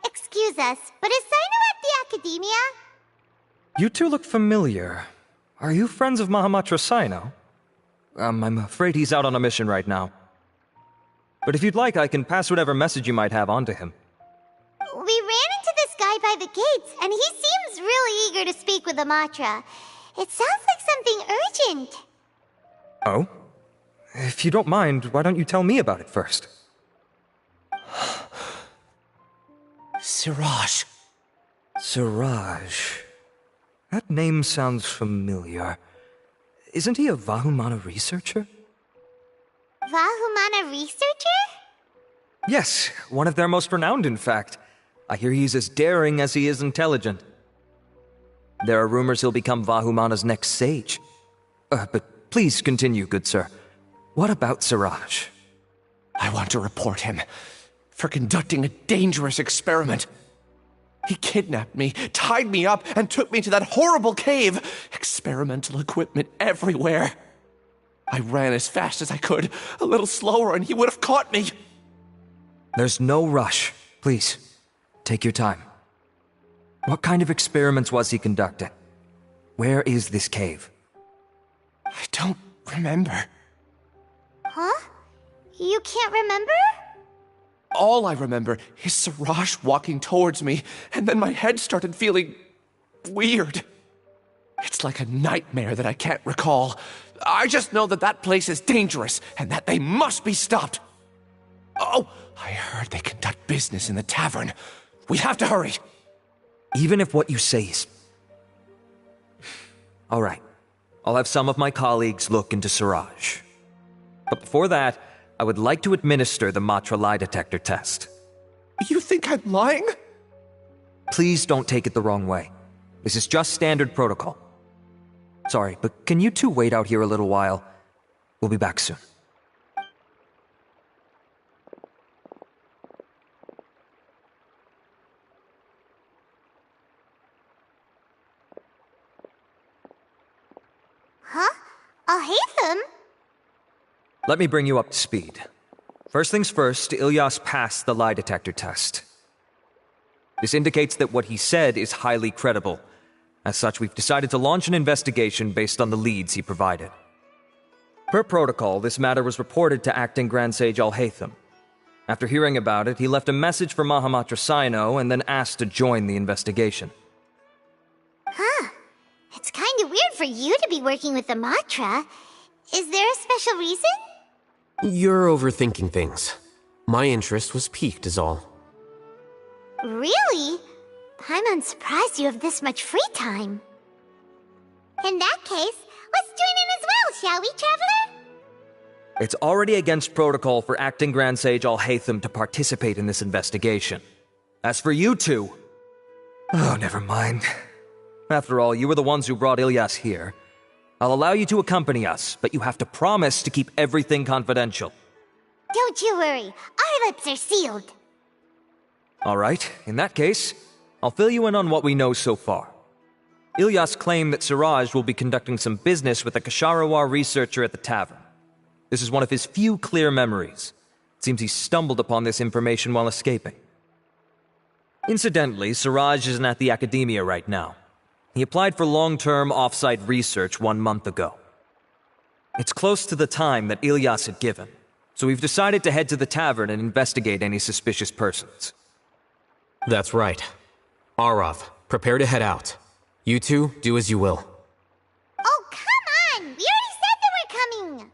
Excuse us, but is Sino at the Academia? You two look familiar. Are you friends of Mahamatra Sino? I'm afraid he's out on a mission right now. But if you'd like, I can pass whatever message you might have on to him. We ran into this guy by the gates, and he seems really eager to speak with Amatra. It sounds like something urgent. Oh? If you don't mind, why don't you tell me about it first? Siraj. Siraj. That name sounds familiar. Isn't he a Vahumana researcher? Vahumana researcher? Yes, one of their most renowned, in fact. I hear he's as daring as he is intelligent. There are rumors he'll become Vahumana's next sage. But please continue, good sir. What about Siraj? I want to report him for conducting a dangerous experiment. He kidnapped me, tied me up, and took me to that horrible cave. Experimental equipment everywhere. I ran as fast as I could, a little slower, and he would have caught me. There's no rush. Please, take your time. What kind of experiments was he conducting? Where is this cave? I don't remember. Huh? You can't remember? All I remember is Siraj walking towards me, and then my head started feeling weird. It's like a nightmare that I can't recall. I just know that that place is dangerous, and that they must be stopped. Oh, I heard they conduct business in the tavern. We have to hurry. Even if what you say is... All right. I'll have some of my colleagues look into Siraj. But before that, I would like to administer the Matra lie detector test. You think I'm lying? Please don't take it the wrong way. This is just standard protocol. Sorry, but can you two wait out here a little while? We'll be back soon. Huh? I'll hate them. Let me bring you up to speed. First things first, Ilyas passed the lie detector test. This indicates that what he said is highly credible. As such, we've decided to launch an investigation based on the leads he provided. Per protocol, this matter was reported to Acting Grand Sage Al-Haytham. After hearing about it, he left a message for Mahamatra Sino and then asked to join the investigation. Huh. It's kind of weird for you to be working with the Matra. Is there a special reason? You're overthinking things. My interest was piqued is all. Really? I'm unsurprised you have this much free time. In that case, let's join in as well, shall we, Traveler? It's already against protocol for Acting Grand Sage Al-Haytham to participate in this investigation. As for you two... Oh, never mind. After all, you were the ones who brought Ilyas here. I'll allow you to accompany us, but you have to promise to keep everything confidential. Don't you worry, our lips are sealed. Alright, in that case, I'll fill you in on what we know so far. Ilyas claimed that Siraj will be conducting some business with a Kasharawar researcher at the tavern. This is one of his few clear memories. It seems he stumbled upon this information while escaping. Incidentally, Siraj isn't at the academia right now. He applied for long-term off-site research 1 month ago. It's close to the time that Ilyas had given, so we've decided to head to the tavern and investigate any suspicious persons. That's right. Arav, prepare to head out. You two, do as you will. Oh, come on! We already said that we're coming!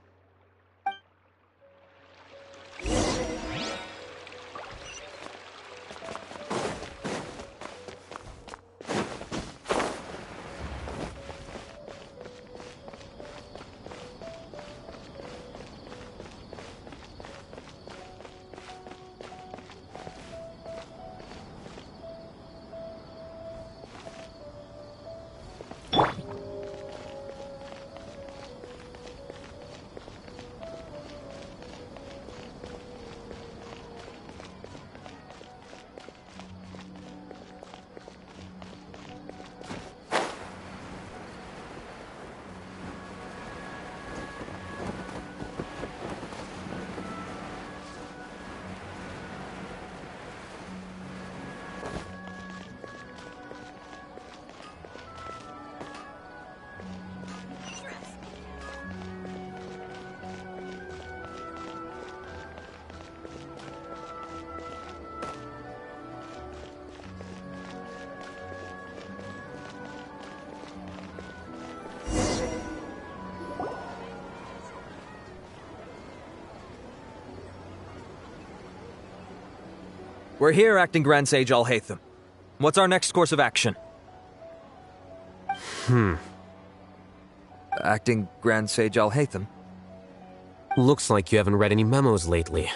We're here, Acting Grand Sage Alhaitham. What's our next course of action? Acting Grand Sage Alhaitham? Looks like you haven't read any memos lately.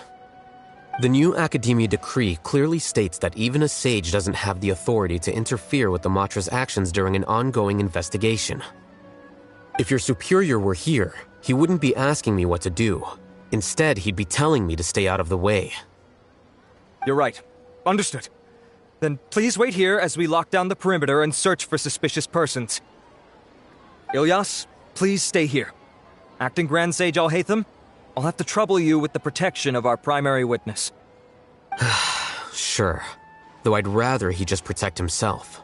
The new Academia decree clearly states that even a sage doesn't have the authority to interfere with the Matra's actions during an ongoing investigation. If your superior were here, he wouldn't be asking me what to do. Instead, he'd be telling me to stay out of the way. You're right. Understood. Then please wait here as we lock down the perimeter and search for suspicious persons. Ilyas, please stay here. Acting Grand Sage Alhaitham, I'll have to trouble you with the protection of our primary witness. Sure. Though I'd rather he just protect himself.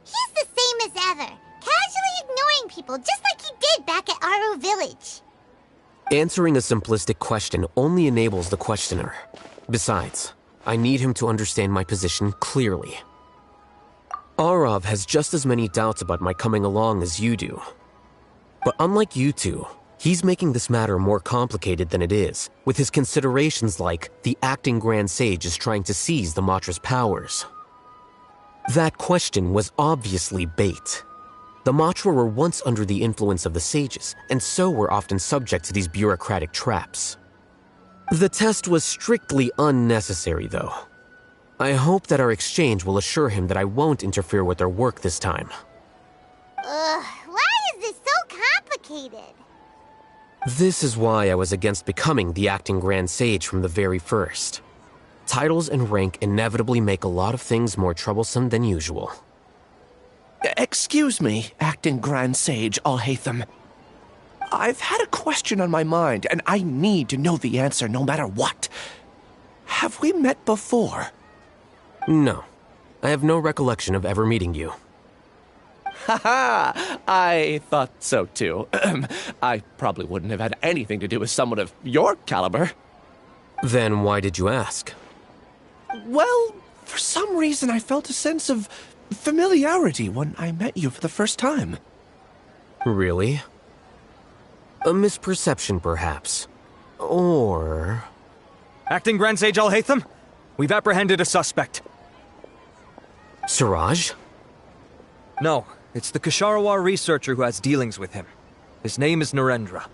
He's the same as ever, casually ignoring people just like he did back at Aru Village. Answering a simplistic question only enables the questioner. Besides, I need him to understand my position clearly. Arav has just as many doubts about my coming along as you do. But unlike you two, he's making this matter more complicated than it is, with his considerations like the acting Grand Sage is trying to seize the Matra's powers. That question was obviously bait. The Matra were once under the influence of the sages, and so were often subject to these bureaucratic traps. The test was strictly unnecessary, though. I hope that our exchange will assure him that I won't interfere with their work this time. Why is this so complicated? This is why I was against becoming the acting Grand Sage from the very first. Titles and rank inevitably make a lot of things more troublesome than usual. Excuse me, acting Grand Sage Alhaitham. I've had a question on my mind, and I need to know the answer no matter what. Have we met before? No. I have no recollection of ever meeting you. Haha, I thought so too. I probably wouldn't have had anything to do with someone of your caliber. Then why did you ask? Well, for some reason I felt a sense of familiarity when I met you for the first time. Really? A misperception, perhaps. Or... Acting Grand Sage Alhaitham, we've apprehended a suspect. Siraj? No, It's the Ksharawar researcher who has dealings with him. His name is Narendra.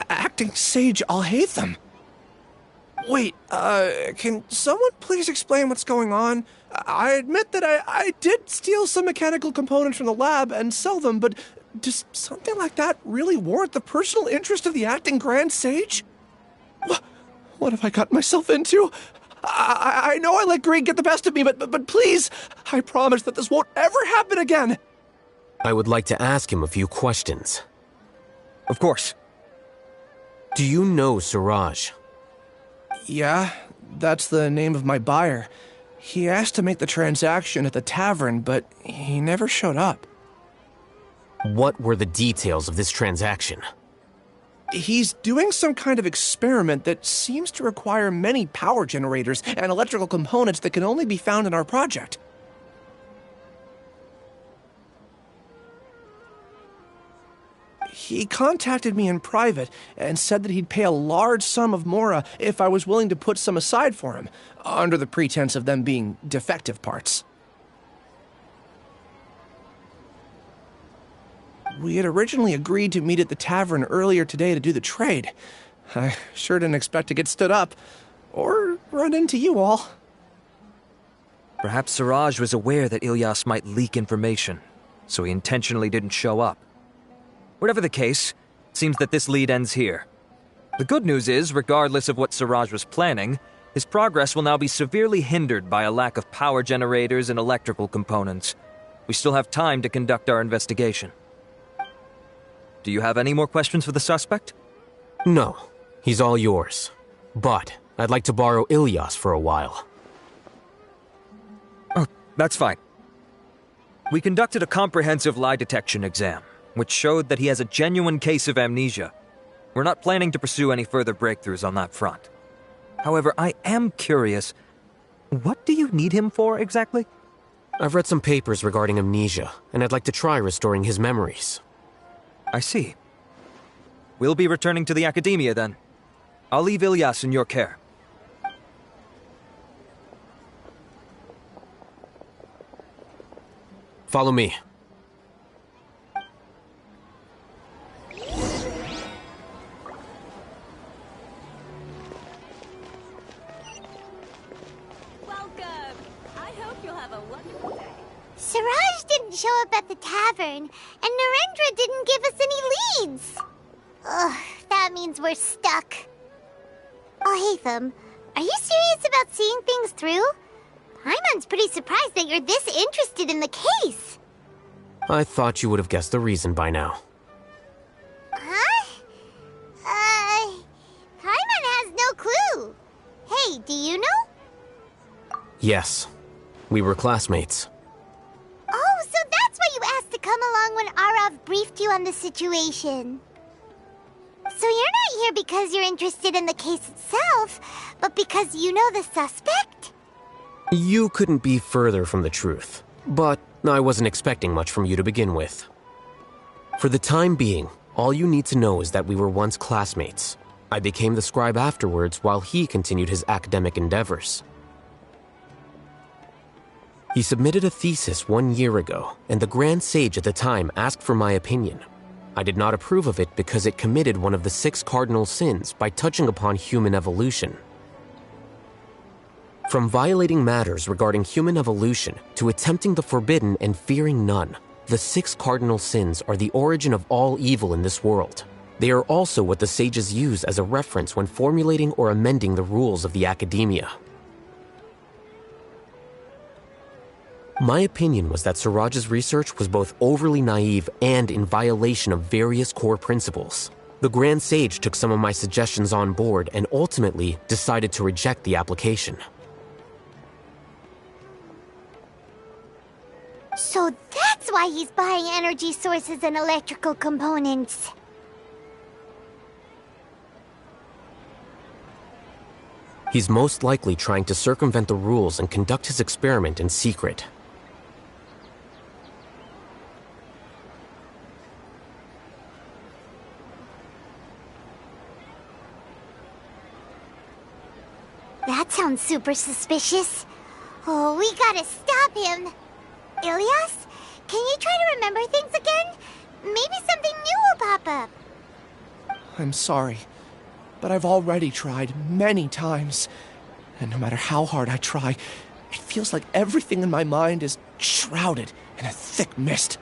Acting Sage Alhaitham. Wait, can someone please explain what's going on? I admit that I did steal some mechanical components from the lab and sell them, but does something like that really warrant the personal interest of the acting Grand Sage? What have I gotten myself into? I know I let greed get the best of me, but please, I promise that this won't ever happen again. I would like to ask him a few questions. Of course. Do you know Suraj? Yeah, that's the name of my buyer. He asked to make the transaction at the tavern, but he never showed up. What were the details of this transaction? He's doing some kind of experiment that seems to require many power generators and electrical components that can only be found in our project. He contacted me in private and said that he'd pay a large sum of Mora if I was willing to put some aside for him, under the pretense of them being defective parts. We had originally agreed to meet at the tavern earlier today to do the trade. I sure didn't expect to get stood up, or run into you all. Perhaps Suraj was aware that Ilyas might leak information, so he intentionally didn't show up. Whatever the case, it seems that this lead ends here. The good news is, regardless of what Suraj was planning, his progress will now be severely hindered by a lack of power generators and electrical components. We still have time to conduct our investigation. Do you have any more questions for the suspect? No, he's all yours. But I'd like to borrow Ilyas for a while. Oh, that's fine. We conducted a comprehensive lie detection exam, which showed that he has a genuine case of amnesia. We're not planning to pursue any further breakthroughs on that front. However, I am curious, what do you need him for exactly? I've read some papers regarding amnesia, and I'd like to try restoring his memories. I see. We'll be returning to the academia then. I'll leave Ilyas in your care. Follow me. Siraj didn't show up at the tavern, and Narendra didn't give us any leads. Ugh, that means we're stuck. Oh, Hatham, are you serious about seeing things through? Paimon's pretty surprised that you're this interested in the case. I thought you would have guessed the reason by now. Huh? Paimon has no clue. Hey, do you know? Yes, we were classmates. Oh, so that's why you asked to come along when Arav briefed you on the situation. So you're not here because you're interested in the case itself, but because you know the suspect? You couldn't be further from the truth, but I wasn't expecting much from you to begin with. For the time being, all you need to know is that we were once classmates. I became the scribe afterwards while he continued his academic endeavors. He submitted a thesis 1 year ago, and the Grand Sage at the time asked for my opinion. I did not approve of it because it committed one of the 6 cardinal sins by touching upon human evolution. From violating matters regarding human evolution to attempting the forbidden and fearing none, the 6 cardinal sins are the origin of all evil in this world. They are also what the sages use as a reference when formulating or amending the rules of the academia. My opinion was that Suraj's research was both overly naive and in violation of various core principles. The Grand Sage took some of my suggestions on board and ultimately decided to reject the application. So that's why he's buying energy sources and electrical components. He's most likely trying to circumvent the rules and conduct his experiment in secret. sounds super suspicious. Oh, we gotta stop him. Ilias, can you try to remember things again? Maybe something new will pop up. I'm sorry, but I've already tried many times. And no matter how hard I try, it feels like everything in my mind is shrouded in a thick mist.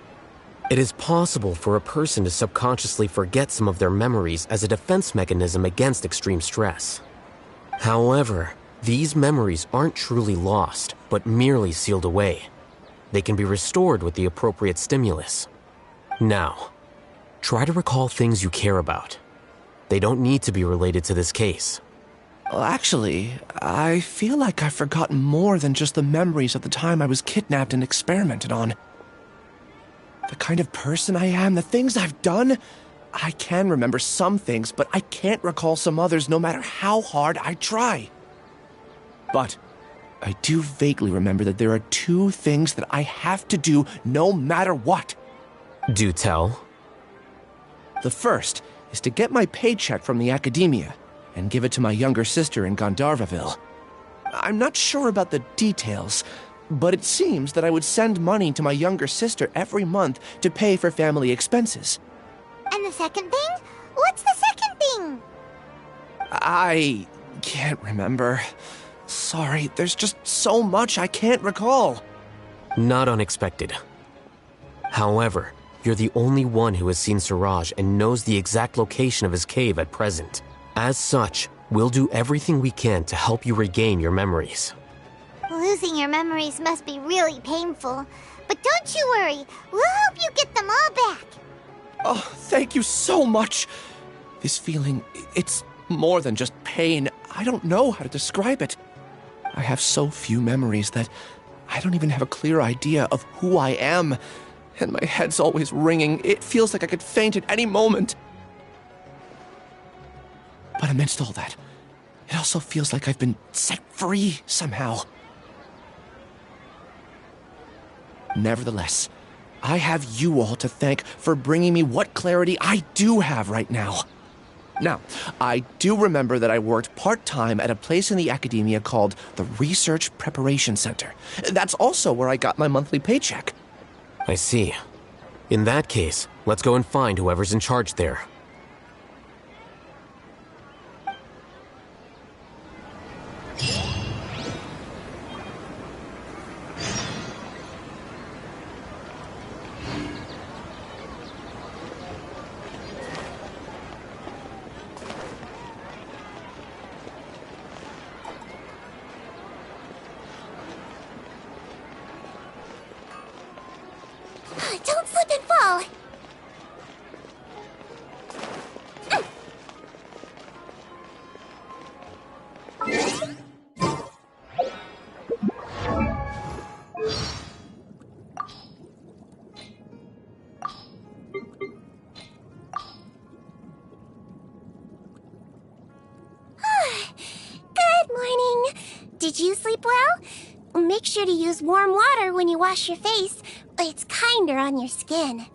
It is possible for a person to subconsciously forget some of their memories as a defense mechanism against extreme stress. However, these memories aren't truly lost, but merely sealed away. They can be restored with the appropriate stimulus. Now, try to recall things you care about. They don't need to be related to this case. Well, actually, I feel like I've forgotten more than just the memories of the time I was kidnapped and experimented on. The kind of person I am, the things I've done, I can remember some things, but I can't recall some others no matter how hard I try. But I do vaguely remember that there are 2 things that I have to do no matter what. Do tell. The first is to get my paycheck from the academia and give it to my younger sister in Gandharvaville. I'm not sure about the details, but it seems that I would send money to my younger sister every month to pay for family expenses. And the second thing? What's the second thing? I can't remember. Sorry, there's just so much I can't recall. Not unexpected. However, you're the only one who has seen Suraj and knows the exact location of his cave at present. As such, we'll do everything we can to help you regain your memories. Losing your memories must be really painful. But don't you worry, we'll help you get them all back. Oh, thank you so much. This feeling, it's more than just pain. I don't know how to describe it. I have so few memories that I don't even have a clear idea of who I am. And my head's always ringing. It feels like I could faint at any moment. But amidst all that, it also feels like I've been set free somehow. Nevertheless, I have you all to thank for bringing me what clarity I do have right now. Now, I do remember that I worked part-time at a place in the academia called the Research Preparation Center. That's also where I got my monthly paycheck. I see. In that case, let's go and find whoever's in charge there. Don't slip and fall. Good morning. Did you sleep well? Make sure to use warm water when you wash your face. It's kinder on your skin.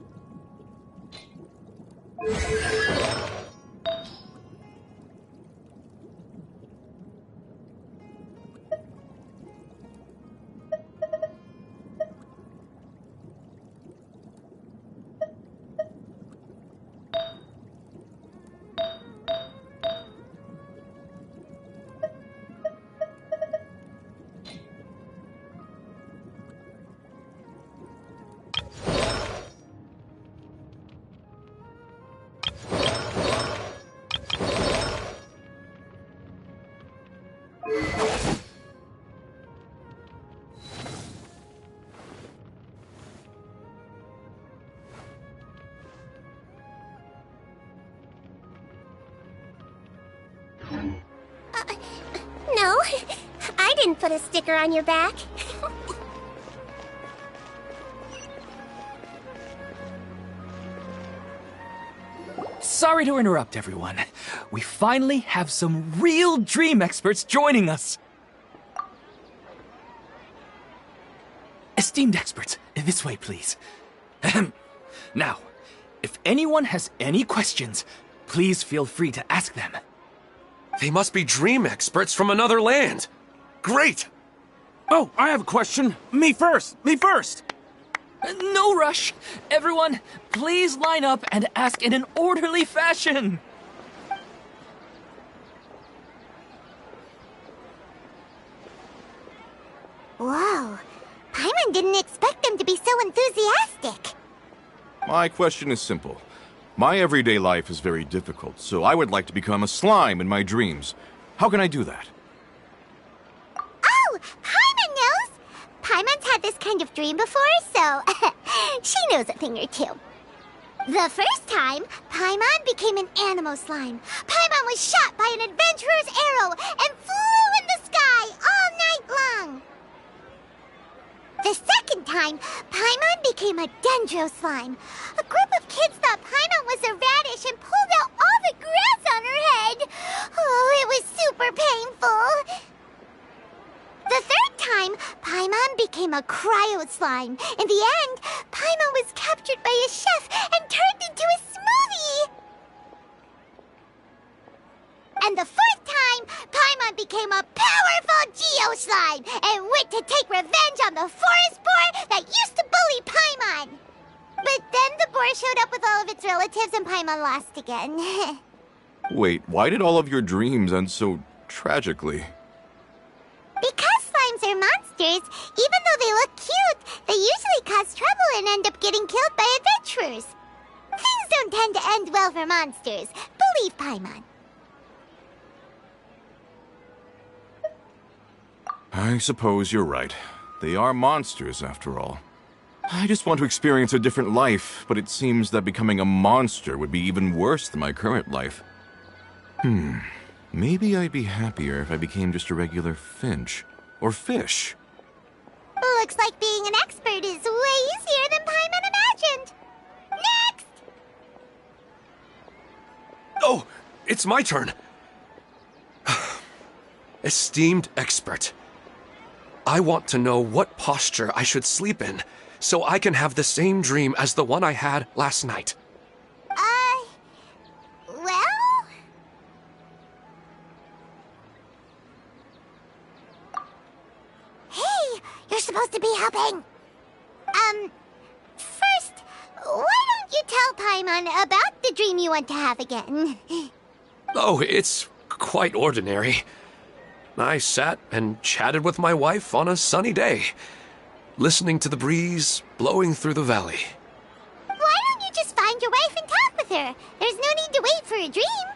No, I didn't put a sticker on your back. Sorry to interrupt, everyone. We finally have some real dream experts joining us. Esteemed experts, this way, please. Ahem. Now, if anyone has any questions, please feel free to ask them. They must be dream experts from another land. Great! Oh, I have a question. Me first! Me first! No rush. Everyone, please line up and ask in an orderly fashion. Whoa. Paimon didn't expect them to be so enthusiastic. My question is simple. My everyday life is very difficult, so I would like to become a slime in my dreams. How can I do that? Oh, Paimon knows! Paimon's had this kind of dream before, so she knows a thing or two. The first time, Paimon became an animal slime. Paimon was shot by an adventurer's arrow and flew in the sky all night long. The second time, Paimon became a dendro slime. A group of kids thought Paimon was a radish and pulled out all the grass on her head. Oh, it was super painful. The third time, Paimon became a cryo slime. In the end, Paimon was captured by a chef and turned into a smoothie. And the fourth time, Paimon became a powerful Geo slime and went to take revenge on the forest boar that used to bully Paimon. But then the boar showed up with all of its relatives and Paimon lost again. Wait, why did all of your dreams end so tragically? Because slimes are monsters, even though they look cute, they usually cause trouble and end up getting killed by adventurers. Things don't tend to end well for monsters. Believe Paimon. I suppose you're right. They are monsters, after all. I just want to experience a different life, but it seems that becoming a monster would be even worse than my current life. Maybe I'd be happier if I became just a regular finch. Or fish. Looks like being an expert is way easier than Paimon imagined. Next! Oh, it's my turn. Esteemed expert. I want to know what posture I should sleep in, so I can have the same dream as the one I had last night. Well? Hey, you're supposed to be helping. First, why don't you tell Paimon about the dream you want to have again? Oh, it's quite ordinary. I sat and chatted with my wife on a sunny day, listening to the breeze blowing through the valley. Why don't you just find your wife and talk with her? There's no need to wait for a dream.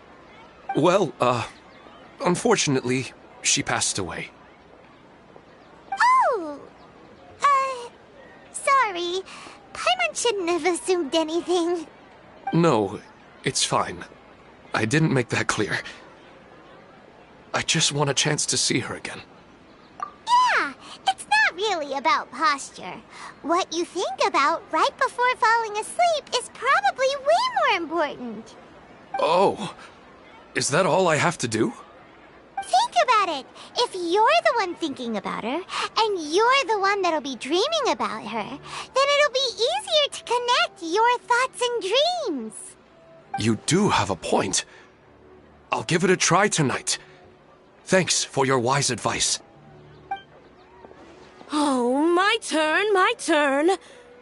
Well, unfortunately, she passed away. Oh, sorry. Paimon shouldn't have assumed anything. No, it's fine. I didn't make that clear. I just want a chance to see her again. Yeah, it's not really about posture. What you think about right before falling asleep is probably way more important. Oh, is that all I have to do? Think about it. If you're the one thinking about her, and you're the one that'll be dreaming about her, then it'll be easier to connect your thoughts and dreams. You do have a point. I'll give it a try tonight. Thanks for your wise advice. Oh, my turn, my turn.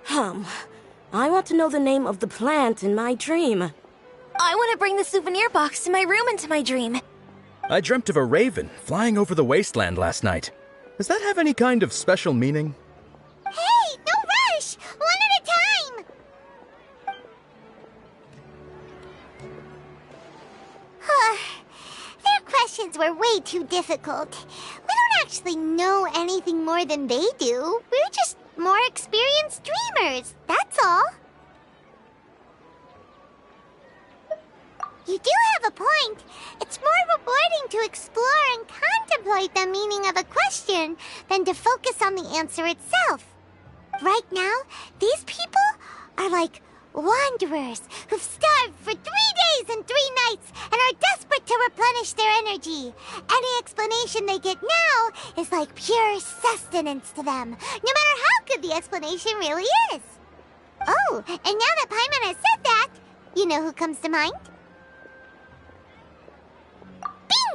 I want to know the name of the plant in my dream. I want to bring the souvenir box to my room into my dream. I dreamt of a raven flying over the wasteland last night. Does that have any kind of special meaning? Hey, no rush! One at a time! Their questions were way too difficult. We don't actually know anything more than they do. We're just more experienced dreamers, that's all. You do have a point. It's more rewarding to explore and contemplate the meaning of a question than to focus on the answer itself. Right now, these people are like wanderers who've starved for 3 days and 3 nights and are desperate to replenish their energy. Any explanation they get now is like pure sustenance to them, no matter how good the explanation really is. Oh, and now that Paimon has said that, you know who comes to mind?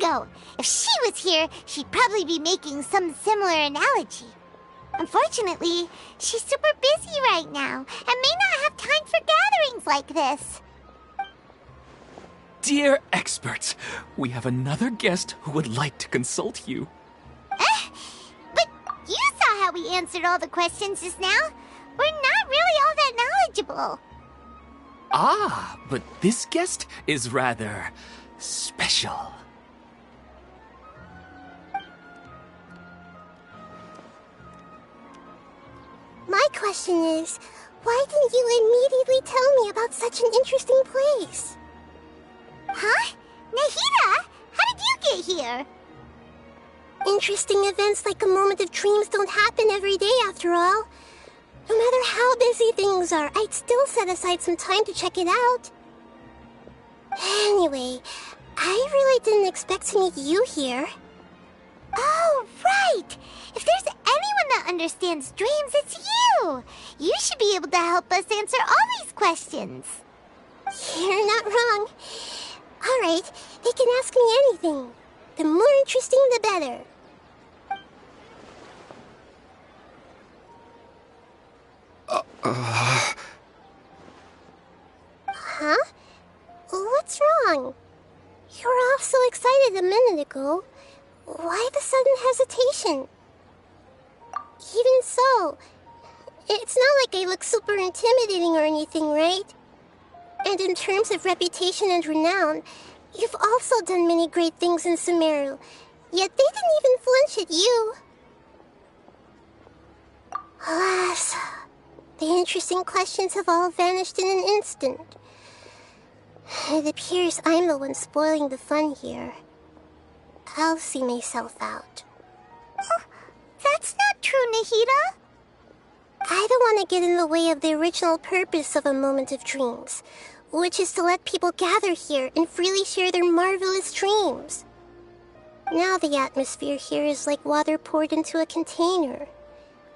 go. If she was here, she'd probably be making some similar analogy. Unfortunately, she's super busy right now and may not have time for gatherings like this. Dear experts, we have another guest who would like to consult you. But you saw how we answered all the questions just now. We're not really all that knowledgeable. Ah, but this guest is rather special. My question is, why didn't you immediately tell me about such an interesting place? Huh? Nahida, how did you get here? Interesting events like a moment of dreams don't happen every day after all. No matter how busy things are, I'd still set aside some time to check it out. Anyway, I really didn't expect to meet you here. Oh, right! If there's anyone that understands dreams, it's you! You should be able to help us answer all these questions. You're not wrong. Alright, they can ask me anything. The more interesting, the better. Huh? What's wrong? You were all so excited a minute ago. Why the sudden hesitation? Even so, it's not like I look super intimidating or anything, right? And in terms of reputation and renown, you've also done many great things in Sumeru, yet they didn't even flinch at you. Alas, the interesting questions have all vanished in an instant. It appears I'm the one spoiling the fun here. I'll see myself out. Oh, that's not true, Nahida. I don't want to get in the way of the original purpose of a moment of dreams, which is to let people gather here and freely share their marvelous dreams. Now the atmosphere here is like water poured into a container.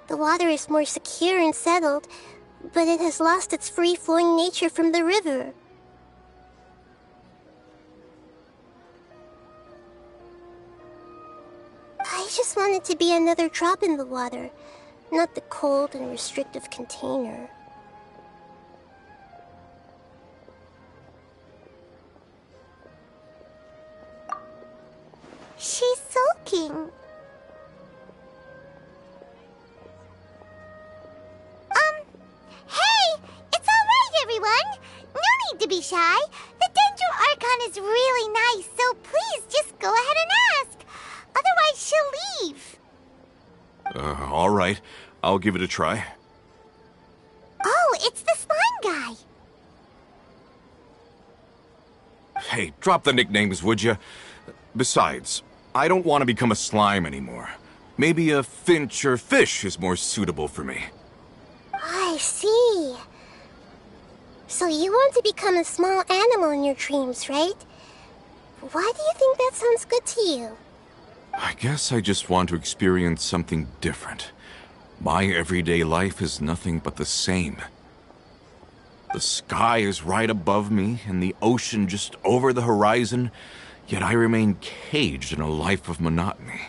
The water is more secure and settled, but it has lost its free-flowing nature from the river. I just want it to be another drop in the water, not the cold and restrictive container. She's sulking. Hey! It's alright, everyone! No need to be shy. The Dendro Archon is really nice, so please just go ahead and ask. Otherwise, she'll leave. All right. I'll give it a try. Oh, it's the slime guy. Hey, drop the nicknames, would you? Besides, I don't want to become a slime anymore. Maybe a finch or fish is more suitable for me. I see. So you want to become a small animal in your dreams, right? Why do you think that sounds good to you? I guess I just want to experience something different. My everyday life is nothing but the same. The sky is right above me and the ocean just over the horizon, yet I remain caged in a life of monotony.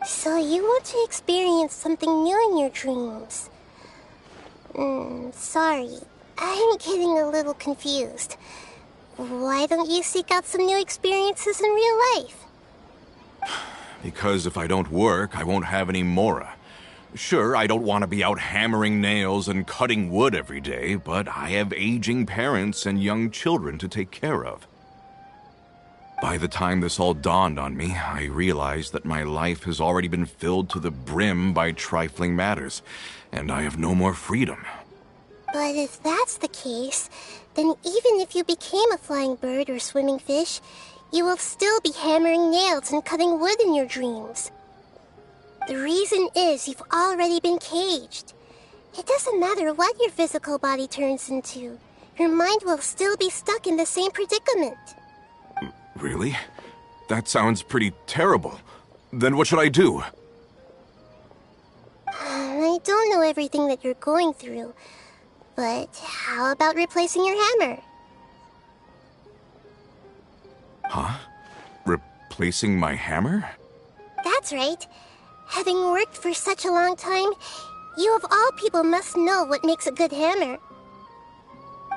So you want to experience something new in your dreams? Sorry, I'm getting a little confused. Why don't you seek out some new experiences in real life? Because if I don't work, I won't have any Mora. Sure, I don't want to be out hammering nails and cutting wood every day, but I have aging parents and young children to take care of. By the time this all dawned on me, I realized that my life has already been filled to the brim by trifling matters, and I have no more freedom. But if that's the case, then even if you became a flying bird or swimming fish, you will still be hammering nails and cutting wood in your dreams. The reason is you've already been caged. It doesn't matter what your physical body turns into. Your mind will still be stuck in the same predicament. Really? That sounds pretty terrible. Then what should I do? I don't know everything that you're going through, but how about replacing your hammer? Huh? Replacing my hammer? That's right. Having worked for such a long time, you of all people must know what makes a good hammer.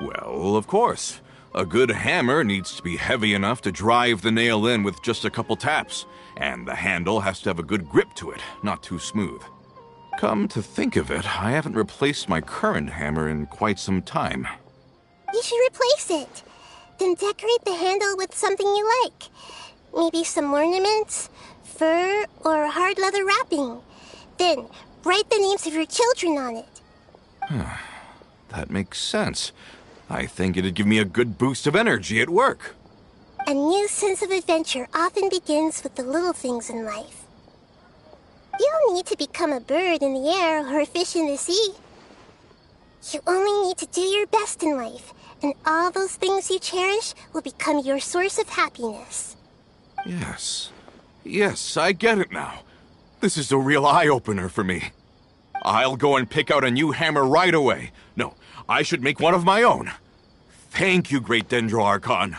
Well, of course. A good hammer needs to be heavy enough to drive the nail in with just a couple taps, and the handle has to have a good grip to it, not too smooth. Come to think of it, I haven't replaced my current hammer in quite some time. You should replace it. Then decorate the handle with something you like. Maybe some ornaments, fur, or hard leather wrapping. Then write the names of your children on it. That makes sense. I think it'd give me a good boost of energy at work. A new sense of adventure often begins with the little things in life. You don't need to become a bird in the air or a fish in the sea. You only need to do your best in life, and all those things you cherish will become your source of happiness. Yes. Yes, I get it now. This is a real eye-opener for me. I'll go and pick out a new hammer right away. No, I should make one of my own. Thank you, Great Dendro Archon.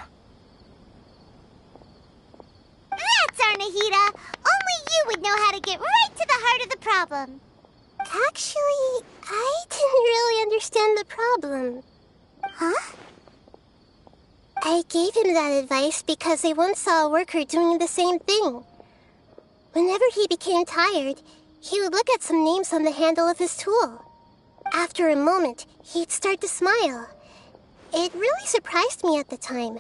That's Arnahita. Only you would know how to get right to the heart of the problem. Actually, I didn't really understand the problem. Huh? I gave him that advice because I once saw a worker doing the same thing. Whenever he became tired, he would look at some names on the handle of his tool. After a moment, he'd start to smile. It really surprised me at the time.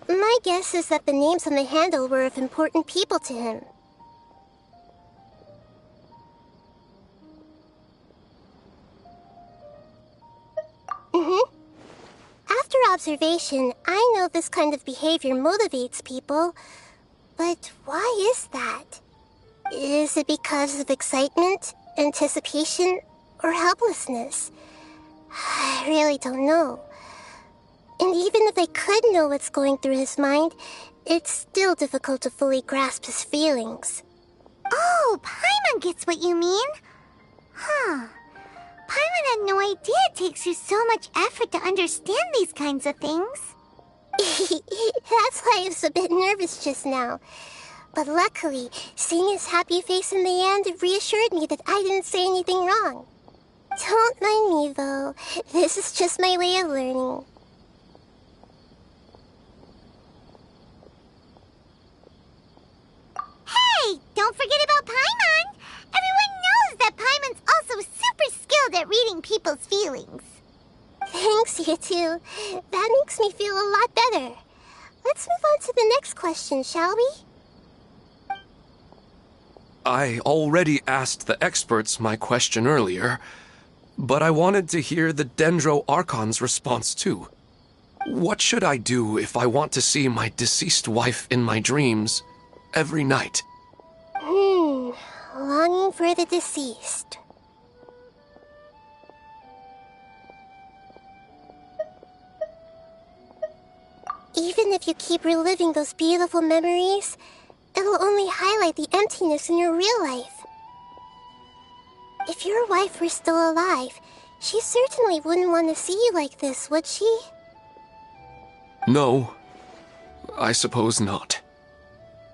My guess is that the names on the handle were of important people to him. After observation, I know this kind of behavior motivates people. But why is that? Is it because of excitement, anticipation, or helplessness? I really don't know. And even if I could know what's going through his mind, it's still difficult to fully grasp his feelings. Oh, Paimon gets what you mean. Huh. Paimon had no idea it takes you so much effort to understand these kinds of things. That's why I was a bit nervous just now. But luckily, seeing his happy face in the end reassured me that I didn't say anything wrong. Don't mind me, though. This is just my way of learning. Hey, don't forget about Paimon! Everyone knows that Paimon's also super skilled at reading people's feelings. Thanks, you two. That makes me feel a lot better. Let's move on to the next question, shall we? I already asked the experts my question earlier, but I wanted to hear the Dendro Archon's response too. What should I do if I want to see my deceased wife in my dreams every night? Longing for the deceased. Even if you keep reliving those beautiful memories, it'll only highlight the emptiness in your real life. If your wife were still alive, she certainly wouldn't want to see you like this, would she? No, I suppose not.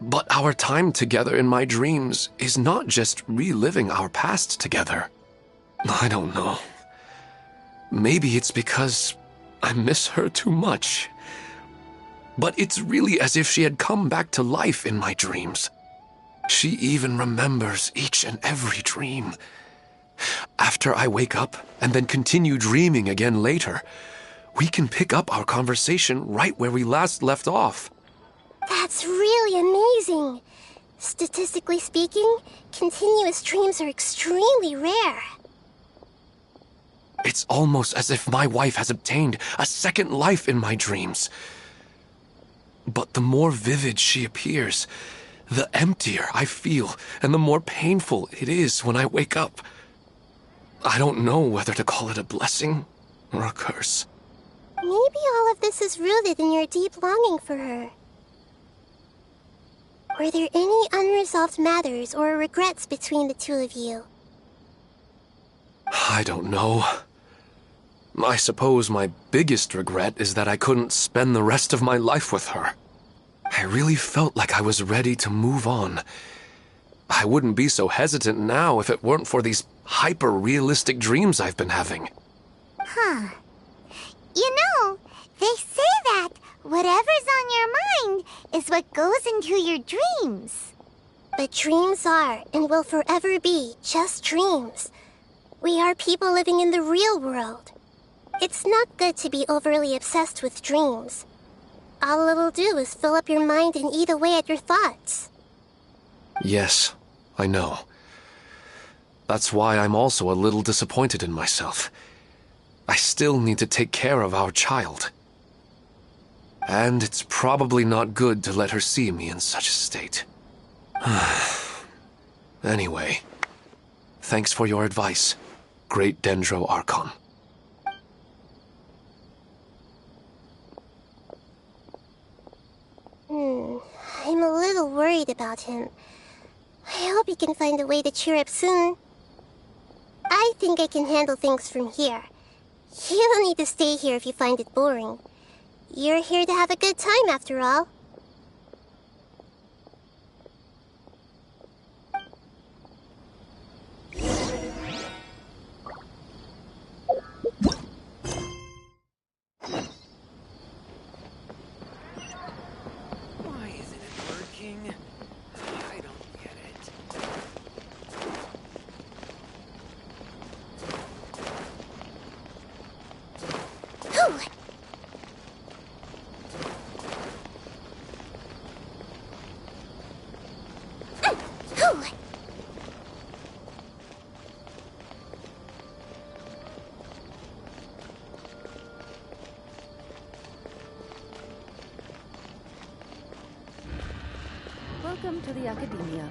But our time together in my dreams is not just reliving our past together. I don't know. Maybe it's because I miss her too much. But it's really as if she had come back to life in my dreams. She even remembers each and every dream. After I wake up and then continue dreaming again later, we can pick up our conversation right where we last left off. That's really amazing. Statistically speaking, continuous dreams are extremely rare. It's almost as if my wife has obtained a second life in my dreams. But the more vivid she appears, the emptier I feel, and the more painful it is when I wake up. I don't know whether to call it a blessing or a curse. Maybe all of this is rooted in your deep longing for her. Were there any unresolved matters or regrets between the two of you? I don't know. I suppose my biggest regret is that I couldn't spend the rest of my life with her. I really felt like I was ready to move on. I wouldn't be so hesitant now if it weren't for these hyper-realistic dreams I've been having. Huh. You know, they say that whatever's on your mind is what goes into your dreams. But dreams are and will forever be just dreams. We are people living in the real world. It's not good to be overly obsessed with dreams. All it'll do is fill up your mind and eat away at your thoughts. Yes, I know. That's why I'm also a little disappointed in myself. I still need to take care of our child. And it's probably not good to let her see me in such a state. Anyway, thanks for your advice, Great Dendro Archon. I'm a little worried about him. I hope he can find a way to cheer up soon. I think I can handle things from here. You don't need to stay here if you find it boring. You're here to have a good time, after all. Why isn't it working? I don't get it. Welcome to the Academia.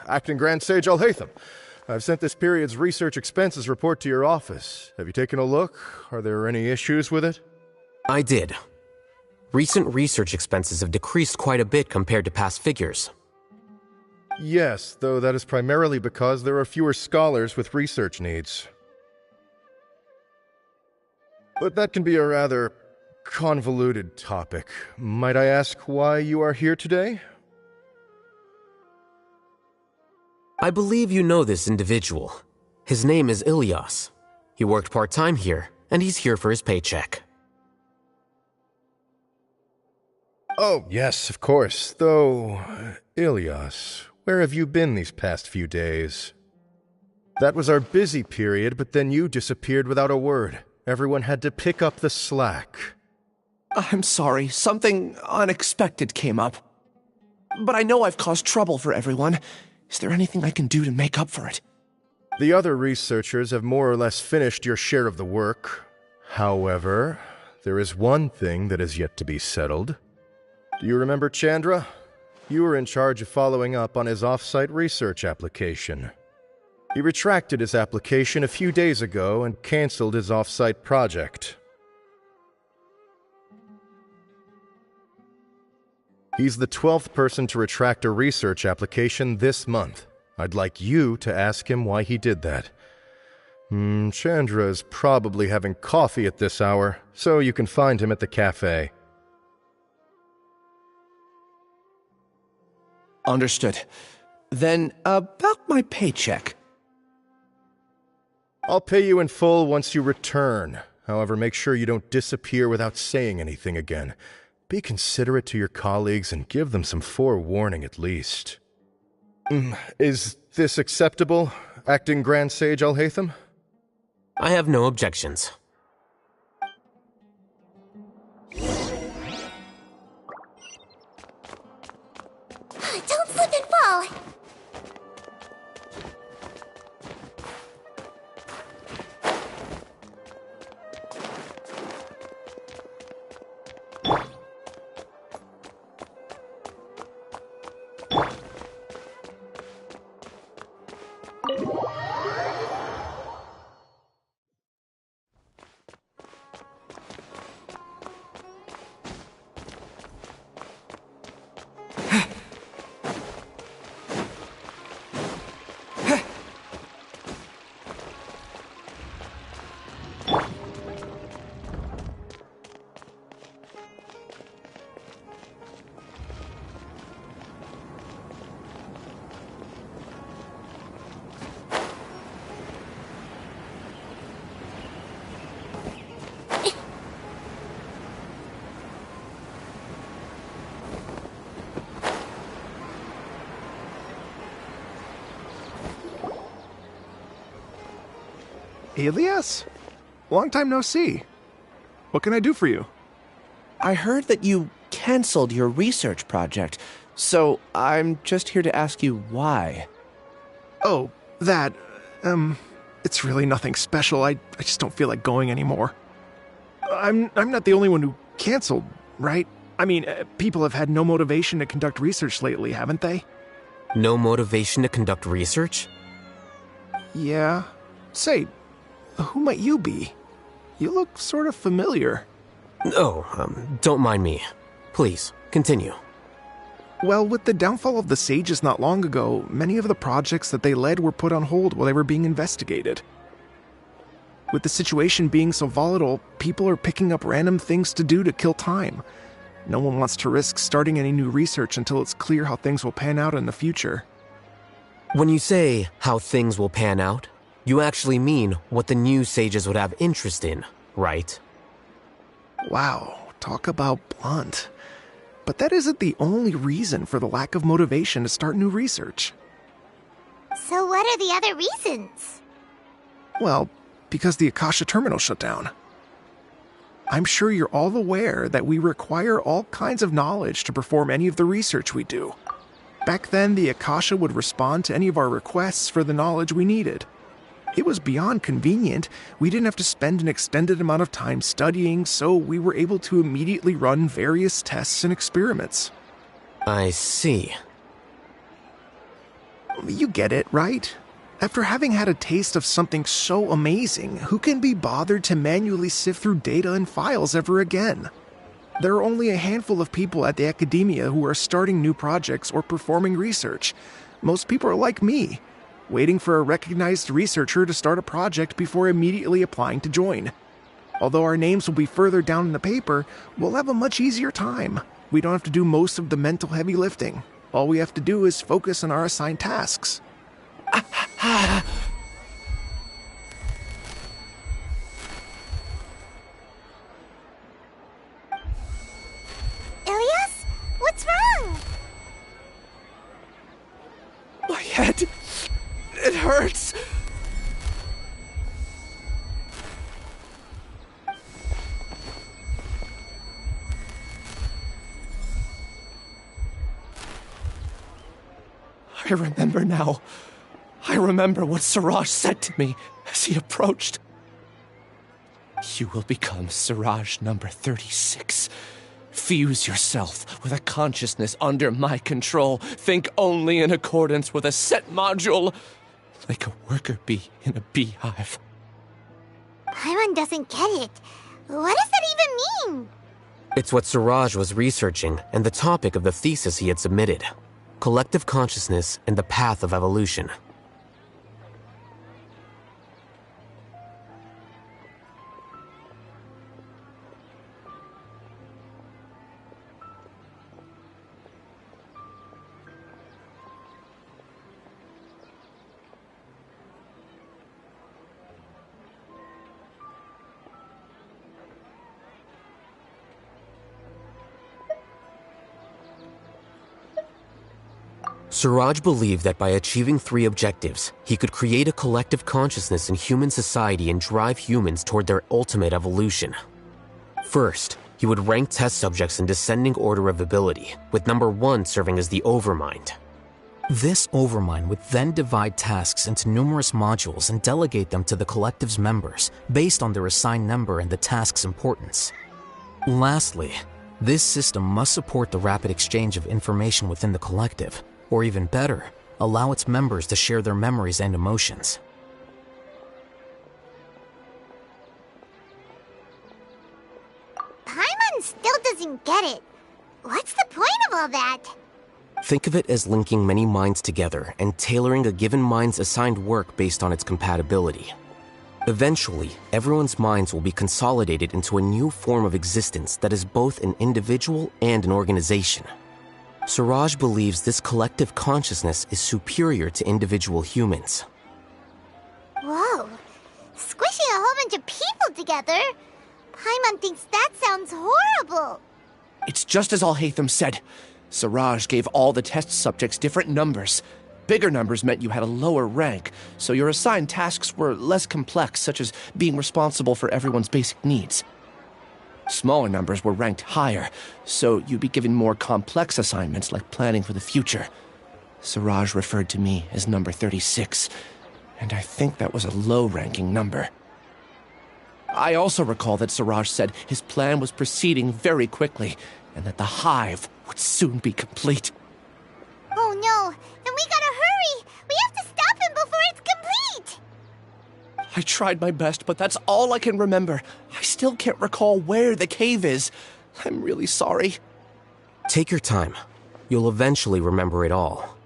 Acting Grand Sage Alhaitham. I've sent this period's research expenses report to your office. Have you taken a look? Are there any issues with it? I did. Recent research expenses have decreased quite a bit compared to past figures. Yes, though that is primarily because there are fewer scholars with research needs. But that can be a rather convoluted topic. Might I ask why you are here today? I believe you know this individual. His name is Ilyas. He worked part-time here, and he's here for his paycheck. Oh, yes, of course. Though, Ilyas, where have you been these past few days? That was our busy period, but then you disappeared without a word. Everyone had to pick up the slack. I'm sorry, something unexpected came up. But I know I've caused trouble for everyone. Is there anything I can do to make up for it? The other researchers have more or less finished your share of the work. However, there is one thing that is yet to be settled. Do you remember Chandra? You were in charge of following up on his off-site research application. He retracted his application a few days ago and canceled his off-site project. He's the 12th person to retract a research application this month. I'd like you to ask him why he did that. Chandra is probably having coffee at this hour, so you can find him at the cafe. Understood. Then, about my paycheck. I'll pay you in full once you return. However, make sure you don't disappear without saying anything again. Be considerate to your colleagues and give them some forewarning at least. Is this acceptable, Acting Grand Sage Alhaitham? I have no objections. Don't slip and fall! Elias? Long time no see. What can I do for you? I heard that you canceled your research project, so I'm just here to ask you why. Oh, that, it's really nothing special. I just don't feel like going anymore. I'm not the only one who canceled, right? I mean, people have had no motivation to conduct research lately, haven't they? No motivation to conduct research? Yeah. Say, who might you be? You look sort of familiar. Oh, don't mind me. Please, continue. Well, with the downfall of the sages not long ago, many of the projects that they led were put on hold while they were being investigated. With the situation being so volatile, people are picking up random things to do to kill time. No one wants to risk starting any new research until it's clear how things will pan out in the future. When you say how things will pan out, you actually mean what the new sages would have interest in, right? Wow, talk about blunt. But that isn't the only reason for the lack of motivation to start new research. So what are the other reasons? Well, because the Akasha terminal shut down. I'm sure you're all aware that we require all kinds of knowledge to perform any of the research we do. Back then, the Akasha would respond to any of our requests for the knowledge we needed. It was beyond convenient. We didn't have to spend an extended amount of time studying, so we were able to immediately run various tests and experiments. I see. You get it, right? After having had a taste of something so amazing, who can be bothered to manually sift through data and files ever again? There are only a handful of people at the academia who are starting new projects or performing research. Most people are like me, waiting for a recognized researcher to start a project before immediately applying to join. Although our names will be further down in the paper, we'll have a much easier time. We don't have to do most of the mental heavy lifting. All we have to do is focus on our assigned tasks. Ilias? What's wrong? My head... it hurts! I remember now. I remember what Siraj said to me as he approached. You will become Siraj number 36. Fuse yourself with a consciousness under my control. Think only in accordance with a set module, like a worker bee in a beehive. Paimon doesn't get it. What does that even mean? It's what Siraj was researching and the topic of the thesis he had submitted. Collective consciousness and the path of evolution. Suraj believed that by achieving 3 objectives, he could create a collective consciousness in human society and drive humans toward their ultimate evolution. First, he would rank test subjects in descending order of ability, with number 1 serving as the Overmind. This Overmind would then divide tasks into numerous modules and delegate them to the collective's members based on their assigned number and the task's importance. Lastly, this system must support the rapid exchange of information within the collective, or even better, allow its members to share their memories and emotions. Paimon still doesn't get it. What's the point of all that? Think of it as linking many minds together and tailoring a given mind's assigned work based on its compatibility. Eventually, everyone's minds will be consolidated into a new form of existence that is both an individual and an organization. Suraj believes this collective consciousness is superior to individual humans. Whoa. Squishing a whole bunch of people together? Paimon thinks that sounds horrible. It's just as Al-Haytham said. Suraj gave all the test subjects different numbers. Bigger numbers meant you had a lower rank, so your assigned tasks were less complex, such as being responsible for everyone's basic needs. Smaller numbers were ranked higher, so you'd be given more complex assignments like planning for the future. Suraj referred to me as number 36, and I think that was a low-ranking number. I also recall that Suraj said his plan was proceeding very quickly, and that the hive would soon be complete. Oh no, then we gotta hurry! We have to stop him before it's complete! I tried my best, but that's all I can remember. I still can't recall where the cave is. I'm really sorry. Take your time. You'll eventually remember it all.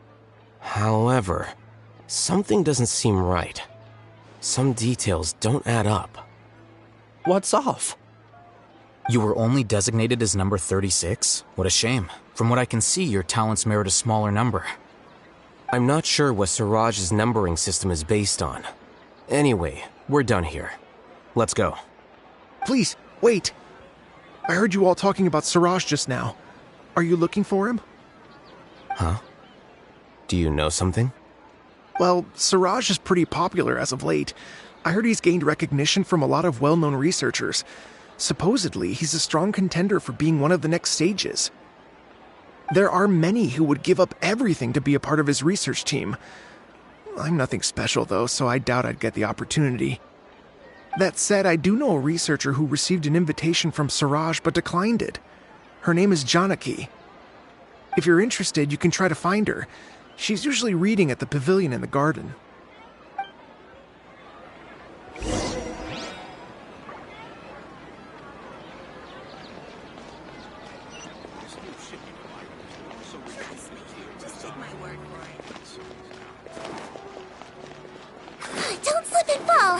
However, something doesn't seem right. Some details don't add up. What's off? You were only designated as number 36? What a shame. From what I can see, your talents merit a smaller number. I'm not sure what Suraj's numbering system is based on. Anyway, we're done here. Let's go. Please, wait. I heard you all talking about Suraj just now. Are you looking for him? Huh? Do you know something? Well, Suraj is pretty popular as of late. I heard he's gained recognition from a lot of well-known researchers. Supposedly, he's a strong contender for being one of the next sages. There are many who would give up everything to be a part of his research team. I'm nothing special, though, so I doubt I'd get the opportunity. That said, I do know a researcher who received an invitation from Suraj but declined it. Her name is Janaki. If you're interested, you can try to find her. She's usually reading at the pavilion in the garden. Don't slip and fall!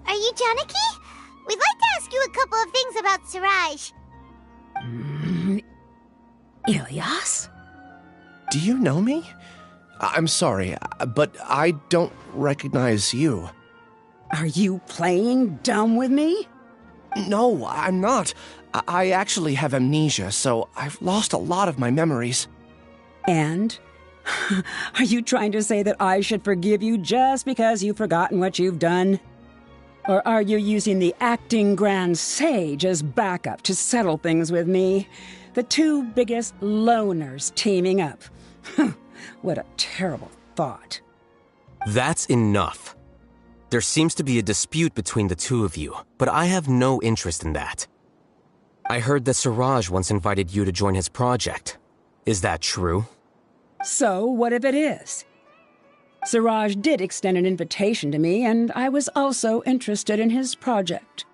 Are you Janaki? We'd like to ask you a couple of things about Suraj. Ilyas? Do you know me? I'm sorry, but I don't recognize you. Are you playing dumb with me? No, I'm not. I actually have amnesia, so I've lost a lot of my memories. And Are you trying to say that I should forgive you just because you've forgotten what you've done? Or are you using the acting grand sage as backup to settle things with me? The two biggest loners teaming up. What a terrible thought. That's enough. There seems to be a dispute between the two of you, but I have no interest in that. I heard that Siraj once invited you to join his project. Is that true? So, what if it is? Siraj did extend an invitation to me, and I was also interested in his project.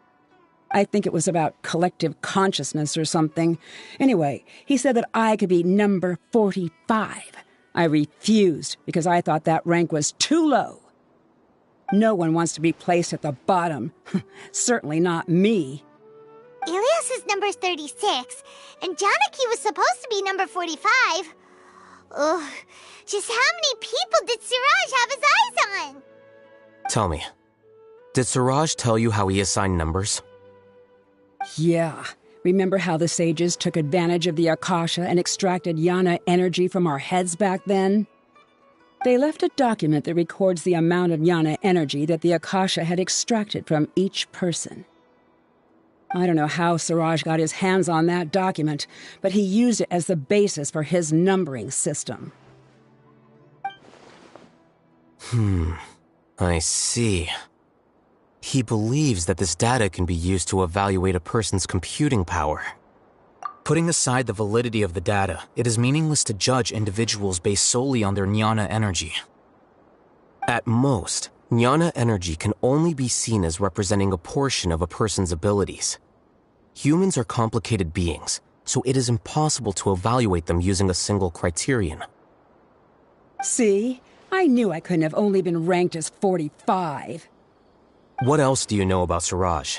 I think it was about collective consciousness or something. Anyway, he said that I could be number 45. I refused because I thought that rank was too low. No one wants to be placed at the bottom. Certainly not me. Ilias is number 36, and Janaki was supposed to be number 45. Ugh, just how many people did Siraj have his eyes on? Tell me, did Siraj tell you how he assigned numbers? Yeah. Remember how the sages took advantage of the Akasha and extracted Yana energy from our heads back then? They left a document that records the amount of Yana energy that the Akasha had extracted from each person. I don't know how Siraj got his hands on that document, but he used it as the basis for his numbering system. I see. He believes that this data can be used to evaluate a person's computing power. Putting aside the validity of the data, it is meaningless to judge individuals based solely on their jnana energy. At most, jnana energy can only be seen as representing a portion of a person's abilities. Humans are complicated beings, so it is impossible to evaluate them using a single criterion. See? I knew I couldn't have only been ranked as 45. What else do you know about Siraj?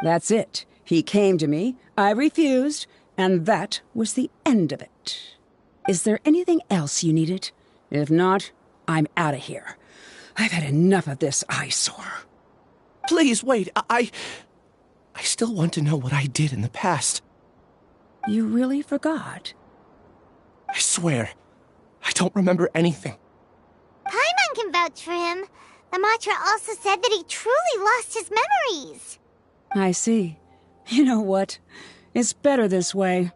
That's it. He came to me, I refused, and that was the end of it. Is there anything else you needed? If not, I'm out of here. I've had enough of this eyesore. Please, wait. I still want to know what I did in the past. You really forgot? I swear, I don't remember anything. Paimon can vouch for him. The mantra also said that he truly lost his memories. I see. You know what? It's better this way.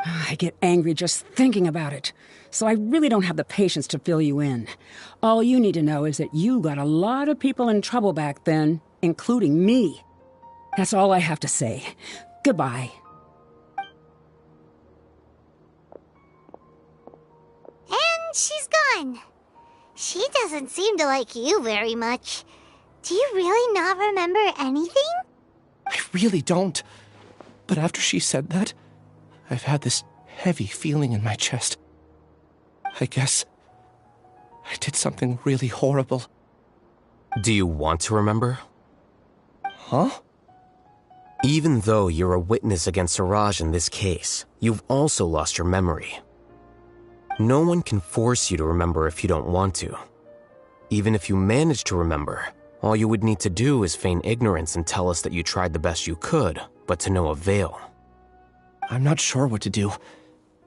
I get angry just thinking about it, so I really don't have the patience to fill you in. All you need to know is that you got a lot of people in trouble back then, including me. That's all I have to say. Goodbye. And she's gone. She doesn't seem to like you very much. Do you really not remember anything? I really don't. But after she said that, I've had this heavy feeling in my chest. I guess I did something really horrible. Do you want to remember? Huh? Even though you're a witness against Siraj in this case, you've also lost your memory. No one can force you to remember if you don't want to. Even if you manage to remember, all you would need to do is feign ignorance and tell us that you tried the best you could, but to no avail. I'm not sure what to do.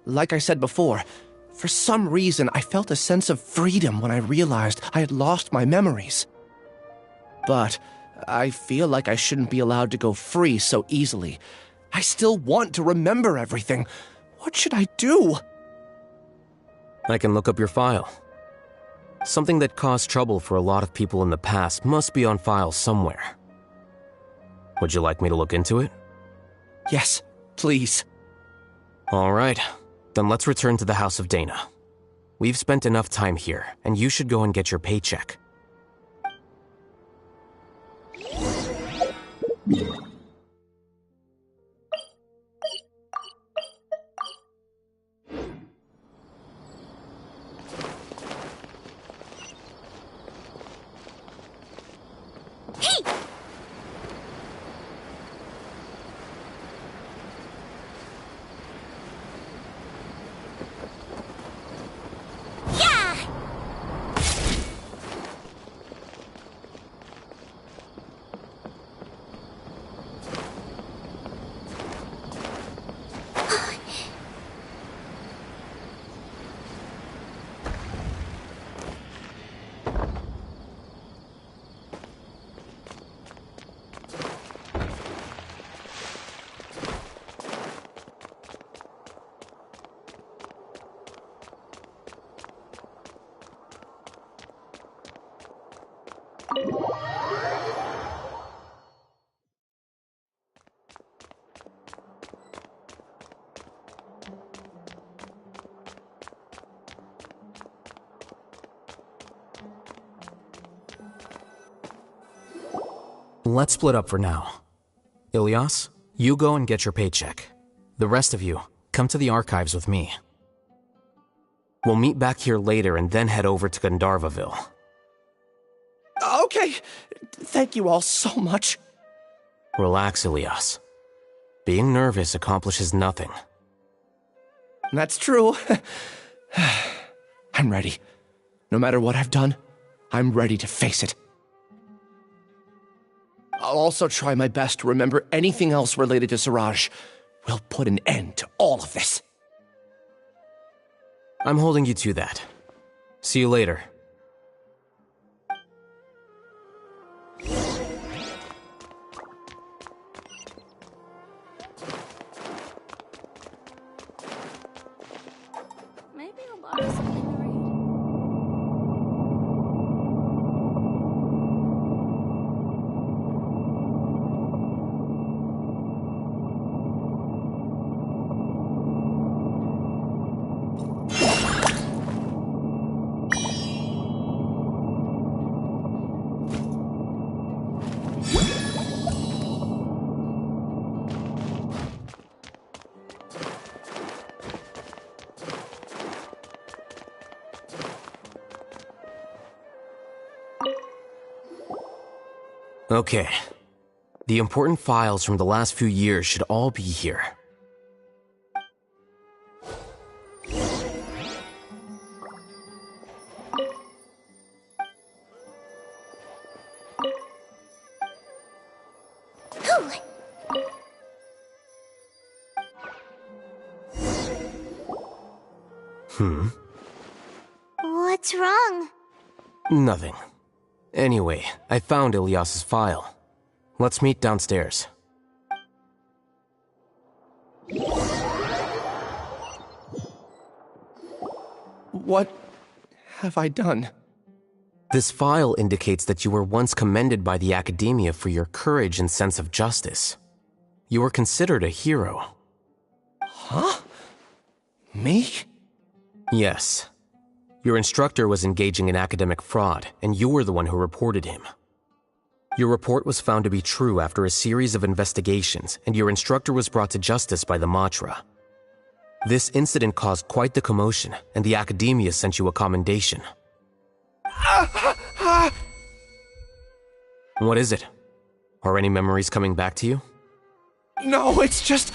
Like I said before, for some reason I felt a sense of freedom when I realized I had lost my memories. But I feel like I shouldn't be allowed to go free so easily. I still want to remember everything. What should I do? I can look up your file. Something that caused trouble for a lot of people in the past must be on file somewhere. Would you like me to look into it? Yes, please. All right, then let's return to the House of Dana. We've spent enough time here, and you should go and get your paycheck. Let's split up for now. Ilyas, you go and get your paycheck. The rest of you, come to the archives with me. We'll meet back here later and then head over to Gandharvaville. Okay. Thank you all so much. Relax, Ilyas. Being nervous accomplishes nothing. That's true. I'm ready. No matter what I've done, I'm ready to face it. I'll also try my best to remember anything else related to Siraj. We'll put an end to all of this. I'm holding you to that. See you later. Maybe I'll borrow something to read. Okay. The important files from the last few years should all be here. What's wrong? Nothing. Anyway, I found Ilyas's file. Let's meet downstairs. What have I done? This file indicates that you were once commended by the Academia for your courage and sense of justice. You were considered a hero. Huh? Me? Yes. Your instructor was engaging in academic fraud, and you were the one who reported him. Your report was found to be true after a series of investigations, and your instructor was brought to justice by the Matra. This incident caused quite the commotion, and the Academia sent you a commendation. What is it? Are any memories coming back to you? No, it's just...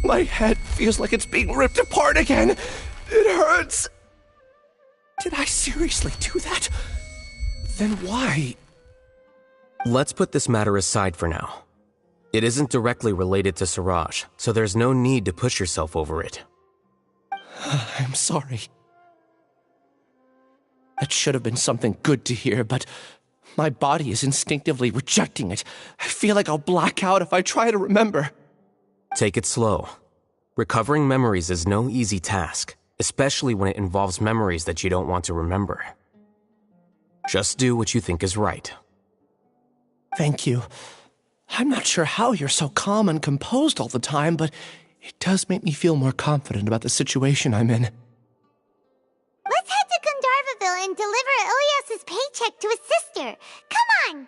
my head feels like it's being ripped apart again. It hurts. Did I seriously do that? Then why? Let's put this matter aside for now. It isn't directly related to Siraj, so there's no need to push yourself over it. I'm sorry. That should have been something good to hear, but my body is instinctively rejecting it. I feel like I'll black out if I try to remember. Take it slow. Recovering memories is no easy task, especially when it involves memories that you don't want to remember. Just do what you think is right. Thank you. I'm not sure how you're so calm and composed all the time, but it does make me feel more confident about the situation I'm in. Let's head to Gandharvaville and deliver Ilyas's paycheck to his sister. Come on!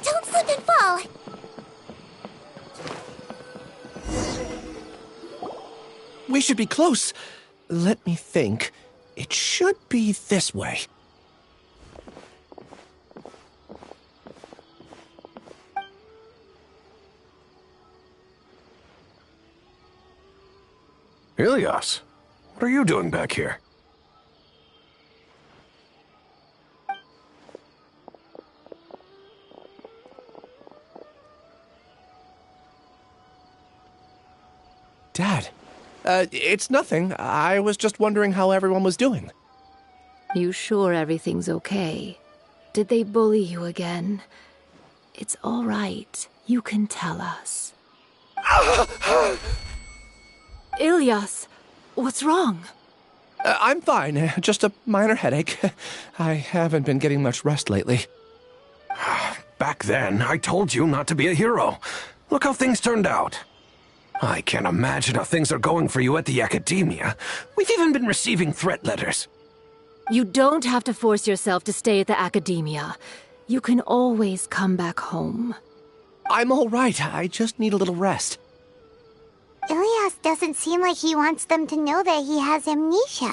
Don't slip and fall! We should be close. Let me think. It should be this way. Ilias, what are you doing back here? Dad, it's nothing. I was just wondering how everyone was doing. You sure everything's okay? Did they bully you again? It's all right. You can tell us. Ilias, what's wrong? I'm fine. Just a minor headache. I haven't been getting much rest lately. Back then, I told you not to be a hero. Look how things turned out. I can't imagine how things are going for you at the academia. We've even been receiving threat letters. You don't have to force yourself to stay at the academia. You can always come back home. I'm all right. I just need a little rest. Ilias doesn't seem like he wants them to know that he has amnesia.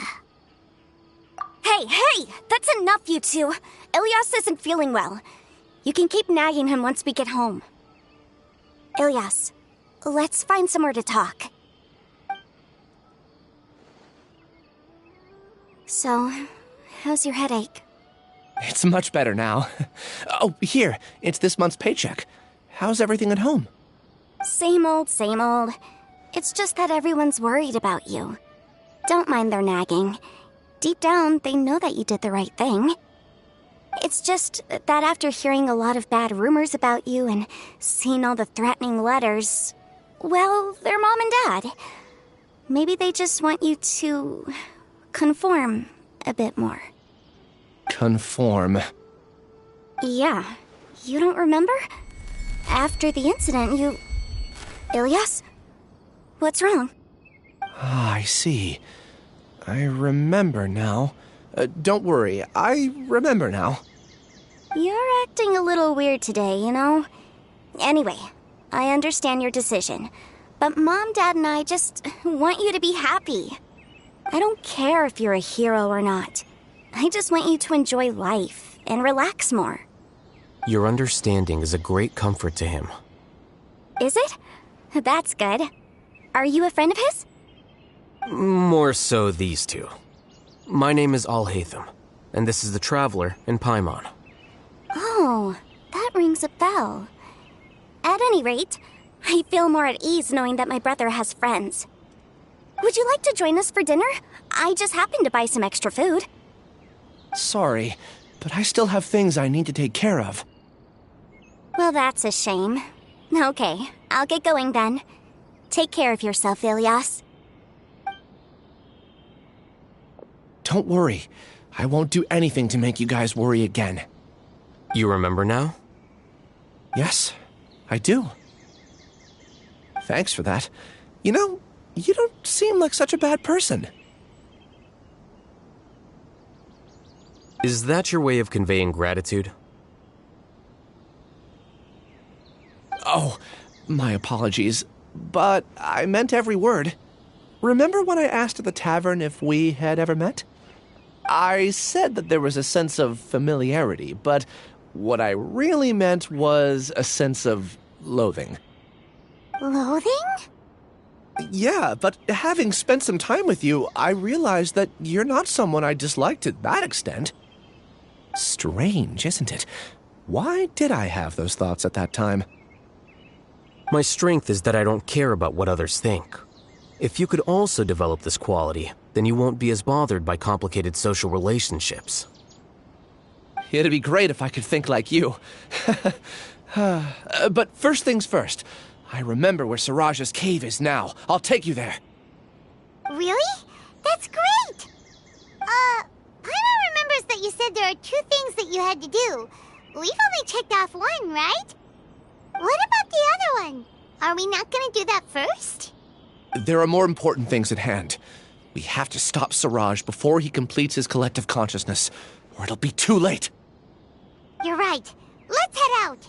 Hey! That's enough, you two. Ilias isn't feeling well. You can keep nagging him once we get home. Ilias, let's find somewhere to talk. So, how's your headache? It's much better now. Oh, here. It's this month's paycheck. How's everything at home? Same old, same old. It's just that everyone's worried about you. Don't mind their nagging. Deep down, they know that you did the right thing. It's just that after hearing a lot of bad rumors about you and seeing all the threatening letters, well, they're mom and dad. Maybe they just want you to conform a bit more. Conform. Yeah. You don't remember? After the incident, you... Ilias? What's wrong? Ah, I see. I remember now. Don't worry, I remember now. You're acting a little weird today, you know? Anyway, I understand your decision. But Mom, Dad, and I just want you to be happy. I don't care if you're a hero or not. I just want you to enjoy life and relax more. Your understanding is a great comfort to him. Is it? That's good. Are you a friend of his? More so these two. My name is Alhaitham, and this is the Traveler in Paimon. Oh, that rings a bell. At any rate, I feel more at ease knowing that my brother has friends. Would you like to join us for dinner? I just happened to buy some extra food. Sorry, but I still have things I need to take care of. Well, that's a shame. Okay, I'll get going then. Take care of yourself, Ilias. Don't worry. I won't do anything to make you guys worry again. You remember now? Yes, I do. Thanks for that. You know, you don't seem like such a bad person. Is that your way of conveying gratitude? Oh, my apologies. But I meant every word. Remember when I asked at the tavern if we had ever met? I said that there was a sense of familiarity, but what I really meant was a sense of loathing. Loathing? Yeah, but having spent some time with you, I realized that you're not someone I dislike to that extent. Strange, isn't it? Why did I have those thoughts at that time? My strength is that I don't care about what others think. If you could also develop this quality, then you won't be as bothered by complicated social relationships. It'd be great if I could think like you. But first things first. I remember where Siraj's cave is now. I'll take you there. Really? That's great! Paimon remembers that you said there are 2 things that you had to do. We've only checked off 1, right? What about the other one? Are we not gonna do that first? There are more important things at hand. We have to stop Siraj before he completes his collective consciousness, or it'll be too late. You're right. Let's head out.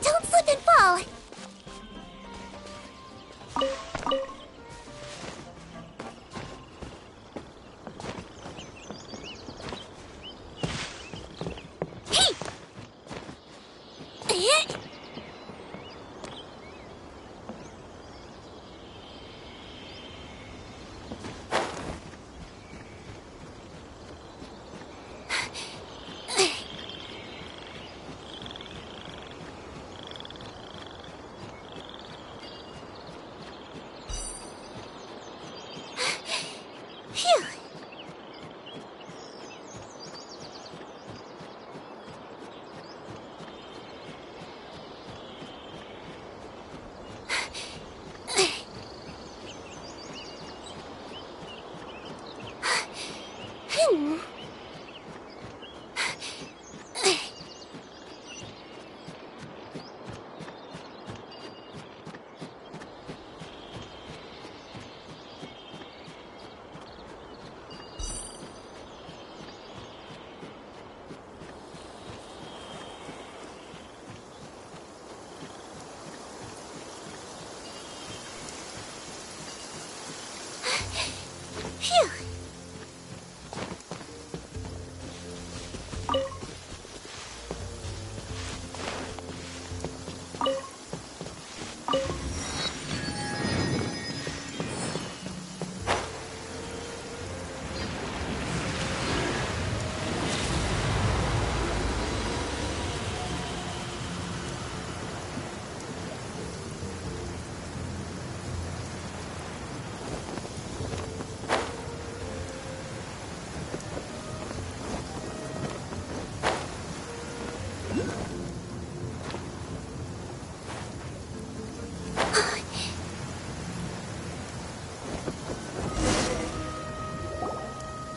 Don't slip and fall! Phew! Phew!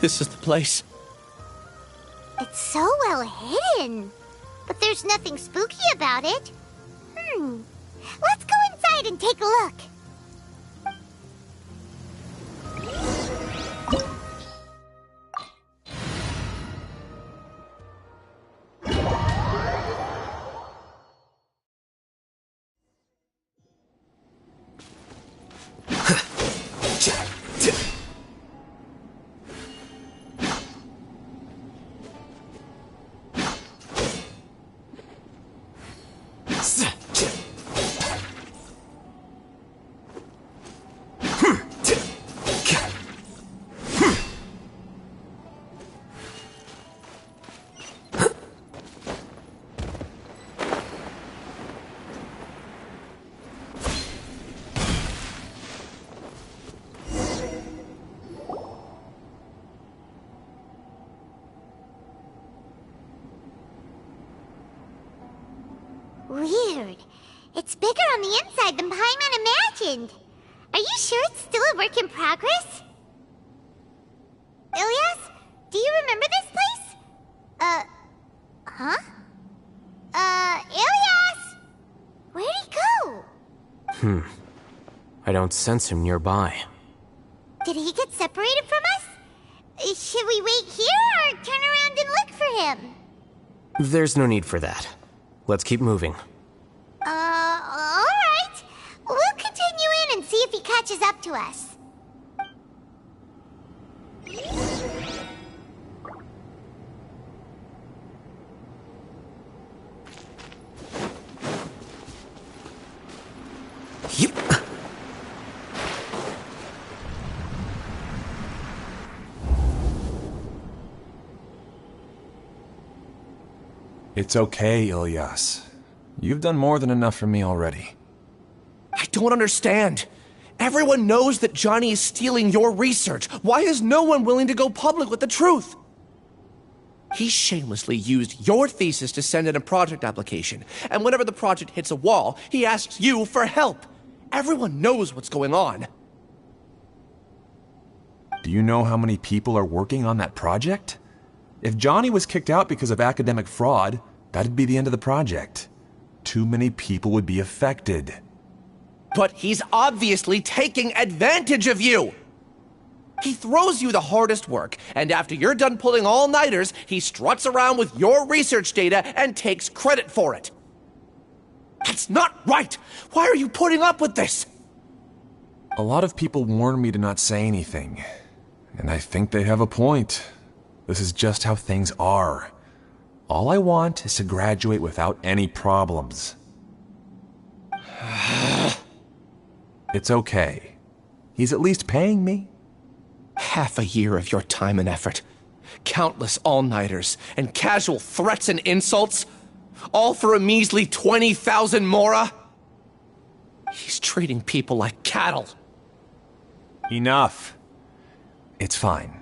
This is the place. It's so well hidden. But there's nothing spooky about it. Let's go inside and take a look. Weird. It's bigger on the inside than Paimon imagined. Are you sure it's still a work in progress? Ilyas, do you remember this place? Huh? Ilias! Where'd he go? I don't sense him nearby. Did he get separated from us? Should we wait here or turn around and look for him? There's no need for that. Let's keep moving. Alright. We'll continue in and see if he catches up to us. It's okay, Ilias. You've done more than enough for me already. I don't understand. Everyone knows that Johnny is stealing your research. Why is no one willing to go public with the truth? He shamelessly used your thesis to send in a project application, and whenever the project hits a wall, he asks you for help. Everyone knows what's going on. Do you know how many people are working on that project? If Johnny was kicked out because of academic fraud, that'd be the end of the project. Too many people would be affected. But he's obviously taking advantage of you! He throws you the hardest work, and after you're done pulling all-nighters, he struts around with your research data and takes credit for it. That's not right! Why are you putting up with this? A lot of people warn me to not say anything, and I think they have a point. This is just how things are. All I want is to graduate without any problems. It's okay. He's at least paying me. Half a year of your time and effort. Countless all-nighters and casual threats and insults. All for a measly 20,000 mora? He's treating people like cattle. Enough. It's fine.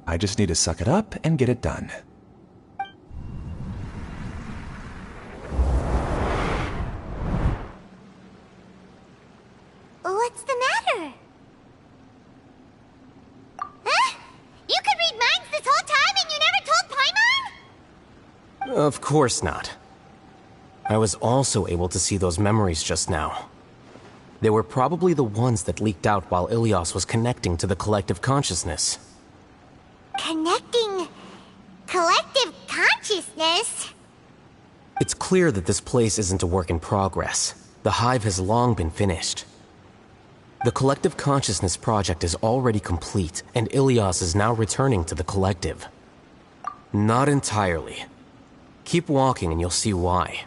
I just need to suck it up and get it done. What's the matter? Huh? You could read minds this whole time and you never told Paimon? Of course not. I was also able to see those memories just now. They were probably the ones that leaked out while Ilias was connecting to the collective consciousness. Connecting collective consciousness? It's clear that this place isn't a work in progress. The hive has long been finished. The collective consciousness project is already complete, and Ilias is now returning to the collective. Not entirely. Keep walking and you'll see why.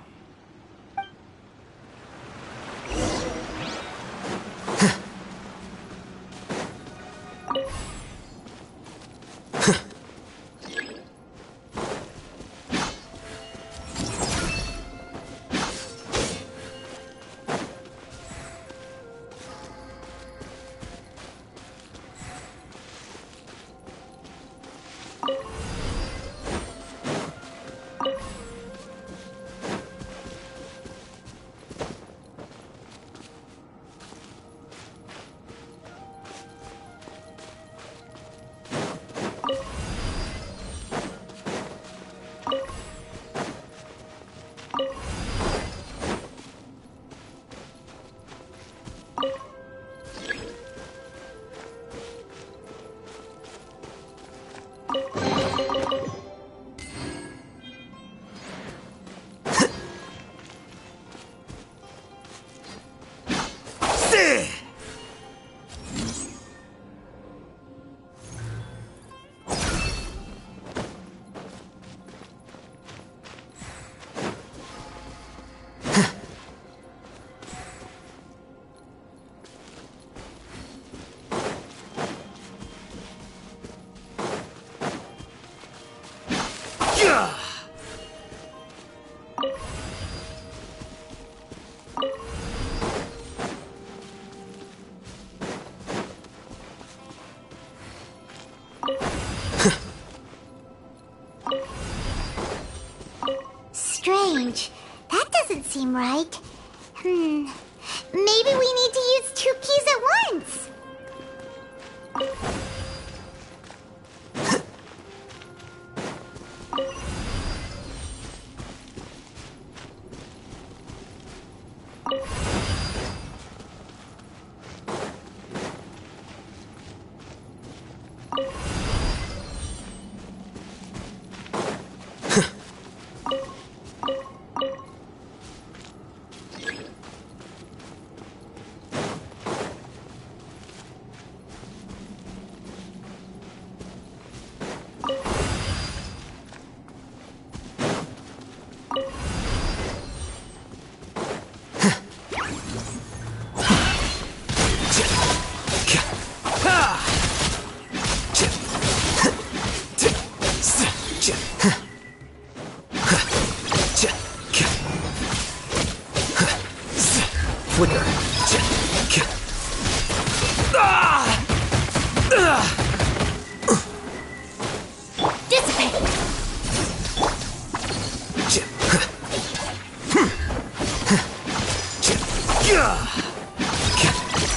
Dissipate!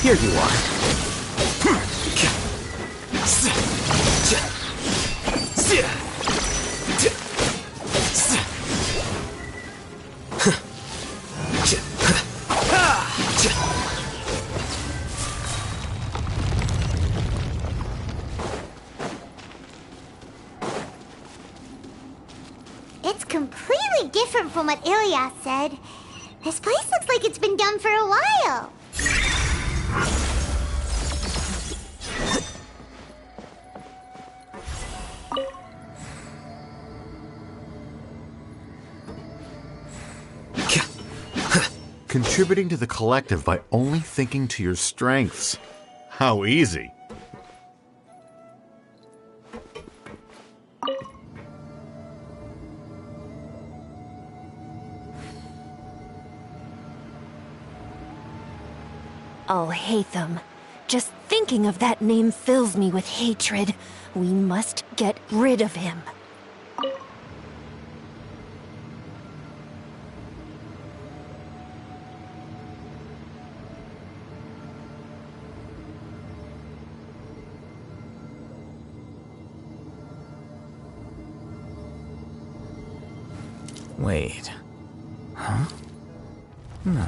Here you are. It's completely different from what Ilyas said. This place looks like it's been done for a while. Contributing to the collective by only thinking to your strengths. How easy. Oh, Hatham. Just thinking of that name fills me with hatred. We must get rid of him. Wait. Huh? No.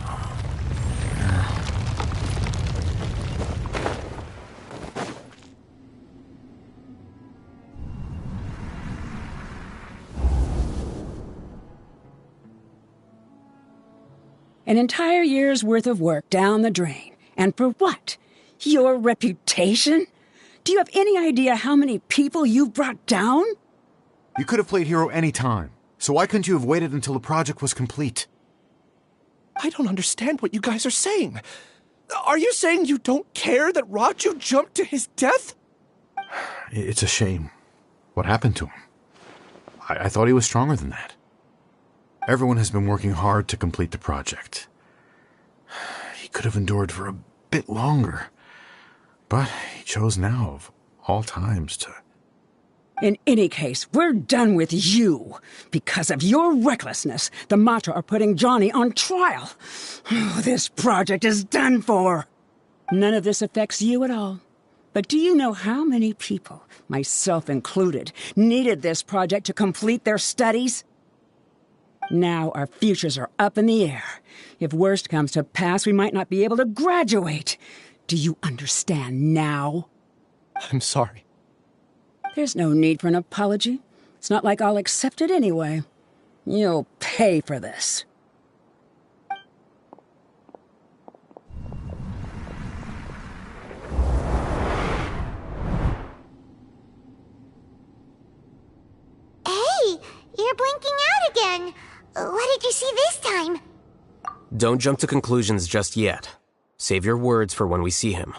An entire year's worth of work down the drain. And for what? Your reputation? Do you have any idea how many people you've brought down? You could have played hero any time, so why couldn't you have waited until the project was complete? I don't understand what you guys are saying. Are you saying you don't care that Raju jumped to his death? It's a shame. What happened to him? I thought he was stronger than that. Everyone has been working hard to complete the project. He could have endured for a bit longer, but he chose now, of all times, to... In any case, we're done with you. Because of your recklessness, the Matra are putting Johnny on trial. This project is done for. None of this affects you at all. But do you know how many people, myself included, needed this project to complete their studies? Now our futures are up in the air. If worst comes to pass, we might not be able to graduate. Do you understand now? I'm sorry. There's no need for an apology. It's not like I'll accept it anyway. You'll pay for this. Hey, you're blinking out again. What did you see this time? Don't jump to conclusions just yet. Save your words for when we see him.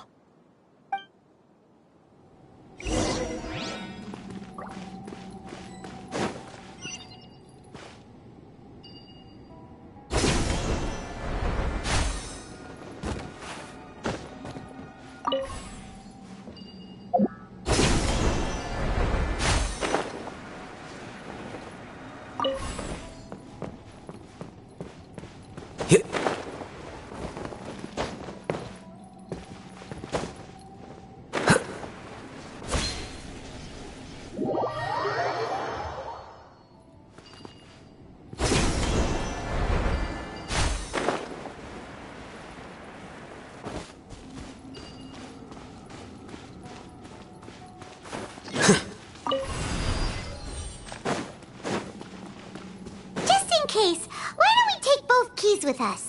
With us.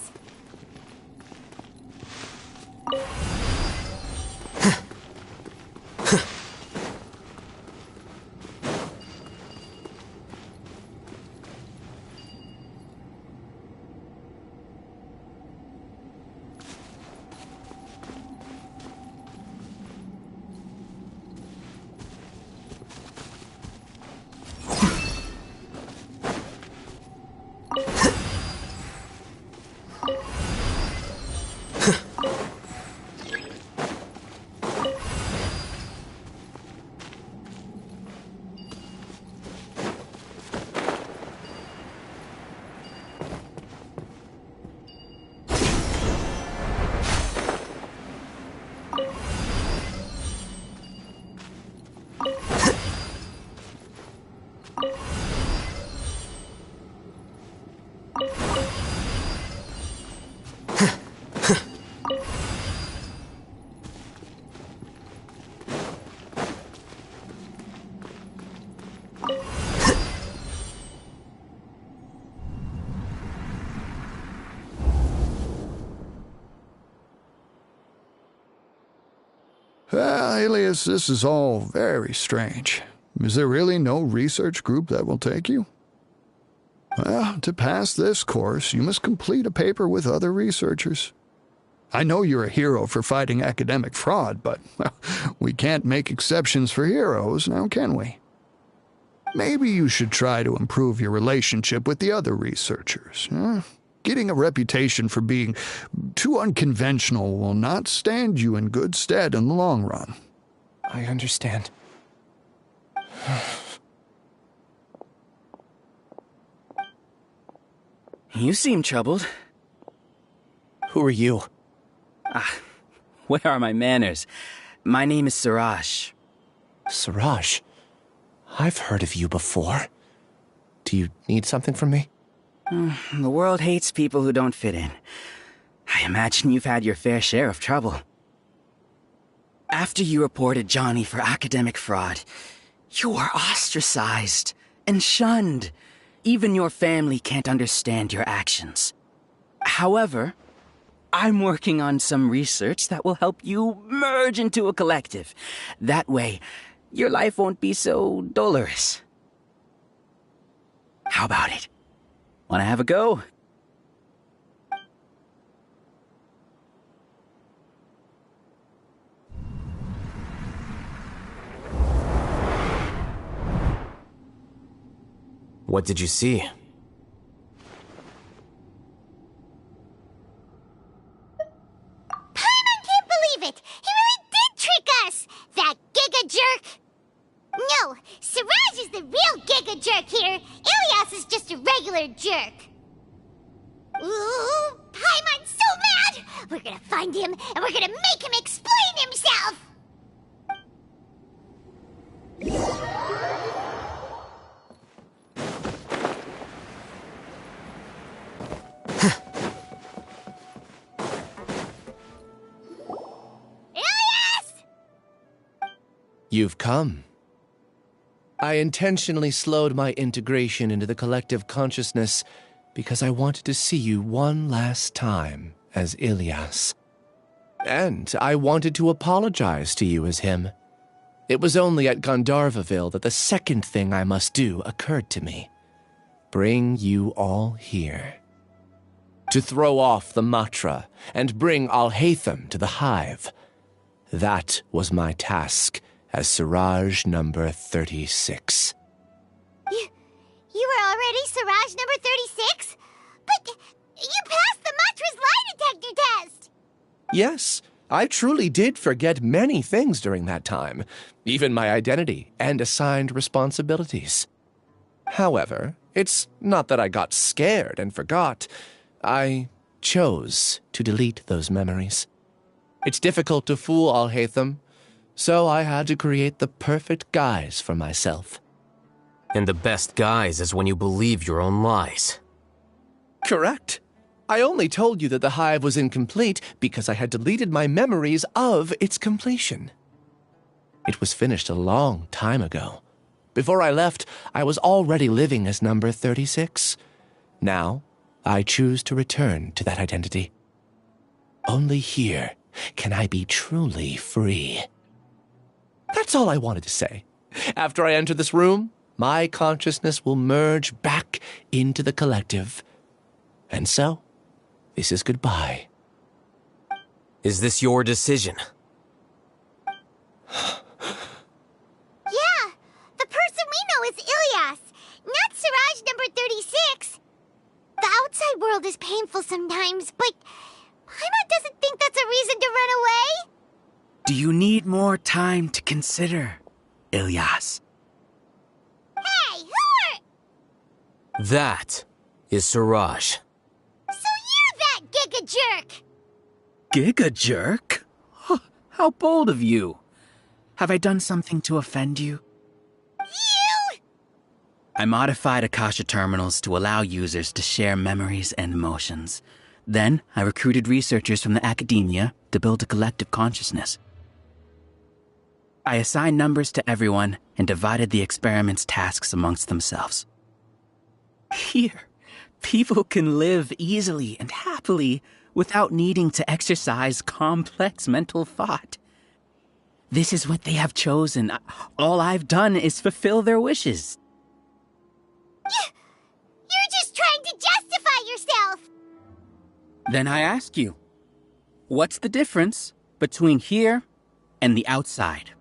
Well, Alias, this is all very strange. Is there really no research group that will take you? Well, to pass this course, you must complete a paper with other researchers. I know you're a hero for fighting academic fraud, but well, we can't make exceptions for heroes, now can we? Maybe you should try to improve your relationship with the other researchers. Getting a reputation for being too unconventional will not stand you in good stead in the long run. I understand. You seem troubled. Who are you? Where are my manners? My name is Siraj. Siraj? I've heard of you before. Do you need something from me? The world hates people who don't fit in. I imagine you've had your fair share of trouble. After you reported Johnny for academic fraud, you were ostracized and shunned. Even your family can't understand your actions. However, I'm working on some research that will help you merge into a collective. That way, your life won't be so dolorous. How about it? Wanna have a go? What did you see? Paimon can't believe it! He really did trick us! That Giga Jerk! No, Siraj is the real Giga Jerk here. Ilias is just a regular jerk. Ooh, Paimon's so mad! We're gonna find him, and we're gonna make him explain himself! You've come. I intentionally slowed my integration into the collective consciousness because I wanted to see you one last time as Ilias. And I wanted to apologize to you as him. It was only at Gandharvaville that the second thing I must do occurred to me. Bring you all here. To throw off the Matra and bring Alhaitham to the hive. That was my task as Siraj number 36. You were already Siraj number 36? But you passed the Matra's lie detector test! Yes, I truly did forget many things during that time, even my identity and assigned responsibilities. However, it's not that I got scared and forgot. I chose to delete those memories. It's difficult to fool Alhaitham, so I had to create the perfect guise for myself. And the best guise is when you believe your own lies. Correct. I only told you that the hive was incomplete because I had deleted my memories of its completion. It was finished a long time ago. Before I left, I was already living as number 36. Now, I choose to return to that identity. Only here can I be truly free. That's all I wanted to say. After I enter this room, my consciousness will merge back into the collective. And so, this is goodbye. Is this your decision? Yeah, the person we know is Ilias, not Siraj number 36. The outside world is painful sometimes, but Paimon doesn't think that's a reason to run away. Do you need more time to consider, Ilias? Hey, who are... That is Siraj. So you're that Giga Jerk! Giga Jerk? How bold of you. Have I done something to offend you? You! I modified Akasha terminals to allow users to share memories and emotions. Then, I recruited researchers from the academia to build a collective consciousness. I assigned numbers to everyone and divided the experiment's tasks amongst themselves. Here, people can live easily and happily without needing to exercise complex mental thought. This is what they have chosen. All I've done is fulfill their wishes. You're just trying to justify yourself! Then I ask you, what's the difference between here and the outside?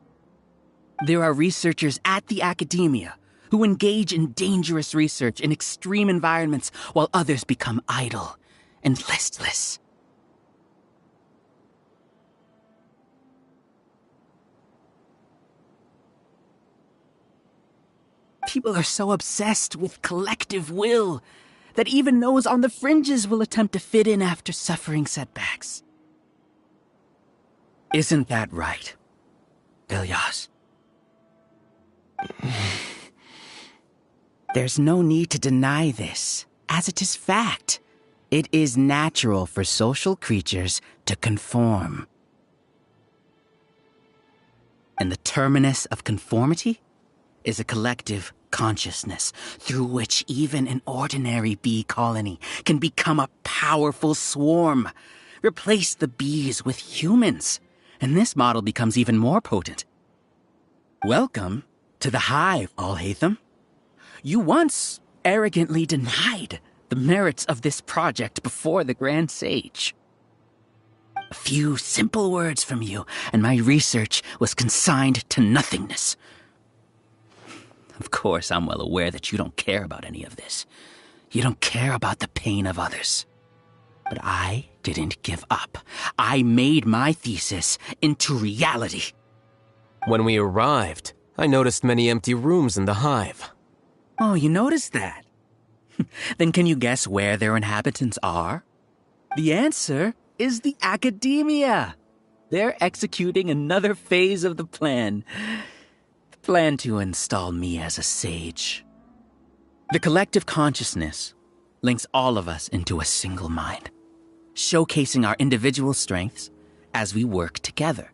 There are researchers at the academia who engage in dangerous research in extreme environments while others become idle and listless. People are so obsessed with collective will that even those on the fringes will attempt to fit in after suffering setbacks. Isn't that right, Ilyas? There's no need to deny this, as it is fact. It is natural for social creatures to conform. And the terminus of conformity is a collective consciousness through which even an ordinary bee colony can become a powerful swarm. Replace the bees with humans, and this model becomes even more potent. Welcome to the hive, Alhaitham. You once arrogantly denied the merits of this project before the Grand Sage. A few simple words from you, and my research was consigned to nothingness. Of course, I'm well aware that you don't care about any of this. You don't care about the pain of others. But I didn't give up. I made my thesis into reality. When we arrived, I noticed many empty rooms in the hive. Oh, you noticed that? Then can you guess where their inhabitants are? The answer is the academia. They're executing another phase of the plan. The plan to install me as a sage. The collective consciousness links all of us into a single mind, showcasing our individual strengths as we work together.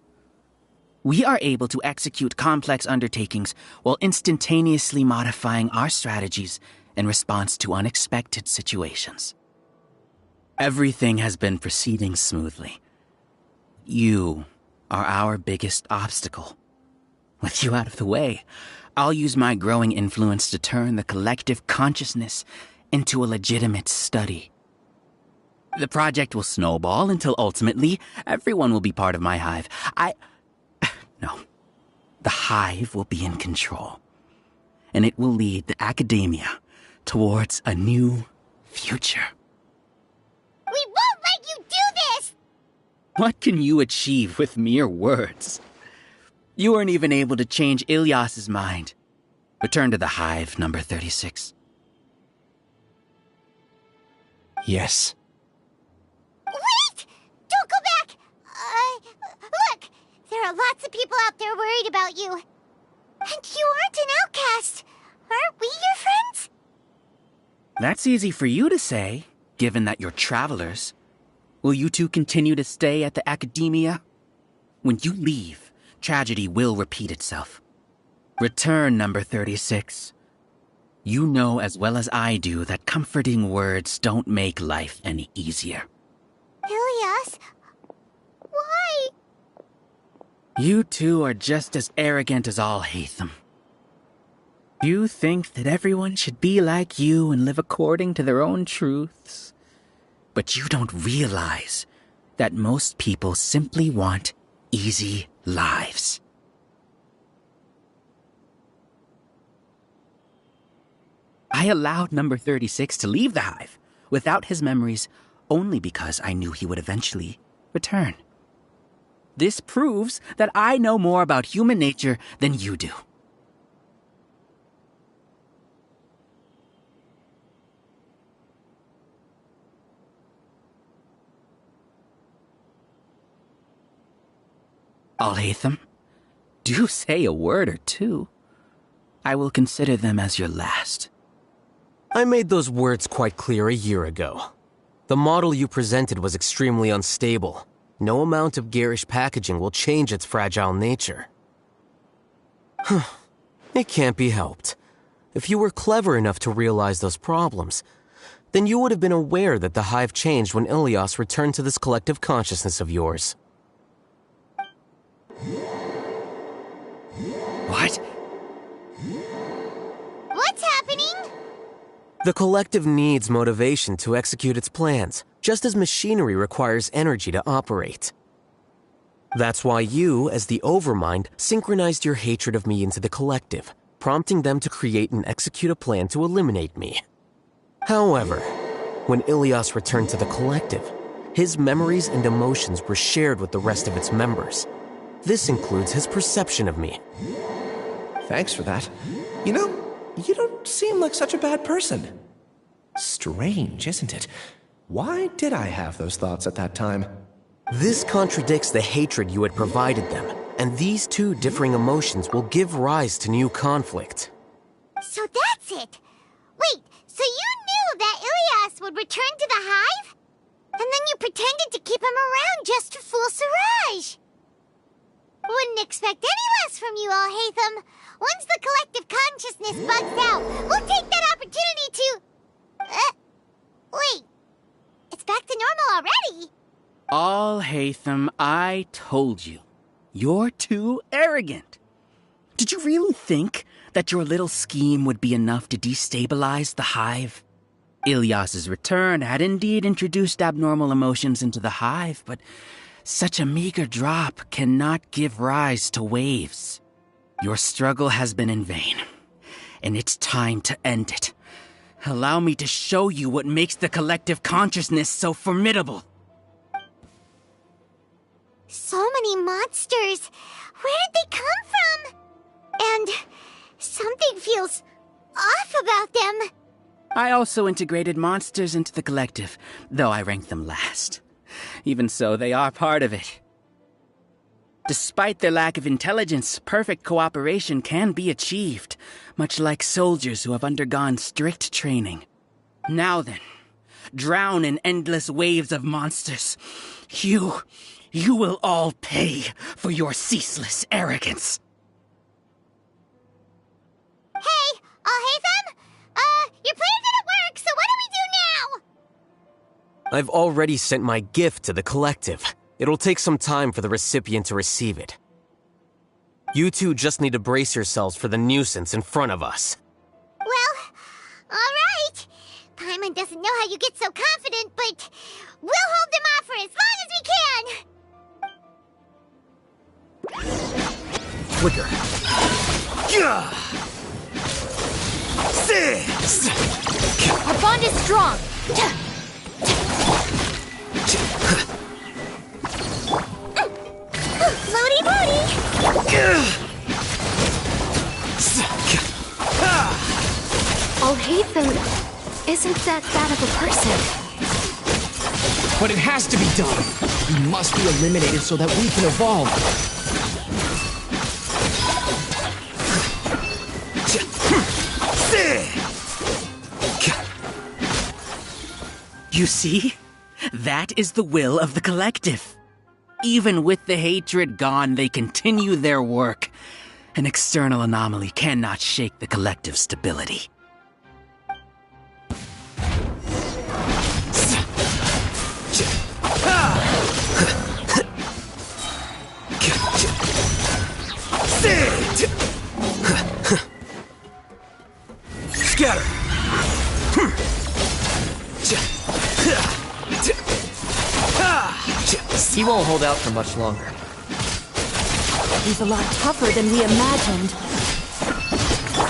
We are able to execute complex undertakings while instantaneously modifying our strategies in response to unexpected situations. Everything has been proceeding smoothly. You are our biggest obstacle. With you out of the way, I'll use my growing influence to turn the collective consciousness into a legitimate study. The project will snowball until ultimately everyone will be part of my hive. No. The hive will be in control. And it will lead the academia towards a new future. We won't let you do this! What can you achieve with mere words? You weren't even able to change Ilyas's mind. Return to the hive, number 36. Yes. Wait! Don't go back! Look! There are lots of people out there worried about you. And you aren't an outcast. Aren't we your friends? That's easy for you to say, given that you're travelers. Will you two continue to stay at the academia? When you leave, tragedy will repeat itself. Return, number 36. You know as well as I do that comforting words don't make life any easier. Ilyas, why? You two are just as arrogant as Alhaitham. You think that everyone should be like you and live according to their own truths. But you don't realize that most people simply want easy lives. I allowed number 36 to leave the hive without his memories only because I knew he would eventually return. This proves that I know more about human nature than you do. Alhaitham, do say a word or two. I will consider them as your last. I made those words quite clear a year ago. The model you presented was extremely unstable. No amount of garish packaging will change its fragile nature. It can't be helped. If you were clever enough to realize those problems, then you would have been aware that the hive changed when Ilyas returned to this collective consciousness of yours. The collective needs motivation to execute its plans, just as machinery requires energy to operate. That's why you, as the Overmind, synchronized your hatred of me into the collective, prompting them to create and execute a plan to eliminate me. However, when Ilias returned to the collective, his memories and emotions were shared with the rest of its members. This includes his perception of me. Thanks for that. You know, you don't seem like such a bad person. Strange, isn't it? Why did I have those thoughts at that time? This contradicts the hatred you had provided them, and these two differing emotions will give rise to new conflict. So that's it! Wait, so you knew that Ilias would return to the hive? And then you pretended to keep him around just to fool Siraj! Wouldn't expect any less from you, Alhaitham. Once the collective consciousness bugs out, we'll take that opportunity to... wait. It's back to normal already. Alhaitham, I told you. You're too arrogant. Did you really think that your little scheme would be enough to destabilize the hive? Ilias's return had indeed introduced abnormal emotions into the hive, but such a meager drop cannot give rise to waves. Your struggle has been in vain, and it's time to end it. Allow me to show you what makes the collective consciousness so formidable. So many monsters. Where did they come from? And something feels off about them. I also integrated monsters into the collective, though I ranked them last. Even so, they are part of it. Despite their lack of intelligence, perfect cooperation can be achieved, much like soldiers who have undergone strict training. Now then, drown in endless waves of monsters. You will all pay for your ceaseless arrogance. Hey, Alhaitham? Your plan didn't work, so what do we do now? I've already sent my gift to the collective. It'll take some time for the recipient to receive it. You two just need to brace yourselves for the nuisance in front of us. Well, alright. Paimon doesn't know how you get so confident, but we'll hold them off for as long as we can. Flicker. Our bond is strong. Floaty booty! Alhaitham isn't that bad of a person. But it has to be done. He must be eliminated so that we can evolve. You see? That is the will of the collective. Even with the hatred gone, they continue their work. An external anomaly cannot shake the collective stability. Scatter! He won't hold out for much longer. He's a lot tougher than we imagined.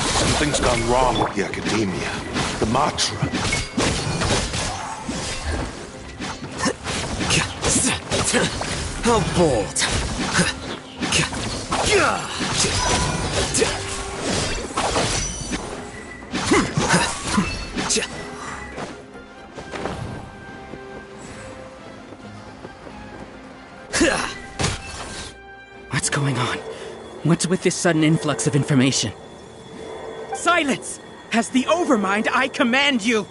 Something's gone wrong with the Academia. The Matra. How bold! What's going on? What's with this sudden influx of information? Silence! As the Overmind, I command you!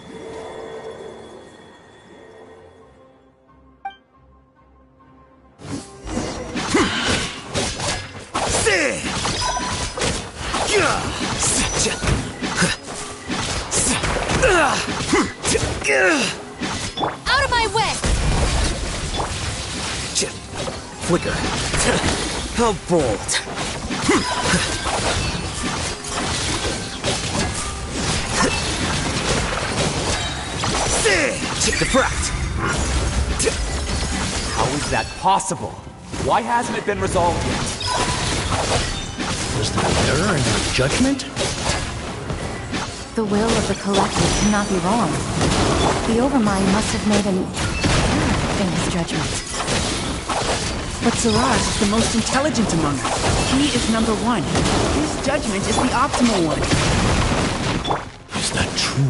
Out of my way! Flicker. How bold. Defract! How is that possible? Why hasn't it been resolved yet? Was there an error in our judgment? The will of the Collective cannot be wrong. The Overmind must have made an error in his judgment. But Siraj is the most intelligent among us. He is number one. His judgment is the optimal one. Is that true?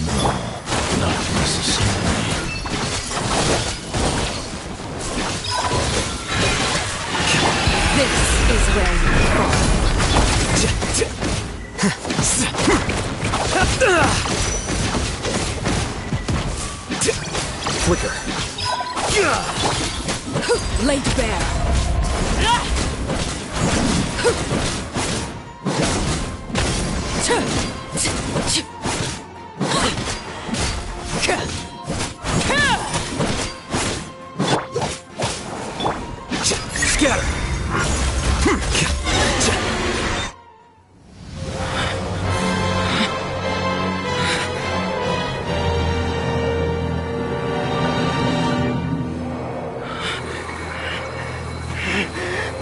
No, not necessarily. This is where you fall. Flicker. Laid bare. Scatter!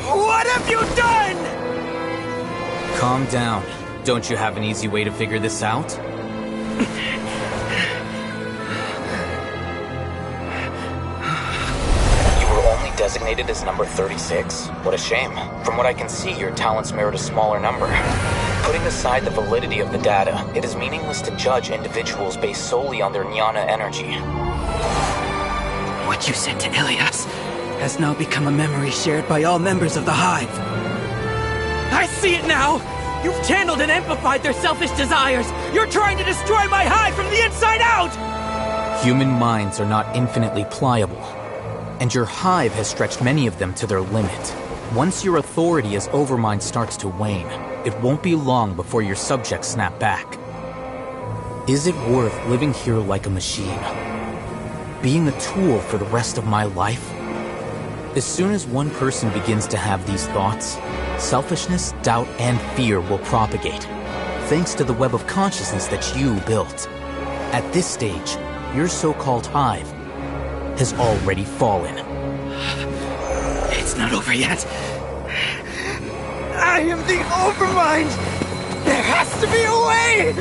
What have you done? Calm down. Don't you have an easy way to figure this out? You were only designated as number 36? What a shame. From what I can see, your talents merit a smaller number. Putting aside the validity of the data, it is meaningless to judge individuals based solely on their jnana energy. What you said to Ilias has now become a memory shared by all members of the Hive. I see it now! You've channeled and amplified their selfish desires! You're trying to destroy my Hive from the inside out! Human minds are not infinitely pliable, and your Hive has stretched many of them to their limit. Once your authority as Overmind starts to wane, it won't be long before your subjects snap back. Is it worth living here like a machine? Being a tool for the rest of my life? As soon as one person begins to have these thoughts, selfishness, doubt, and fear will propagate, thanks to the web of consciousness that you built. At this stage, your so-called Hive has already fallen. It's not over yet. I am the Overmind! There has to be a way!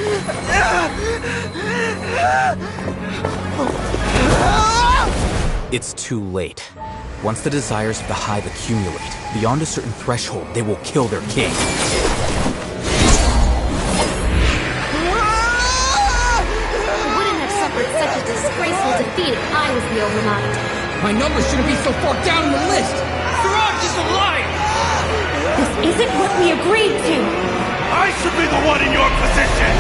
It's too late. Once the desires of the Hive accumulate, beyond a certain threshold, they will kill their king. I wouldn't have suffered such a disgraceful defeat if I was the Overmind. My number shouldn't be so far down the list! Siraj is alive! This isn't what we agreed to! I should be the one in your position!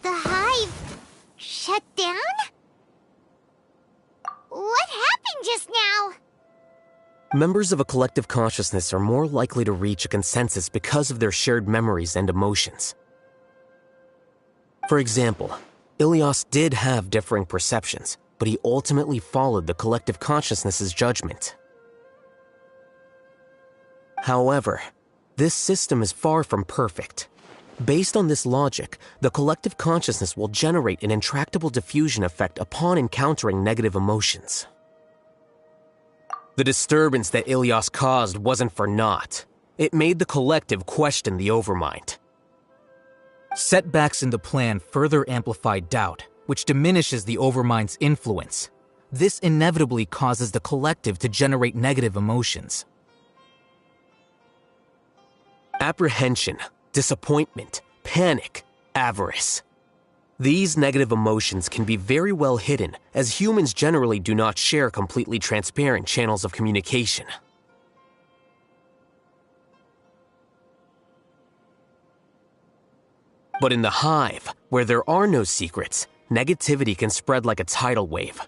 The Hive shut down? What happened just now? Members of a collective consciousness are more likely to reach a consensus because of their shared memories and emotions. For example, Ilias did have differing perceptions, but he ultimately followed the collective consciousness's judgment. However, this system is far from perfect. Based on this logic, the collective consciousness will generate an intractable diffusion effect upon encountering negative emotions. The disturbance that Ilias caused wasn't for naught. It made the collective question the Overmind. Setbacks in the plan further amplify doubt, which diminishes the Overmind's influence. This inevitably causes the collective to generate negative emotions. Apprehension, disappointment, panic, avarice. These negative emotions can be very well hidden, as humans generally do not share completely transparent channels of communication. But in the Hive, where there are no secrets, negativity can spread like a tidal wave.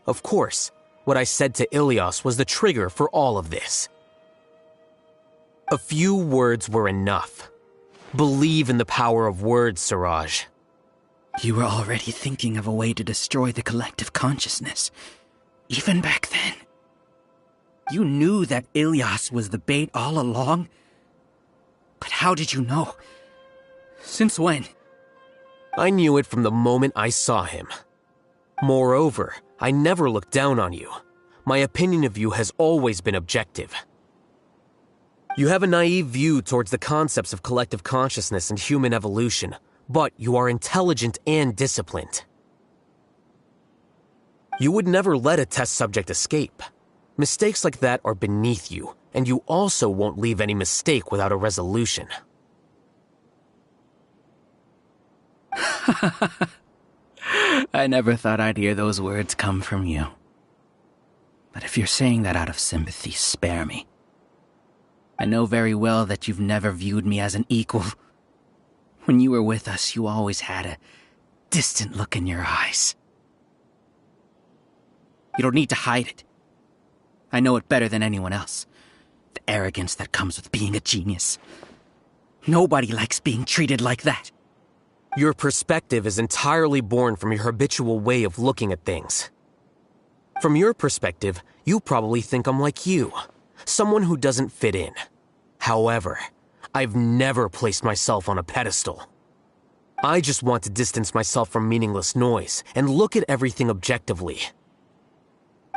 Of course, what I said to Ilias was the trigger for all of this. A few words were enough. Believe in the power of words, Siraj. You were already thinking of a way to destroy the collective consciousness. Even back then. You knew that Ilyas was the bait all along? But how did you know? Since when? I knew it from the moment I saw him. Moreover, I never looked down on you. My opinion of you has always been objective. You have a naive view towards the concepts of collective consciousness and human evolution, but you are intelligent and disciplined. You would never let a test subject escape. Mistakes like that are beneath you, and you also won't leave any mistake without a resolution. I never thought I'd hear those words come from you. But if you're saying that out of sympathy, spare me. I know very well that you've never viewed me as an equal. When you were with us, you always had a distant look in your eyes. You don't need to hide it. I know it better than anyone else. The arrogance that comes with being a genius. Nobody likes being treated like that. Your perspective is entirely born from your habitual way of looking at things. From your perspective, you probably think I'm like you, someone who doesn't fit in. However, I've never placed myself on a pedestal. I just want to distance myself from meaningless noise and look at everything objectively.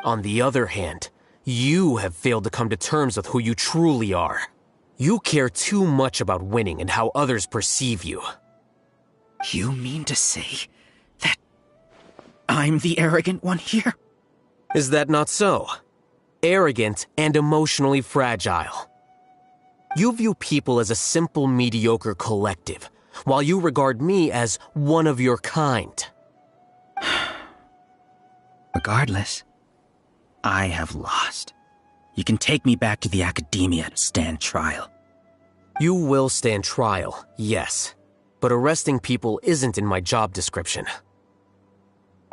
On the other hand, you have failed to come to terms with who you truly are. You care too much about winning and how others perceive you. You mean to say that I'm the arrogant one here? Is that not so? Arrogant and emotionally fragile. You view people as a simple, mediocre collective, while you regard me as one of your kind. Regardless, I have lost. You can take me back to the academia to stand trial. You will stand trial, yes. But arresting people isn't in my job description.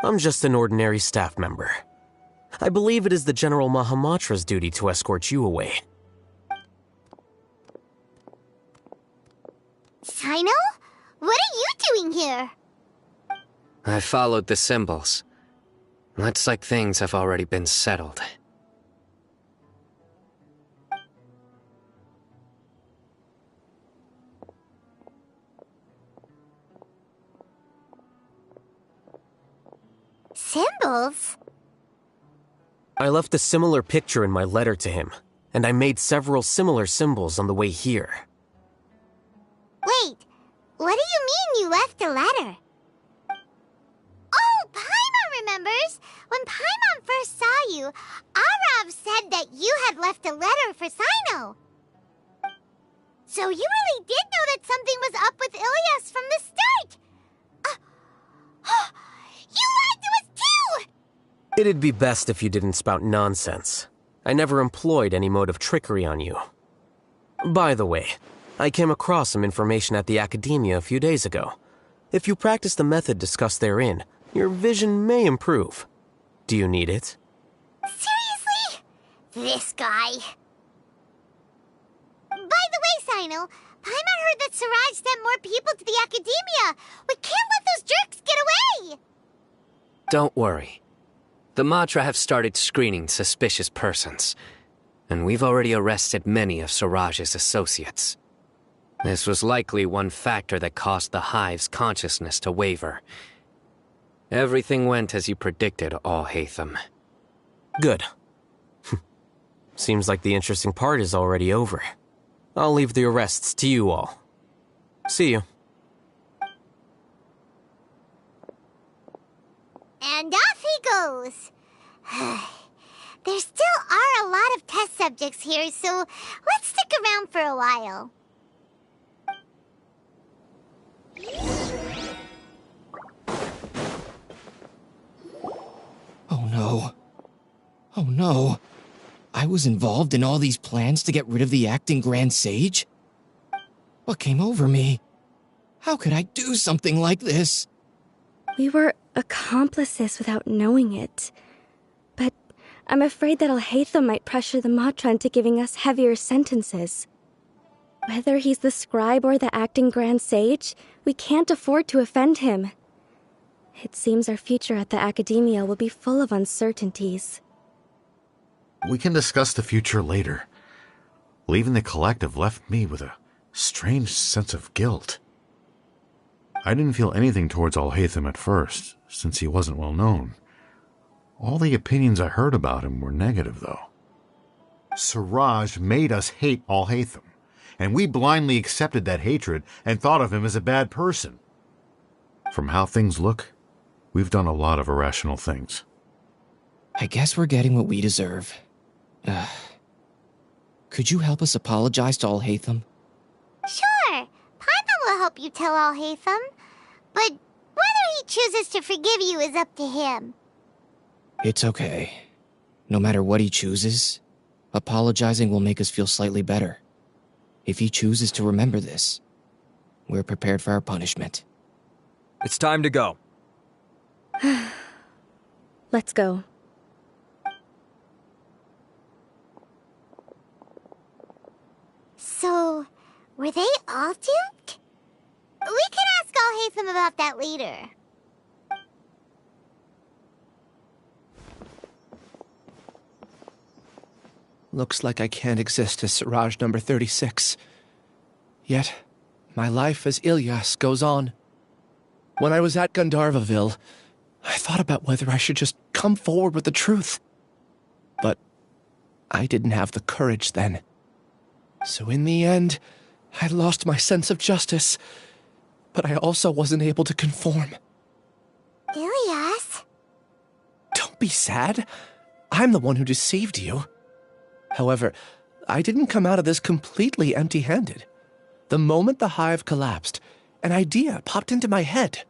I'm just an ordinary staff member. I believe it is the General Mahamatra's duty to escort you away. Sino? What are you doing here? I followed the symbols. Looks like things have already been settled. Symbols? I left a similar picture in my letter to him, and I made several similar symbols on the way here. Wait, what do you mean you left a letter? Oh, Paimon remembers! When Paimon first saw you, Arav said that you had left a letter for Sino. So you really did know that something was up with Ilyas from the start! You lied to us too! It'd be best if you didn't spout nonsense. I never employed any mode of trickery on you. By the way, I came across some information at the Academia a few days ago. If you practice the method discussed therein, your vision may improve. Do you need it? Seriously? This guy. By the way, Sino, Paimon heard that Siraj sent more people to the Academia. We can't let those jerks get away! Don't worry. The Matra have started screening suspicious persons, and we've already arrested many of Siraj's associates. This was likely one factor that caused the Hive's consciousness to waver. Everything went as you predicted, All-Hatham. Good. Seems like the interesting part is already over. I'll leave the arrests to you all. See you. And off he goes. There still are a lot of test subjects here, so let's stick around for a while. Oh no. Oh no. I was involved in all these plans to get rid of the acting Grand Sage? What came over me? How could I do something like this? We were accomplices without knowing it. But I'm afraid that Al-Haytham might pressure the Matra into giving us heavier sentences. Whether he's the scribe or the acting Grand Sage, we can't afford to offend him. It seems our future at the Academia will be full of uncertainties. We can discuss the future later. Leaving the collective left me with a strange sense of guilt. I didn't feel anything towards Alhaitham at first, since he wasn't well known. All the opinions I heard about him were negative, though. Siraj made us hate Alhaitham, and we blindly accepted that hatred and thought of him as a bad person. From how things look, we've done a lot of irrational things. I guess we're getting what we deserve. Could you help us apologize to Alhaitham? Sure, Paimon will help you tell Alhaitham, but whether he chooses to forgive you is up to him. It's okay. No matter what he chooses, apologizing will make us feel slightly better. If he chooses to remember this, we're prepared for our punishment. It's time to go. Let's go. So, were they all duped? We can ask Alhaitham about that later. Looks like I can't exist as Siraj number 36. Yet, my life as Ilyas goes on. When I was at Gandharvaville, I thought about whether I should just come forward with the truth. But I didn't have the courage then. So in the end, I lost my sense of justice. But I also wasn't able to conform. Ilyas? Don't be sad. I'm the one who deceived you. However, I didn't come out of this completely empty-handed. The moment the hive collapsed, an idea popped into my head.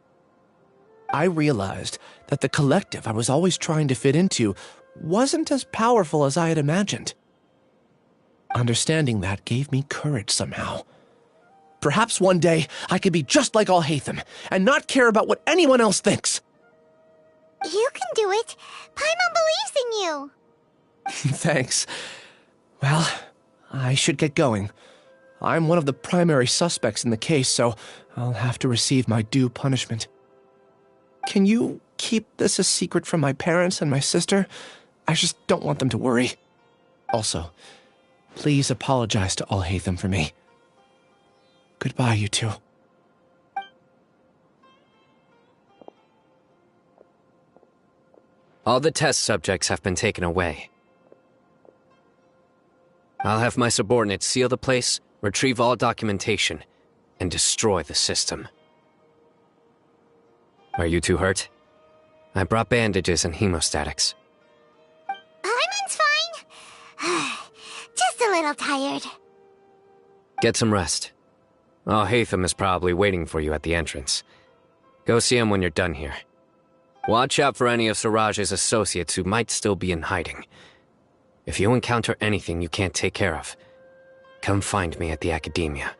I realized that the collective I was always trying to fit into wasn't as powerful as I had imagined. Understanding that gave me courage somehow. Perhaps one day I could be just like Alhaitham and not care about what anyone else thinks. You can do it. Paimon believes in you. Thanks. Well, I should get going. I'm one of the primary suspects in the case, so I'll have to receive my due punishment. Can you keep this a secret from my parents and my sister? I just don't want them to worry. Also, please apologize to Alhaitham for me. Goodbye, you two. All the test subjects have been taken away. I'll have my subordinates seal the place, retrieve all documentation, and destroy the system. Are you two hurt? I brought bandages and hemostatics. Paimon's fine. Just a little tired. Get some rest. Alhaitham is probably waiting for you at the entrance. Go see him when you're done here. Watch out for any of Siraj's associates who might still be in hiding. If you encounter anything you can't take care of, come find me at the Academia.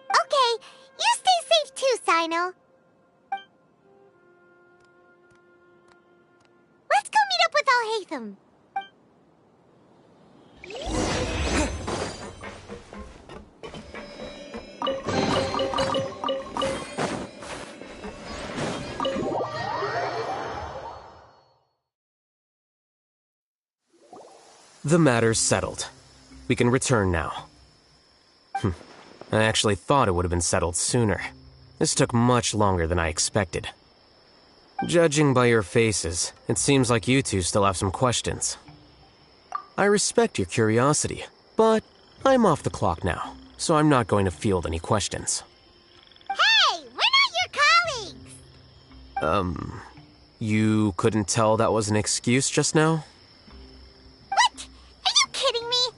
Okay, you stay safe too, Sino. Let's go meet up with Alhaitham. The matter's settled. We can return now. I actually thought it would have been settled sooner. This took much longer than I expected. Judging by your faces, it seems like you two still have some questions. I respect your curiosity, but I'm off the clock now, so I'm not going to field any questions. Hey, we're not your colleagues! You couldn't tell that was an excuse just now? What? Are you kidding me?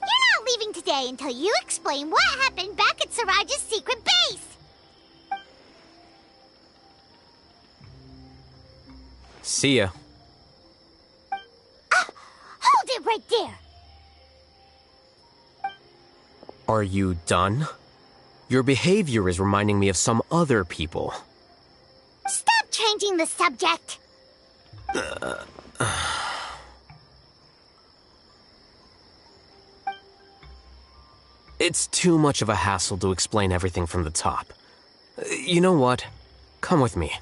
You're not leaving today until you explain what happened back at Siraj's secret base! See ya. Hold it right there! Are you done? Your behavior is reminding me of some other people. Stop changing the subject! It's too much of a hassle to explain everything from the top. You know what? Come with me.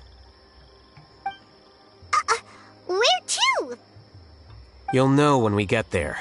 Where to? You'll know when we get there.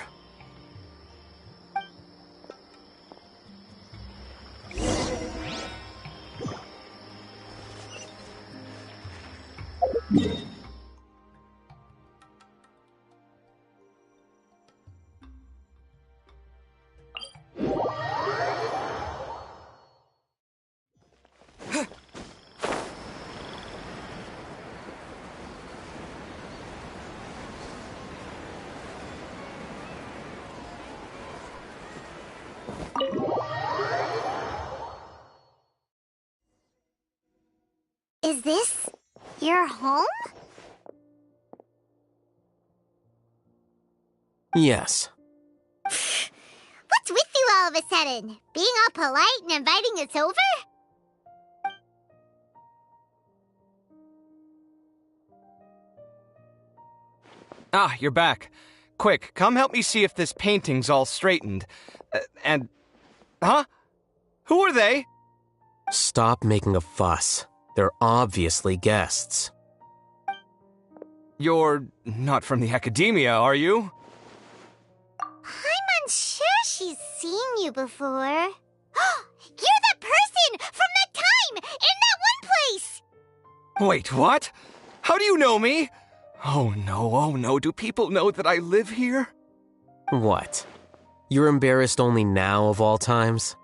Is this your home? Yes. What's with you all of a sudden? Being all polite and inviting us over? Ah, you're back. Quick, come help me see if this painting's all straightened. Huh? Who are they? Stop making a fuss. They're obviously guests. You're not from the academia, are you? I'm unsure she's seen you before. You're the person from that time in that one place! Wait, what? How do you know me? Oh no, do people know that I live here? What? You're embarrassed only now of all times?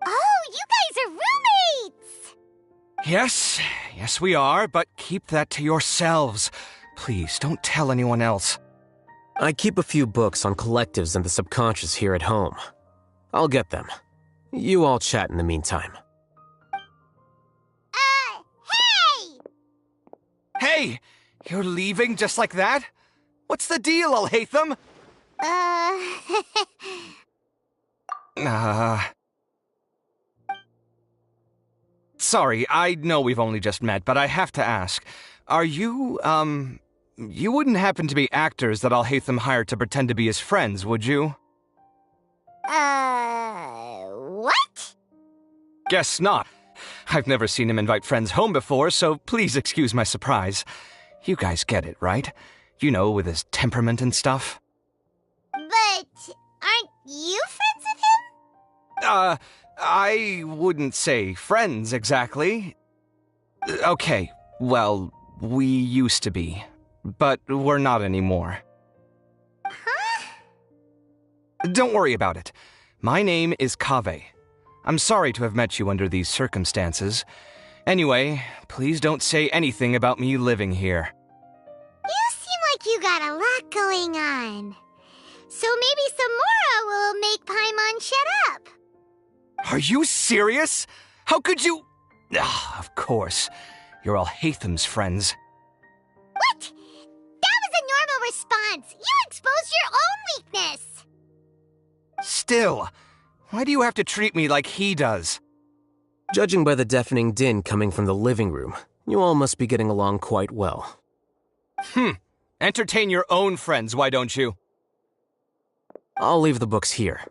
Oh, you guys are roommates! Yes we are, but keep that to yourselves. Please, don't tell anyone else. I keep a few books on collectives and the subconscious here at home. I'll get them. You all chat in the meantime. Hey! Hey! You're leaving just like that? What's the deal, Alhaitham? Sorry, I know we've only just met, but I have to ask. Are you, you wouldn't happen to be actors that Alhaitham hired to pretend to be his friends, would you? What? Guess not. I've never seen him invite friends home before, so please excuse my surprise. You guys get it, right? You know, with his temperament and stuff. But aren't you friends with him? I wouldn't say friends exactly. Okay, well, we used to be, but we're not anymore. Huh? Don't worry about it. My name is Kaveh. I'm sorry to have met you under these circumstances. Anyway, please don't say anything about me living here. You seem like you got a lot going on. So maybe Samora will make Paimon shut up. Are you serious? How could you... of course. You're Alhaitham's friends. What? That was a normal response. You exposed your own weakness. Still, why do you have to treat me like he does? Judging by the deafening din coming from the living room, you all must be getting along quite well. Entertain your own friends, why don't you? I'll leave the books here.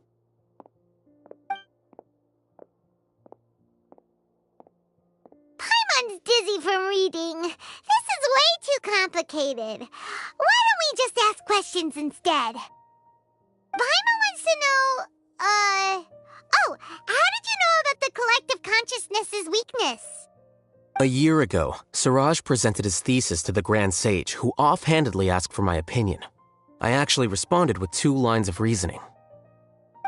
Paimon's dizzy from reading. This is way too complicated. Why don't we just ask questions instead? Paimon wants to know, how did you know about the collective consciousness's weakness? A year ago, Siraj presented his thesis to the Grand Sage, who offhandedly asked for my opinion. I actually responded with 2 lines of reasoning.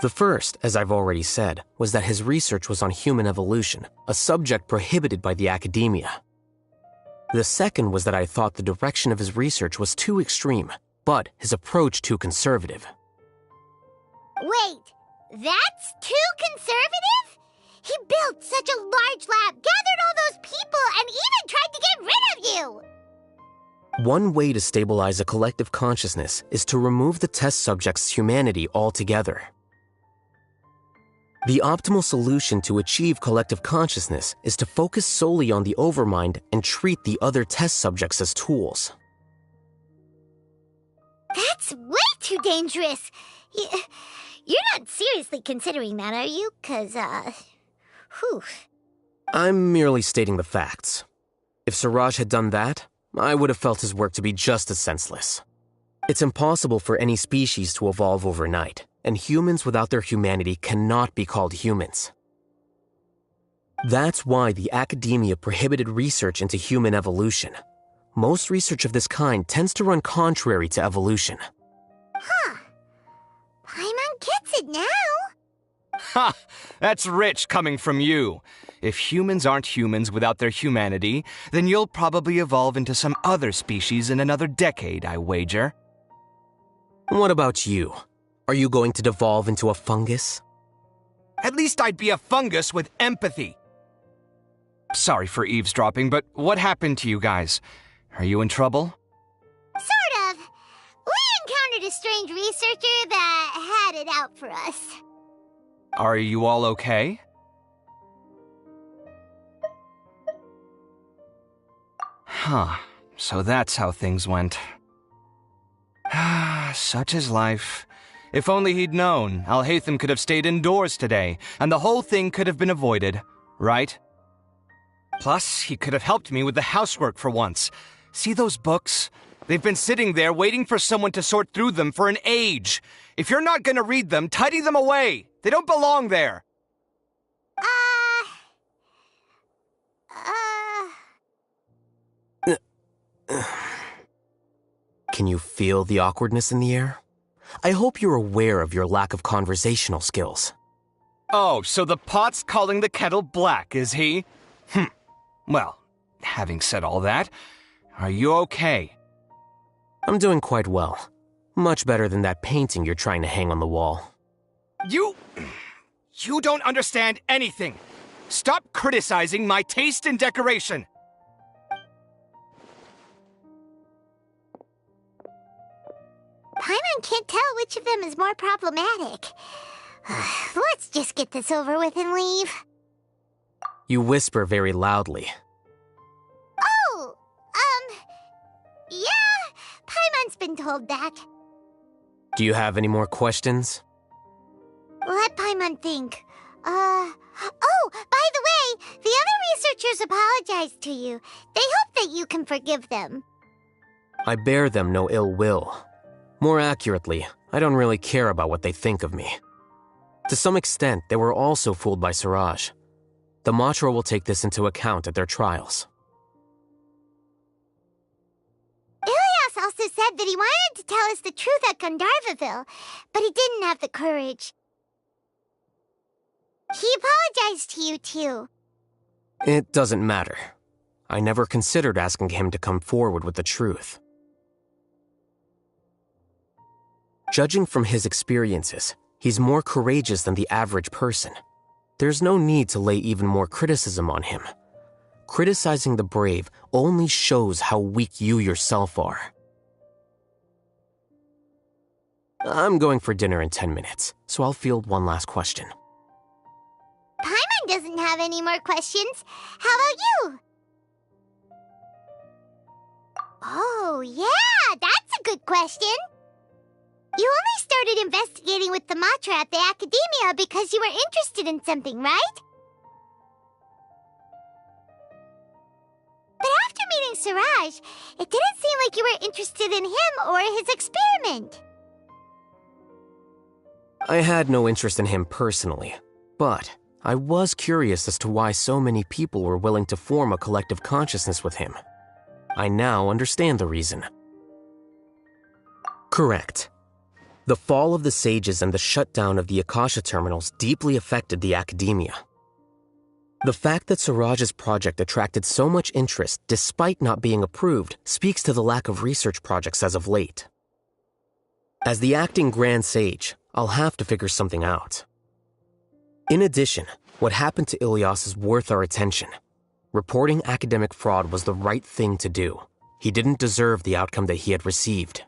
The first, as I've already said, was that his research was on human evolution, a subject prohibited by the academia. The second was that I thought the direction of his research was too extreme, but his approach too conservative. Wait, that's too conservative? He built such a large lab, gathered all those people, and even tried to get rid of you! One way to stabilize a collective consciousness is to remove the test subject's humanity altogether. The optimal solution to achieve collective consciousness is to focus solely on the overmind and treat the other test subjects as tools. That's way too dangerous. You're not seriously considering that, are you? 'Cause, whew. I'm merely stating the facts. If Siraj had done that, I would have felt his work to be just as senseless. It's impossible for any species to evolve overnight, and humans without their humanity cannot be called humans. That's why the academia prohibited research into human evolution. Most research of this kind tends to run contrary to evolution. Huh. Paimon gets it now. Ha! That's rich coming from you. If humans aren't humans without their humanity, then you'll probably evolve into some other species in another decade, I wager. What about you? Are you going to devolve into a fungus? At least I'd be a fungus with empathy. Sorry for eavesdropping, but what happened to you guys? Are you in trouble? Sort of. We encountered a strange researcher that had it out for us. Are you all okay? Huh. So that's how things went. Such is life. If only he'd known, Alhaitham could have stayed indoors today, and the whole thing could have been avoided, right? Plus, he could have helped me with the housework for once. See those books? They've been sitting there waiting for someone to sort through them for an age. If you're not gonna read them, tidy them away. They don't belong there. Can you feel the awkwardness in the air? I hope you're aware of your lack of conversational skills. Oh, so the pot's calling the kettle black, is he? Well, having said all that, are you okay? I'm doing quite well. Much better than that painting you're trying to hang on the wall. You don't understand anything. Stop criticizing my taste in decoration. Paimon can't tell which of them is more problematic. Let's just get this over with and leave. You whisper very loudly. Oh, yeah, Paimon's been told that. Do you have any more questions? Let Paimon think. Oh, by the way, the other researchers apologized to you. They hope that you can forgive them. I bear them no ill will. More accurately, I don't really care about what they think of me. To some extent, they were also fooled by Siraj. The Matra will take this into account at their trials. Ilias also said that he wanted to tell us the truth at Gandharvaville, but he didn't have the courage. He apologized to you, too. It doesn't matter. I never considered asking him to come forward with the truth. Judging from his experiences, he's more courageous than the average person. There's no need to lay even more criticism on him. Criticizing the brave only shows how weak you yourself are. I'm going for dinner in 10 minutes, so I'll field one last question. Paimon doesn't have any more questions. How about you? Oh, yeah, that's a good question. You only started investigating with the Matra at the Academia because you were interested in something, right? But after meeting Siraj, it didn't seem like you were interested in him or his experiment. I had no interest in him personally, but I was curious as to why so many people were willing to form a collective consciousness with him. I now understand the reason. Correct. The fall of the sages and the shutdown of the Akasha terminals deeply affected the academia. The fact that Siraj's project attracted so much interest despite not being approved speaks to the lack of research projects as of late. As the acting Grand Sage, I'll have to figure something out. In addition, what happened to Ilias is worth our attention. Reporting academic fraud was the right thing to do. He didn't deserve the outcome that he had received.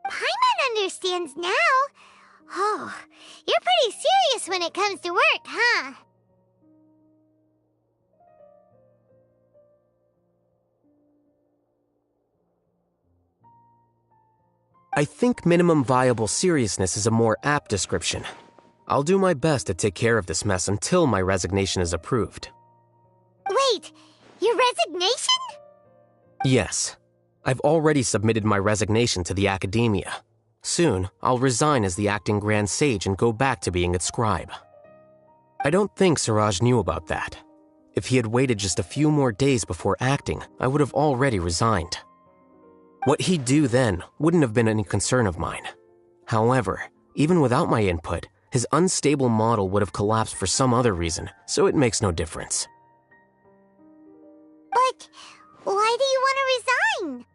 Paimon understands now. Oh, you're pretty serious when it comes to work, huh? I think minimum viable seriousness is a more apt description. I'll do my best to take care of this mess until my resignation is approved. Wait, your resignation? Yes. I've already submitted my resignation to the Academia. Soon, I'll resign as the acting Grand Sage and go back to being its scribe. I don't think Siraj knew about that. If he had waited just a few more days before acting, I would have already resigned. What he'd do then wouldn't have been any concern of mine. However, even without my input, his unstable model would have collapsed for some other reason, so it makes no difference. But why do you want to resign?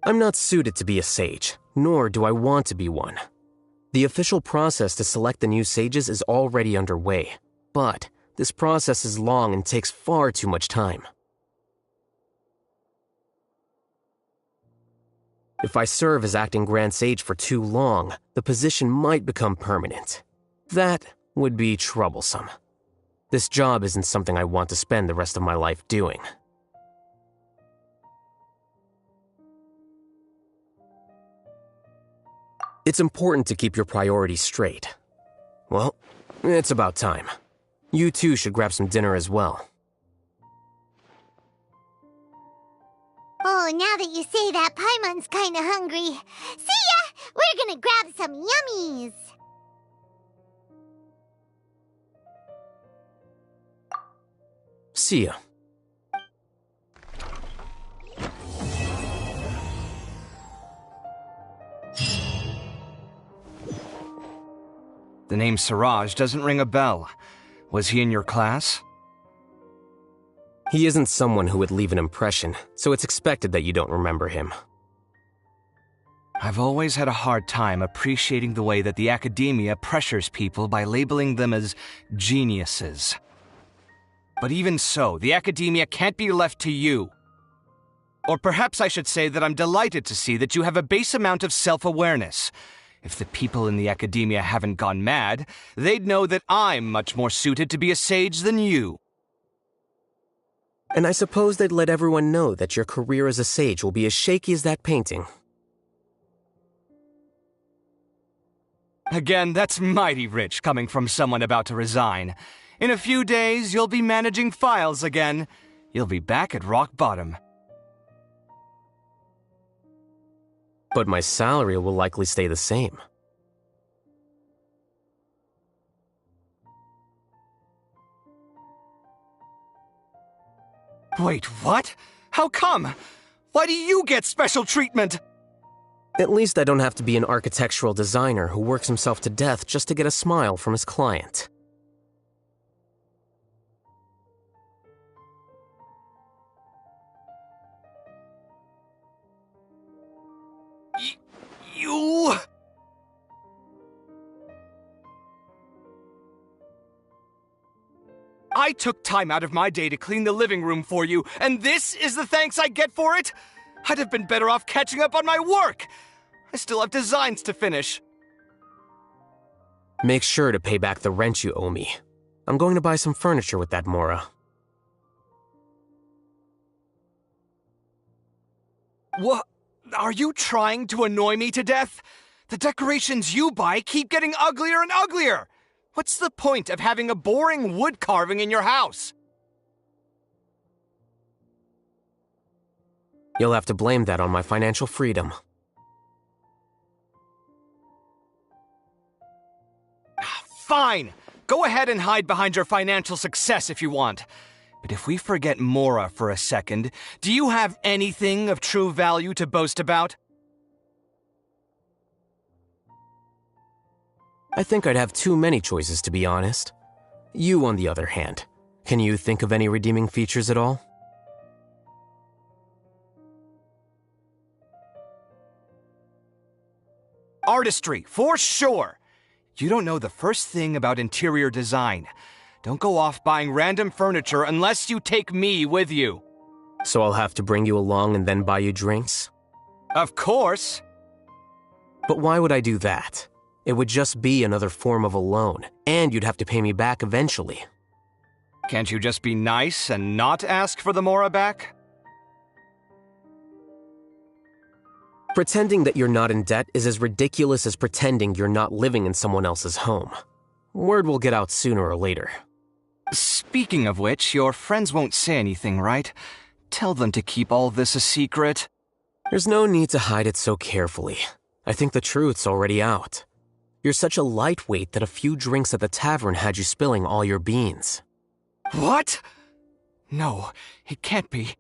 I'm not suited to be a sage, nor do I want to be one. The official process to select the new sages is already underway, but this process is long and takes far too much time. If I serve as acting Grand Sage for too long, the position might become permanent. That would be troublesome. This job isn't something I want to spend the rest of my life doing. It's important to keep your priorities straight. Well, it's about time. You too should grab some dinner as well. Oh, now that you say that, Paimon's kinda hungry. See ya! We're gonna grab some yummies! See ya. The name Siraj doesn't ring a bell. Was he in your class? He isn't someone who would leave an impression, so it's expected that you don't remember him. I've always had a hard time appreciating the way that the Academia pressures people by labeling them as geniuses. But even so, the Academia can't be left to you. Or perhaps I should say that I'm delighted to see that you have a base amount of self-awareness. If the people in the Academia haven't gone mad, they'd know that I'm much more suited to be a sage than you. And I suppose they'd let everyone know that your career as a sage will be as shaky as that painting. Again, that's mighty rich coming from someone about to resign. In a few days, you'll be managing files again. You'll be back at rock bottom. But my salary will likely stay the same. Wait, what? How come? Why do you get special treatment? At least I don't have to be an architectural designer who works himself to death just to get a smile from his client. You... I took time out of my day to clean the living room for you, and this is the thanks I get for it? I'd have been better off catching up on my work. I still have designs to finish. Make sure to pay back the rent you owe me. I'm going to buy some furniture with that, Mora. What? Are you trying to annoy me to death? The decorations you buy keep getting uglier and uglier. What's the point of having a boring wood carving in your house? You'll have to blame that on my financial freedom. Fine! Go ahead and hide behind your financial success if you want. But if we forget Mora for a second, do you have anything of true value to boast about? I think I'd have too many choices, to be honest. You, on the other hand, can you think of any redeeming features at all? Artistry, for sure! You don't know the first thing about interior design. Don't go off buying random furniture unless you take me with you. So I'll have to bring you along and then buy you drinks? Of course! But why would I do that? It would just be another form of a loan, and you'd have to pay me back eventually. Can't you just be nice and not ask for the Mora back? Pretending that you're not in debt is as ridiculous as pretending you're not living in someone else's home. Word will get out sooner or later. Speaking of which, your friends won't say anything, right? Tell them to keep all this a secret. There's no need to hide it so carefully. I think the truth's already out. You're such a lightweight that a few drinks at the tavern had you spilling all your beans. What? No, it can't be.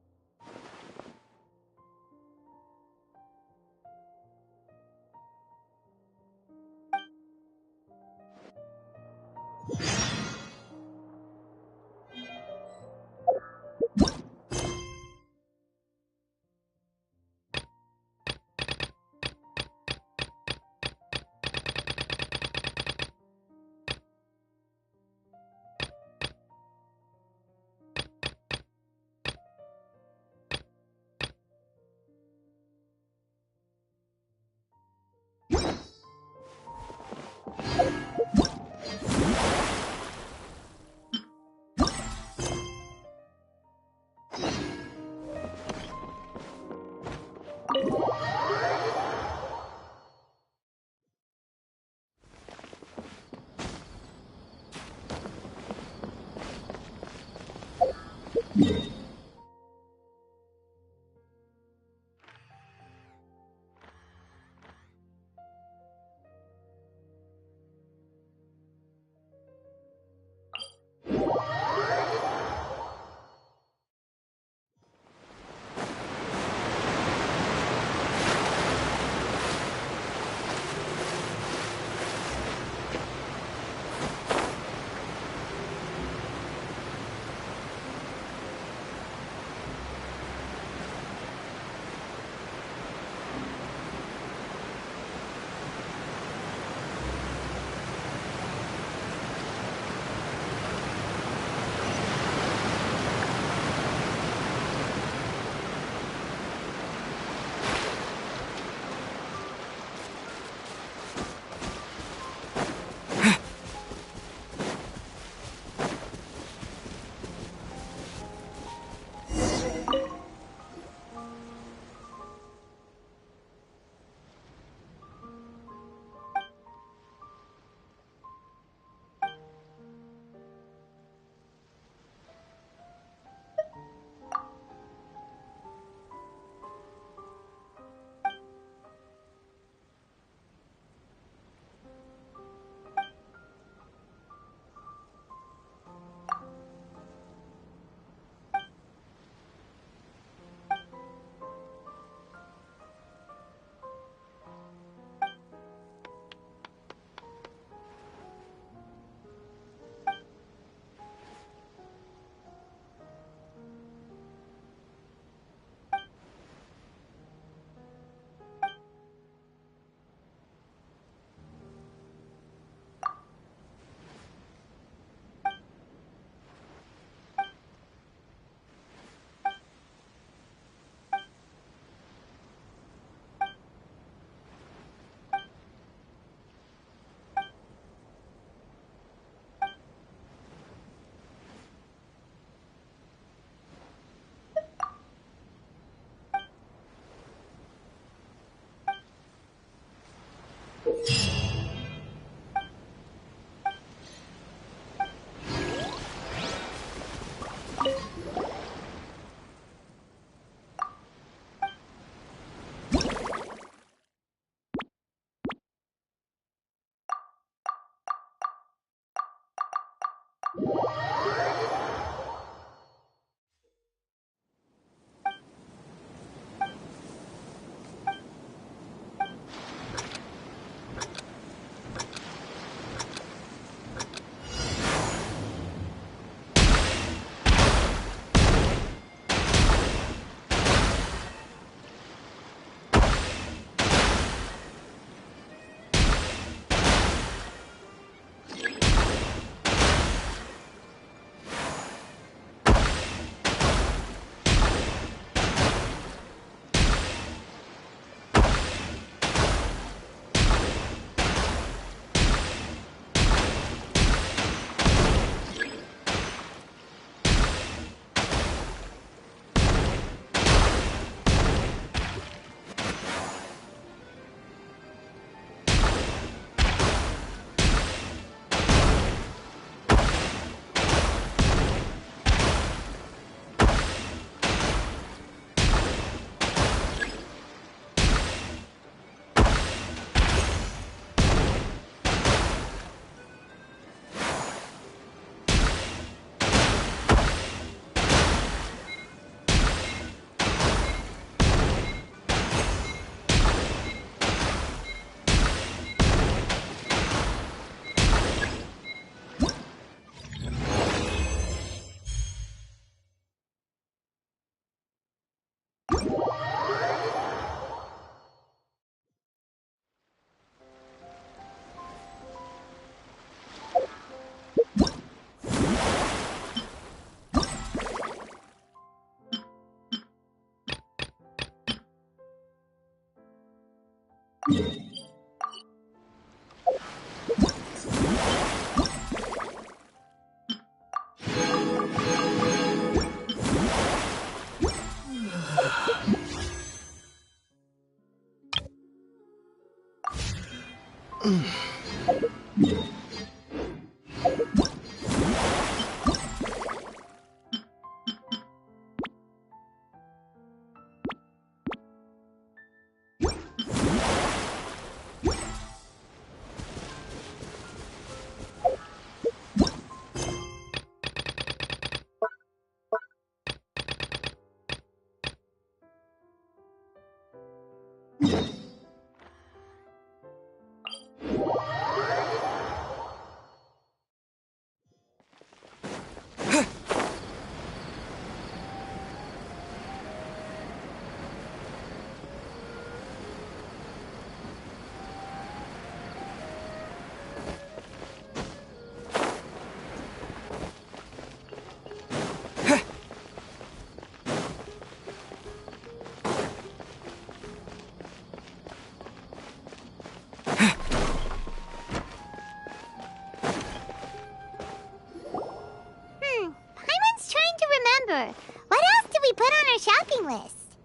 Paimon's trying to remember. What else did we put on our shopping list?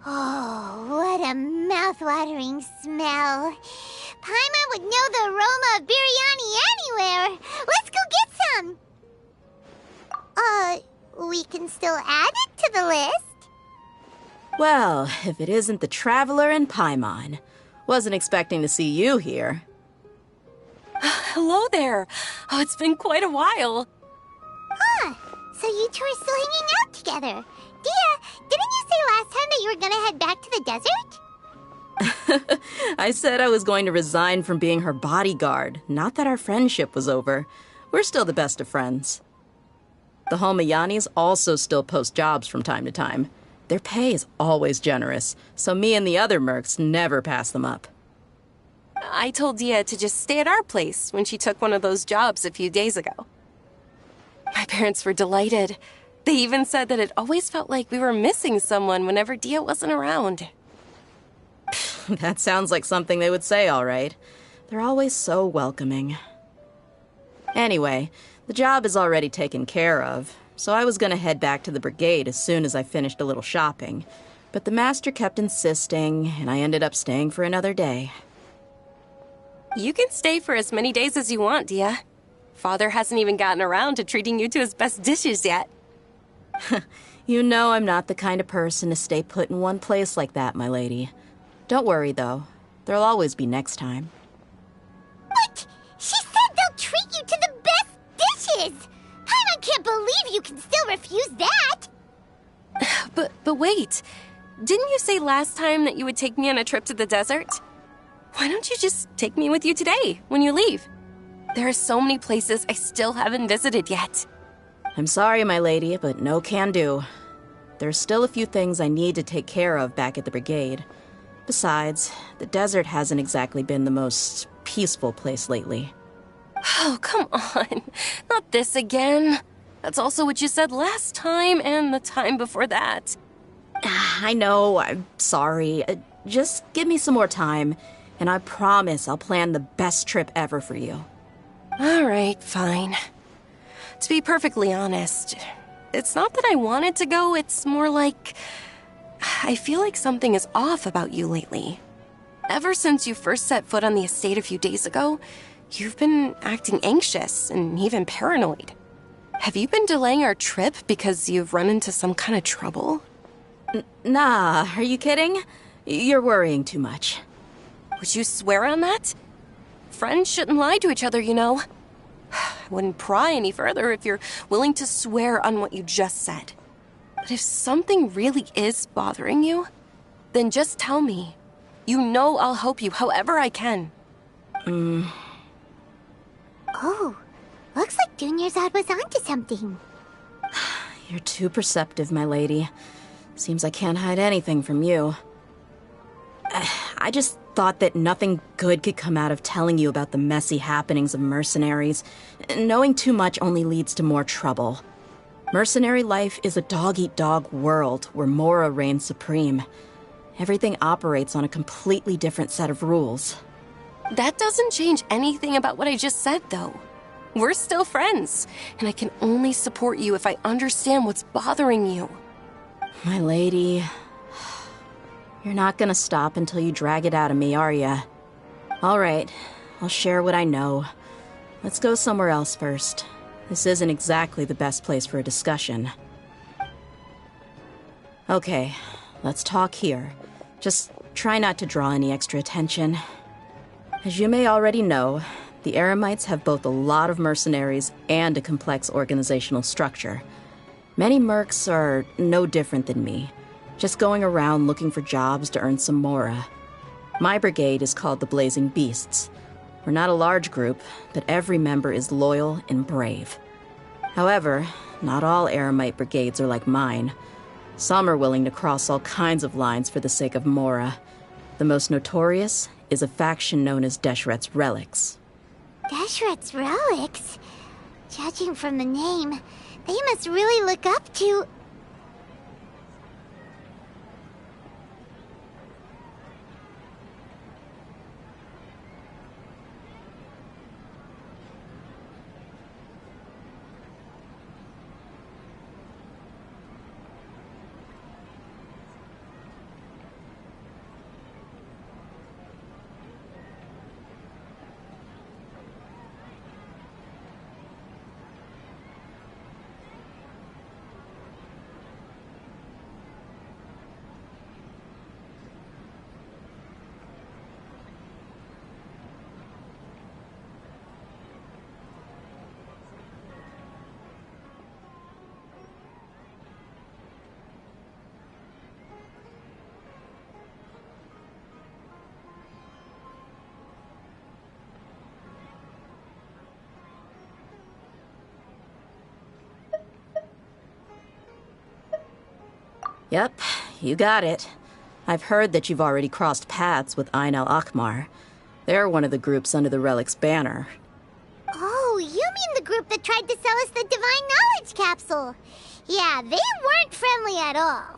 Oh, what a mouth-watering smell. Paimon would know the aroma of biryani anywhere. Let's go get some. We can still add it to the list. Well, if it isn't the Traveler and Paimon. Wasn't expecting to see you here. Hello there. Oh, it's been quite a while. Huh. So you two are still hanging out together. Dia, didn't you say last time that you were gonna head back to the desert? I said I was going to resign from being her bodyguard, not that our friendship was over. We're still the best of friends. The Holmayanis also still post jobs from time to time. Their pay is always generous, so me and the other mercs never pass them up. I told Dia to just stay at our place when she took one of those jobs a few days ago. My parents were delighted. They even said that it always felt like we were missing someone whenever Dia wasn't around. That sounds like something they would say, all right. They're always so welcoming. Anyway, the job is already taken care of, so I was gonna head back to the brigade as soon as I finished a little shopping. But the master kept insisting, and I ended up staying for another day. You can stay for as many days as you want, Dia. Father hasn't even gotten around to treating you to his best dishes yet. You know I'm not the kind of person to stay put in one place like that, my lady. Don't worry, though. There'll always be next time. What? She said they'll treat you to the best dishes! I can't believe you can still refuse that! But wait. Didn't you say last time that you would take me on a trip to the desert? Why don't you just take me with you today, when you leave? There are so many places I still haven't visited yet. I'm sorry, my lady, but no can do. There's still a few things I need to take care of back at the brigade. Besides, the desert hasn't exactly been the most peaceful place lately. Oh, come on. Not this again. That's also what you said last time and the time before that. I know, I'm sorry. Just give me some more time, and I promise I'll plan the best trip ever for you. All right, fine. To be perfectly honest, it's not that I wanted to go, it's more like I feel like something is off about you lately. Ever since you first set foot on the estate a few days ago, you've been acting anxious and even paranoid. Have you been delaying our trip because you've run into some kind of trouble? Nah, are you kidding? You're worrying too much. Would you swear on that? Friends shouldn't lie to each other, you know. I wouldn't pry any further if you're willing to swear on what you just said. But if something really is bothering you, then just tell me. You know I'll help you however I can. Oh, looks like Dunyarzad was onto something. You're too perceptive, my lady. Seems I can't hide anything from you. I just thought that nothing good could come out of telling you about the messy happenings of mercenaries. Knowing too much only leads to more trouble. Mercenary life is a dog-eat-dog world where Mora reigns supreme. Everything operates on a completely different set of rules. That doesn't change anything about what I just said, though. We're still friends, and I can only support you if I understand what's bothering you. My lady, you're not gonna stop until you drag it out of me, are ya? All right, I'll share what I know. Let's go somewhere else first. This isn't exactly the best place for a discussion. Okay, let's talk here. Just try not to draw any extra attention. As you may already know, the Eremites have both a lot of mercenaries and a complex organizational structure. Many mercs are no different than me, just going around looking for jobs to earn some mora. My brigade is called the Blazing Beasts. We're not a large group, but every member is loyal and brave. However, not all Eremite brigades are like mine. Some are willing to cross all kinds of lines for the sake of mora. The most notorious is a faction known as Deshret's Relics. Deshret's Relics? Judging from the name, they must really look up to... Yep, you got it. I've heard that you've already crossed paths with Ain al-Akmar. They're one of the groups under the Relic's banner. Oh, you mean the group that tried to sell us the Divine Knowledge Capsule? Yeah, they weren't friendly at all.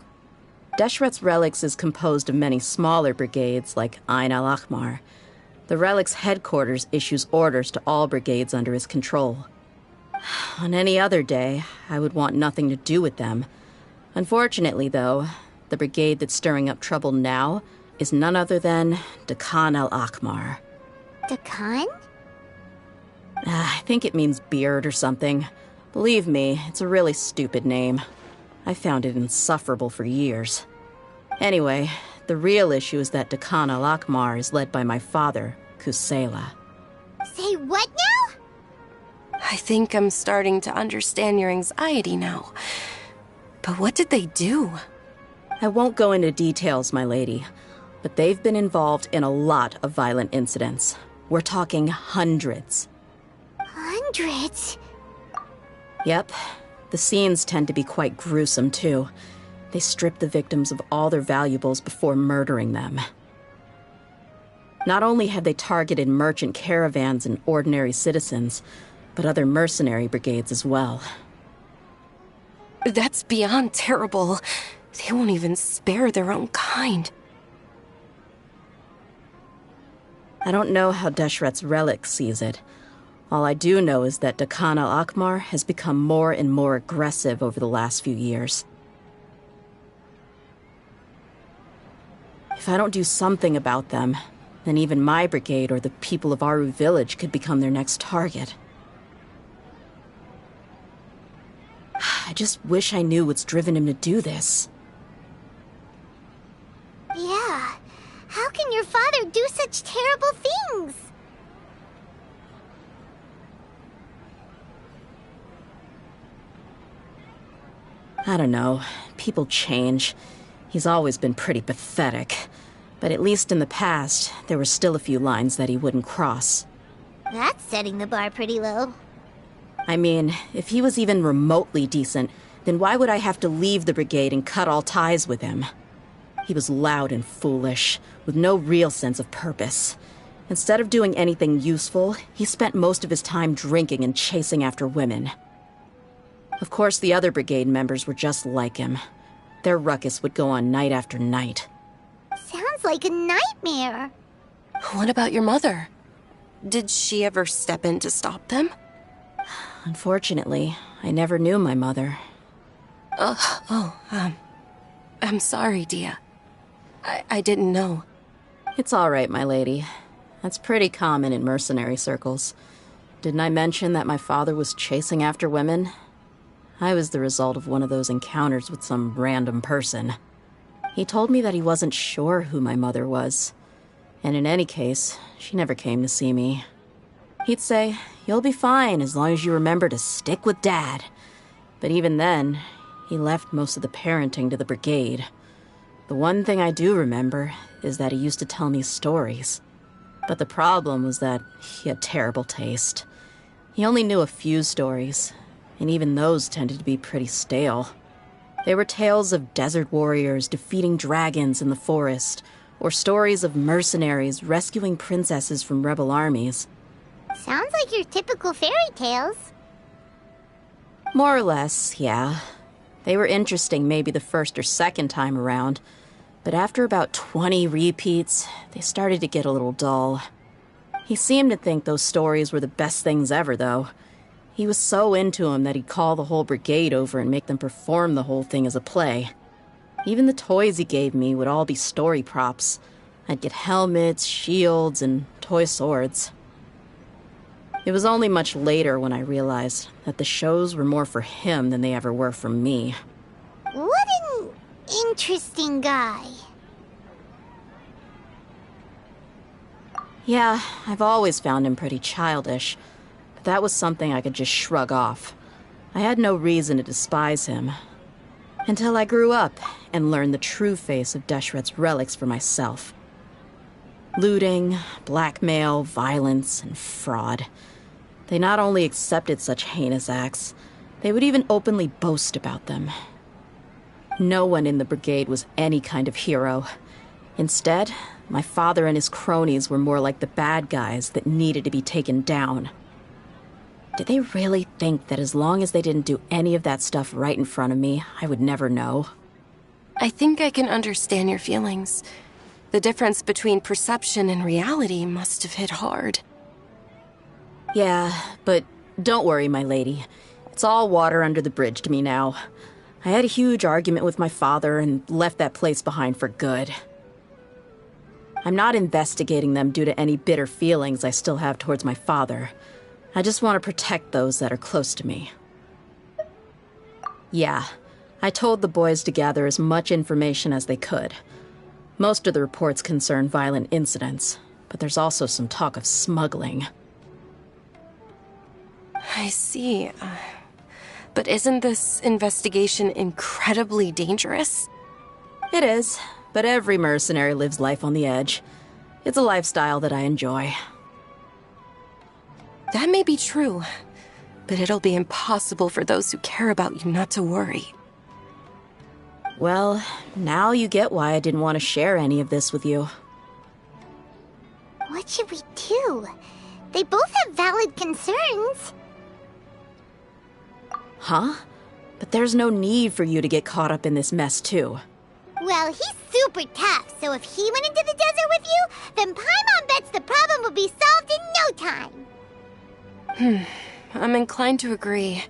Deshret's Relics is composed of many smaller brigades like Ain al-Akmar. The Relic's headquarters issues orders to all brigades under his control. On any other day, I would want nothing to do with them. Unfortunately, though, the brigade that's stirring up trouble now is none other than Dakan al-Akmar. Dakan? I think it means beard or something. Believe me, it's a really stupid name. I found it insufferable for years. Anyway, the real issue is that Dakan al-Akmar is led by my father, Kusela. Say what now? I think I'm starting to understand your anxiety now. But what did they do? I won't go into details, my lady, but they've been involved in a lot of violent incidents. We're talking hundreds. Hundreds? Yep. The scenes tend to be quite gruesome, too. They strip the victims of all their valuables before murdering them. Not only have they targeted merchant caravans and ordinary citizens, but other mercenary brigades as well. That's beyond terrible. They won't even spare their own kind. I don't know how Deshret's Relic sees it. All I do know is that Dakan al-Akmar has become more and more aggressive over the last few years. If I don't do something about them, then even my brigade or the people of Aru village could become their next target. I just wish I knew what's driven him to do this. Yeah. How can your father do such terrible things? I don't know. People change. He's always been pretty pathetic. But at least in the past, there were still a few lines that he wouldn't cross. That's setting the bar pretty low. I mean, if he was even remotely decent, then why would I have to leave the brigade and cut all ties with him? He was loud and foolish, with no real sense of purpose. Instead of doing anything useful, he spent most of his time drinking and chasing after women. Of course, the other brigade members were just like him. Their ruckus would go on night after night. sounds like a nightmare. What about your mother? Did she ever step in to stop them? Unfortunately, I never knew my mother. I'm sorry, Dia. I didn't know. It's all right, my lady. That's pretty common in mercenary circles. Didn't I mention that my father was chasing after women? I was the result of one of those encounters with some random person. He told me that he wasn't sure who my mother was. And in any case, she never came to see me. He'd say, "You'll be fine as long as you remember to stick with Dad." But even then, he left most of the parenting to the brigade. The one thing I do remember is that he used to tell me stories. But the problem was that he had terrible taste. He only knew a few stories, and even those tended to be pretty stale. They were tales of desert warriors defeating dragons in the forest, or stories of mercenaries rescuing princesses from rebel armies. Sounds like your typical fairy tales. More or less, yeah. They were interesting maybe the first or second time around, but after about 20 repeats, they started to get a little dull. He seemed to think those stories were the best things ever, though. He was so into them that he'd call the whole brigade over and make them perform the whole thing as a play. Even the toys he gave me would all be story props. I'd get helmets, shields, and toy swords. It was only much later when I realized that the shows were more for him than they ever were for me. What an interesting guy. Yeah, I've always found him pretty childish, but that was something I could just shrug off. I had no reason to despise him. Until I grew up and learned the true face of Deshret's relics for myself. Looting, blackmail, violence, and fraud. They not only accepted such heinous acts, they would even openly boast about them. No one in the brigade was any kind of hero. Instead, my father and his cronies were more like the bad guys that needed to be taken down. Did they really think that as long as they didn't do any of that stuff right in front of me, I would never know? I think I can understand your feelings. The difference between perception and reality must have hit hard. Yeah, but don't worry, my lady. It's all water under the bridge to me now. I had a huge argument with my father and left that place behind for good. I'm not investigating them due to any bitter feelings I still have towards my father. I just want to protect those that are close to me. Yeah, I told the boys to gather as much information as they could. Most of the reports concern violent incidents, but there's also some talk of smuggling. I see. But isn't this investigation incredibly dangerous? It is, but every mercenary lives life on the edge. It's a lifestyle that I enjoy. That may be true, but it'll be impossible for those who care about you not to worry. Well, now you get why I didn't want to share any of this with you. What should we do? They both have valid concerns. Huh? But there's no need for you to get caught up in this mess, too. Well, he's super tough, so if he went into the desert with you, then Paimon bets the problem will be solved in no time. I'm inclined to agree.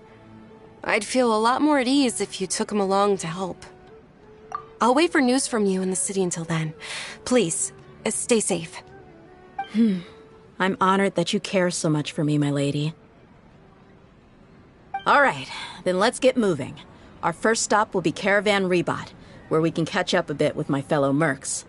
I'd feel a lot more at ease if you took him along to help. I'll wait for news from you in the city until then. Please, stay safe. I'm honored that you care so much for me, my lady. All right, then let's get moving. Our first stop will be Caravan Rebot, where we can catch up a bit with my fellow mercs.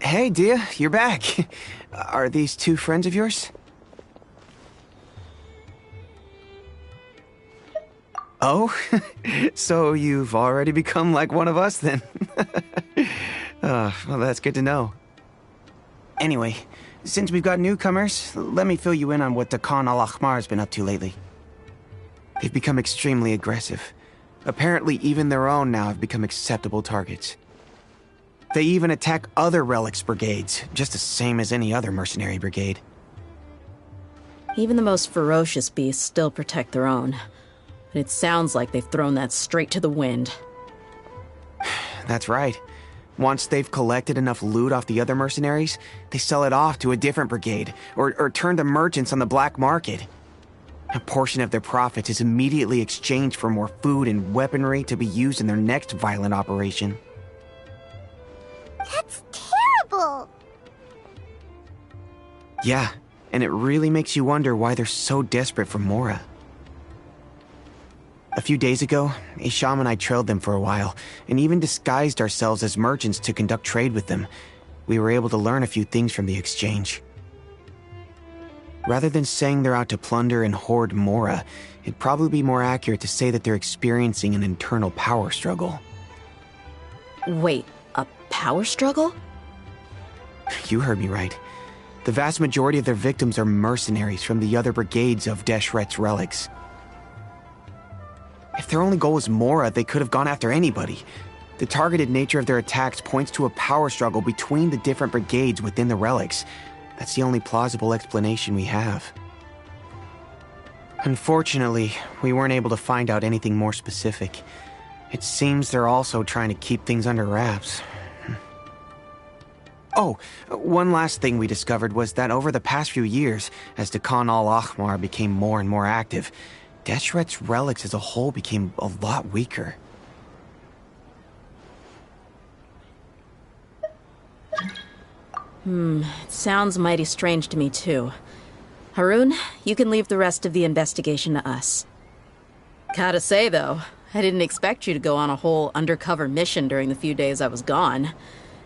Hey, Dia, you're back. Are these two friends of yours? Oh, so you've already become like one of us then? Well, that's good to know. Anyway, since we've got newcomers, let me fill you in on what Dakan al-Ahmar has been up to lately. They've become extremely aggressive. Apparently, even their own now have become acceptable targets. They even attack other relics brigades, just the same as any other mercenary brigade. Even the most ferocious beasts still protect their own. But it sounds like they've thrown that straight to the wind. That's right. Once they've collected enough loot off the other mercenaries, they sell it off to a different brigade, or turn to merchants on the black market. A portion of their profits is immediately exchanged for more food and weaponry to be used in their next violent operation. That's terrible! Yeah, and it really makes you wonder why they're so desperate for Mora. A few days ago, Isham and I trailed them for a while, and even disguised ourselves as merchants to conduct trade with them. We were able to learn a few things from the exchange. Rather than saying they're out to plunder and hoard Mora, it'd probably be more accurate to say that they're experiencing an internal power struggle. Wait, a power struggle? You heard me right. The vast majority of their victims are mercenaries from the other brigades of Deshret's relics. If their only goal was Mora, they could have gone after anybody. The targeted nature of their attacks points to a power struggle between the different brigades within the relics. That's the only plausible explanation we have. Unfortunately, we weren't able to find out anything more specific. It seems they're also trying to keep things under wraps. Oh, one last thing we discovered was that over the past few years, as Dakan al-Ahmar became more and more active, Deshret's relics as a whole became a lot weaker. It sounds mighty strange to me too. Harun, you can leave the rest of the investigation to us. Gotta say though, I didn't expect you to go on a whole undercover mission during the few days I was gone.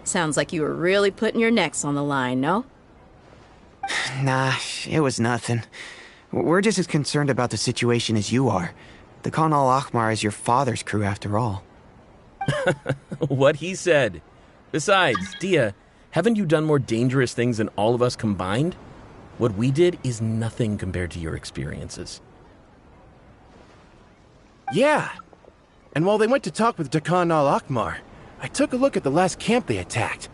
Sounds like you were really putting your necks on the line, no? Nah, it was nothing. We're just as concerned about the situation as you are. Dakan al-Ahmar is your father's crew after all. What he said. Besides, Dia, haven't you done more dangerous things than all of us combined? What we did is nothing compared to your experiences. Yeah. And while they went to talk with Dakan al-Ahmar, I took a look at the last camp they attacked.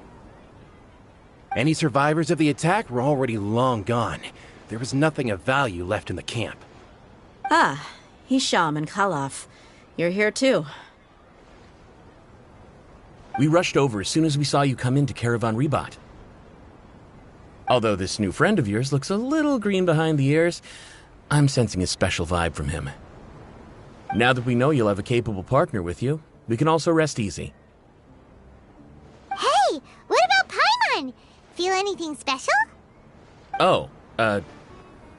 Any survivors of the attack were already long gone. There was nothing of value left in the camp. Ah, Hisham and Khalaf. You're here too. We rushed over as soon as we saw you come into Caravan Rebat. Although this new friend of yours looks a little green behind the ears, I'm sensing a special vibe from him. Now that we know you'll have a capable partner with you, we can also rest easy. Hey, what about Paimon? Feel anything special? Oh,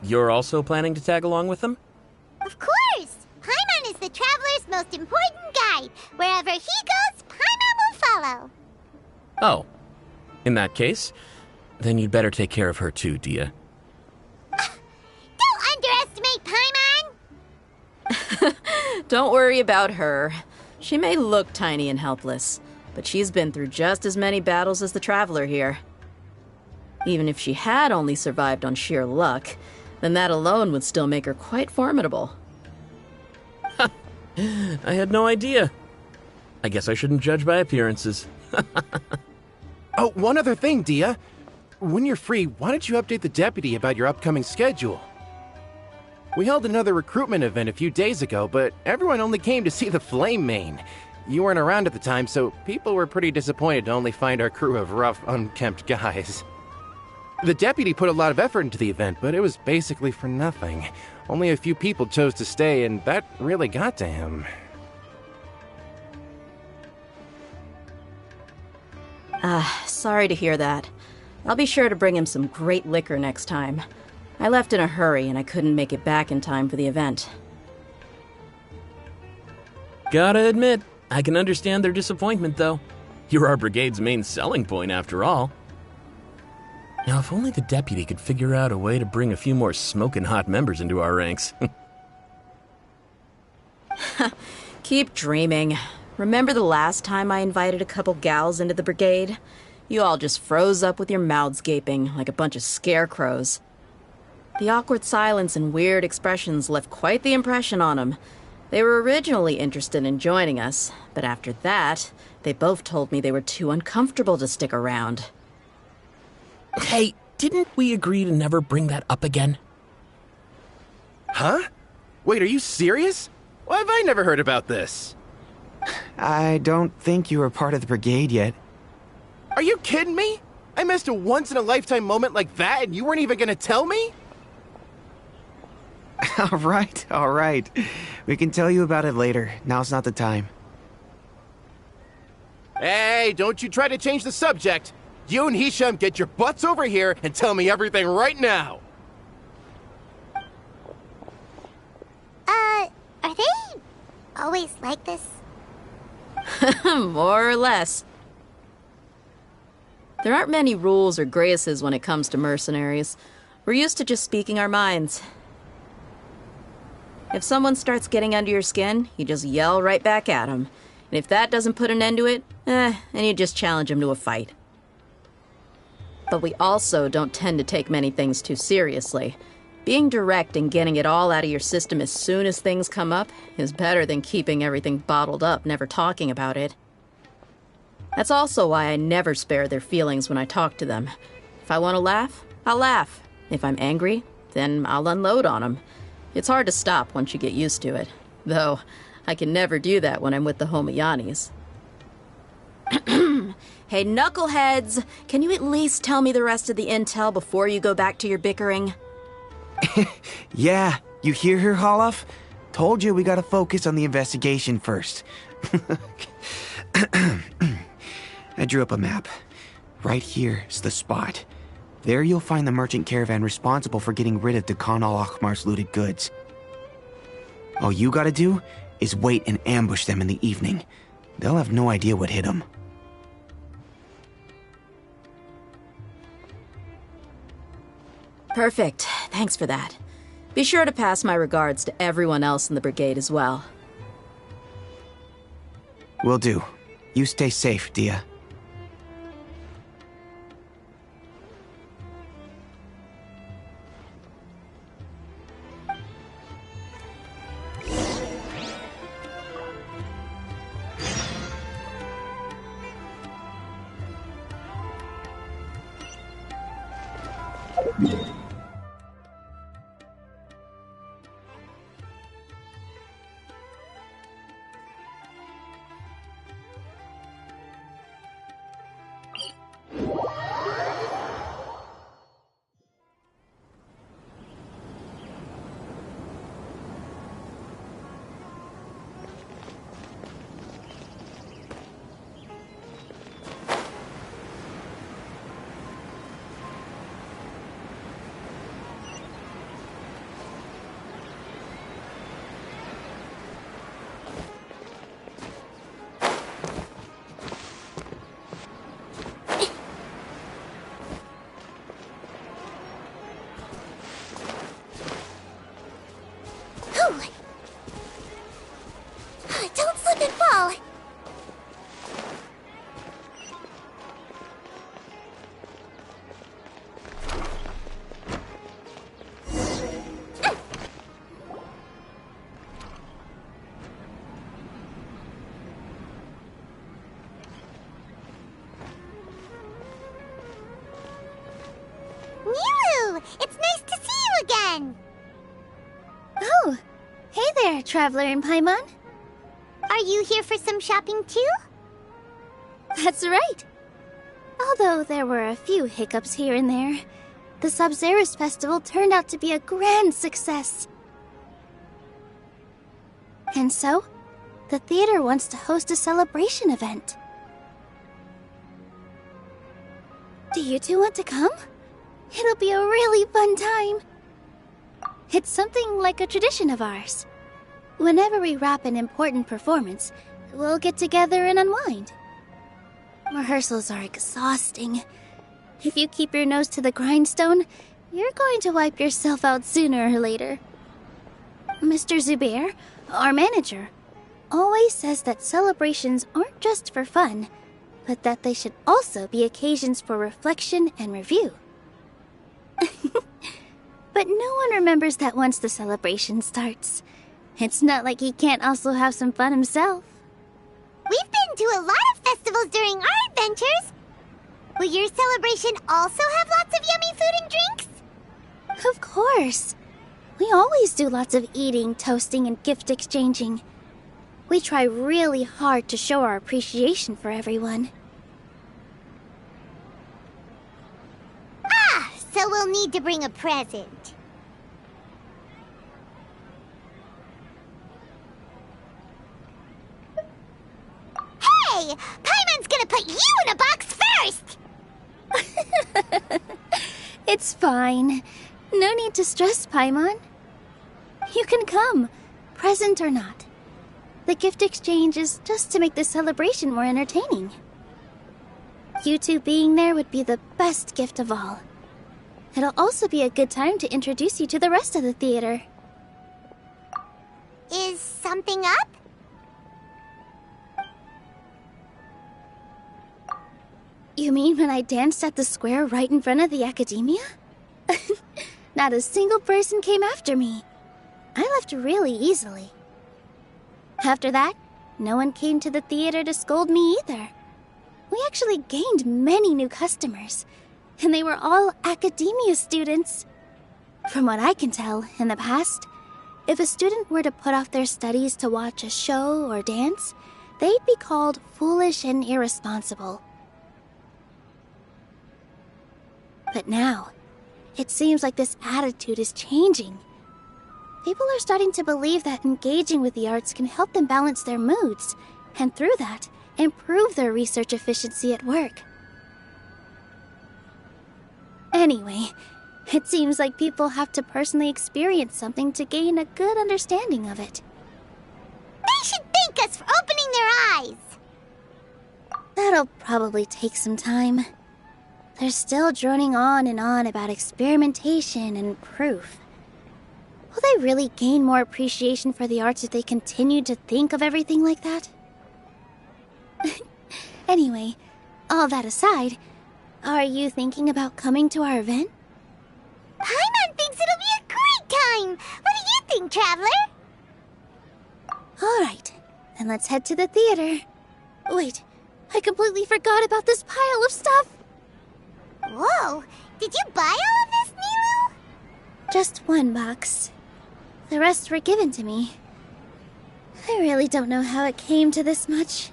you're also planning to tag along with them? Of course! Paimon is the traveler's most important guide. Wherever he goes, Paimon will follow. Oh, in that case, then you'd better take care of her too, Dia. Don't underestimate Paimon! Don't worry about her. She may look tiny and helpless, but she's been through just as many battles as the traveler here. Even if she had only survived on sheer luck, then that alone would still make her quite formidable. I had no idea. I guess I shouldn't judge by appearances. Oh, one other thing, Dia. When you're free, why don't you update the deputy about your upcoming schedule? We held another recruitment event a few days ago, but everyone only came to see the Flame Mane. You weren't around at the time, so people were pretty disappointed to only find our crew of rough, unkempt guys. The deputy put a lot of effort into the event, but it was basically for nothing. Only a few people chose to stay, and that really got to him. Sorry to hear that. I'll be sure to bring him some great liquor next time. I left in a hurry, and I couldn't make it back in time for the event. Gotta admit, I can understand their disappointment, though. You're our brigade's main selling point, after all. Now, if only the deputy could figure out a way to bring a few more smoking hot members into our ranks. Keep dreaming. remember the last time I invited a couple gals into the brigade? You all just froze up with your mouths gaping like a bunch of scarecrows. The awkward silence and weird expressions left quite the impression on them. They were originally interested in joining us, but after that, they both told me they were too uncomfortable to stick around. Hey, didn't we agree to never bring that up again? Huh? Wait, are you serious? Why have I never heard about this? I don't think you were part of the brigade yet. Are you kidding me? I missed a once-in-a-lifetime moment like that and you weren't even gonna tell me? All right. We can tell you about it later. Now's not the time. Hey, don't you try to change the subject. You and Hisham get your butts over here and tell me everything right now. Are they always like this? More or less. There aren't many rules or graces when it comes to mercenaries. We're used to just speaking our minds. If someone starts getting under your skin, you just yell right back at them. And if that doesn't put an end to it, then you just challenge them to a fight. But we also don't tend to take many things too seriously. Being direct and getting it all out of your system as soon as things come up is better than keeping everything bottled up, never talking about it. That's also why I never spare their feelings when I talk to them. If I want to laugh, I'll laugh. If I'm angry, then I'll unload on them. It's hard to stop once you get used to it. Though, I can never do that when I'm with the Homayanis. Hey, knuckleheads! Can you at least tell me the rest of the intel before you go back to your bickering? Yeah, you hear her, Holloff? Told you we gotta focus on the investigation first. I drew up a map. Right here is the spot. There you'll find the merchant caravan responsible for getting rid of Khan al-Ahmar's looted goods. All you gotta do is wait and ambush them in the evening. They'll have no idea what hit them. Perfect. Thanks for that. Be sure to pass my regards to everyone else in the brigade as well. Will do. You stay safe, Dia. Don't slip and fall! Milu! It's nice to see you again! Oh, hey there, Traveler in Paimon. Are you here for some shopping too? That's right. Although there were a few hiccups here and there, the Sub-Zerus Festival turned out to be a grand success. And so, the theater wants to host a celebration event. Do you two want to come? It'll be a really fun time. It's something like a tradition of ours. Whenever we wrap an important performance, we'll get together and unwind. Rehearsals are exhausting. If you keep your nose to the grindstone, you're going to wipe yourself out sooner or later. Mr. Zubair, our manager, always says that celebrations aren't just for fun, but that they should also be occasions for reflection and review. But no one remembers that once the celebration starts. It's not like he can't also have some fun himself. We've been to a lot of festivals during our adventures. Will your celebration also have lots of yummy food and drinks? Of course. We always do lots of eating, toasting, and gift exchanging. We try really hard to show our appreciation for everyone. Ah, so we'll need to bring a present. Hey! Paimon's gonna put you in a box first! It's fine. No need to stress, Paimon. You can come, present or not. The gift exchange is just to make the celebration more entertaining. You two being there would be the best gift of all. It'll also be a good time to introduce you to the rest of the theater. Is something up? You mean when I danced at the square right in front of the academia? Not a single person came after me. I left really easily. After that, no one came to the theater to scold me either. We actually gained many new customers, and they were all academia students. From what I can tell, in the past, if a student were to put off their studies to watch a show or dance, they'd be called foolish and irresponsible. But now, it seems like this attitude is changing. People are starting to believe that engaging with the arts can help them balance their moods, and through that, improve their research efficiency at work. Anyway, it seems like people have to personally experience something to gain a good understanding of it. They should thank us for opening their eyes! That'll probably take some time. They're still droning on and on about experimentation and proof. Will they really gain more appreciation for the arts if they continue to think of everything like that? Anyway, all that aside, are you thinking about coming to our event? Paimon thinks it'll be a great time! What do you think, Traveler? Alright, then let's head to the theater. Wait, I completely forgot about this pile of stuff! Whoa! Did you buy all of this, Nilou? Just one box. The rest were given to me. I really don't know how it came to this much.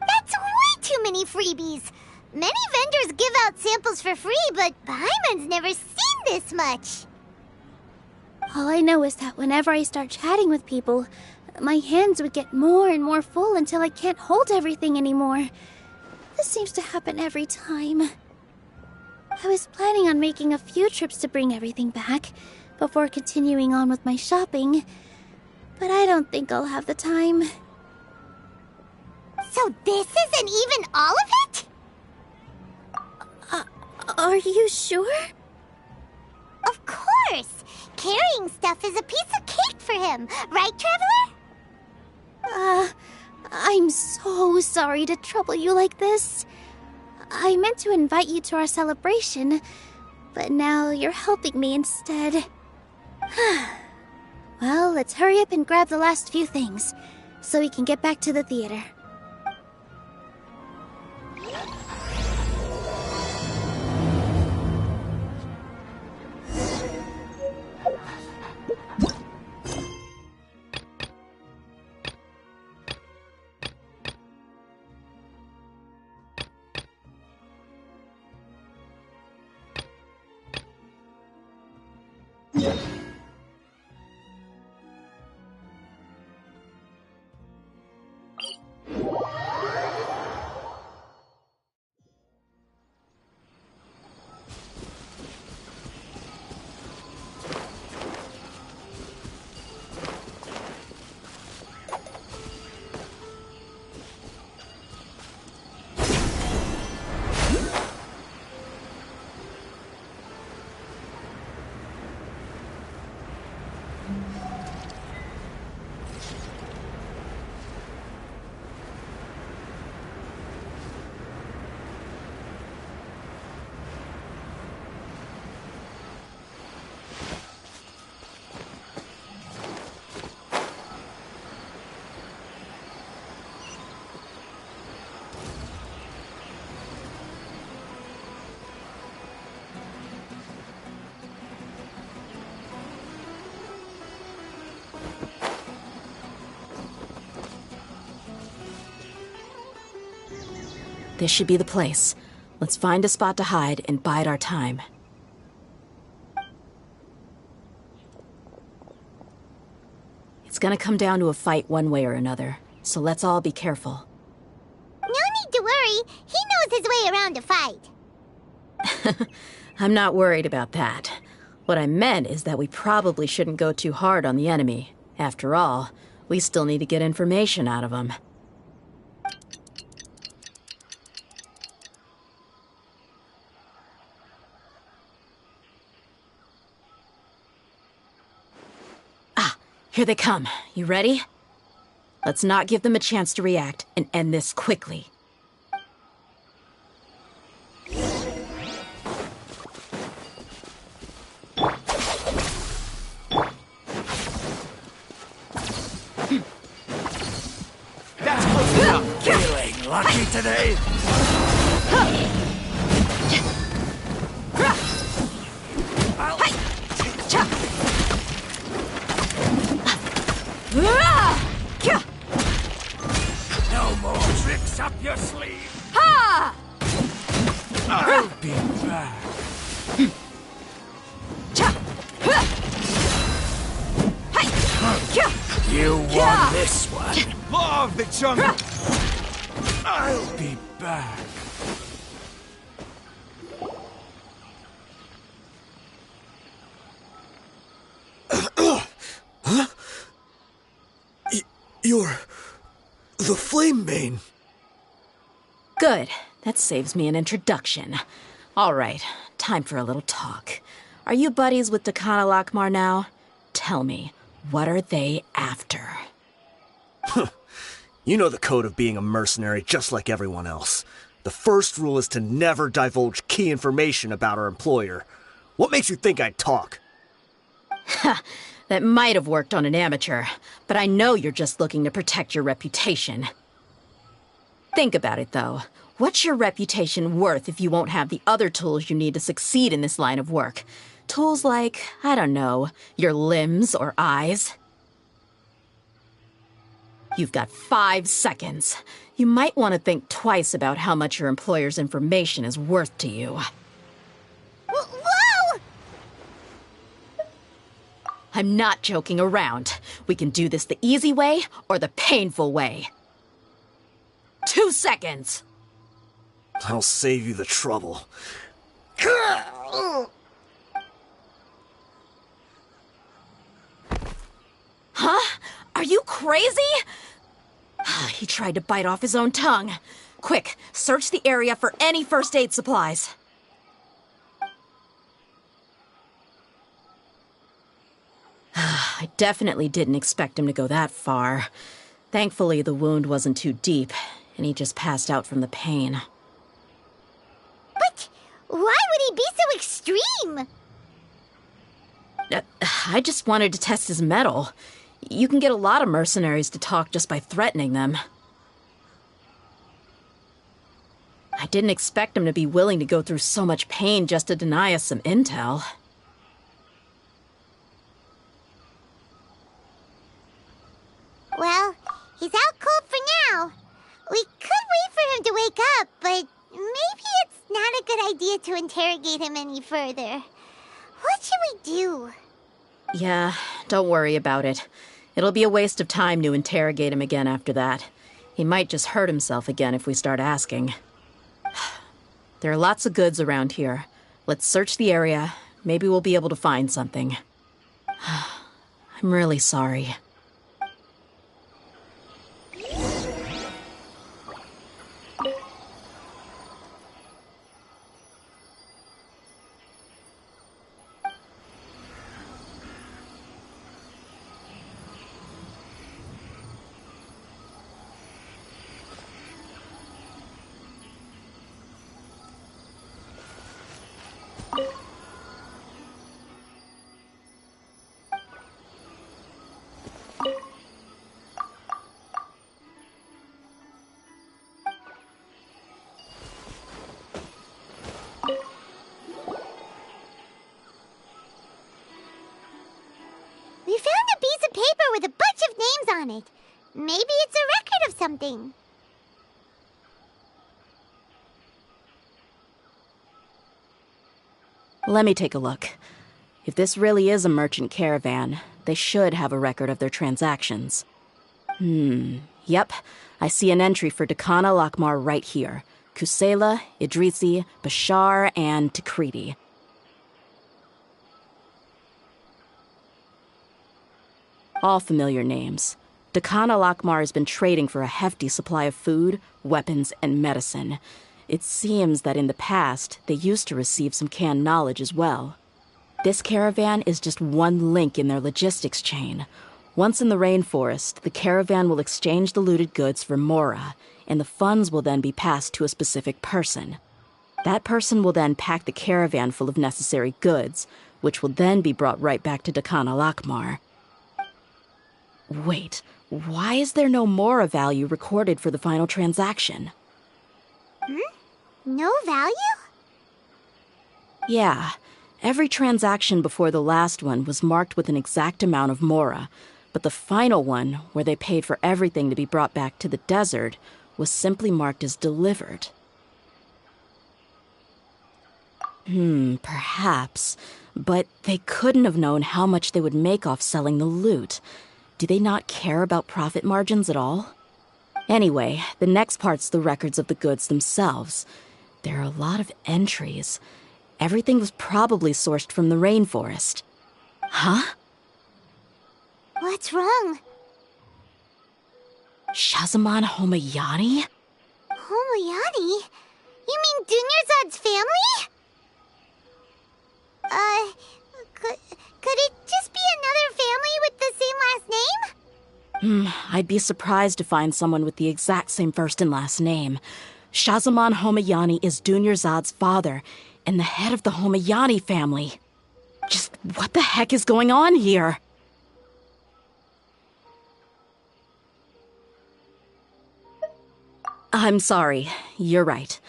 That's way too many freebies! Many vendors give out samples for free, but Paimon's never seen this much! All I know is that whenever I start chatting with people, my hands would get more and more full until I can't hold everything anymore. This seems to happen every time. I was planning on making a few trips to bring everything back before continuing on with my shopping, but I don't think I'll have the time. So this isn't even all of it? Are you sure? Of course! Carrying stuff is a piece of cake for him, right, Traveler? I'm so sorry to trouble you like this. I meant to invite you to our celebration, but now you're helping me instead. Well, let's hurry up and grab the last few things, so we can get back to the theater. This should be the place. Let's find a spot to hide and bide our time. It's gonna come down to a fight one way or another, so let's all be careful. No need to worry. He knows his way around a fight. I'm not worried about that. What I meant is that we probably shouldn't go too hard on the enemy. After all, we still need to get information out of him. Here they come. You ready? Let's not give them a chance to react and end this quickly. That's close enough. Feeling lucky today? No more tricks up your sleeve. Ha! I'll be back. You won this one. Law of the jungle. I'll be back. Huh? You're the Flame Bane. Good. That saves me an introduction. All right, time for a little talk. Are you buddies with Dakana Lakmar now? Tell me, what are they after? You know the code of being a mercenary just like everyone else. The first rule is to never divulge key information about our employer. What makes you think I'd talk? That might have worked on an amateur, but I know you're just looking to protect your reputation. Think about it, though. What's your reputation worth if you won't have the other tools you need to succeed in this line of work? Tools like, I don't know, your limbs or eyes? You've got 5 seconds. You might want to think twice about how much your employer's information is worth to you. Whoa! I'm not joking around. We can do this the easy way or the painful way. 2 seconds. I'll save you the trouble. Huh? Are you crazy? He tried to bite off his own tongue. Quick, search the area for any first aid supplies. I definitely didn't expect him to go that far. Thankfully, the wound wasn't too deep, and he just passed out from the pain. But why would he be so extreme? I just wanted to test his mettle. You can get a lot of mercenaries to talk just by threatening them. I didn't expect him to be willing to go through so much pain just to deny us some intel. Well, he's out cold for now. We could wait for him to wake up, but maybe it's not a good idea to interrogate him any further. What should we do? Yeah, don't worry about it. It'll be a waste of time to interrogate him again after that. He might just hurt himself again if we start asking. There are lots of goods around here. Let's search the area. Maybe we'll be able to find something. I'm really sorry. on it. Maybe it's a record of something. Let me take a look. If this really is a merchant caravan, they should have a record of their transactions. Yep. I see an entry for Dakana Lakmar right here. Kusela, Idrisi, Bashar, and Takriti. All familiar names. Dakana Lakmar has been trading for a hefty supply of food, weapons, and medicine. It seems that in the past, they used to receive some canned knowledge as well. This caravan is just one link in their logistics chain. Once in the rainforest, the caravan will exchange the looted goods for Mora, and the funds will then be passed to a specific person. That person will then pack the caravan full of necessary goods, which will then be brought right back to Dakana Lakmar. Wait, why is there no Mora value recorded for the final transaction? No value? Yeah. Every transaction before the last one was marked with an exact amount of Mora, but the final one, where they paid for everything to be brought back to the desert, was simply marked as delivered. Perhaps. But they couldn't have known how much they would make off selling the loot. Do they not care about profit margins at all? Anyway, the next part's the records of the goods themselves. There are a lot of entries. Everything was probably sourced from the rainforest. Huh? What's wrong? Shahzaman Homayani? Homayani? You mean Dunyarzad's family? Could it just be another family with the same last name? I'd be surprised to find someone with the exact same first and last name. Shahzaman Homayani is Dunyarzad's father, and the head of the Homayani family. Just what the heck is going on here? I'm sorry. You're right.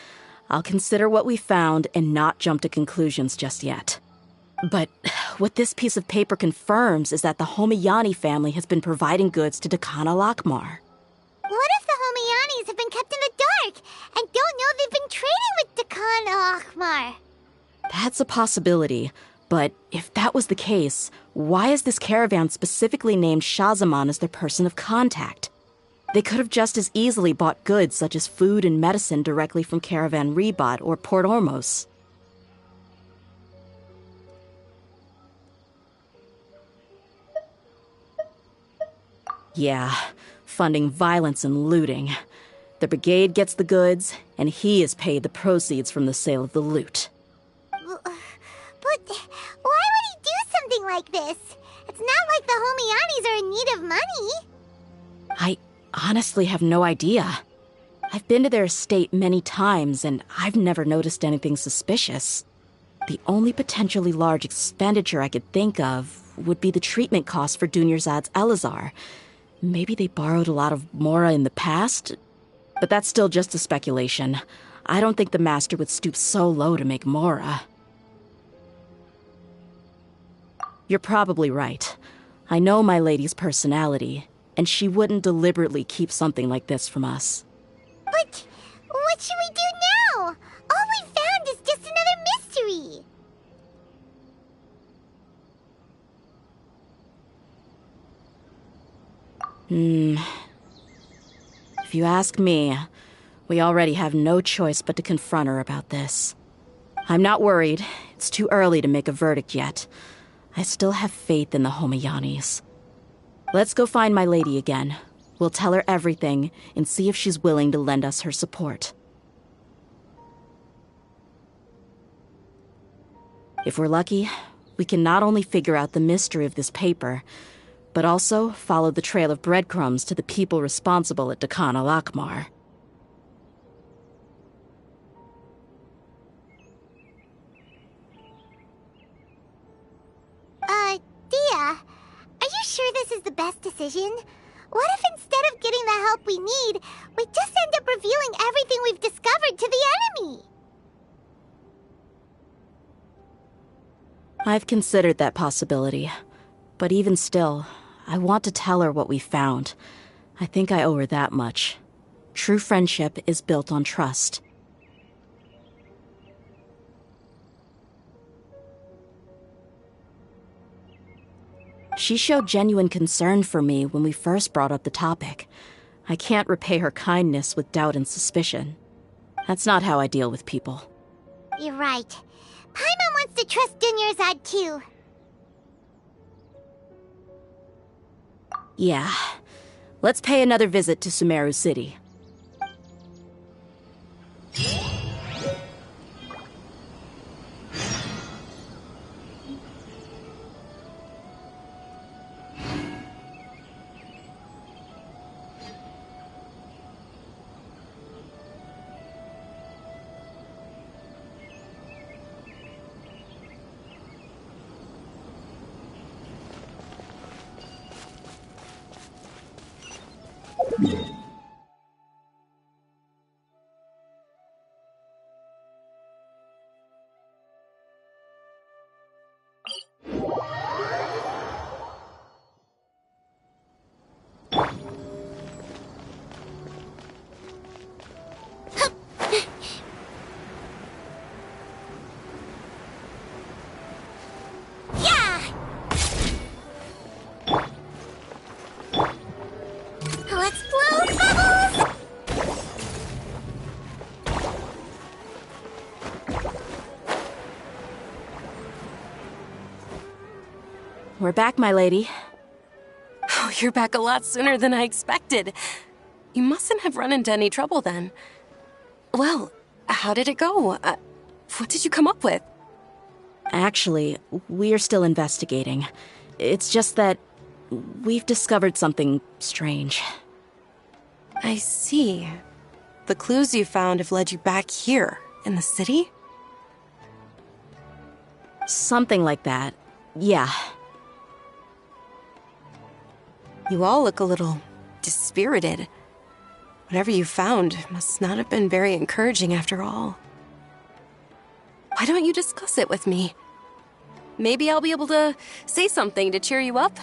I'll consider what we found and not jump to conclusions just yet. But what this piece of paper confirms is that the Homayani family has been providing goods to Dakana Lakmar. What if the Homayanis have been kept in the dark and don't know they've been trading with Dakana Lakmar? That's a possibility, but if that was the case, why is this caravan specifically named Shahzaman as their person of contact? They could have just as easily bought goods such as food and medicine directly from Caravan Ribat or Port Ormos. Yeah, funding violence and looting. The brigade gets the goods, and he is paid the proceeds from the sale of the loot. But why would he do something like this? It's not like the Homayanis are in need of money. I honestly have no idea. I've been to their estate many times, and I've never noticed anything suspicious. The only potentially large expenditure I could think of would be the treatment costs for Dunyarzad's Elazar. Maybe they borrowed a lot of Mora in the past? But that's still just a speculation. I don't think the Master would stoop so low to make Mora. You're probably right. I know my lady's personality, and she wouldn't deliberately keep something like this from us. But what should we do now? All we found is just another mystery. If you ask me, we already have no choice but to confront her about this. I'm not worried. It's too early to make a verdict yet. I still have faith in the Homayanis. Let's go find my lady again. We'll tell her everything and see if she's willing to lend us her support. If we're lucky, we can not only figure out the mystery of this paper, but also follow the trail of breadcrumbs to the people responsible at Dakana Lakmar. Dia, are you sure this is the best decision? What if instead of getting the help we need, we just end up revealing everything we've discovered to the enemy? I've considered that possibility, but even still, I want to tell her what we found. I think I owe her that much. True friendship is built on trust. She showed genuine concern for me when we first brought up the topic. I can't repay her kindness with doubt and suspicion. That's not how I deal with people. You're right. Paimon wants to trust Dunyarzad too. Yeah. Let's pay another visit to Sumeru City. Let's blow bubbles! We're back, my lady. Oh, you're back a lot sooner than I expected. You mustn't have run into any trouble then. Well, how did it go? What did you come up with? Actually, we're still investigating. It's just that we've discovered something strange. I see. The clues you found have led you back here, in the city? Something like that. Yeah. You all look a little dispirited. Whatever you found must not have been very encouraging after all. Why don't you discuss it with me? Maybe I'll be able to say something to cheer you up?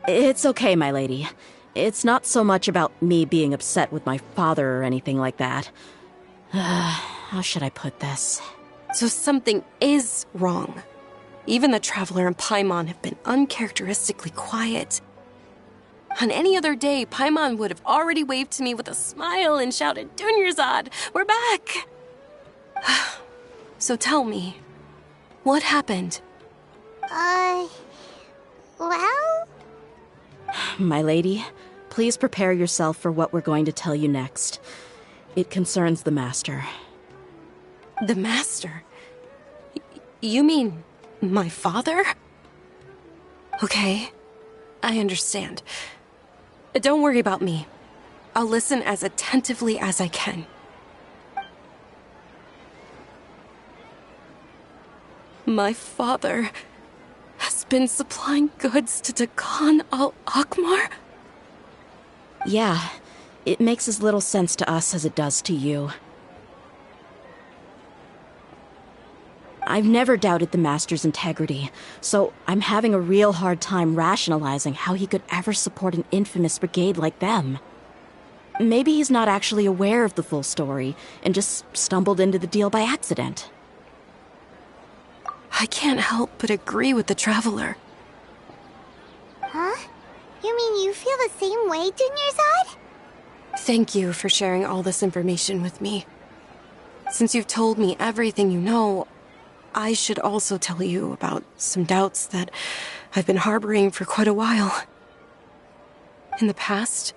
It's okay, my lady. It's not so much about me being upset with my father or anything like that. How should I put this? So something is wrong. Even the Traveler and Paimon have been uncharacteristically quiet. On any other day, Paimon would have already waved to me with a smile and shouted, "Dunyarzad, we're back!" So tell me, what happened? Well? My lady, please prepare yourself for what we're going to tell you next. It concerns the Master. The Master? You mean my father? Okay, I understand. Don't worry about me. I'll listen as attentively as I can. My father has been supplying goods to Khan al-Akmar? Yeah, it makes as little sense to us as it does to you. I've never doubted the Master's integrity, so I'm having a real hard time rationalizing how he could ever support an infamous brigade like them. Maybe he's not actually aware of the full story and just stumbled into the deal by accident. I can't help but agree with the Traveler. Huh? You mean you feel the same way, Dunyarzad? Thank you for sharing all this information with me. Since you've told me everything you know, I should also tell you about some doubts that I've been harboring for quite a while. In the past,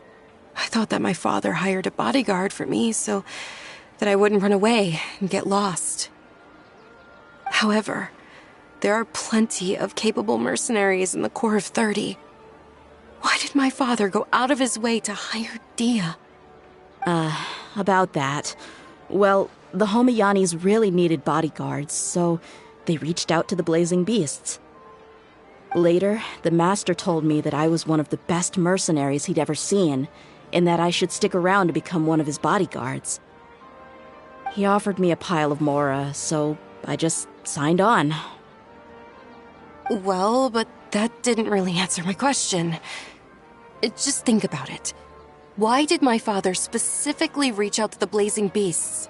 I thought that my father hired a bodyguard for me so that I wouldn't run away and get lost. However, there are plenty of capable mercenaries in the Corps of 30. Why did my father go out of his way to hire Dia? About that. Well, the Homayanis really needed bodyguards, so they reached out to the Blazing Beasts. Later, the Master told me that I was one of the best mercenaries he'd ever seen, and that I should stick around to become one of his bodyguards. He offered me a pile of Mora, so I just signed on. Well, but that didn't really answer my question. Just think about it. Why did my father specifically reach out to the Blazing Beasts?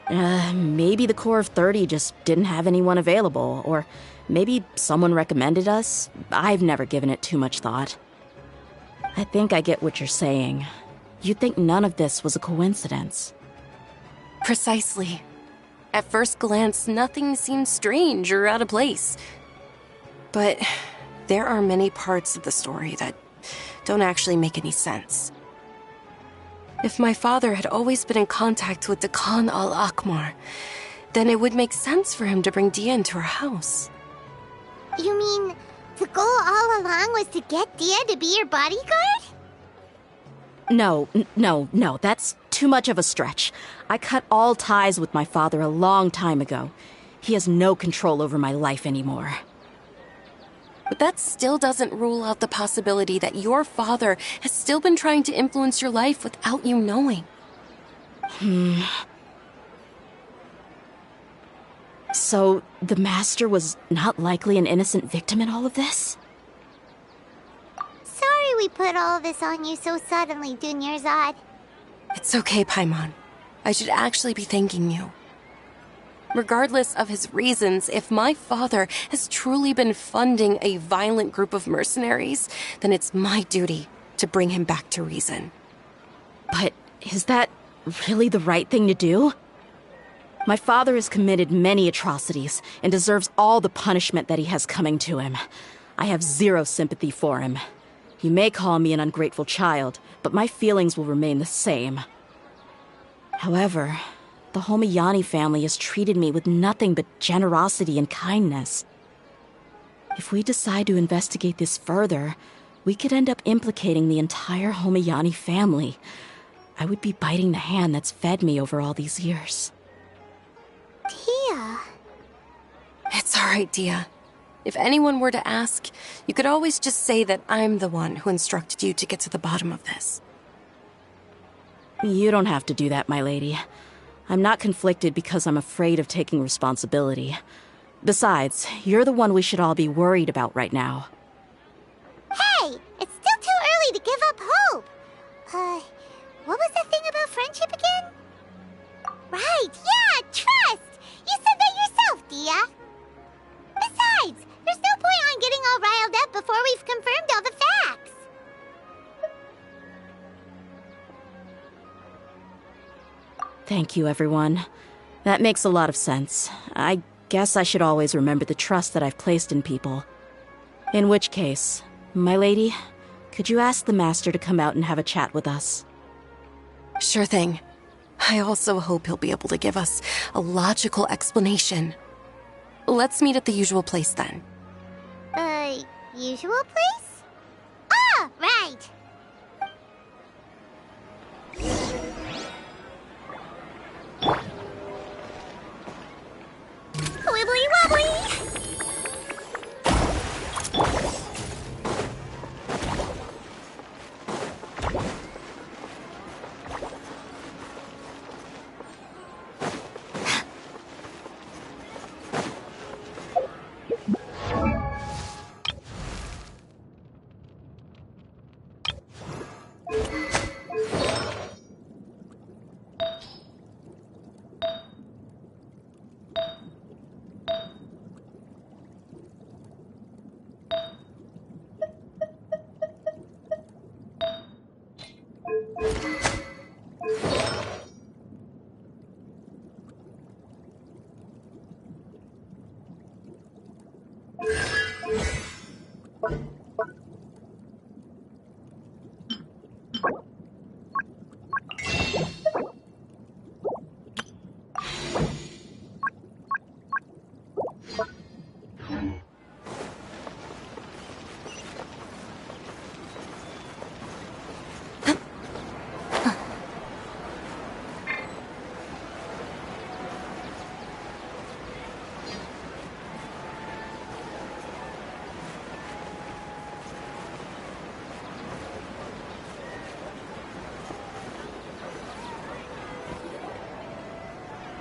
Maybe the Corps of 30 just didn't have anyone available, or maybe someone recommended us. I've never given it too much thought. I think I get what you're saying. You'd think none of this was a coincidence. Precisely. At first glance, nothing seemed strange or out of place. But there are many parts of the story that don't actually make any sense. If my father had always been in contact with the Khan al-Akmar, then it would make sense for him to bring Dia into our house. You mean the goal all along was to get Dia to be your bodyguard? No, that's too much of a stretch. I cut all ties with my father a long time ago. He has no control over my life anymore. But that still doesn't rule out the possibility that your father has still been trying to influence your life without you knowing. So, the Master was not likely an innocent victim in all of this? Sorry we put all of this on you so suddenly, Dunyarzad. It's okay, Paimon. I should actually be thanking you. Regardless of his reasons, if my father has truly been funding a violent group of mercenaries, then it's my duty to bring him back to reason. But is that really the right thing to do? My father has committed many atrocities and deserves all the punishment that he has coming to him. I have zero sympathy for him. You may call me an ungrateful child, but my feelings will remain the same. However, the Homayani family has treated me with nothing but generosity and kindness. If we decide to investigate this further, we could end up implicating the entire Homayani family. I would be biting the hand that's fed me over all these years. Dia. It's all right, Dia. If anyone were to ask, you could always just say that I'm the one who instructed you to get to the bottom of this. You don't have to do that, my lady. I'm not conflicted because I'm afraid of taking responsibility. Besides, you're the one we should all be worried about right now. Hey! It's still too early to give up hope! What was that thing about friendship again? Right, yeah, trust! You said that yourself, Dia! Besides, there's no point on getting all riled up before we've confirmed all the facts! Thank you, everyone. That makes a lot of sense. I guess I should always remember the trust that I've placed in people. In which case, my lady, could you ask the Master to come out and have a chat with us? Sure thing. I also hope he'll be able to give us a logical explanation. Let's meet at the usual place then. Usual place? Ah, right! Wibbly wobbly!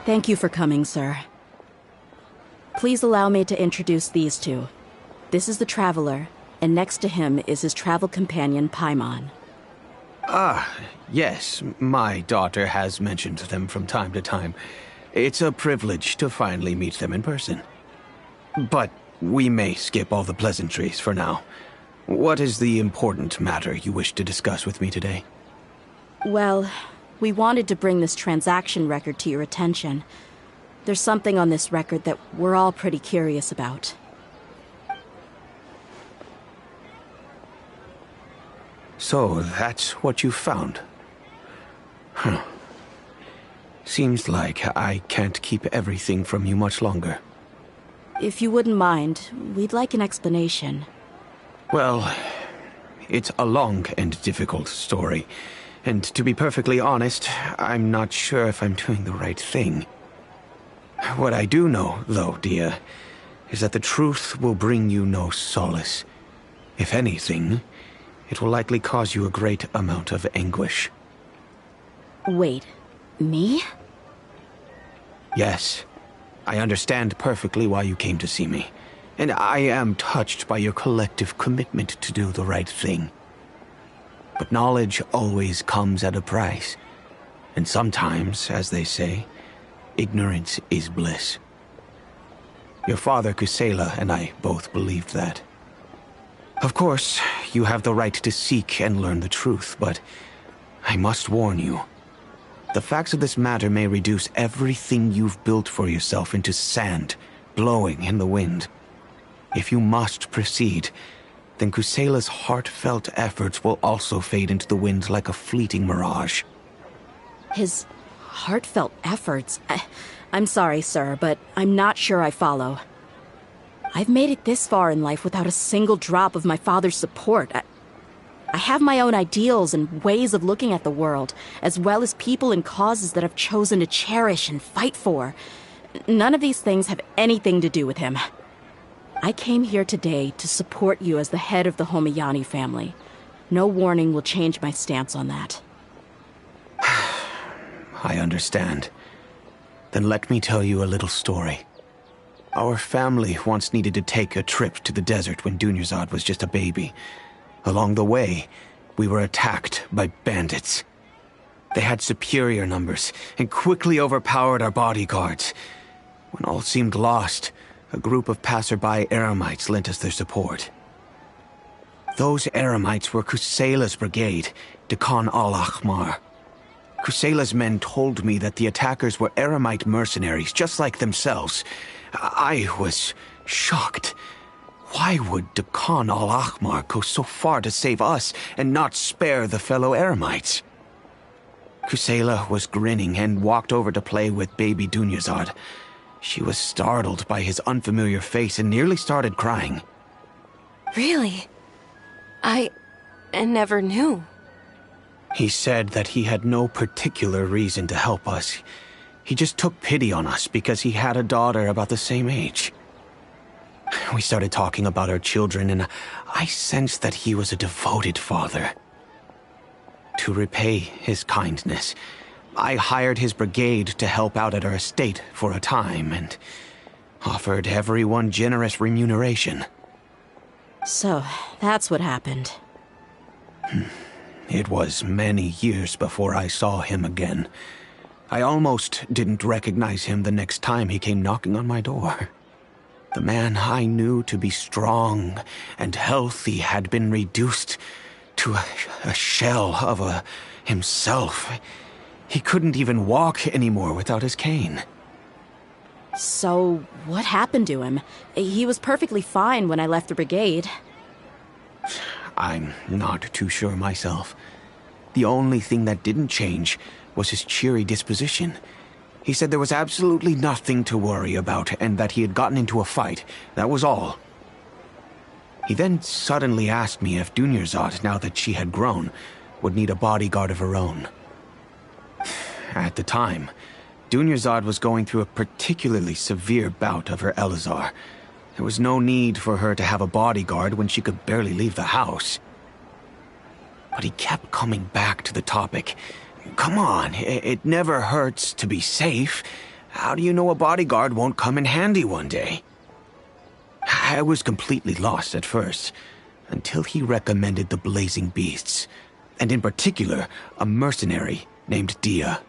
Thank you for coming, sir. Please allow me to introduce these two. This is the Traveler, and next to him is his travel companion, Paimon. Ah, yes, my daughter has mentioned them from time to time. It's a privilege to finally meet them in person. But we may skip all the pleasantries for now. What is the important matter you wish to discuss with me today? Well, we wanted to bring this transaction record to your attention. There's something on this record that we're all pretty curious about. So, that's what you found? Huh. Seems like I can't keep everything from you much longer. If you wouldn't mind, we'd like an explanation. Well, it's a long and difficult story. And to be perfectly honest, I'm not sure if I'm doing the right thing. What I do know, though, Dia, is that the truth will bring you no solace. If anything, it will likely cause you a great amount of anguish. Wait, me? Yes, I understand perfectly why you came to see me, and I am touched by your collective commitment to do the right thing. But knowledge always comes at a price, and sometimes, as they say, ignorance is bliss. Your father, Kusela, and I both believed that. Of course, you have the right to seek and learn the truth, but I must warn you. The facts of this matter may reduce everything you've built for yourself into sand, blowing in the wind. If you must proceed, then Kusela's heartfelt efforts will also fade into the wind like a fleeting mirage. His heartfelt efforts? I'm sorry, sir, but I'm not sure I follow. I've made it this far in life without a single drop of my father's support. I have my own ideals and ways of looking at the world, as well as people and causes that I've chosen to cherish and fight for. None of these things have anything to do with him. I came here today to support you as the head of the Homiyani family. No warning will change my stance on that. I understand. Then let me tell you a little story. Our family once needed to take a trip to the desert when Dunyarzad was just a baby. Along the way, we were attacked by bandits. They had superior numbers and quickly overpowered our bodyguards. When all seemed lost, a group of passerby Eremites lent us their support. Those Eremites were Kusela's brigade, Dekan al-Ahmar. Kusela's men told me that the attackers were Eremite mercenaries, just like themselves. I was shocked. Why would Dekan al-Ahmar go so far to save us and not spare the fellow Eremites? Kusela was grinning and walked over to play with baby Dunyarzad. She was startled by his unfamiliar face and nearly started crying. Really? I never knew. He said that he had no particular reason to help us. He just took pity on us because he had a daughter about the same age. We started talking about our children, and I sensed that he was a devoted father. To repay his kindness, I hired his brigade to help out at our estate for a time, and offered everyone generous remuneration. So, that's what happened. It was many years before I saw him again. I almost didn't recognize him the next time he came knocking on my door. The man I knew to be strong and healthy had been reduced to a shell of himself. He couldn't even walk anymore without his cane. So, what happened to him? He was perfectly fine when I left the brigade. I'm not too sure myself. The only thing that didn't change was his cheery disposition. He said there was absolutely nothing to worry about and that he had gotten into a fight. That was all. He then suddenly asked me if Dunyarzad, now that she had grown, would need a bodyguard of her own. At the time, Dunyarzad was going through a particularly severe bout of her Elazar. There was no need for her to have a bodyguard when she could barely leave the house. But he kept coming back to the topic. Come on, it never hurts to be safe. How do you know a bodyguard won't come in handy one day? I was completely lost at first, until he recommended the Blazing Beasts, and in particular, a mercenary named Dia.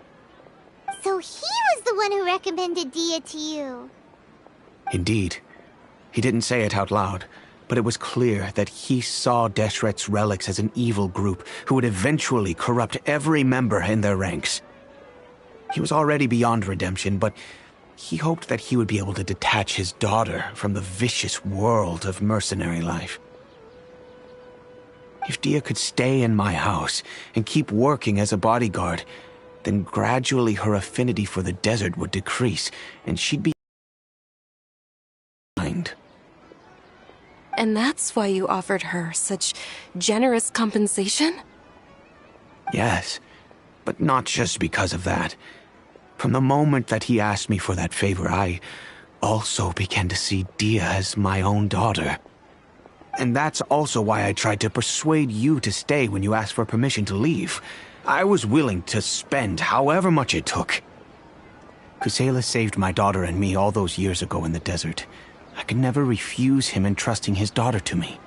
So he was the one who recommended Dia to you. Indeed. He didn't say it out loud, but it was clear that he saw Deshret's relics as an evil group who would eventually corrupt every member in their ranks. He was already beyond redemption, but he hoped that he would be able to detach his daughter from the vicious world of mercenary life. If Dia could stay in my house and keep working as a bodyguard, then gradually her affinity for the desert would decrease, and she'd be kind. And that's why you offered her such generous compensation? Yes, but not just because of that. From the moment that he asked me for that favor, I also began to see Dia as my own daughter. And that's also why I tried to persuade you to stay when you asked for permission to leave. I was willing to spend however much it took. Kusela saved my daughter and me all those years ago in the desert. I could never refuse him entrusting his daughter to me.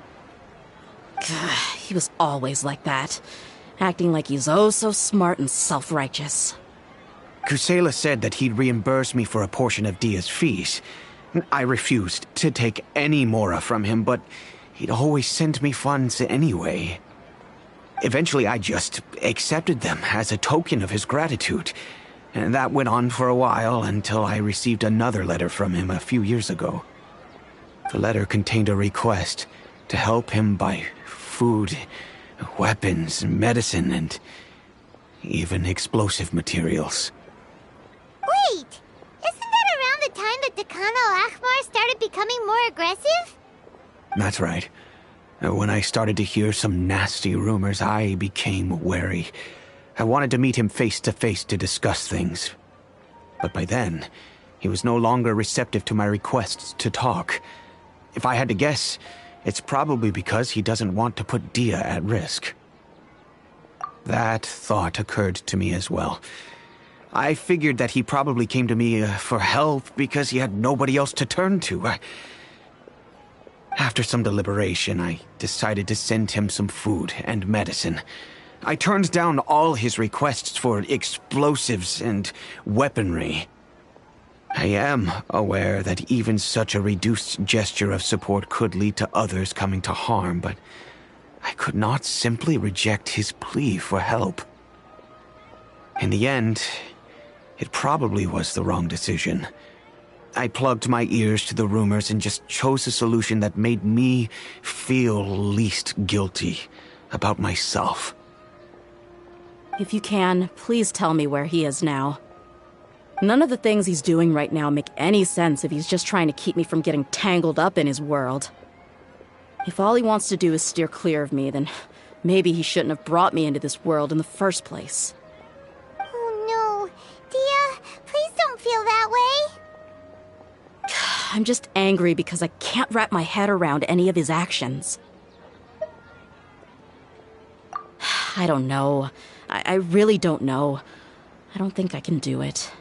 He was always like that, acting like he's oh so smart and self-righteous. Kusela said that he'd reimburse me for a portion of Dia's fees. I refused to take any more from him, but he'd always sent me funds anyway. Eventually, I just accepted them as a token of his gratitude. And that went on for a while until I received another letter from him a few years ago. The letter contained a request to help him buy food, weapons, medicine, and even explosive materials. Wait! Isn't that around the time that Dakan al-Ahmar started becoming more aggressive? That's right. When I started to hear some nasty rumors, I became wary. I wanted to meet him face to face to discuss things. But by then, he was no longer receptive to my requests to talk. If I had to guess, it's probably because he doesn't want to put Dia at risk. That thought occurred to me as well. I figured that he probably came to me for help because he had nobody else to turn to. After some deliberation, I decided to send him some food and medicine. I turned down all his requests for explosives and weaponry. I am aware that even such a reduced gesture of support could lead to others coming to harm, but I could not simply reject his plea for help. In the end, it probably was the wrong decision. I plugged my ears to the rumors and just chose a solution that made me feel least guilty about myself. If you can, please tell me where he is now. None of the things he's doing right now make any sense if he's just trying to keep me from getting tangled up in his world. If all he wants to do is steer clear of me, then maybe he shouldn't have brought me into this world in the first place. Oh no. Dia, please don't feel that way. I'm just angry because I can't wrap my head around any of his actions. I don't know. I really don't know. I don't think I can do it.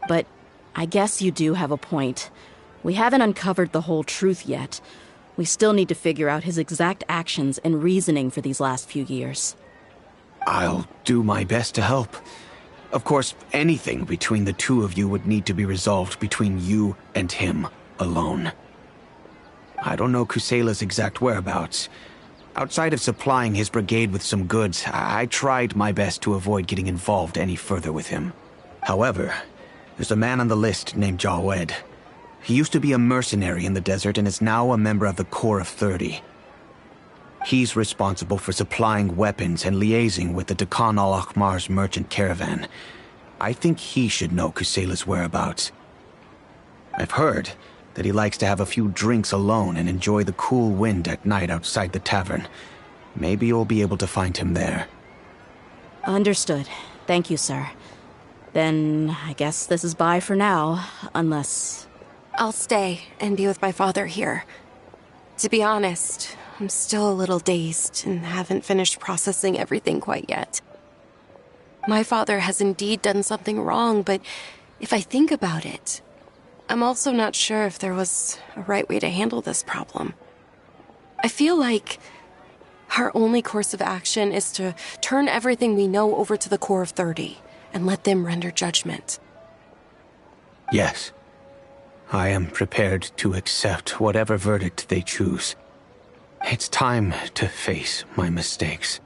But I guess you do have a point. We haven't uncovered the whole truth yet. We still need to figure out his exact actions and reasoning for these last few years. I'll do my best to help. Of course, anything between the two of you would need to be resolved between you and him alone. I don't know Kusela's exact whereabouts. Outside of supplying his brigade with some goods, I tried my best to avoid getting involved any further with him. However, there's a man on the list named Jawed. He used to be a mercenary in the desert and is now a member of the Corps of 30. He's responsible for supplying weapons and liaising with the Dakan al-Ahmar's merchant caravan. I think he should know Kusela's whereabouts. I've heard that he likes to have a few drinks alone and enjoy the cool wind at night outside the tavern. Maybe you'll be able to find him there. Understood. Thank you, sir. Then I guess this is bye for now, unless... I'll stay and be with my father here. To be honest, I'm still a little dazed and haven't finished processing everything quite yet. My father has indeed done something wrong, but if I think about it, I'm also not sure if there was a right way to handle this problem. I feel like our only course of action is to turn everything we know over to the Core of 30 and let them render judgment. Yes. I am prepared to accept whatever verdict they choose. It's time to face my mistakes.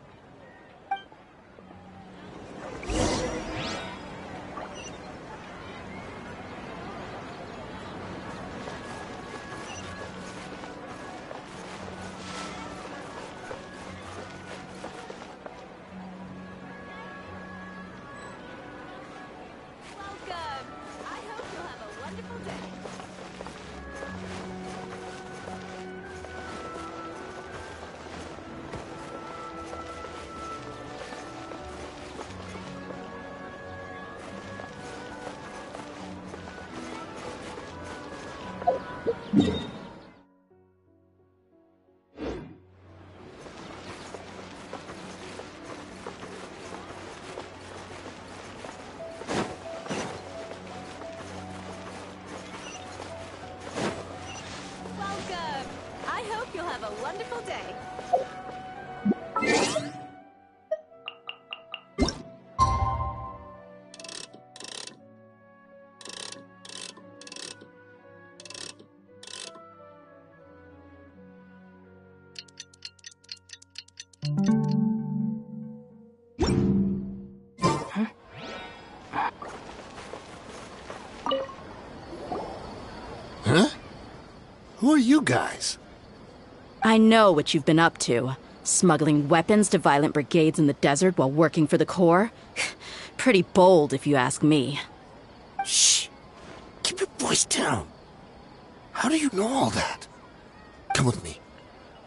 Huh? Who are you guys? I know what you've been up to. Smuggling weapons to violent brigades in the desert while working for the Corps? Pretty bold, if you ask me. Shh. Keep your voice down. How do you know all that? Come with me.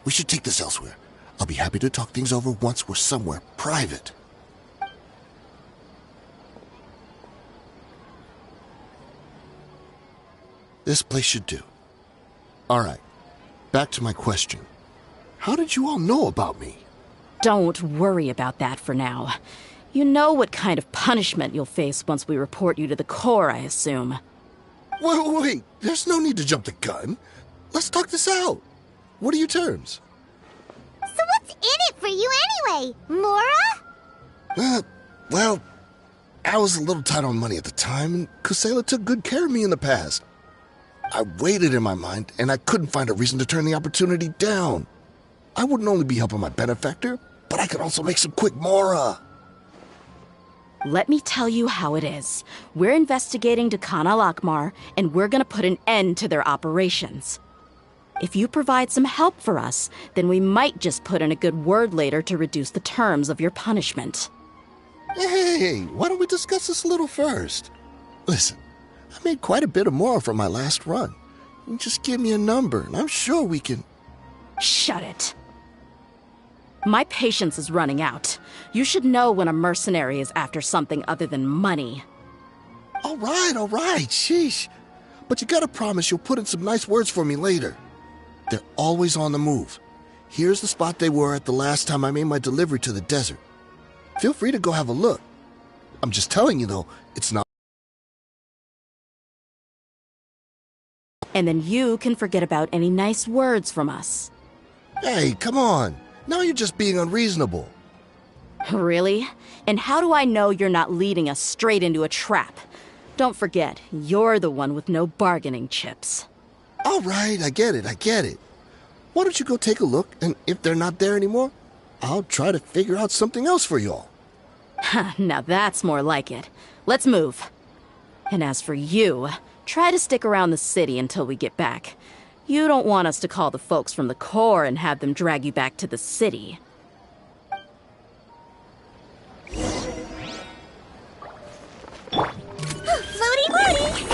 We should take this elsewhere. I'll be happy to talk things over once we're somewhere private. This place should do. All right. Back to my question. How did you all know about me? Don't worry about that for now. You know what kind of punishment you'll face once we report you to the Corps, I assume. Wait. There's no need to jump the gun. Let's talk this out. What are your terms? So what's in it for you anyway, Mora? Well, I was a little tight on money at the time, and Kusela took good care of me in the past. I weighed it in my mind, and I couldn't find a reason to turn the opportunity down. I wouldn't only be helping my benefactor, but I could also make some quick Mora. Let me tell you how it is. We're investigating Khan al-Akmar, and we're gonna put an end to their operations. If you provide some help for us, then we might just put in a good word later to reduce the terms of your punishment. Hey, why don't we discuss this a little first? Listen, I made quite a bit of Mora from my last run. You just give me a number, and I'm sure we can... Shut it. My patience is running out. You should know when a mercenary is after something other than money. All right, sheesh. But you gotta promise you'll put in some nice words for me later. They're always on the move. Here's the spot they were at the last time I made my delivery to the desert. Feel free to go have a look. I'm just telling you, though, it's not... And then you can forget about any nice words from us. Hey, come on. Now you're just being unreasonable. Really? And how do I know you're not leading us straight into a trap? Don't forget, you're the one with no bargaining chips. All right, I get it. Why don't you go take a look, and if they're not there anymore, I'll try to figure out something else for y'all. Now that's more like it. Let's move. And as for you, try to stick around the city until we get back. You don't want us to call the folks from the Corps and have them drag you back to the city. Floaty Woody!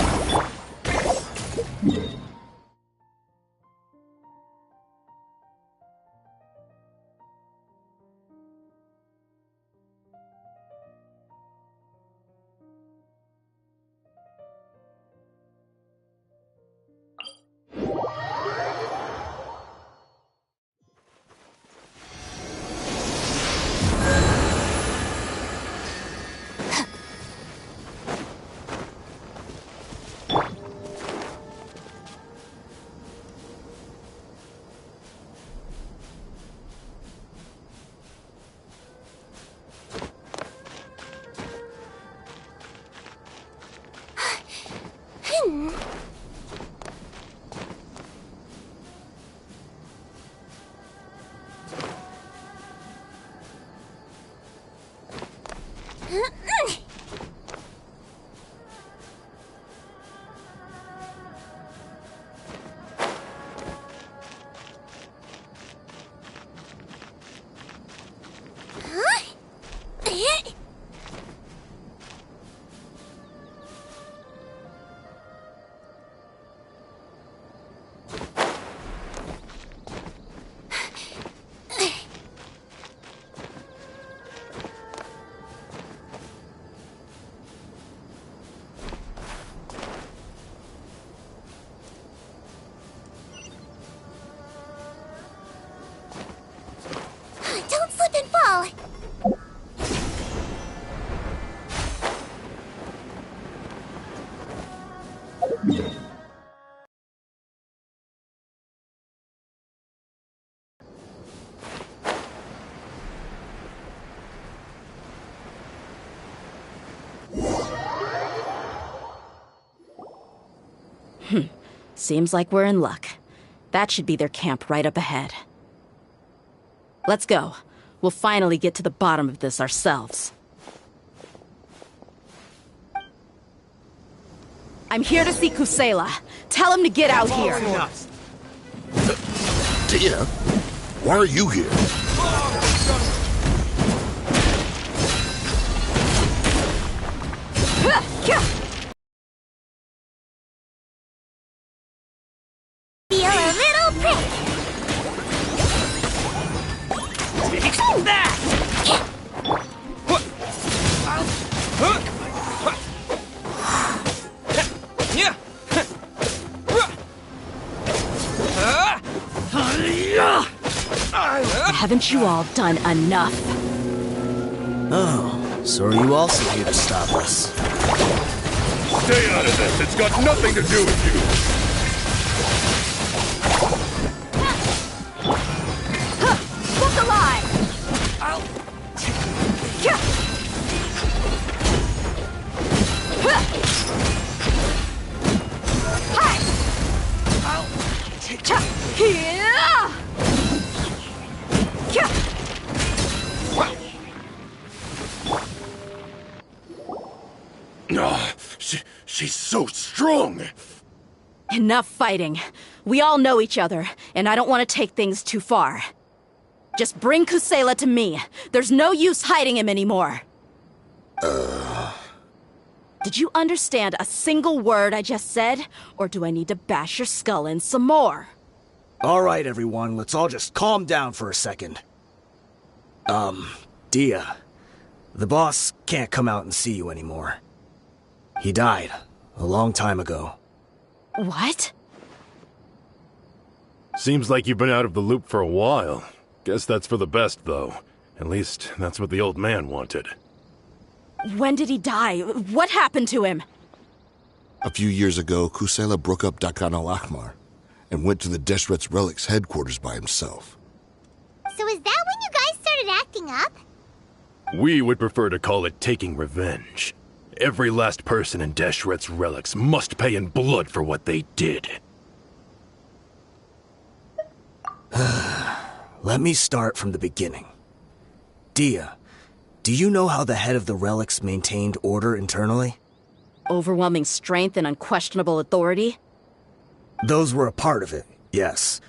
Don't slip and fall! Seems like we're in luck. That should be their camp right up ahead. Let's go. We'll finally get to the bottom of this ourselves. I'm here to see Kusela. Tell him to get out here. Dia, why are you here? Feel a little prick! Take that! Haven't you all done enough? Oh, so are you also here to stop us? Stay out of this. It's got nothing to do with you. Look alive! She's so strong. Enough fighting. We all know each other, and I don't want to take things too far. Just bring Kusela to me. There's no use hiding him anymore. Did you understand a single word I just said? Or do I need to bash your skull in some more? All right, everyone, let's all just calm down for a second. Dia, the boss can't come out and see you anymore. He died a long time ago. What? Seems like you've been out of the loop for a while. Guess that's for the best, though. At least, that's what the old man wanted. When did he die? What happened to him? A few years ago, Kusela broke up Dakan al-Ahmar and went to the Deshret's Relics headquarters by himself. So is that when you guys started acting up? We would prefer to call it taking revenge. Every last person in Deshret's Relics must pay in blood for what they did. Let me start from the beginning. Dia, do you know how the head of the Relics maintained order internally? Overwhelming strength and unquestionable authority? Those were a part of it, yes.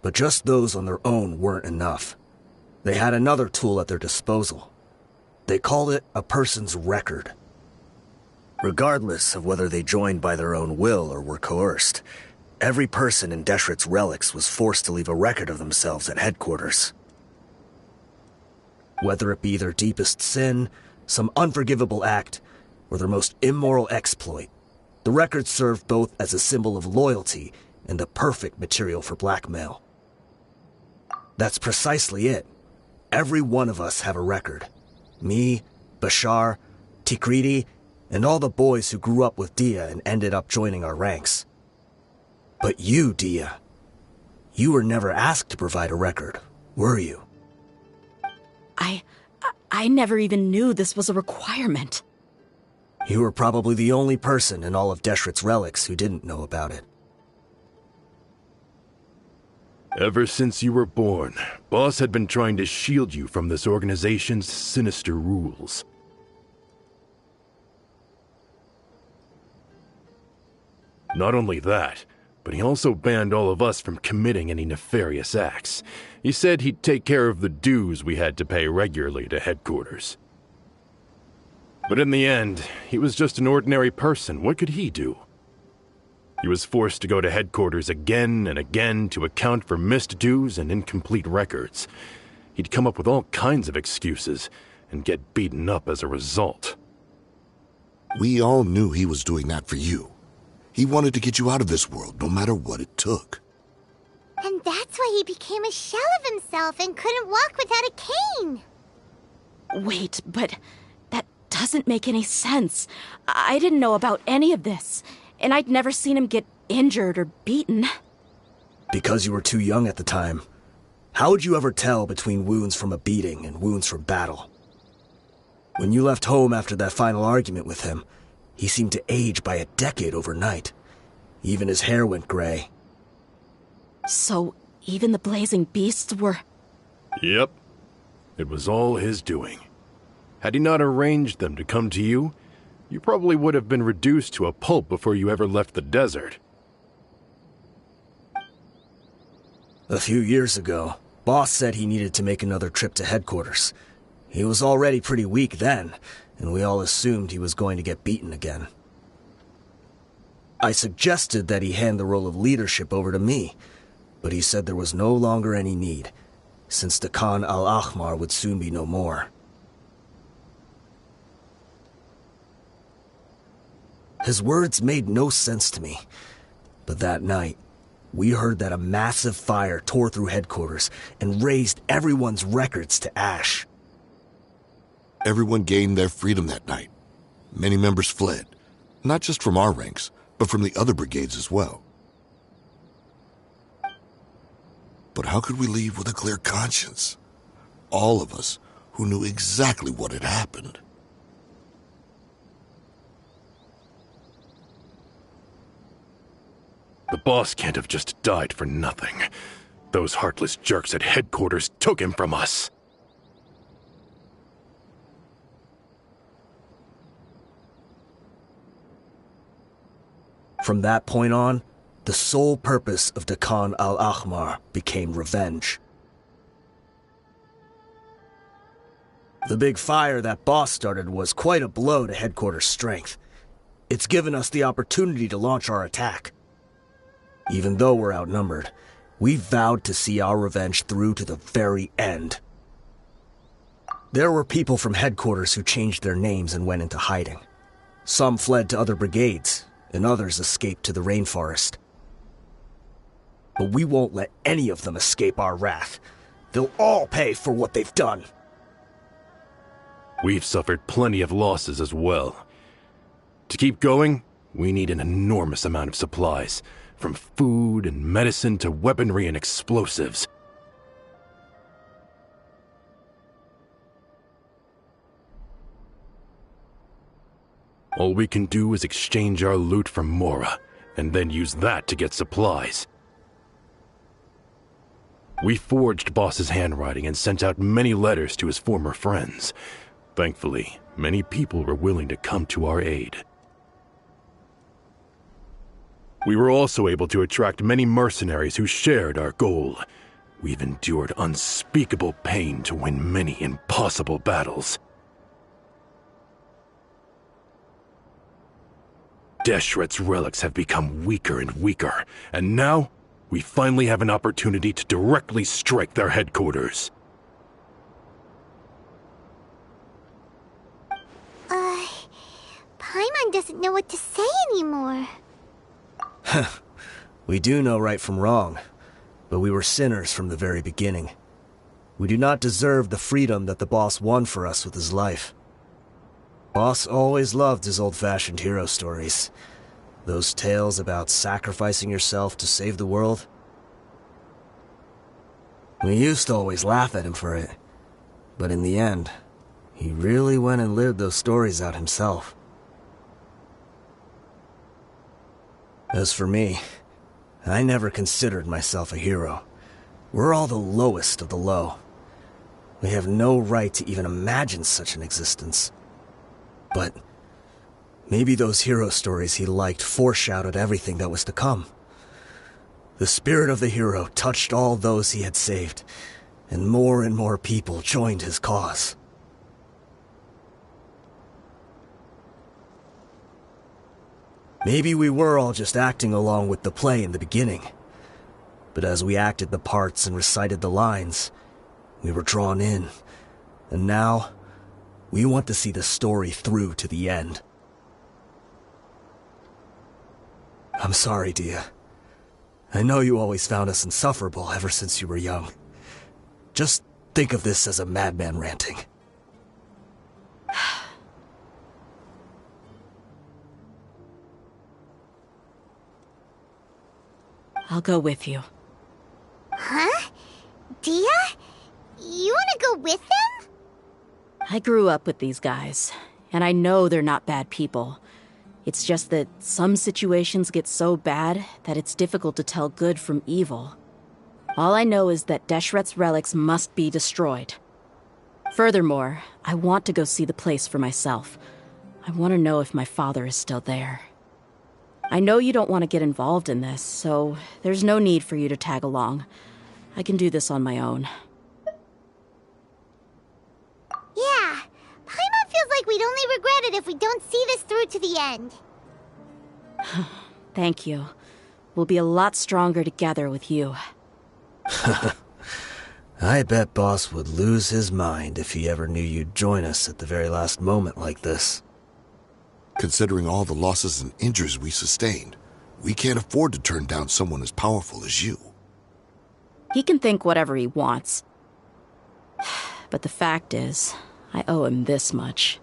But just those on their own weren't enough. They had another tool at their disposal. They called it a person's record. Regardless of whether they joined by their own will or were coerced, every person in Deshret's Relics was forced to leave a record of themselves at headquarters. Whether it be their deepest sin, some unforgivable act, or their most immoral exploit, the record served both as a symbol of loyalty and the perfect material for blackmail. That's precisely it. Every one of us have a record. Me, Bashar, Tikriti, and all the boys who grew up with Dia and ended up joining our ranks. But you, Dia, you were never asked to provide a record, were you? I never even knew this was a requirement. You were probably the only person in all of Deshret's Relics who didn't know about it. Ever since you were born, Boss had been trying to shield you from this organization's sinister rules. Not only that, but he also banned all of us from committing any nefarious acts. He said he'd take care of the dues we had to pay regularly to headquarters. But in the end, he was just an ordinary person. What could he do? He was forced to go to headquarters again and again to account for missed dues and incomplete records. He'd come up with all kinds of excuses and get beaten up as a result. We all knew he was doing that for you. He wanted to get you out of this world, no matter what it took. And that's why he became a shell of himself and couldn't walk without a cane. Wait, but that doesn't make any sense. I didn't know about any of this, and I'd never seen him get injured or beaten. Because you were too young at the time. How would you ever tell between wounds from a beating and wounds from battle? When you left home after that final argument with him, he seemed to age by a decade overnight. Even his hair went gray. So, even the blazing beasts were... Yep. It was all his doing. Had he not arranged them to come to you, you probably would have been reduced to a pulp before you ever left the desert. A few years ago, Boss said he needed to make another trip to headquarters. He was already pretty weak then, and we all assumed he was going to get beaten again. I suggested that he hand the role of leadership over to me, but he said there was no longer any need, since the Khan al-Ahmar would soon be no more. His words made no sense to me, but that night, we heard that a massive fire tore through headquarters and razed everyone's records to ash. Everyone gained their freedom that night. Many members fled, not just from our ranks, but from the other brigades as well. But how could we leave with a clear conscience? All of us who knew exactly what had happened. The boss can't have just died for nothing. Those heartless jerks at headquarters took him from us. From that point on, the sole purpose of the Khan al-Ahmar became revenge. The big fire that Boss started was quite a blow to headquarters' strength. It's given us the opportunity to launch our attack. Even though we're outnumbered, we vowed to see our revenge through to the very end. There were people from headquarters who changed their names and went into hiding. Some fled to other brigades, and others escaped to the rainforest. But we won't let any of them escape our wrath. They'll all pay for what they've done. We've suffered plenty of losses as well. To keep going, we need an enormous amount of supplies, from food and medicine to weaponry and explosives. All we can do is exchange our loot from Mora, and then use that to get supplies. We forged Boss's handwriting and sent out many letters to his former friends. Thankfully, many people were willing to come to our aid. We were also able to attract many mercenaries who shared our goal. We've endured unspeakable pain to win many impossible battles. Deshret's relics have become weaker and weaker, and now we finally have an opportunity to directly strike their headquarters. Paimon doesn't know what to say anymore. We do know right from wrong, but we were sinners from the very beginning. We do not deserve the freedom that the boss won for us with his life. Boss always loved his old-fashioned hero stories. Those tales about sacrificing yourself to save the world. We used to always laugh at him for it, but in the end, he really went and lived those stories out himself. As for me, I never considered myself a hero. We're all the lowest of the low. We have no right to even imagine such an existence. But Maybe those hero stories he liked foreshadowed everything that was to come. The spirit of the hero touched all those he had saved, and more people joined his cause. Maybe we were all just acting along with the play in the beginning. But as we acted the parts and recited the lines, we were drawn in. And now, we want to see the story through to the end. I'm sorry, Dia. I know you always found us insufferable ever since you were young. Just think of this as a madman ranting. I'll go with you. Huh? Dia? You want to go with them? I grew up with these guys, and I know they're not bad people. It's just that some situations get so bad that it's difficult to tell good from evil. All I know is that Deshret's relics must be destroyed. Furthermore, I want to go see the place for myself. I want to know if my father is still there. I know you don't want to get involved in this, so there's no need for you to tag along. I can do this on my own. Yeah, Paimon feels like we'd only regret it if we don't see this through to the end. Thank you. We'll be a lot stronger together with you. I bet Boss would lose his mind if he ever knew you'd join us at the very last moment like this. Considering all the losses and injuries we sustained, we can't afford to turn down someone as powerful as you. He can think whatever he wants. But the fact is, I owe him this much.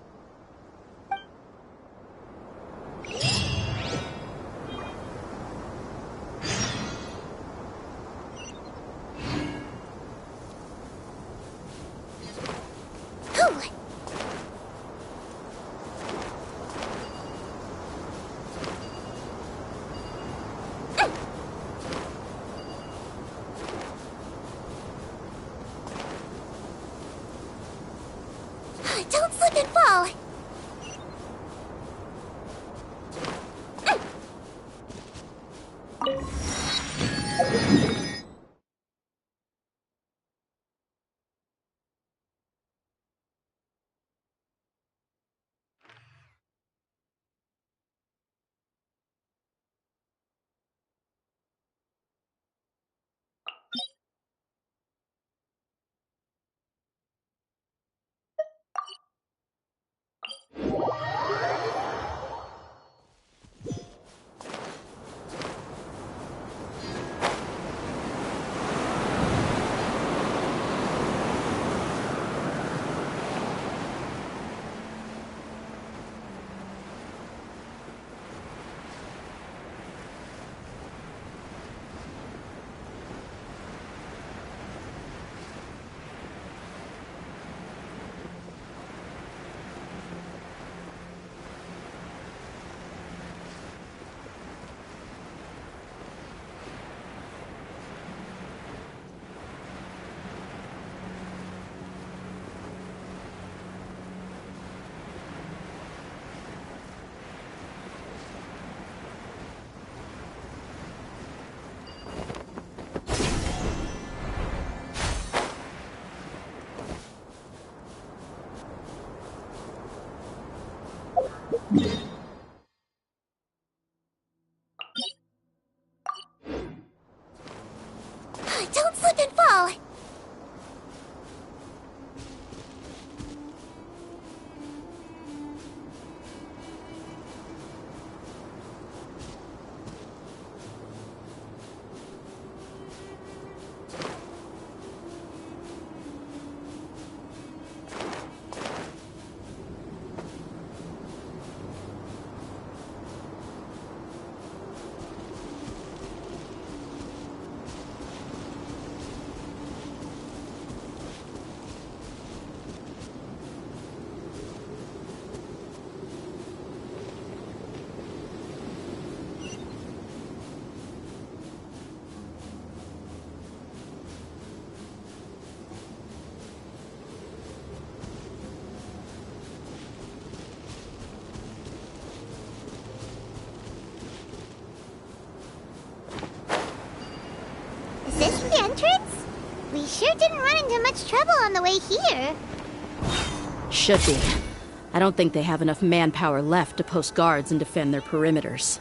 Don't slip and fall! sure didn't run into much trouble on the way here. Should be. I don't think they have enough manpower left to post guards and defend their perimeters.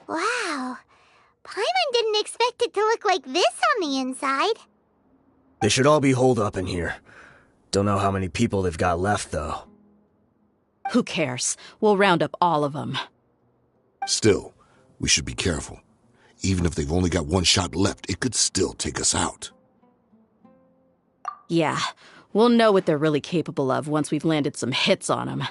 Wow. Paimon didn't expect it to look like this on the inside. They should all be holed up in here. Don't know how many people they've got left, though. Who cares? We'll round up all of them. Still, we should be careful. Even if they've only got one shot left, it could still take us out. Yeah, we'll know what they're really capable of once we've landed some hits on them.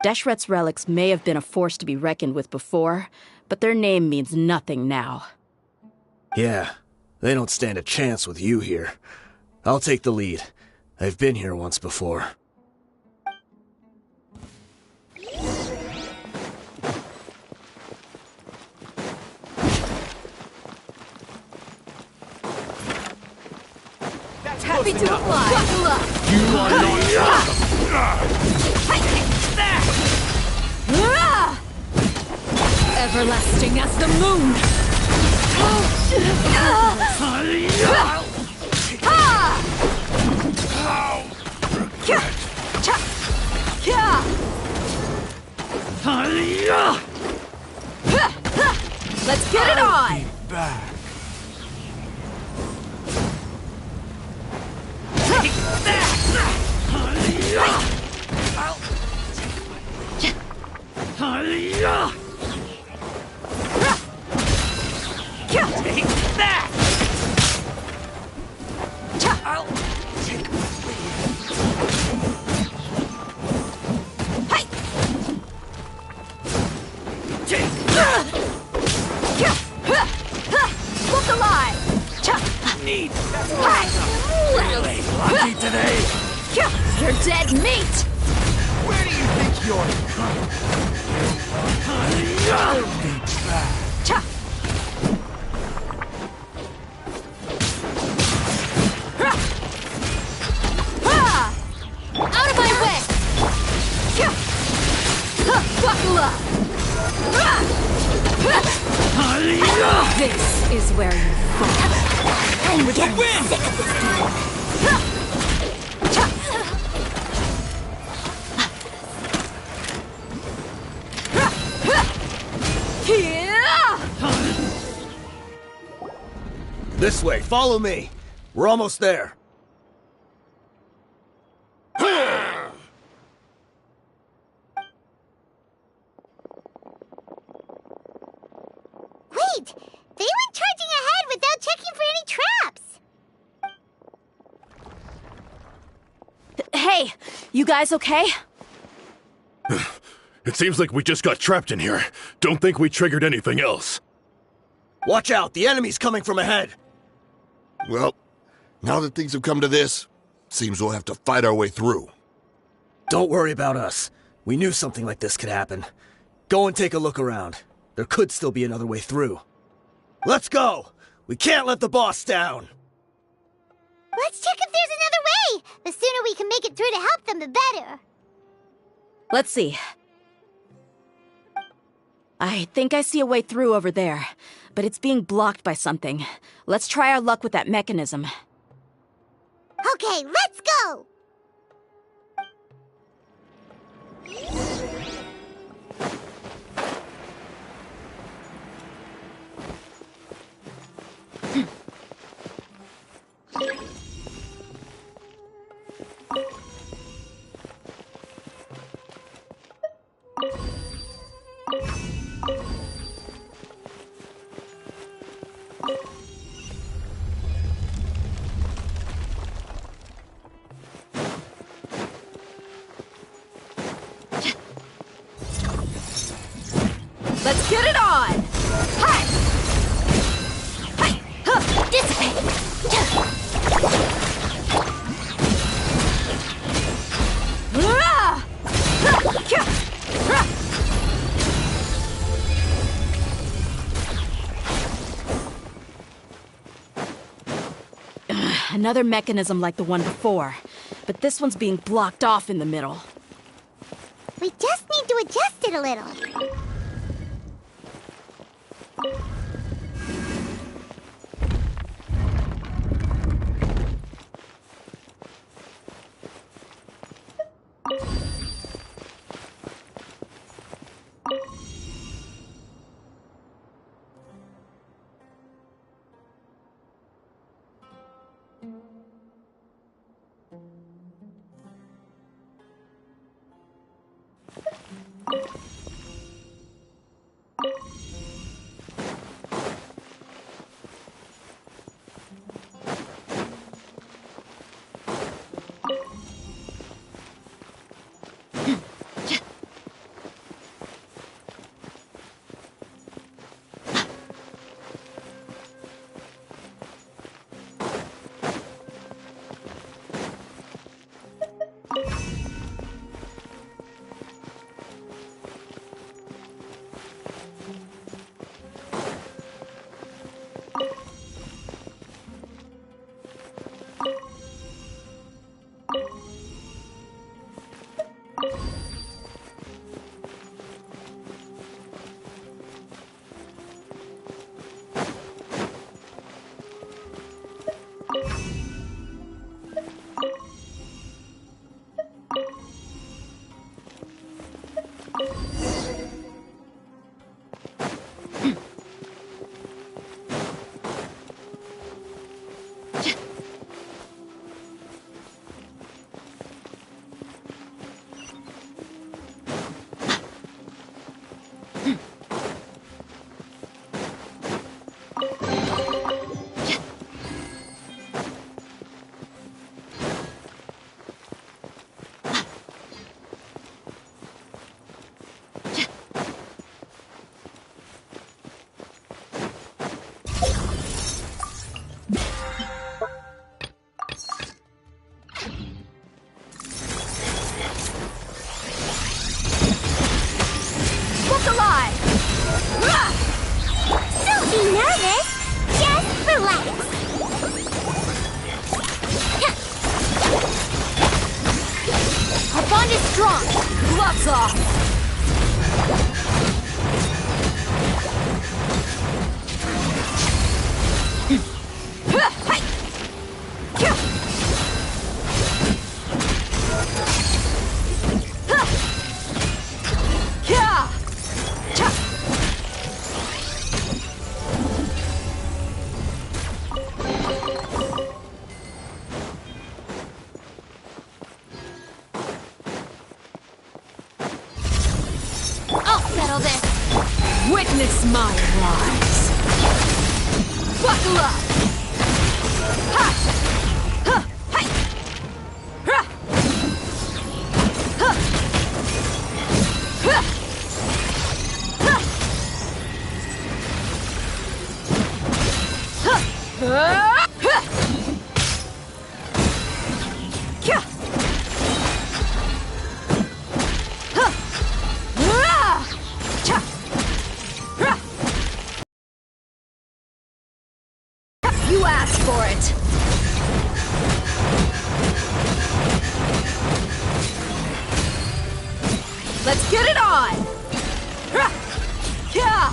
Deshret's relics may have been a force to be reckoned with before, but their name means nothing now. Yeah, they don't stand a chance with you here. I'll take the lead. I've been here once before. Happy to apply. Buckle up. You are not Everlasting as the moon. Let's get it on. back. Take that. Take that! I'll take the Look alive! Neat! Really lucky today! You're dead meat! Where do you think you're coming? I'll be back. Out of my way! Buckle up! This is where you fall. I'm With the getting wind! sick of this game. This way, follow me. We're almost there. Wait! They went charging ahead without checking for any traps! Hey, you guys okay? It seems like we just got trapped in here. Don't think we triggered anything else. Watch out, the enemy's coming from ahead. Well, now that things have come to this, seems we'll have to fight our way through. Don't worry about us. We knew something like this could happen. Go and take a look around. There could still be another way through. Let's go! We can't let the boss down! Let's check if there's another way! The sooner we can make it through to help them, the better. Let's see. I think I see a way through over there, but it's being blocked by something. Let's try our luck with that mechanism. Okay, let's go! Let's get it on! Hi! Hi! Huh! Dissipate! Another mechanism like the one before. but this one's being blocked off in the middle. We just need to adjust it a little. Witness my rise. Buckle up. Ha! Ha! Hi! Ha! Ha! Ha! Ha! Ha! Ha! Kya! Ha! Ah! Cha! You asked for it! Let's get it on! Yeah!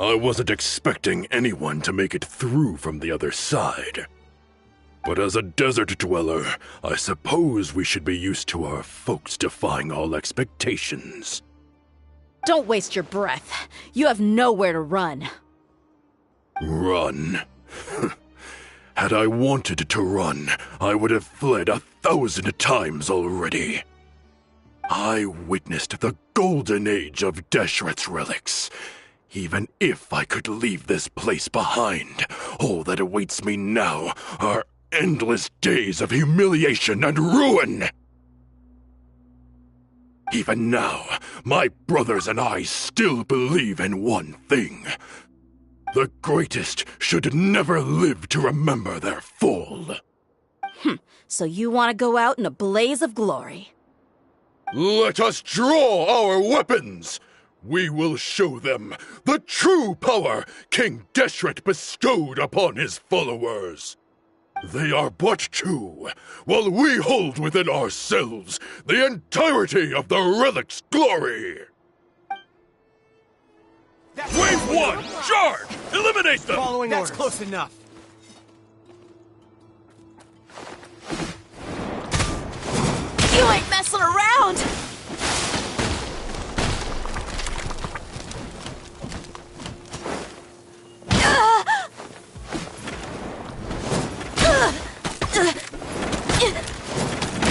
I wasn't expecting anyone to make it through from the other side. But as a desert dweller, I suppose we should be used to our folks defying all expectations. Don't waste your breath. You have nowhere to run. Run? Had I wanted to run, I would have fled 1,000 times already. I witnessed the golden age of Deshret's relics. Even if I could leave this place behind, all that awaits me now are endless days of humiliation and ruin. Even now, my brothers and I still believe in one thing. The greatest should never live to remember their fall. So you want to go out in a blaze of glory? Let us draw our weapons! We will show them the true power King Deshret bestowed upon his followers. They are but two, while we hold within ourselves the entirety of the relic's glory. Wave 1, charge! Eliminate them! Following That's orders. Close enough. You ain't messing around!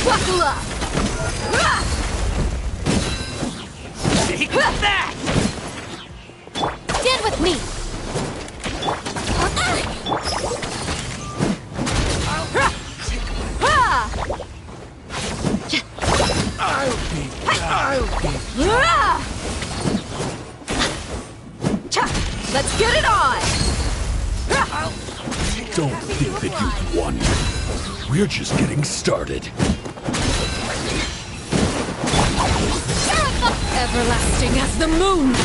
Buckle up! Take that! Stand with me! Let's get it on! Don't think that you've won. We're just getting started. Everlasting as the moon!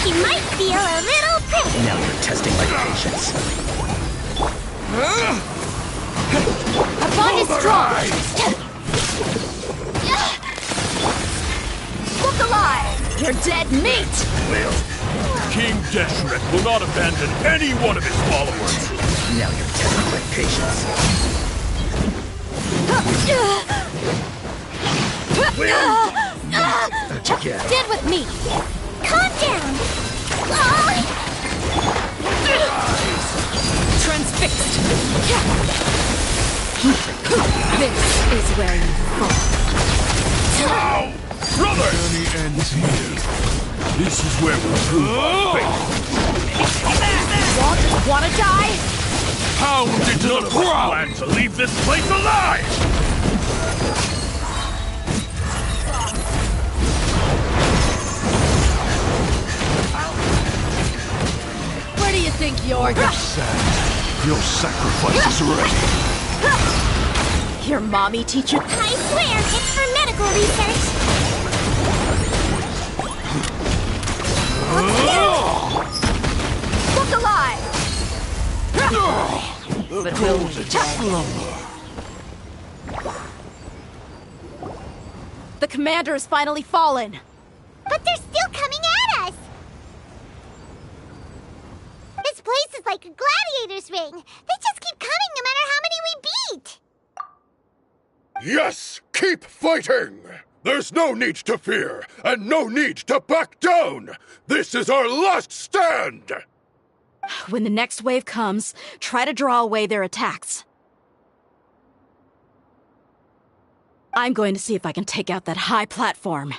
He might feel a little pricked. Now you're testing my patience. Our bond is strong! Look alive! You're dead meat! King Deshret will not abandon any one of his followers. Now you're testing my patience. Stand with me! Calm down! Transfixed! This is where you fall. Ow! Brother! The journey ends here. This is where we prove our faith. Wanna die? How did none of us plan to leave this place alive? Where do you think you're going? Your sacrifice is ready. Your mommy teach you? I swear, it's for medical research. Look alive! The golden slumber. The commander has finally fallen. But they're still coming at us! This place is like a gladiator's ring. They just keep coming no matter how many we beat! Yes! Keep fighting! There's no need to fear, and no need to back down! This is our last stand! When the next wave comes, try to draw away their attacks. I'm going to see if I can take out that high platform.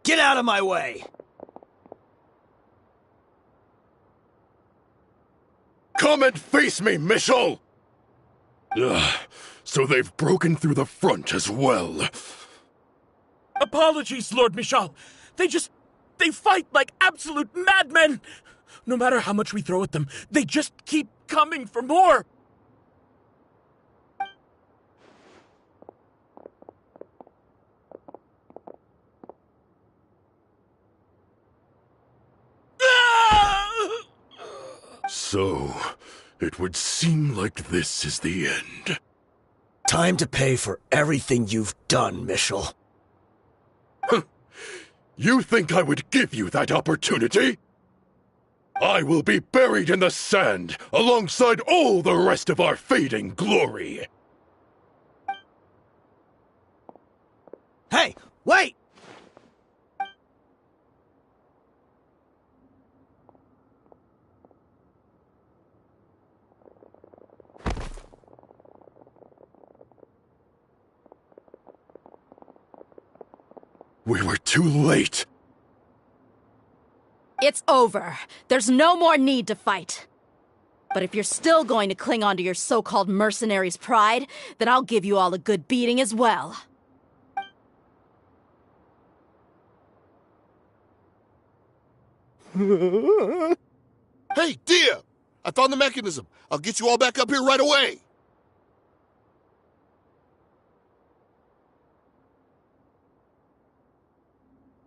Get out of my way! Come and face me, Michel! Ugh, so they've broken through the front as well. Apologies, Lord Michal. They fight like absolute madmen! No matter how much we throw at them, they just keep coming for more! So, it would seem like this is the end. Time to pay for everything you've done, Mitchell. You think I would give you that opportunity? I will be buried in the sand alongside all the rest of our fading glory. Hey, wait! We were too late. It's over. There's no more need to fight. But if you're still going to cling on to your so-called mercenary's pride, then I'll give you all a good beating as well. Hey, Dia! I found the mechanism. I'll get you all back up here right away.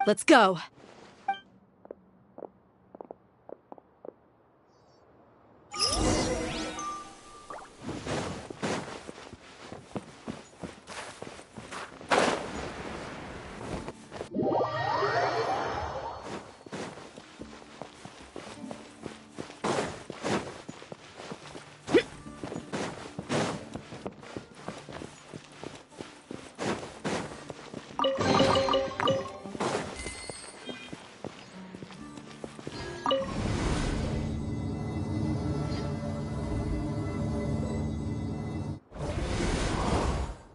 Let's go.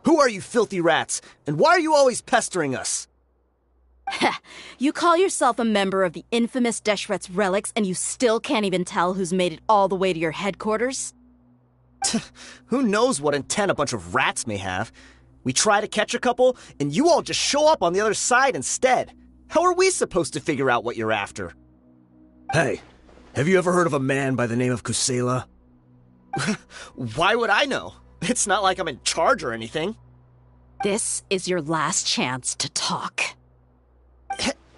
Who are you filthy rats? And why are you always pestering us? You call yourself a member of the infamous Deshret's relics, and you still can't even tell who's made it all the way to your headquarters? Who knows what intent a bunch of rats may have? We try to catch a couple, and you all just show up on the other side instead. How are we supposed to figure out what you're after? Hey, have you ever heard of a man by the name of Kusela? Why would I know? It's not like I'm in charge or anything. This is your last chance to talk.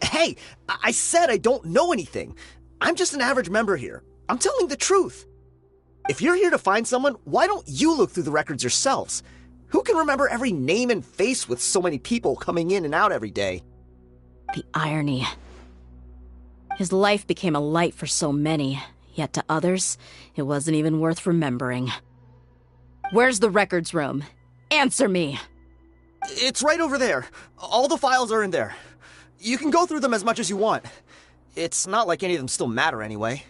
Hey, I said I don't know anything. I'm just an average member here. I'm telling the truth. If you're here to find someone, why don't you look through the records yourselves? Who can remember every name and face with so many people coming in and out every day? The irony. His life became a light for so many, yet to others, it wasn't even worth remembering. Where's the records room? Answer me! It's right over there. All the files are in there. You can go through them as much as you want. It's not like any of them still matter anyway.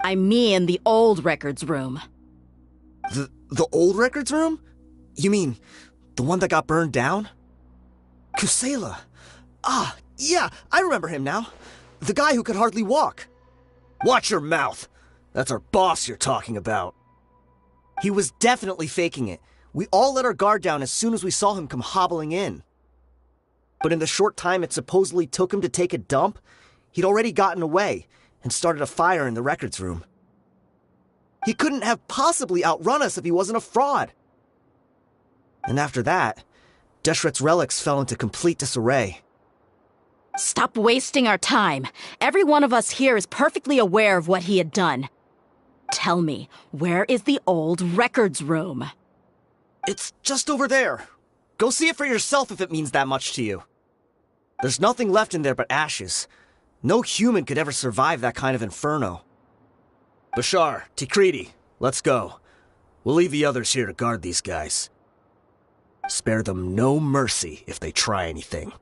I mean the old records room. The old records room? You mean the one that got burned down? Kusela. Ah, yeah, I remember him now. The guy who could hardly walk. Watch your mouth. That's our boss you're talking about. He was definitely faking it. We all let our guard down as soon as we saw him come hobbling in. But in the short time it supposedly took him to take a dump, he'd already gotten away and started a fire in the records room. He couldn't have possibly outrun us if he wasn't a fraud. And after that, Deshret's relics fell into complete disarray. Stop wasting our time. Every one of us here is perfectly aware of what he had done. Tell me, where is the old records room? It's just over there. Go see it for yourself if it means that much to you. There's nothing left in there but ashes. No human could ever survive that kind of inferno. Bashar, Tikriti, let's go. We'll leave the others here to guard these guys. Spare them no mercy if they try anything.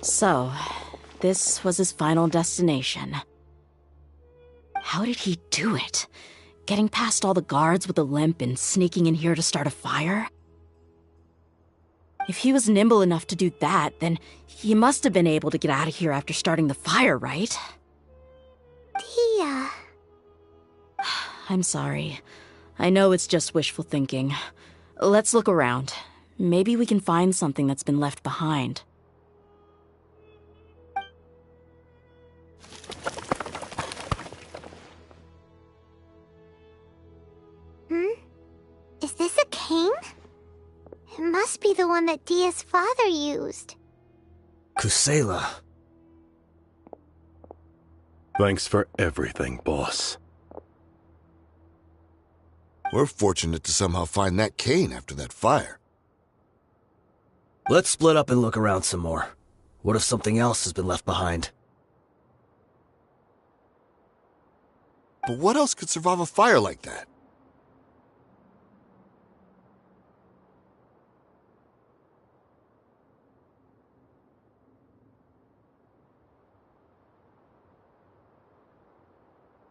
So, this was his final destination. How did he do it? Getting past all the guards with a limp and sneaking in here to start a fire? If he was nimble enough to do that, then he must have been able to get out of here after starting the fire, right? Tia. I'm sorry. I know it's just wishful thinking. Let's look around. Maybe we can find something that's been left behind. Is this a cane? It must be the one that Dia's father used. Kusela. Thanks for everything, boss. We're fortunate to somehow find that cane after that fire. Let's split up and look around some more. What if something else has been left behind? But what else could survive a fire like that?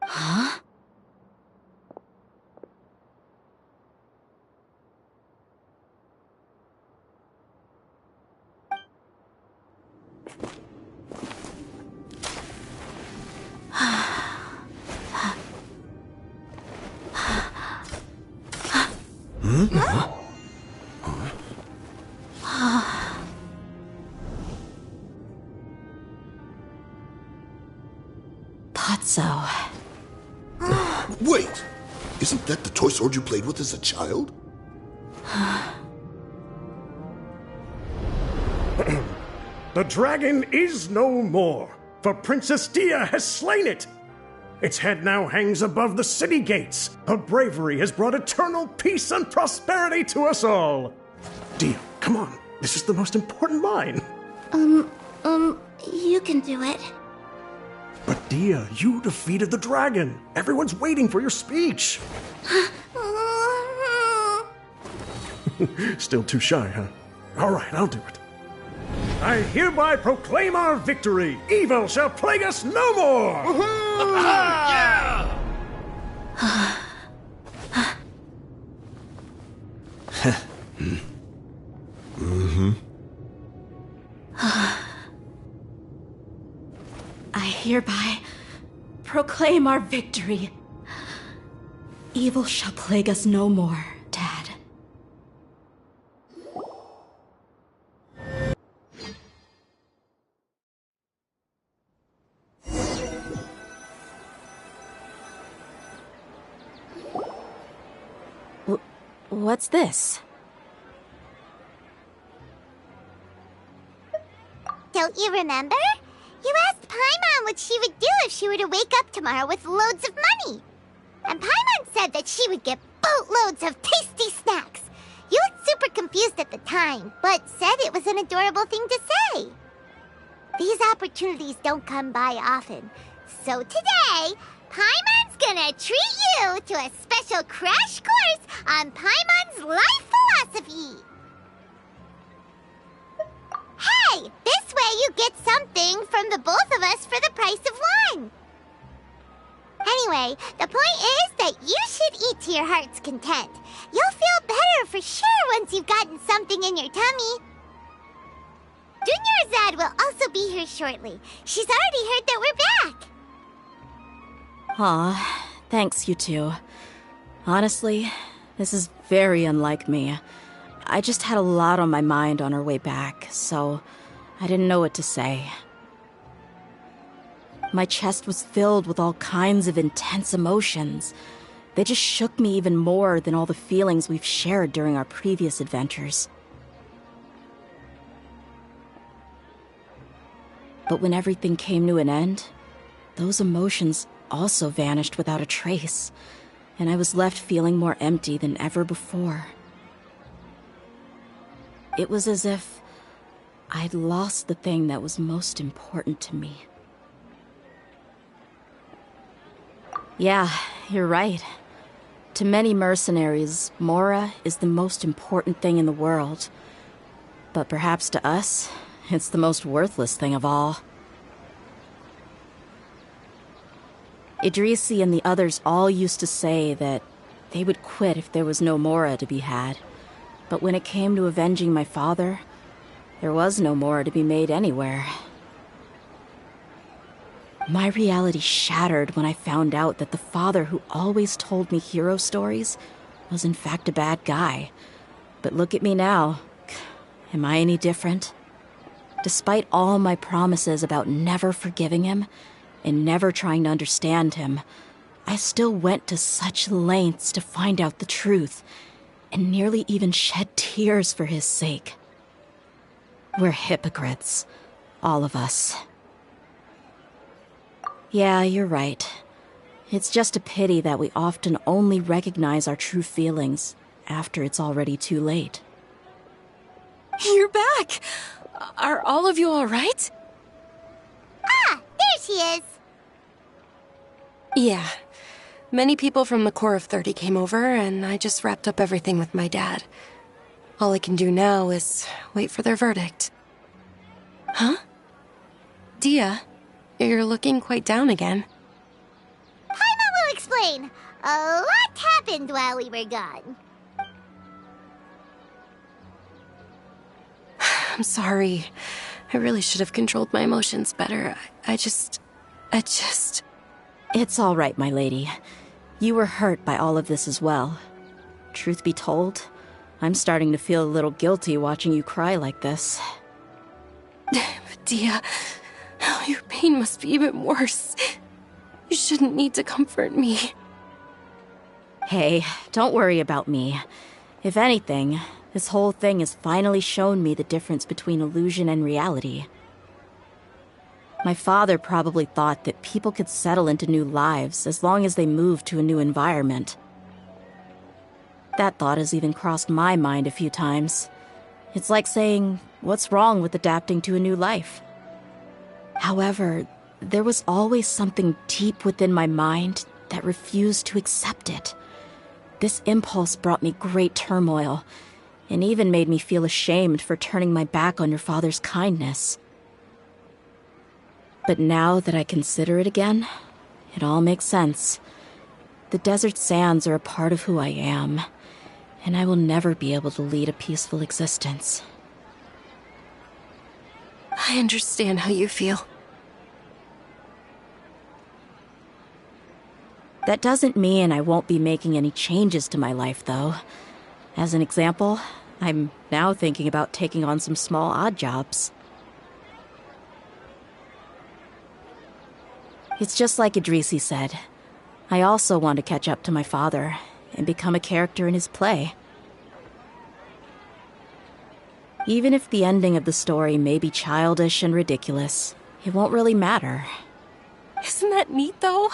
Huh? Thought so. Wait! Isn't that the toy sword you played with as a child? The dragon is no more, for Princess Dia has slain it. Its head now hangs above the city gates. Her bravery has brought eternal peace and prosperity to us all. Dia, come on. This is the most important line. You can do it. But Dia, you defeated the dragon. Everyone's waiting for your speech. Still too shy, huh? All right, I'll do it. I hereby proclaim our victory. Evil shall plague us no more. Yeah! I hereby proclaim our victory. Evil shall plague us no more, Dad. What's this? Don't you remember? You asked Paimon what she would do if she were to wake up tomorrow with loads of money. And Paimon said that she would get boatloads of tasty snacks. You looked super confused at the time, but said it was an adorable thing to say. These opportunities don't come by often. So today, Paimon's gonna treat you to a special crash course on Paimon's life philosophy. Hey, this way you get something from the both of us for the price of one. Anyway, the point is that you should eat to your heart's content. You'll feel better for sure once you've gotten something in your tummy. Junior Azad will also be here shortly. She's already heard that we're back. Aw, thanks, you two. Honestly, this is very unlike me. I just had a lot on my mind on our way back, so I didn't know what to say. My chest was filled with all kinds of intense emotions. They just shook me even more than all the feelings we've shared during our previous adventures. But when everything came to an end, those emotions also vanished without a trace, and I was left feeling more empty than ever before. It was as if I'd lost the thing that was most important to me. Yeah, you're right. To many mercenaries, Mora is the most important thing in the world. But perhaps to us, it's the most worthless thing of all. Idrisi and the others all used to say that they would quit if there was no Mora to be had. But when it came to avenging my father, there was no Mora to be made anywhere. My reality shattered when I found out that the father who always told me hero stories was in fact a bad guy. But look at me now. Am I any different? Despite all my promises about never forgiving him and never trying to understand him, I still went to such lengths to find out the truth and nearly even shed tears for his sake. We're hypocrites, all of us. Yeah, you're right. It's just a pity that we often only recognize our true feelings after it's already too late. You're back! Are all of you all right? Ah, there she is! Yeah. Many people from the Corps of 30 came over, and I just wrapped up everything with my dad. All I can do now is wait for their verdict. Huh? Dia, you're looking quite down again. Paimon will explain. A lot happened while we were gone. I'm sorry. I really should have controlled my emotions better. I just... It's all right, my lady. You were hurt by all of this as well. Truth be told, I'm starting to feel a little guilty watching you cry like this. Dia, oh, your pain must be even worse. You shouldn't need to comfort me. Hey, don't worry about me. If anything, this whole thing has finally shown me the difference between illusion and reality. My father probably thought that people could settle into new lives as long as they moved to a new environment. That thought has even crossed my mind a few times. It's like saying, what's wrong with adapting to a new life? However, there was always something deep within my mind that refused to accept it. This impulse brought me great turmoil, and even made me feel ashamed for turning my back on your father's kindness. But now that I consider it again, it all makes sense. The desert sands are a part of who I am, and I will never be able to lead a peaceful existence. I understand how you feel. That doesn't mean I won't be making any changes to my life, though. As an example, I'm now thinking about taking on some small odd jobs. It's just like Idrisi said. I also want to catch up to my father and become a character in his play. Even if the ending of the story may be childish and ridiculous, it won't really matter. Isn't that neat, though?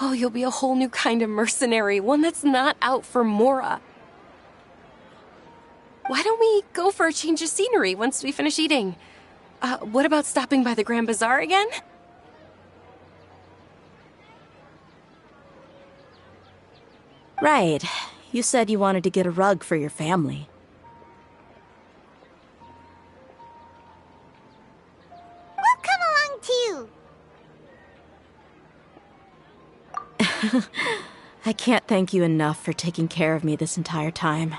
Oh, you'll be a whole new kind of mercenary, one that's not out for Mora. Why don't we go for a change of scenery once we finish eating? What about stopping by the Grand Bazaar again? Right. You said you wanted to get a rug for your family. We'll come along too. I can't thank you enough for taking care of me this entire time.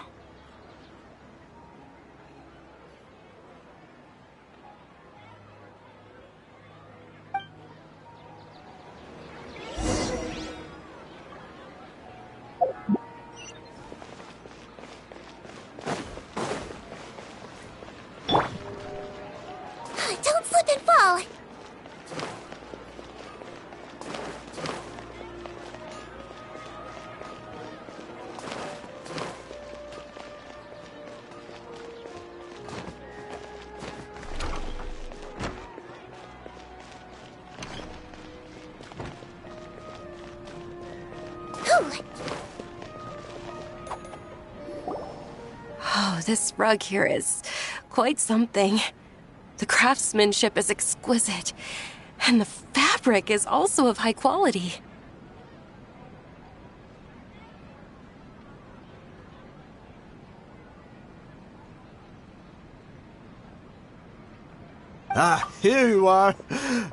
Don't slip and fall. Oh, this rug here is quite something. The craftsmanship is exquisite, and the fabric is also of high quality. Ah, here you are.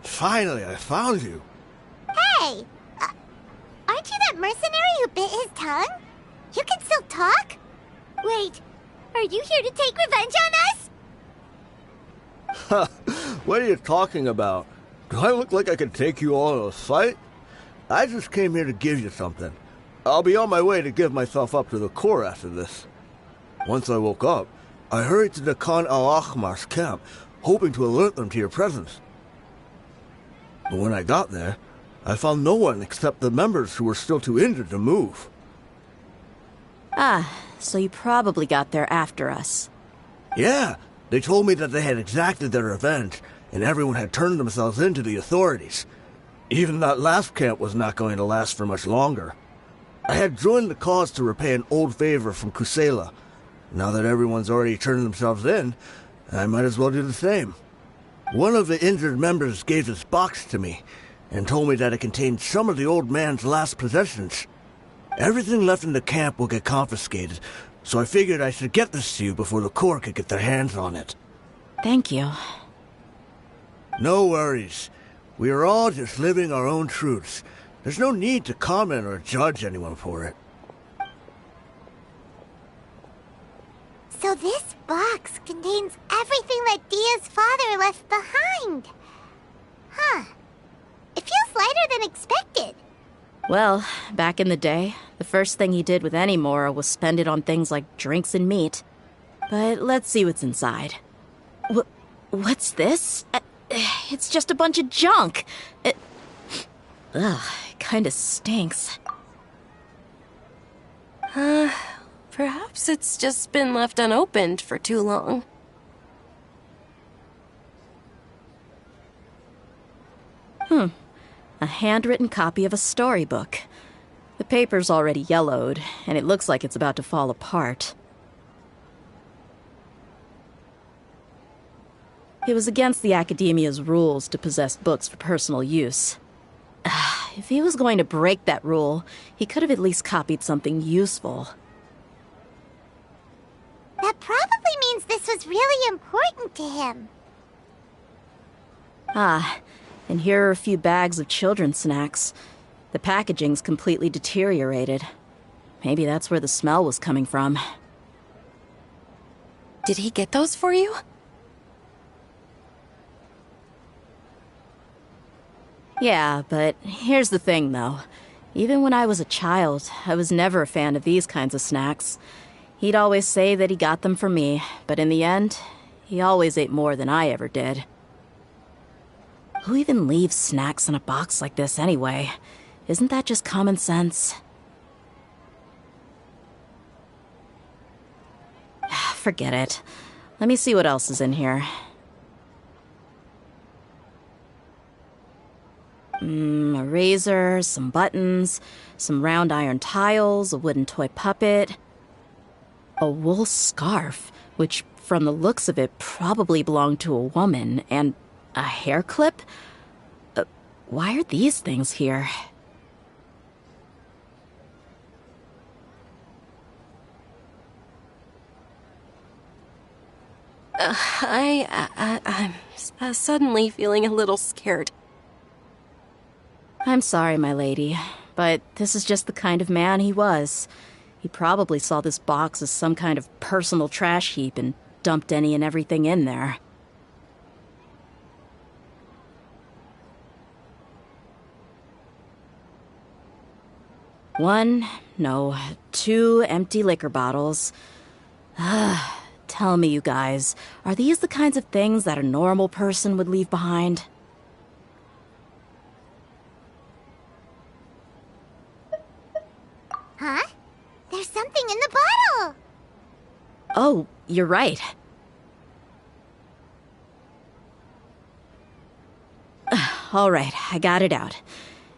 Finally, I found you. Hey! Aren't you that mercenary who bit his tongue? You can still talk? Wait, are you here to take revenge on us? What are you talking about? Do I look like I can take you all in a fight? I just came here to give you something. I'll be on my way to give myself up to the Corps after this. Once I woke up, I hurried to the Khan al-Ahmar's camp, hoping to alert them to your presence. But when I got there, I found no one except the members who were still too injured to move. Ah, so you probably got there after us. Yeah, they told me that they had exacted their revenge, and everyone had turned themselves in to the authorities. Even that last camp was not going to last for much longer. I had joined the cause to repay an old favor from Kusela. Now that everyone's already turned themselves in, I might as well do the same. One of the injured members gave this box to me, and told me that it contained some of the old man's last possessions. Everything left in the camp will get confiscated, so I figured I should get this to you before the Corps could get their hands on it. Thank you. No worries. We are all just living our own truths. There's no need to comment or judge anyone for it. So this box contains everything that Dia's father left behind. Huh. It feels lighter than expected. Well, back in the day, the first thing he did with any Mora was spend it on things like drinks and meat. But let's see what's inside. What's this? It's just a bunch of junk. It kinda stinks. Perhaps it's just been left unopened for too long. A handwritten copy of a storybook. The paper's already yellowed, and it looks like it's about to fall apart. It was against the Academia's rules to possess books for personal use. If he was going to break that rule, he could have at least copied something useful. That probably means this was really important to him. And here are a few bags of children's snacks. The packaging's completely deteriorated. Maybe that's where the smell was coming from. Did he get those for you? Yeah, but here's the thing, though. Even when I was a child, I was never a fan of these kinds of snacks. He'd always say that he got them for me, but in the end, he always ate more than I ever did. Who even leaves snacks in a box like this anyway? Isn't that just common sense? Forget it. Let me see what else is in here. A razor, some buttons, some round iron tiles, a wooden toy puppet, a wool scarf, which from the looks of it probably belonged to a woman, and a hair clip? Why are these things here? I'm suddenly feeling a little scared. I'm sorry, my lady, but this is just the kind of man he was. He probably saw this box as some kind of personal trash heap and dumped any and everything in there. Two empty liquor bottles. Tell me, you guys, are these the kinds of things that a normal person would leave behind? Huh? There's something in the bottle! Oh, you're right. All right, I got it out.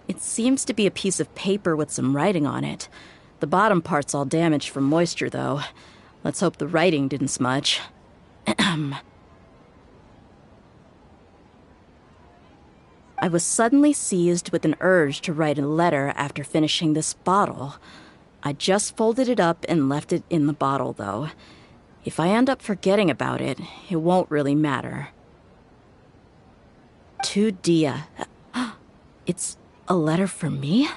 It seems to be a piece of paper with some writing on it. The bottom part's all damaged from moisture, though. Let's hope the writing didn't smudge. I was suddenly seized with an urge to write a letter after finishing this bottle. I just folded it up and left it in the bottle, though. If I end up forgetting about it, it won't really matter. To Dia. It's a letter for me?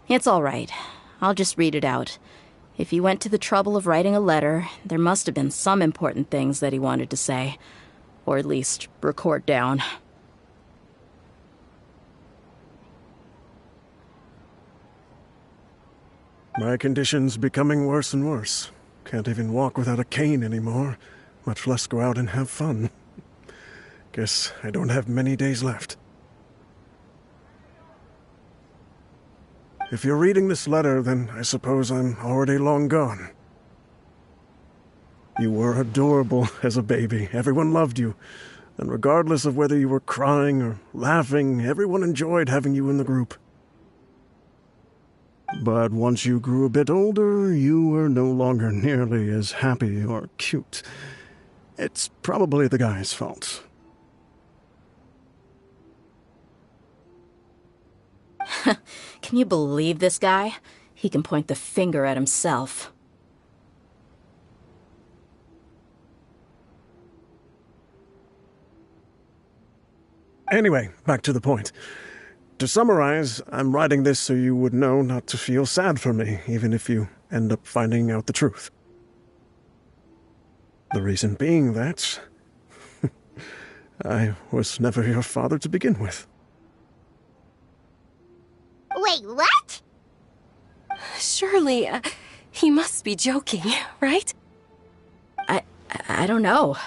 It's all right. I'll just read it out. If he went to the trouble of writing a letter, there must have been some important things that he wanted to say. Or at least record down. My condition's becoming worse and worse. Can't even walk without a cane anymore, much less go out and have fun. Guess I don't have many days left. If you're reading this letter, then I suppose I'm already long gone. You were adorable as a baby. Everyone loved you. And regardless of whether you were crying or laughing, everyone enjoyed having you in the group. But once you grew a bit older, you were no longer nearly as happy or cute. It's probably the guy's fault. Can you believe this guy? He can point the finger at himself. Anyway, back to the point. To summarize, I'm writing this so you would know not to feel sad for me, even if you end up finding out the truth. The reason being that I was never your father to begin with. Wait, what? Surely, he must be joking, right? I don't know.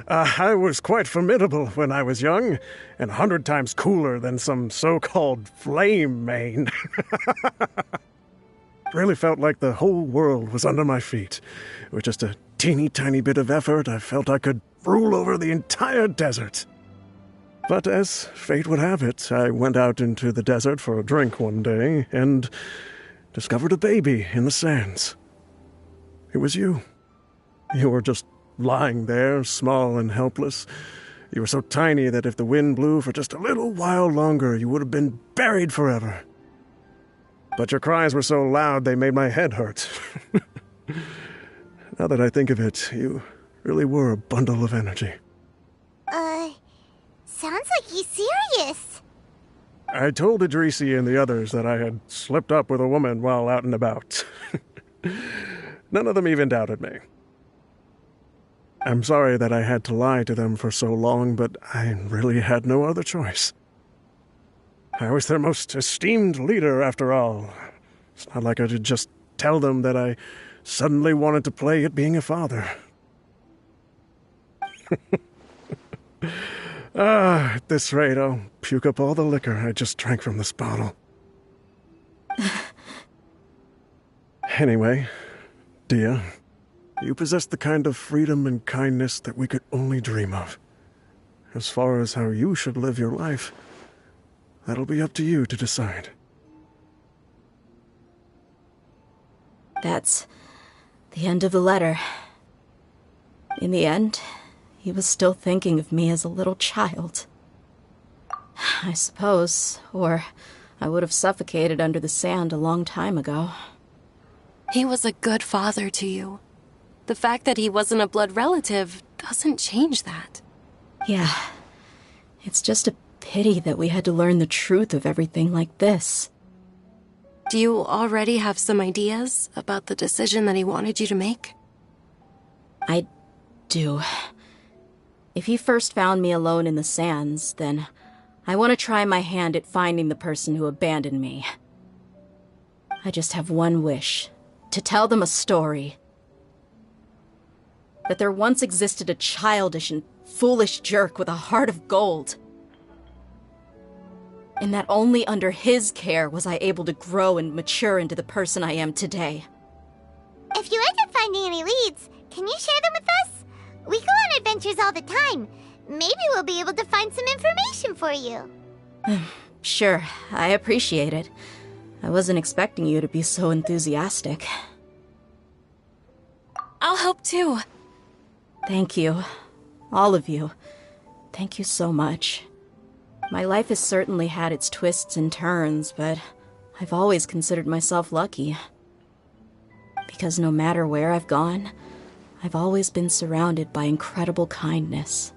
I was quite formidable when I was young, and 100 times cooler than some so-called flame main. Really felt like the whole world was under my feet. With just a teeny tiny bit of effort, I felt I could rule over the entire desert. But as fate would have it, I went out into the desert for a drink one day, and discovered a baby in the sands. It was you. You were just lying there, small and helpless. You were so tiny that if the wind blew for just a little while longer, you would have been buried forever. But your cries were so loud they made my head hurt. Now that I think of it, you really were a bundle of energy. Sounds like he's serious. I told Idrisi and the others that I had slipped up with a woman while out and about. None of them even doubted me. I'm sorry that I had to lie to them for so long, but I really had no other choice. I was their most esteemed leader, after all. It's not like I could just tell them that I suddenly wanted to play at being a father. At this rate, I'll puke up all the liquor I just drank from this bottle. Anyway, Dia, you possess the kind of freedom and kindness that we could only dream of. As far as how you should live your life, that'll be up to you to decide. That's the end of the letter. In the end, he was still thinking of me as a little child. I suppose, or I would have suffocated under the sand a long time ago. He was a good father to you. The fact that he wasn't a blood relative doesn't change that. Yeah. It's just a pity that we had to learn the truth of everything like this. Do you already have some ideas about the decision that he wanted you to make? I do. If he first found me alone in the sands, then I want to try my hand at finding the person who abandoned me. I just have one wish. To tell them a story. That there once existed a childish and foolish jerk with a heart of gold. And that only under his care was I able to grow and mature into the person I am today. If you end up finding any leads, can you share them with us? We go on adventures all the time. Maybe we'll be able to find some information for you. Sure, I appreciate it. I wasn't expecting you to be so enthusiastic. I'll help too. Thank you. All of you. Thank you so much. My life has certainly had its twists and turns, but I've always considered myself lucky. Because no matter where I've gone, I've always been surrounded by incredible kindness.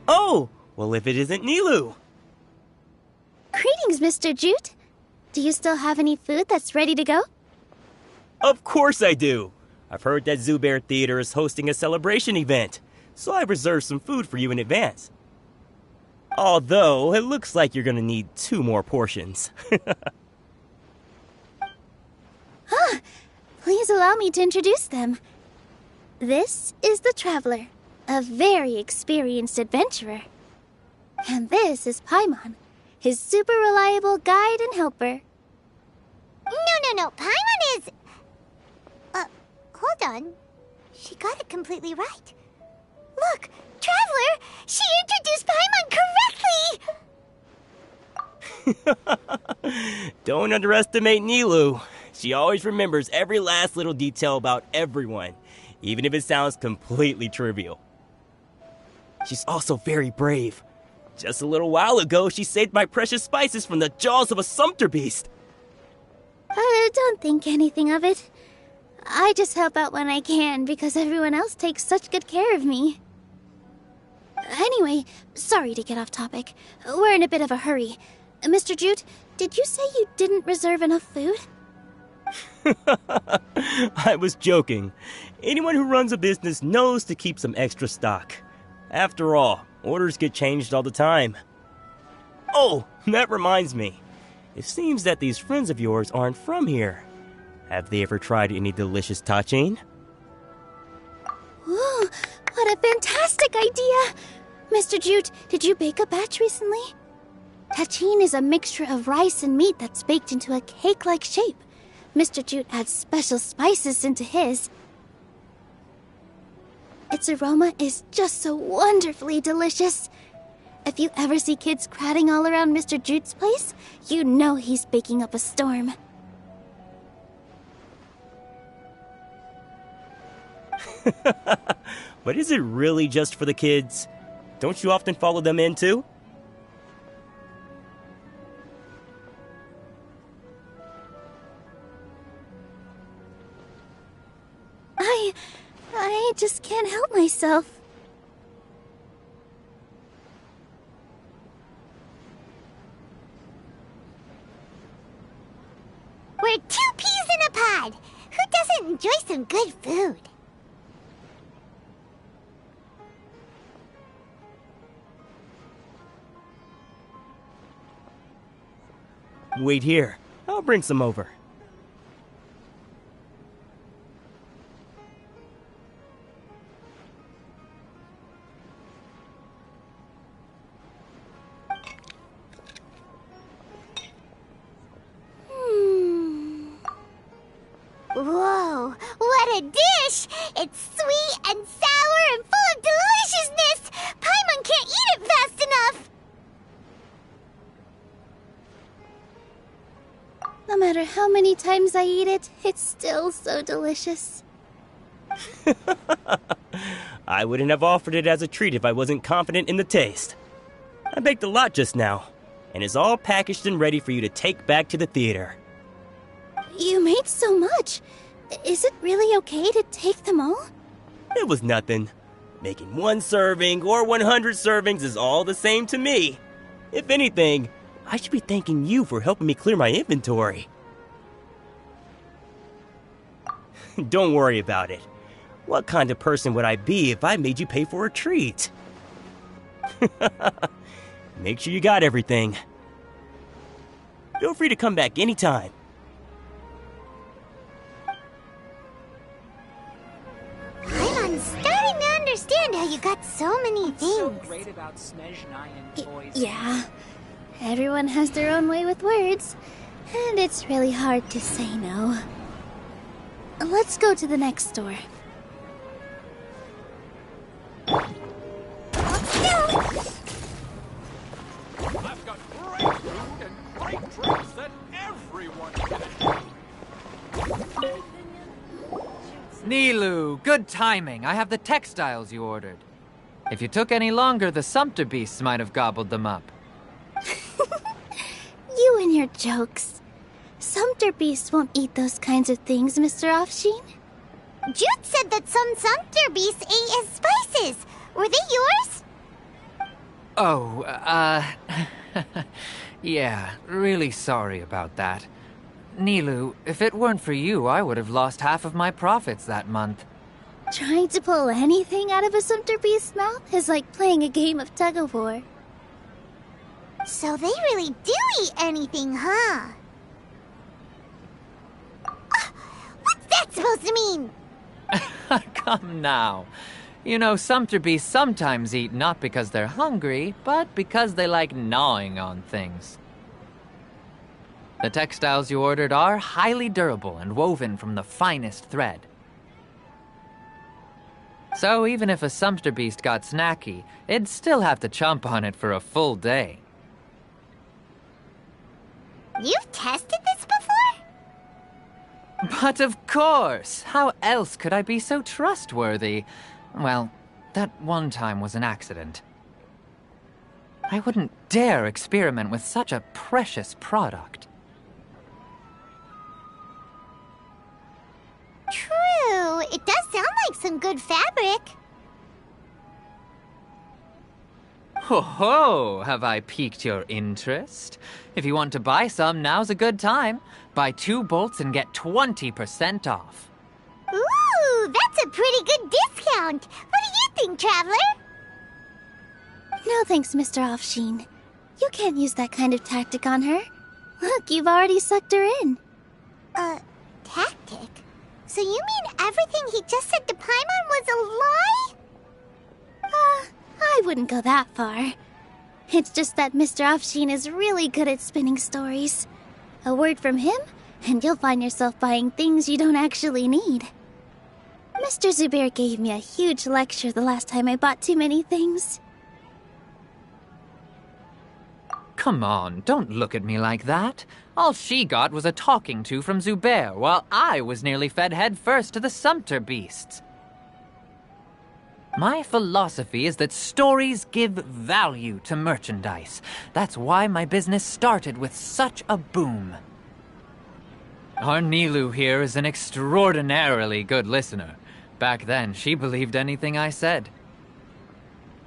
Oh, well, if it isn't Nilu. Greetings, Mr. Jute. Do you still have any food that's ready to go? Of course I do. I've heard that Zubair Theater is hosting a celebration event, so I reserved some food for you in advance. Although, it looks like you're gonna need 2 more portions. Please allow me to introduce them. This is the Traveler, a very experienced adventurer. And this is Paimon, his super reliable guide and helper. No. Paimon is... hold on. She got it completely right. Look, Traveler! She introduced Paimon correctly! Don't underestimate Nilu. She always remembers every last little detail about everyone, even if it sounds completely trivial. She's also very brave. Just a little while ago, she saved my precious spices from the jaws of a sumpter beast. Don't think anything of it. I just help out when I can because everyone else takes such good care of me. Anyway, sorry to get off topic. We're in a bit of a hurry. Mr. Jute, did you say you didn't reserve enough food? I was joking. Anyone who runs a business knows to keep some extra stock. After all, orders get changed all the time. Oh, that reminds me. It seems that these friends of yours aren't from here. Have they ever tried any delicious tachin? Ooh, what a fantastic idea! Mr. Jute, did you bake a batch recently? Tachin is a mixture of rice and meat that's baked into a cake-like shape. Mr. Jute adds special spices into his. Its aroma is just so wonderfully delicious. If you ever see kids crowding all around Mr. Jute's place, you know he's baking up a storm. But is it really just for the kids? Don't you often follow them in too? I just can't help myself. We're 2 peas in a pod. Who doesn't enjoy some good food? Wait here. I'll bring some over. Whoa, what a dish! It's sweet and sour and full of deliciousness! Paimon can't eat it fast enough! No matter how many times I eat it, it's still so delicious. I wouldn't have offered it as a treat if I wasn't confident in the taste. I baked a lot just now, and it's all packaged and ready for you to take back to the theater. You made so much. Is it really okay to take them all? It was nothing. Making 1 serving or 100 servings is all the same to me. If anything, I should be thanking you for helping me clear my inventory. Don't worry about it. What kind of person would I be if I made you pay for a treat? Make sure you got everything. Feel free to come back anytime. I'm starting to understand how you got so many things. So great about Snezhnaya toys. Yeah. Everyone has their own way with words, and it's really hard to say no. Let's go to the next store. I've got great food and great drinks that everyone can enjoy. Nilu, good timing. I have the textiles you ordered. If you took any longer, the Sumpter beasts might have gobbled them up. You and your jokes. Sumpter beasts won't eat those kinds of things, Mr. Offsheen. Jude said that some sumpter beasts ate his spices. Were they yours? Oh, yeah, really sorry about that. Nilu, if it weren't for you, I would have lost half of my profits that month. Trying to pull anything out of a Sumter Beast's mouth is like playing a game of tug-of-war. So they really do eat anything, huh? What's that supposed to mean? Come now. You know, Sumter Beasts sometimes eat not because they're hungry, but because they like gnawing on things. The textiles you ordered are highly durable and woven from the finest thread. So even if a Sumter Beast got snacky, it'd still have to chomp on it for a full day. You've tested this before? But of course! How else could I be so trustworthy? Well, that one time was an accident. I wouldn't dare experiment with such a precious product. True, it does sound like some good fabric. Ho ho! Have I piqued your interest? If you want to buy some, now's a good time. Buy 2 bolts and get 20% off. Ooh, that's a pretty good discount. What do you think, Traveler? No thanks, Mr. Offsheen. You can't use that kind of tactic on her. Look, you've already sucked her in. Tactic? So you mean everything he just said to Paimon was a lie? I wouldn't go that far. It's just that Mr. Offsheen is really good at spinning stories. A word from him, and you'll find yourself buying things you don't actually need. Mr. Zubair gave me a huge lecture the last time I bought too many things. Come on, don't look at me like that. All she got was a talking to from Zubair, while I was nearly fed head first to the Sumter Beasts. My philosophy is that stories give value to merchandise. That's why my business started with such a boom. Our Nilu here is an extraordinarily good listener. Back then, she believed anything I said.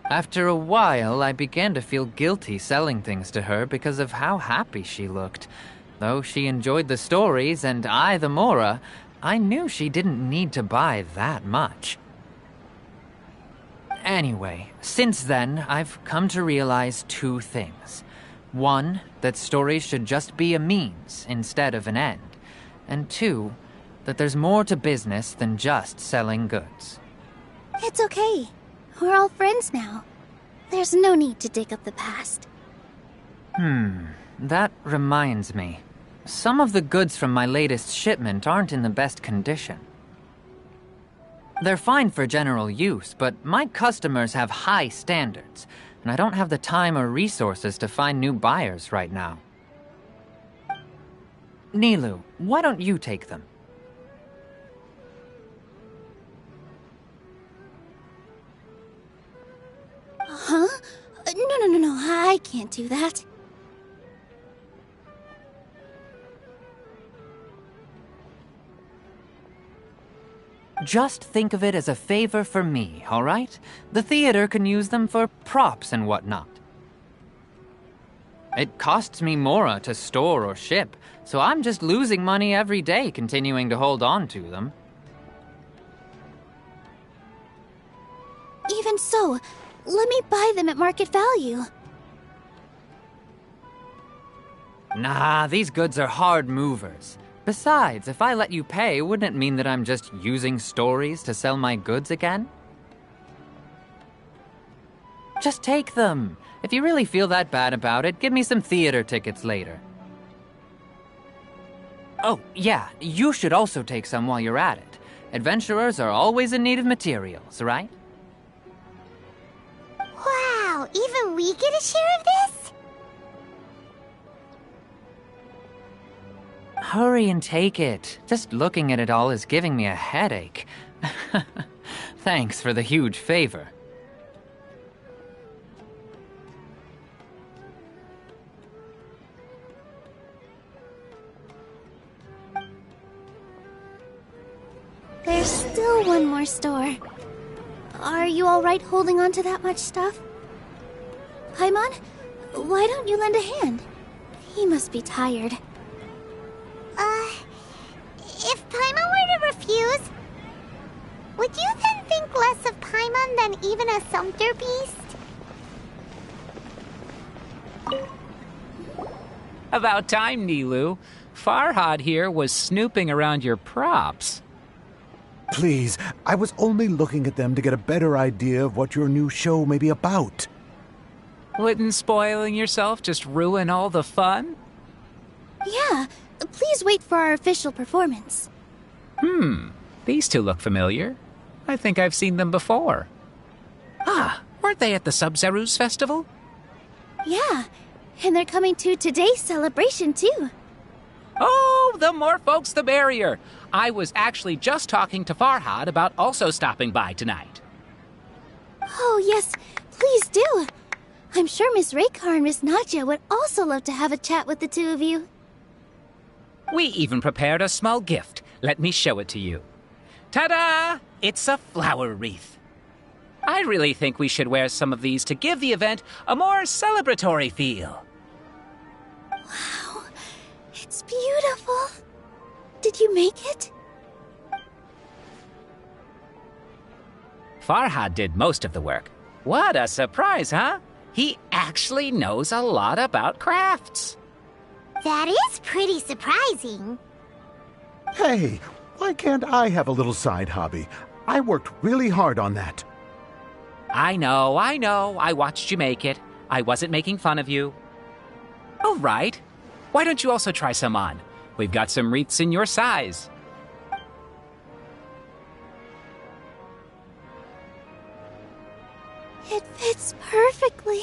After a while, I began to feel guilty selling things to her because of how happy she looked. Though she enjoyed the stories and I the Mora, I knew she didn't need to buy that much. Anyway, since then, I've come to realize 2 things. 1, that stories should just be a means instead of an end. And 2, that there's more to business than just selling goods. It's okay. We're all friends now. There's no need to dig up the past. That reminds me. Some of the goods from my latest shipment aren't in the best condition. They're fine for general use, but my customers have high standards, and I don't have the time or resources to find new buyers right now. Nilu, why don't you take them? Huh? No, I can't do that. Just think of it as a favor for me, all right? The theater can use them for props and whatnot. It costs me Mora to store or ship, so I'm just losing money every day continuing to hold on to them. Even so, let me buy them at market value. Nah, these goods are hard movers. Besides, if I let you pay, wouldn't it mean that I'm just using stories to sell my goods again? Just take them. If you really feel that bad about it, give me some theater tickets later. Oh, yeah, you should also take some while you're at it. Adventurers are always in need of materials, right? Wow, even we get a share of this? Hurry and take it. Just looking at it all is giving me a headache. Thanks for the huge favor. There's still one more store. Are you all right holding on to that much stuff? Paimon, why don't you lend a hand? He must be tired. If Paimon were to refuse, would you then think less of Paimon than even a sumpter beast? About time, Nilu. Farhad here was snooping around your props. Please, I was only looking at them to get a better idea of what your new show may be about. Wouldn't spoiling yourself just ruin all the fun? Yeah, please wait for our official performance. These two look familiar. I think I've seen them before. Ah, weren't they at the Sub-Zerus festival? Yeah, and they're coming to today's celebration too. Oh, the more folks the merrier. I was actually just talking to Farhad about also stopping by tonight. Oh yes, please do. I'm sure Miss Raykar and Miss Nadja would also love to have a chat with the two of you. We even prepared a small gift. Let me show it to you. Ta-da! It's a flower wreath. I really think we should wear some of these to give the event a more celebratory feel. Wow, it's beautiful. Did you make it? Farhad did most of the work. What a surprise, huh? He actually knows a lot about crafts. That is pretty surprising. Hey, why can't I have a little side hobby? I worked really hard on that. I know. I watched you make it. I wasn't making fun of you. All right. Why don't you also try some on? We've got some wreaths in your size. It fits perfectly.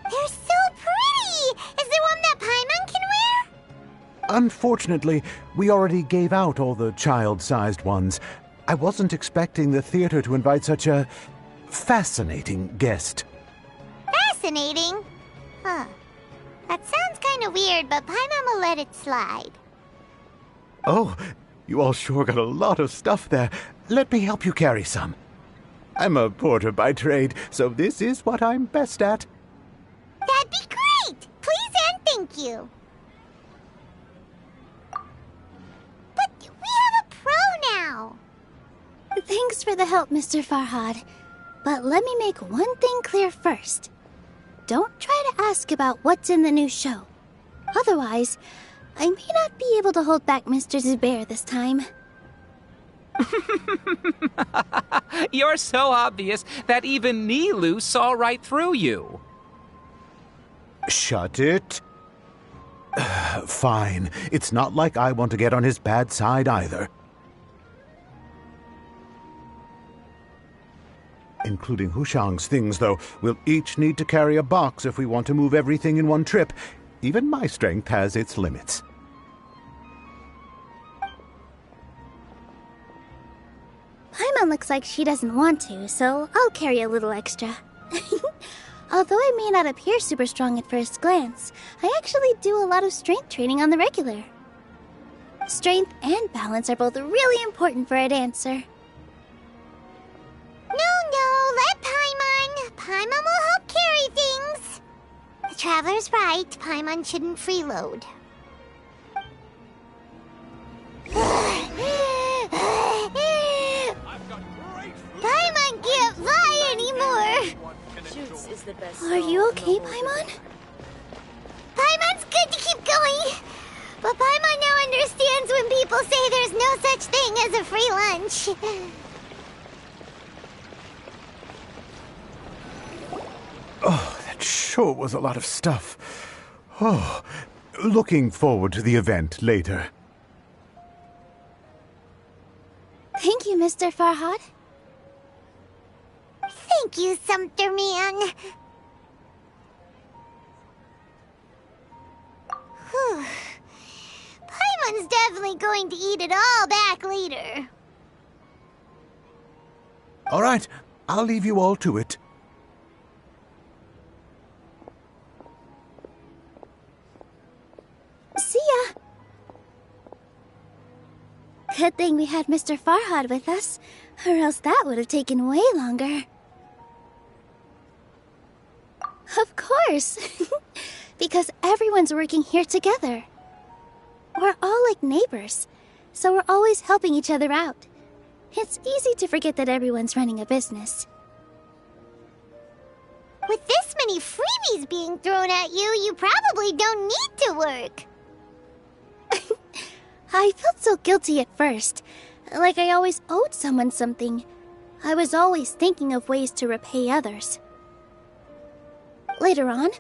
They're so pretty! Is there one that Paimon can wear? Unfortunately, we already gave out all the child-sized ones. I wasn't expecting the theater to invite such a fascinating guest. Fascinating? Huh. That sounds kind of weird, but Paimon will let it slide. Oh, you all sure got a lot of stuff there. Let me help you carry some. I'm a porter by trade, so this is what I'm best at. That'd be great! Please and thank you. But we have a pro now. Thanks for the help, Mr. Farhad. But let me make one thing clear first. Don't try to ask about what's in the new show. Otherwise, I may not be able to hold back Mr. Zubair this time. You're so obvious that even Nilu saw right through you. Shut it. Fine. It's not like I want to get on his bad side either. Including Hushang's things, though. We'll each need to carry a box if we want to move everything in one trip. Even my strength has its limits. Paimon looks like she doesn't want to, so I'll carry a little extra. Although I may not appear super strong at first glance, I actually do a lot of strength training on the regular. Strength and balance are both really important for a dancer. No, let Paimon. Paimon will help carry things. The Traveler's right. Paimon shouldn't freeload. Paimon can't fly anymore. Are you okay, Paimon? Paimon's good to keep going. But Paimon now understands when people say there's no such thing as a free lunch. Oh, that sure was a lot of stuff. Oh, looking forward to the event later. Thank you, Mr. Farhad. Thank you, Sumpter Man. Whew. Paimon's definitely going to eat it all back later. All right, I'll leave you all to it. See ya! Good thing we had Mr. Farhad with us, or else that would have taken way longer. Of course. Because everyone's working here together. We're all like neighbors, so we're always helping each other out. It's easy to forget that everyone's running a business. With this many freebies being thrown at you, you probably don't need to work. I felt so guilty at first, like I always owed someone something. I was always thinking of ways to repay others. Later on,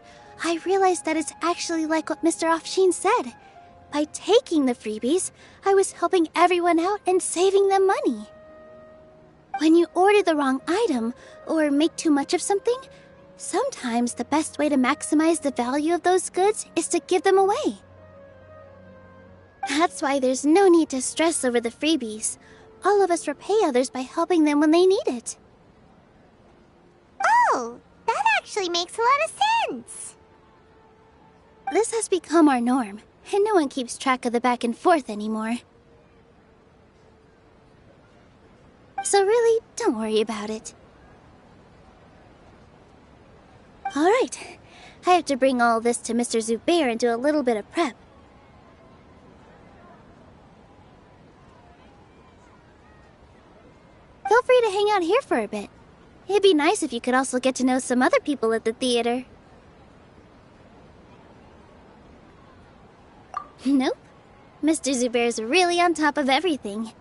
I realized that it's actually like what Mr. Afshin said. By taking the freebies, I was helping everyone out and saving them money. When you order the wrong item, or make too much of something, sometimes the best way to maximize the value of those goods is to give them away. That's why there's no need to stress over the freebies. All of us repay others by helping them when they need it. Oh, that actually makes a lot of sense. This has become our norm, and no one keeps track of the back and forth anymore. So really, don't worry about it. Alright, I have to bring all this to Mr. Zubair and do a little bit of prep. Feel free to hang out here for a bit. It'd be nice if you could also get to know some other people at the theater. Nope. Mr. Zubair's really on top of everything.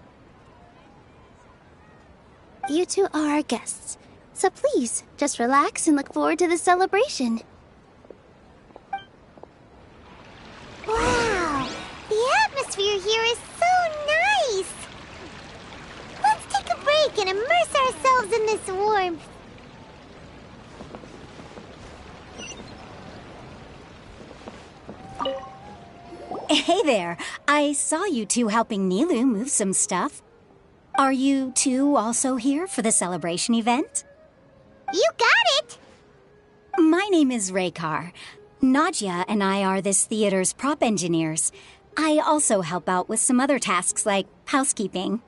You two are our guests, so please, just relax and look forward to the celebration. Wow, the atmosphere here is so nice. Let's take a break and immerse ourselves in this warmth. Hey there. I saw you two helping Nilu move some stuff. Are you two also here for the celebration event? You got it! My name is Raykar. Nadia and I are this theater's prop engineers. I also help out with some other tasks like housekeeping.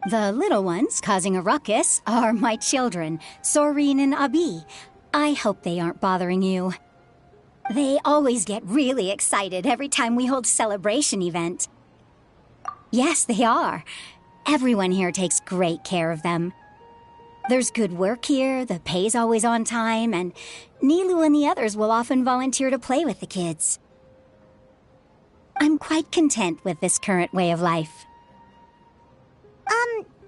The little ones causing a ruckus are my children, Soreen and Abi. I hope they aren't bothering you. They always get really excited every time we hold a celebration event. Yes, they are. Everyone here takes great care of them. There's good work here, the pay's always on time, and Nilu and the others will often volunteer to play with the kids. I'm quite content with this current way of life.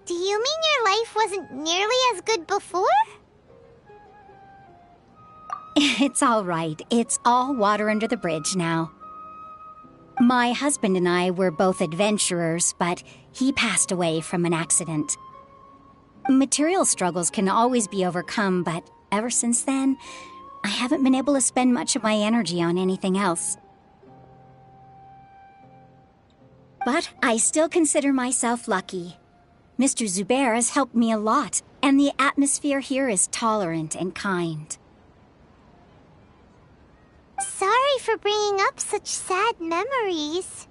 Do you mean your life wasn't nearly as good before? It's all right. It's all water under the bridge now. My husband and I were both adventurers, but he passed away from an accident. Material struggles can always be overcome, but ever since then, I haven't been able to spend much of my energy on anything else. But I still consider myself lucky. Mr. Zubair has helped me a lot, and the atmosphere here is tolerant and kind. Sorry for bringing up such sad memories.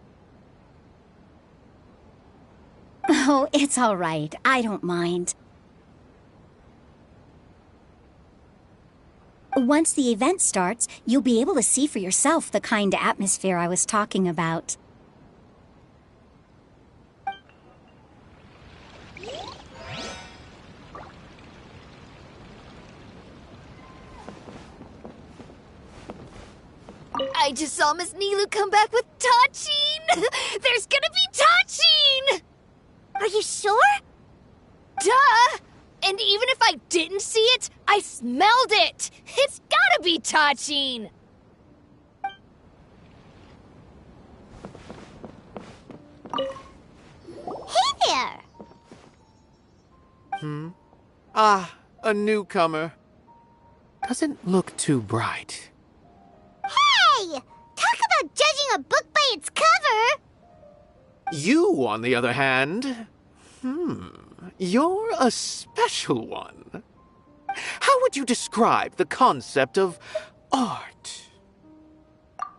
Oh, it's all right. I don't mind. Once the event starts, you'll be able to see for yourself the kind of atmosphere I was talking about. I just saw Miss Nilu come back with Tachin! There's gonna be Tachin! Are you sure? Duh! And even if I didn't see it, I smelled it! It's gotta be Tachin! Hey there! Ah, a newcomer. Doesn't look too bright. Hey! Talk about judging a book by its cover! You, on the other hand, you're a special one. How would you describe the concept of art?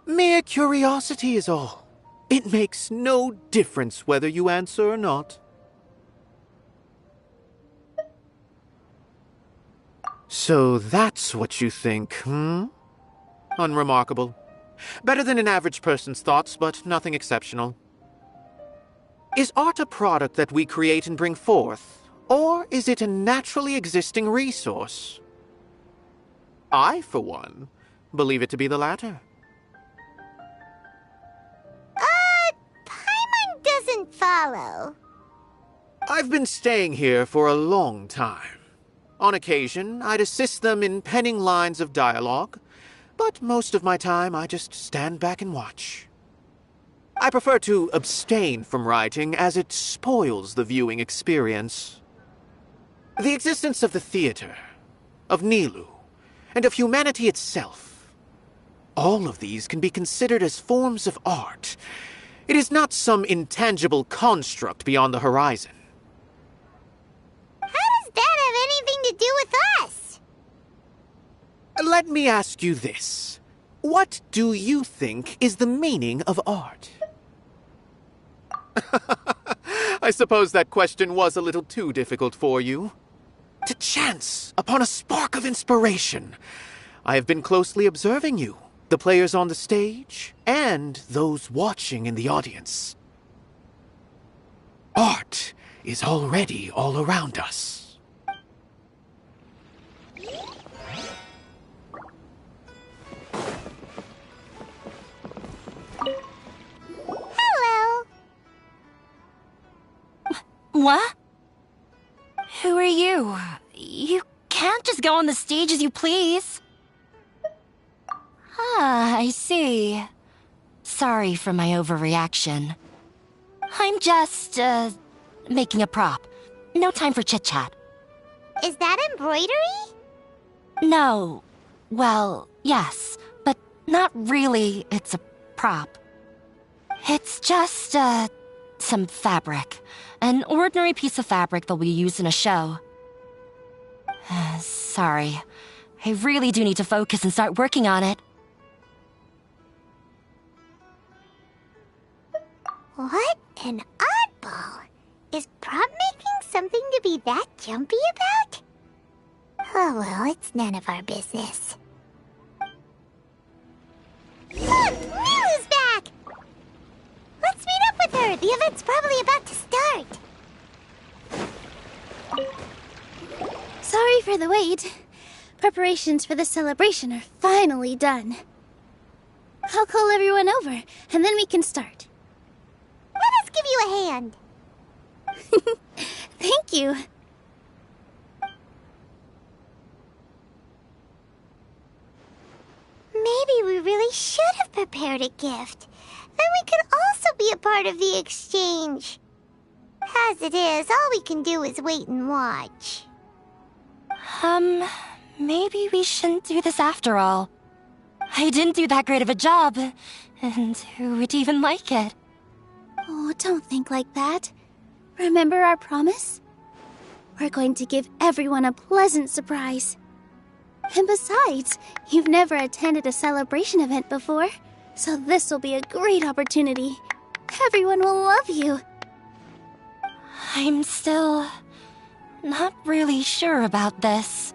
Mere curiosity is all. It makes no difference whether you answer or not. So that's what you think, hmm? Unremarkable. Better than an average person's thoughts, but nothing exceptional. Is art a product that we create and bring forth, or is it a naturally existing resource? I, for one, believe it to be the latter. Paimon doesn't follow. I've been staying here for a long time. On occasion, I'd assist them in penning lines of dialogue, but most of my time I just stand back and watch. I prefer to abstain from writing as it spoils the viewing experience. The existence of the theater, of Nilou, and of humanity itself, all of these can be considered as forms of art. It is not some intangible construct beyond the horizon. How does that have anything to do with us? Let me ask you this. What do you think is the meaning of art? I suppose that question was a little too difficult for you. To chance upon a spark of inspiration. I have been closely observing you, the players on the stage, and those watching in the audience. Art is already all around us. Hello. What? Who are you? You can't just go on the stage as you please. Ah, I see. Sorry for my overreaction. I'm just, making a prop. No time for chit-chat. Is that embroidery? No. Well, yes, but not really. It's a prop. It's just, some fabric. An ordinary piece of fabric that we use in a show. Sorry. I really do need to focus and start working on it. What an oddball. Is prop making something to be that jumpy about? Oh well, it's none of our business. Look! Nilou's back! Let's meet up with her! The event's probably about to start. Sorry for the wait. Preparations for the celebration are finally done. I'll call everyone over, and then we can start. Let us give you a hand. Thank you. Maybe we really should have prepared a gift. Then we could also be a part of the exchange. As it is, all we can do is wait and watch. Maybe we shouldn't do this after all. I didn't do that great of a job, and who would even like it? Oh, don't think like that. Remember our promise? We're going to give everyone a pleasant surprise. And besides, you've never attended a celebration event before, so this will be a great opportunity. Everyone will love you. I'm still not really sure about this.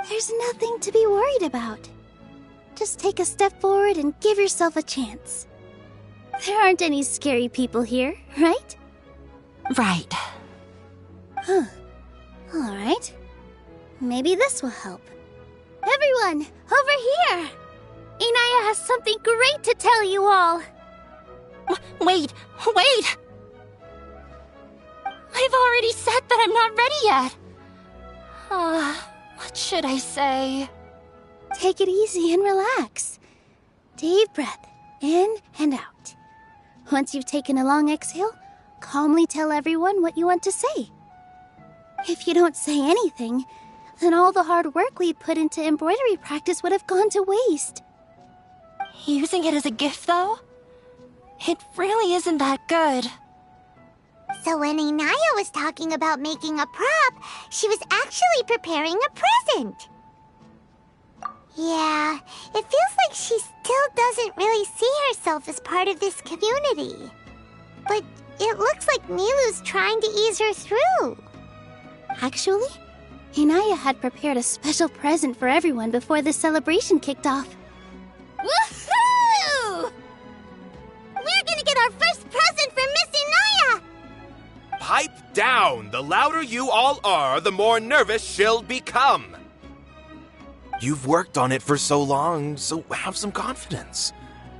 There's nothing to be worried about. Just take a step forward and give yourself a chance. There aren't any scary people here, right? Right. Huh. All right. Maybe this will help. Everyone, over here! Inaya has something great to tell you all. Wait! I've already said that I'm not ready yet. What should I say? Take it easy and relax. Deep breath, in and out. Once you've taken a long exhale, calmly tell everyone what you want to say. If you don't say anything, then all the hard work we put into embroidery practice would have gone to waste. Using it as a gift, though? It really isn't that good. So when Inaya was talking about making a prop, she was actually preparing a present. Yeah, it feels like she still doesn't really see herself as part of this community. But it looks like Nilou's trying to ease her through. Actually, Inaya had prepared a special present for everyone before the celebration kicked off. Woohoo! We're gonna get our first present from Miss Inaya! Pipe down! The louder you all are, the more nervous she'll become. You've worked on it for so long, so have some confidence.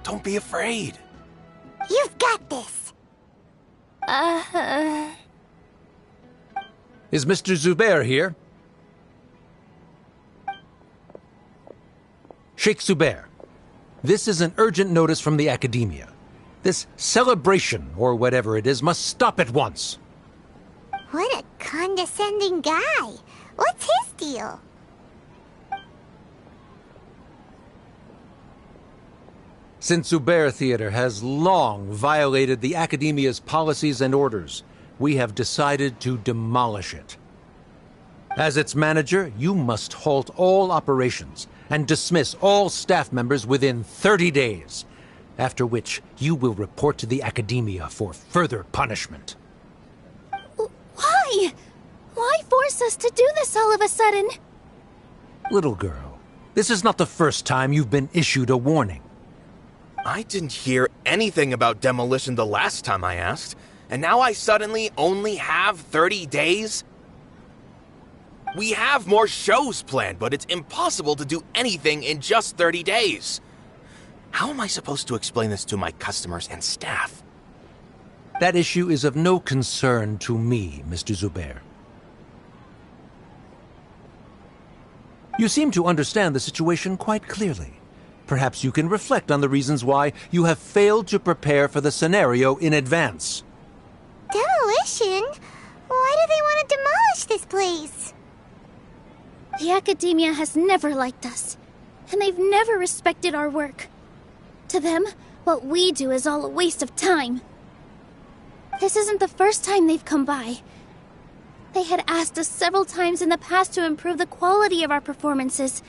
Don't be afraid. You've got this. Is Mr. Zubair here? Sheikh Zubair, this is an urgent notice from the Academia. This celebration, or whatever it is, must stop at once. What a condescending guy. What's his deal? Since Zubair Theater has long violated the Academia's policies and orders, we have decided to demolish it. As its manager, you must halt all operations and dismiss all staff members within 30 days, after which you will report to the Academia for further punishment. Why? Why force us to do this all of a sudden? Little girl, this is not the first time you've been issued a warning. I didn't hear anything about demolition the last time I asked, and now I suddenly only have 30 days? We have more shows planned, but it's impossible to do anything in just 30 days. How am I supposed to explain this to my customers and staff? That issue is of no concern to me, Mr. Zubair. You seem to understand the situation quite clearly. Perhaps you can reflect on the reasons why you have failed to prepare for the scenario in advance. Demolition? Why do they want to demolish this place? The Academia has never liked us, and they've never respected our work. To them, what we do is all a waste of time. This isn't the first time they've come by. They had asked us several times in the past to improve the quality of our performances,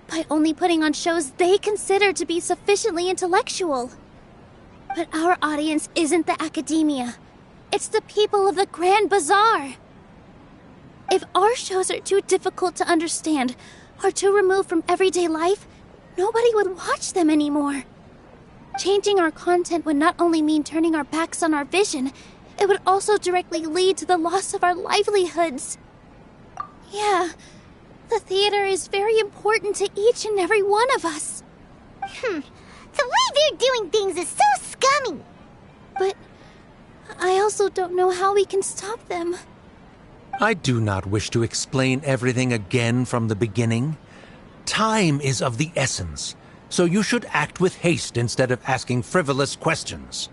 by only putting on shows they consider to be sufficiently intellectual. But our audience isn't the Academia. It's the people of the Grand Bazaar. If our shows are too difficult to understand, or too removed from everyday life, nobody would watch them anymore. Changing our content would not only mean turning our backs on our vision, it would also directly lead to the loss of our livelihoods. Yeah, the theater is very important to each and every one of us. The way they're doing things is so scummy. But I also don't know how we can stop them. I do not wish to explain everything again from the beginning. Time is of the essence, so you should act with haste instead of asking frivolous questions.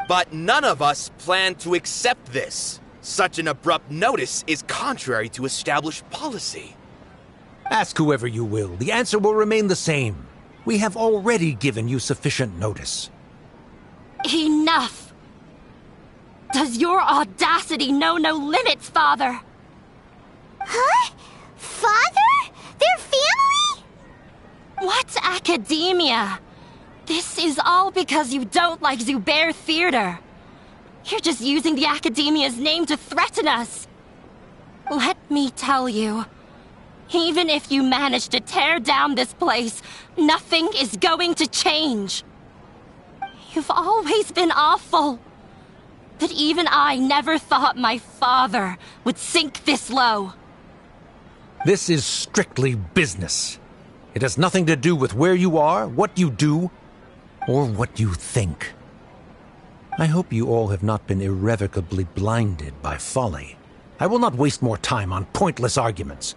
But none of us plan to accept this. Such an abrupt notice is contrary to established policy. Ask whoever you will. The answer will remain the same. We have already given you sufficient notice. Enough! Does your audacity know no limits, Father? Huh? Father? Their family? What academia? This is all because you don't like Zubair Theater. You're just using the Academia's name to threaten us. Let me tell you, even if you manage to tear down this place, nothing is going to change. You've always been awful. But even I never thought my father would sink this low. This is strictly business. It has nothing to do with where you are, what you do, or what you think. I hope you all have not been irrevocably blinded by folly. I will not waste more time on pointless arguments.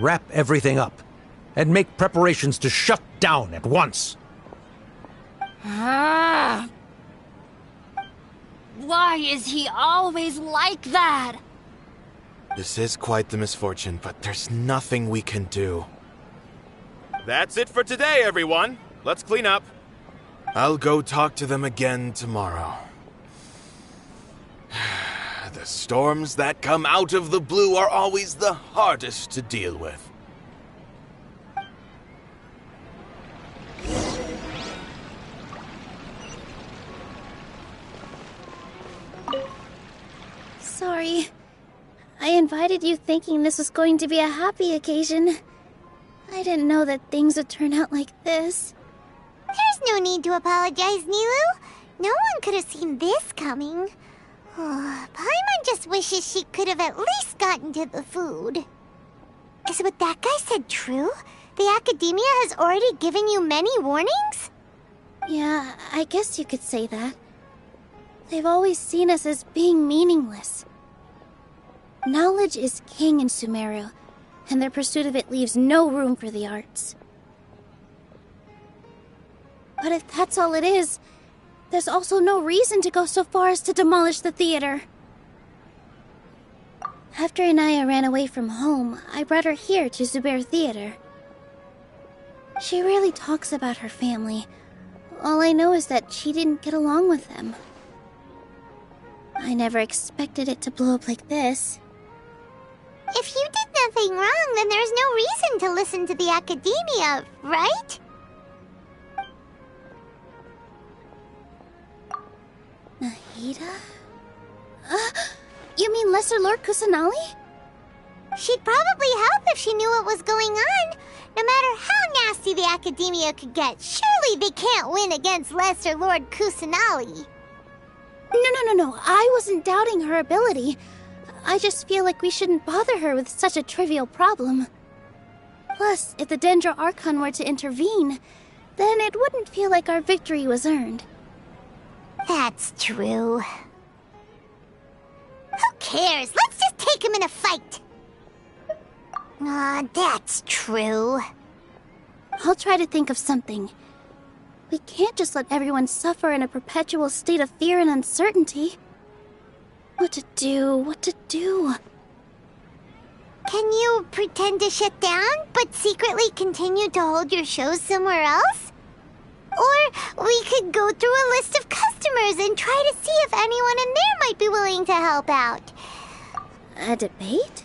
Wrap everything up, and make preparations to shut down at once. Why is he always like that? This is quite the misfortune, but there's nothing we can do. That's it for today, everyone. Let's clean up. I'll go talk to them again tomorrow. The storms that come out of the blue are always the hardest to deal with. Sorry. I invited you thinking this was going to be a happy occasion. I didn't know that things would turn out like this. There's no need to apologize, Nilu. No one could have seen this coming. Paimon just wishes she could have at least gotten to the food. Is what that guy said true? The Academia has already given you many warnings? Yeah, I guess you could say that. They've always seen us as being meaningless. Knowledge is king in Sumeru, and their pursuit of it leaves no room for the arts. But if that's all it is, there's also no reason to go so far as to demolish the theater. After Anaya ran away from home, I brought her here to Zubair Theater. She rarely talks about her family. All I know is that she didn't get along with them. I never expected it to blow up like this. If you did nothing wrong, then there's no reason to listen to the Academia, right? Nahida? You mean Lesser Lord Kusanali? She'd probably help if she knew what was going on. No matter how nasty the Academia could get, surely they can't win against Lesser Lord Kusanali. No. I wasn't doubting her ability. I just feel like we shouldn't bother her with such a trivial problem. Plus, if the Dendro Archon were to intervene, then it wouldn't feel like our victory was earned. That's true. Who cares? Let's just take him in a fight. That's true. I'll try to think of something. We can't just let everyone suffer in a perpetual state of fear and uncertainty. What to do? Can you pretend to shut down, but secretly continue to hold your shows somewhere else? Or we could go through a list of customers and try to see if anyone in there might be willing to help out. A debate?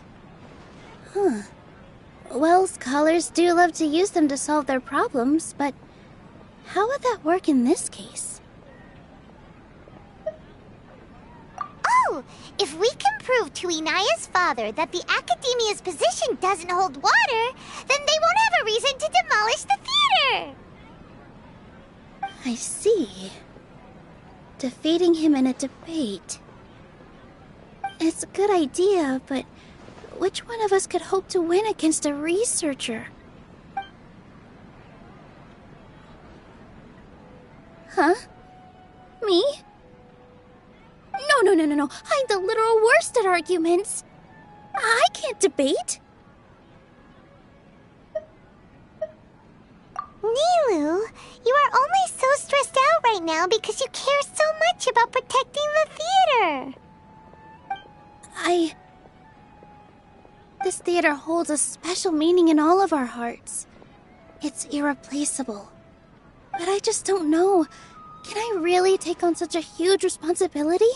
Huh. Well, scholars do love to use them to solve their problems, but how would that work in this case? Oh, if we can prove to Inaya's father that the Academia's position doesn't hold water, then they won't have a reason to demolish the theater! I see. Defeating him in a debate. It's a good idea, but which one of us could hope to win against a researcher? Huh? Me? No. I'm the literal worst at arguments. I can't debate. Nilu, you are only so stressed out right now because you care so much about protecting the theater. This theater holds a special meaning in all of our hearts. It's irreplaceable. But I just don't know. Can I really take on such a huge responsibility?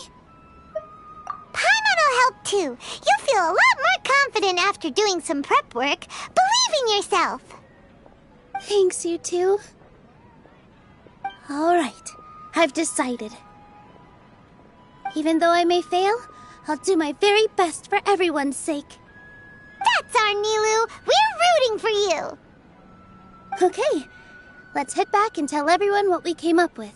Paimon will help too. You'll feel a lot more confident after doing some prep work. Believe in yourself. Thanks, you two. Alright, I've decided. Even though I may fail, I'll do my very best for everyone's sake. That's our Nilu! We're rooting for you! Okay, let's head back and tell everyone what we came up with.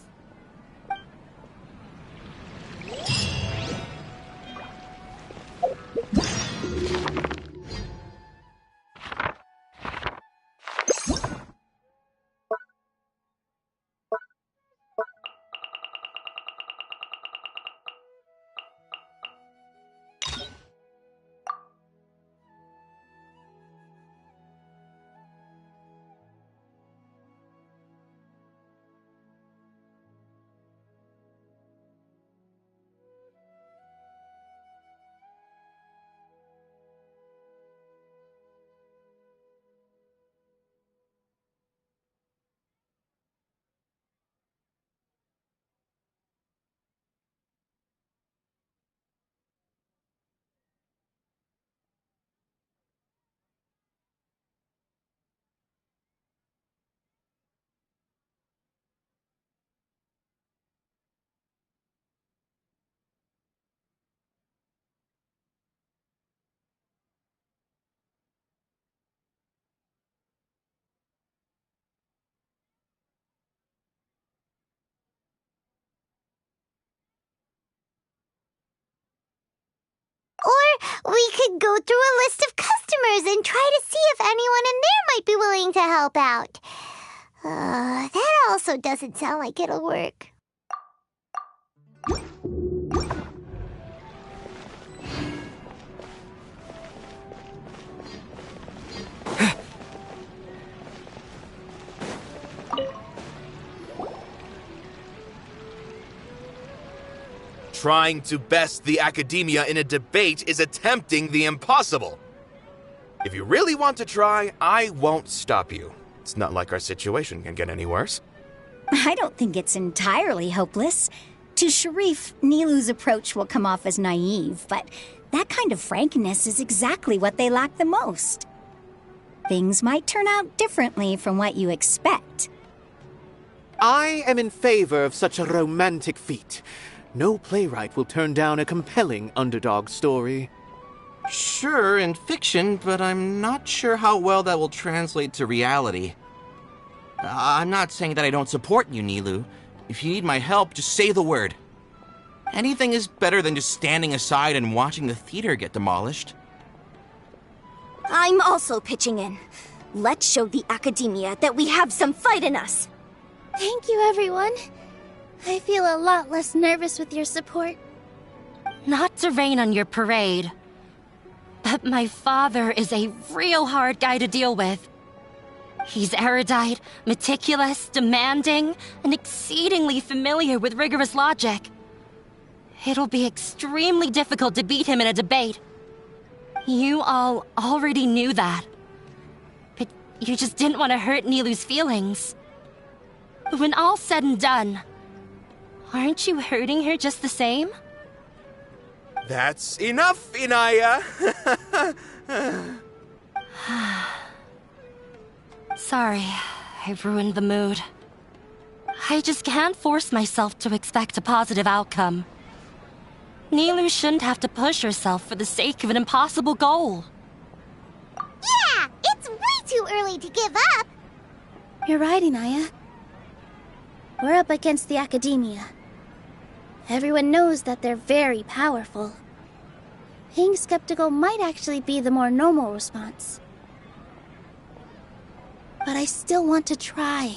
We could go through a list of customers and try to see if anyone in there might be willing to help out. That also doesn't sound like it'll work. Trying to best the academia in a debate is attempting the impossible. If you really want to try, I won't stop you. It's not like our situation can get any worse. I don't think it's entirely hopeless. To Sharif, Nilu's approach will come off as naive, but that kind of frankness is exactly what they lack the most. Things might turn out differently from what you expect. I am in favor of such a romantic feat. No playwright will turn down a compelling underdog story. Sure, in fiction, but I'm not sure how well that will translate to reality. I'm not saying that I don't support you, Nilu. If you need my help, just say the word. Anything is better than just standing aside and watching the theater get demolished. I'm also pitching in. Let's show the academia that we have some fight in us. Thank you, everyone. I feel a lot less nervous with your support. Not to rain on your parade, but my father is a real hard guy to deal with. He's erudite, meticulous, demanding, and exceedingly familiar with rigorous logic. It'll be extremely difficult to beat him in a debate. You all already knew that. But you just didn't want to hurt Nilu's feelings. When all's said and done, aren't you hurting her just the same? That's enough, Inaya. Sorry, I ruined the mood. I just can't force myself to expect a positive outcome. Nilu shouldn't have to push herself for the sake of an impossible goal. Yeah, it's way too early to give up. You're right, Inaya. We're up against the academia. Everyone knows that they're very powerful. Being skeptical might actually be the more normal response. But I still want to try.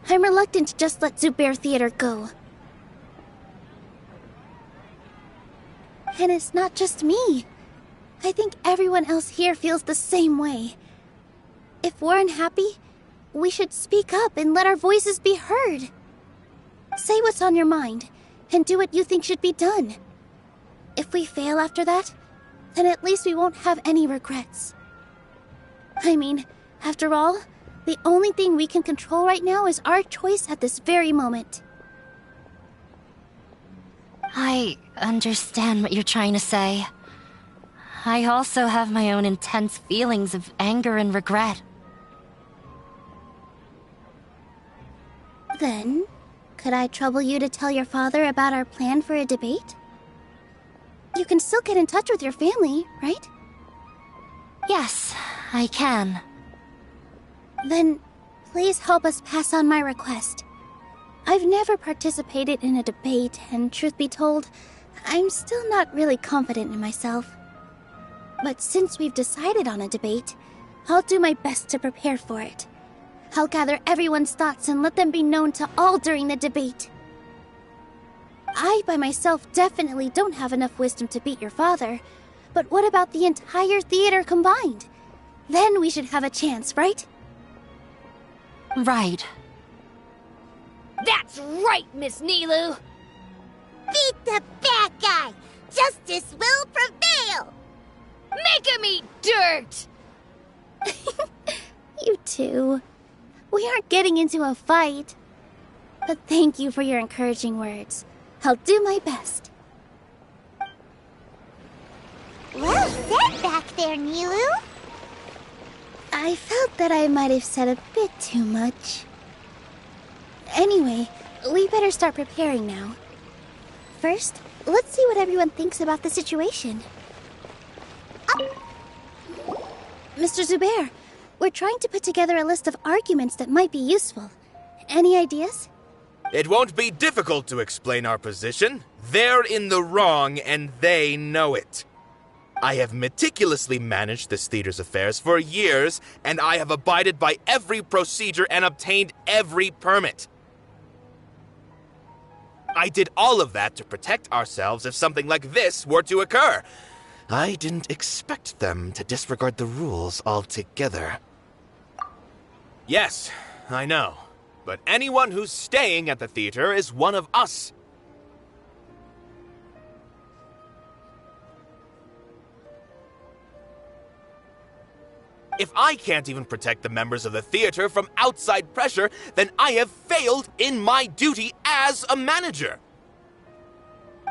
I'm reluctant to just let Zubair Theater go. And it's not just me. I think everyone else here feels the same way. If we're unhappy, we should speak up and let our voices be heard. Say what's on your mind, and do what you think should be done. If we fail after that, then at least we won't have any regrets. I mean, after all, the only thing we can control right now is our choice at this very moment. I understand what you're trying to say. I also have my own intense feelings of anger and regret. Then, could I trouble you to tell your father about our plan for a debate? You can still get in touch with your family, right? Yes, I can. Then, please help us pass on my request. I've never participated in a debate, and truth be told, I'm still not really confident in myself. But since we've decided on a debate, I'll do my best to prepare for it. I'll gather everyone's thoughts and let them be known to all during the debate. I, by myself, definitely don't have enough wisdom to beat your father, but what about the entire theater combined? Then we should have a chance, right? Right. That's right, Miss Nilu! Beat the bad guy! Justice will prevail! Make him eat dirt! You too. We aren't getting into a fight. But thank you for your encouraging words. I'll do my best. Well said back there, Nilu. I felt that I might have said a bit too much. Anyway, we better start preparing now. First, let's see what everyone thinks about the situation. Mr. Zubair, we're trying to put together a list of arguments that might be useful. Any ideas? It won't be difficult to explain our position. They're in the wrong, and they know it. I have meticulously managed this theater's affairs for years, and I have abided by every procedure and obtained every permit. I did all of that to protect ourselves if something like this were to occur. I didn't expect them to disregard the rules altogether. Yes, I know. But anyone who's staying at the theater is one of us. If I can't even protect the members of the theater from outside pressure, then I have failed in my duty as a manager.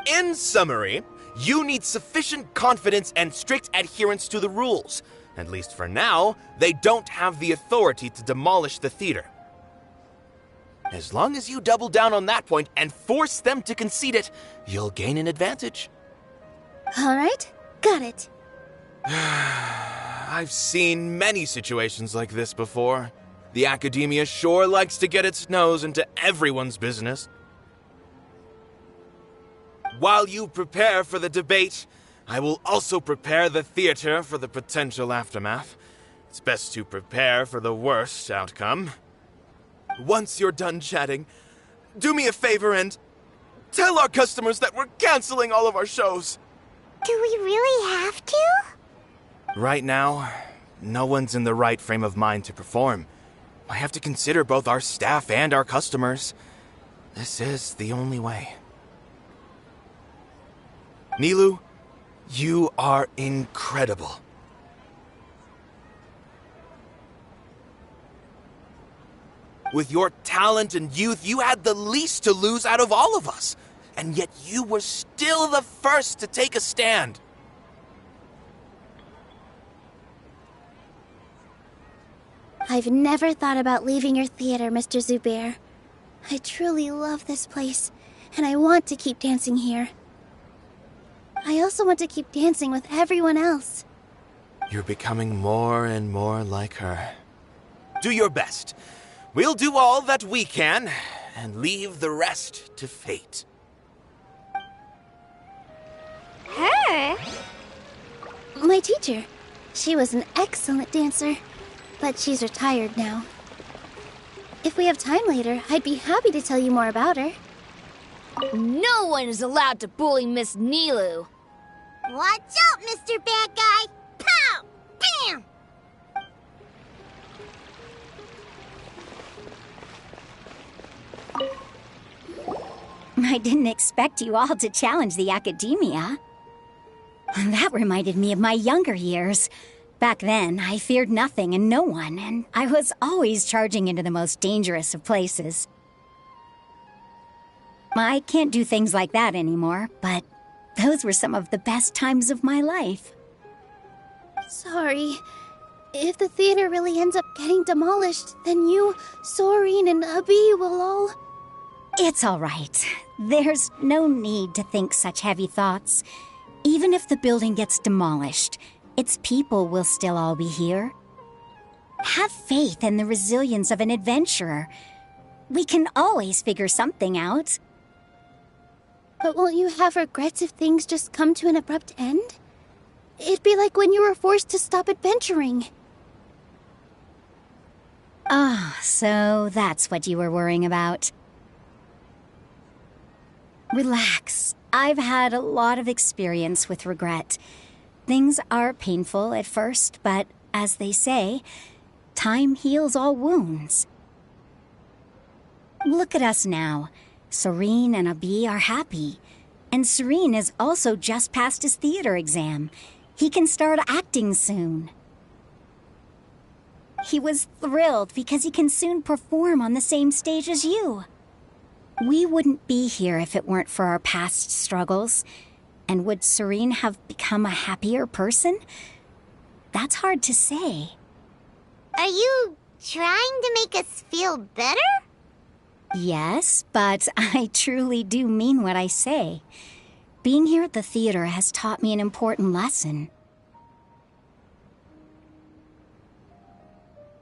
In summary, you need sufficient confidence and strict adherence to the rules. At least for now, they don't have the authority to demolish the theater. As long as you double down on that point and force them to concede it, you'll gain an advantage. All right, got it. I've seen many situations like this before. The academia sure likes to get its nose into everyone's business. While you prepare for the debate, I will also prepare the theater for the potential aftermath. It's best to prepare for the worst outcome. Once you're done chatting, do me a favor and tell our customers that we're canceling all of our shows. Do we really have to? Right now, no one's in the right frame of mind to perform. I have to consider both our staff and our customers. This is the only way. Nilou, you are incredible. With your talent and youth, you had the least to lose out of all of us. And yet you were still the first to take a stand. I've never thought about leaving your theater, Mr. Zubair. I truly love this place, and I want to keep dancing here. I also want to keep dancing with everyone else. You're becoming more and more like her. Do your best. We'll do all that we can, and leave the rest to fate. Her? My teacher. She was an excellent dancer, but she's retired now. If we have time later, I'd be happy to tell you more about her. No one is allowed to bully Miss Nilou. Watch out, Mr. Bad Guy! Pow! Bam! I didn't expect you all to challenge the academia. That reminded me of my younger years. Back then, I feared nothing and no one, and I was always charging into the most dangerous of places. I can't do things like that anymore, but those were some of the best times of my life. Sorry. If the theater really ends up getting demolished, then you, Soren, and Abi will all... It's all right. There's no need to think such heavy thoughts. Even if the building gets demolished, its people will still all be here. Have faith in the resilience of an adventurer. We can always figure something out. But won't you have regrets if things just come to an abrupt end? It'd be like when you were forced to stop adventuring. Ah, so that's what you were worrying about. Relax. I've had a lot of experience with regret. Things are painful at first, but as they say, time heals all wounds. Look at us now. Soren and Abi are happy. And Soren has also just passed his theater exam. He can start acting soon. He was thrilled because he can soon perform on the same stage as you. We wouldn't be here if it weren't for our past struggles. And would Soren have become a happier person? That's hard to say. Are you trying to make us feel better? Yes, but I truly do mean what I say. Being here at the theater has taught me an important lesson.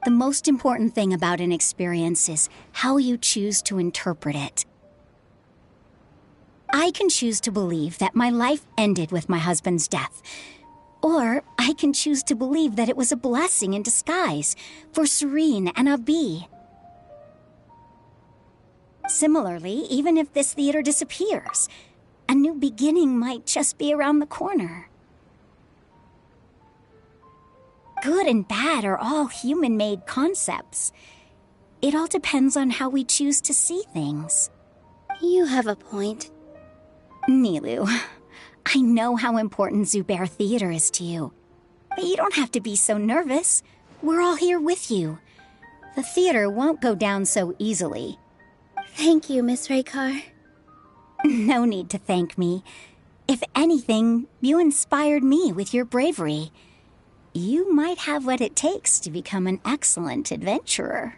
The most important thing about an experience is how you choose to interpret it. I can choose to believe that my life ended with my husband's death, Or I can choose to believe that it was a blessing in disguise for Serene and Abi. Similarly, even if this theater disappears, a new beginning might just be around the corner. Good and bad are all human-made concepts. It all depends on how we choose to see things. You have a point. Nilou, I know how important Zubair Theater is to you. But you don't have to be so nervous. We're all here with you. The theater won't go down so easily. Thank you, Miss Raykar. No need to thank me. If anything, you inspired me with your bravery. You might have what it takes to become an excellent adventurer.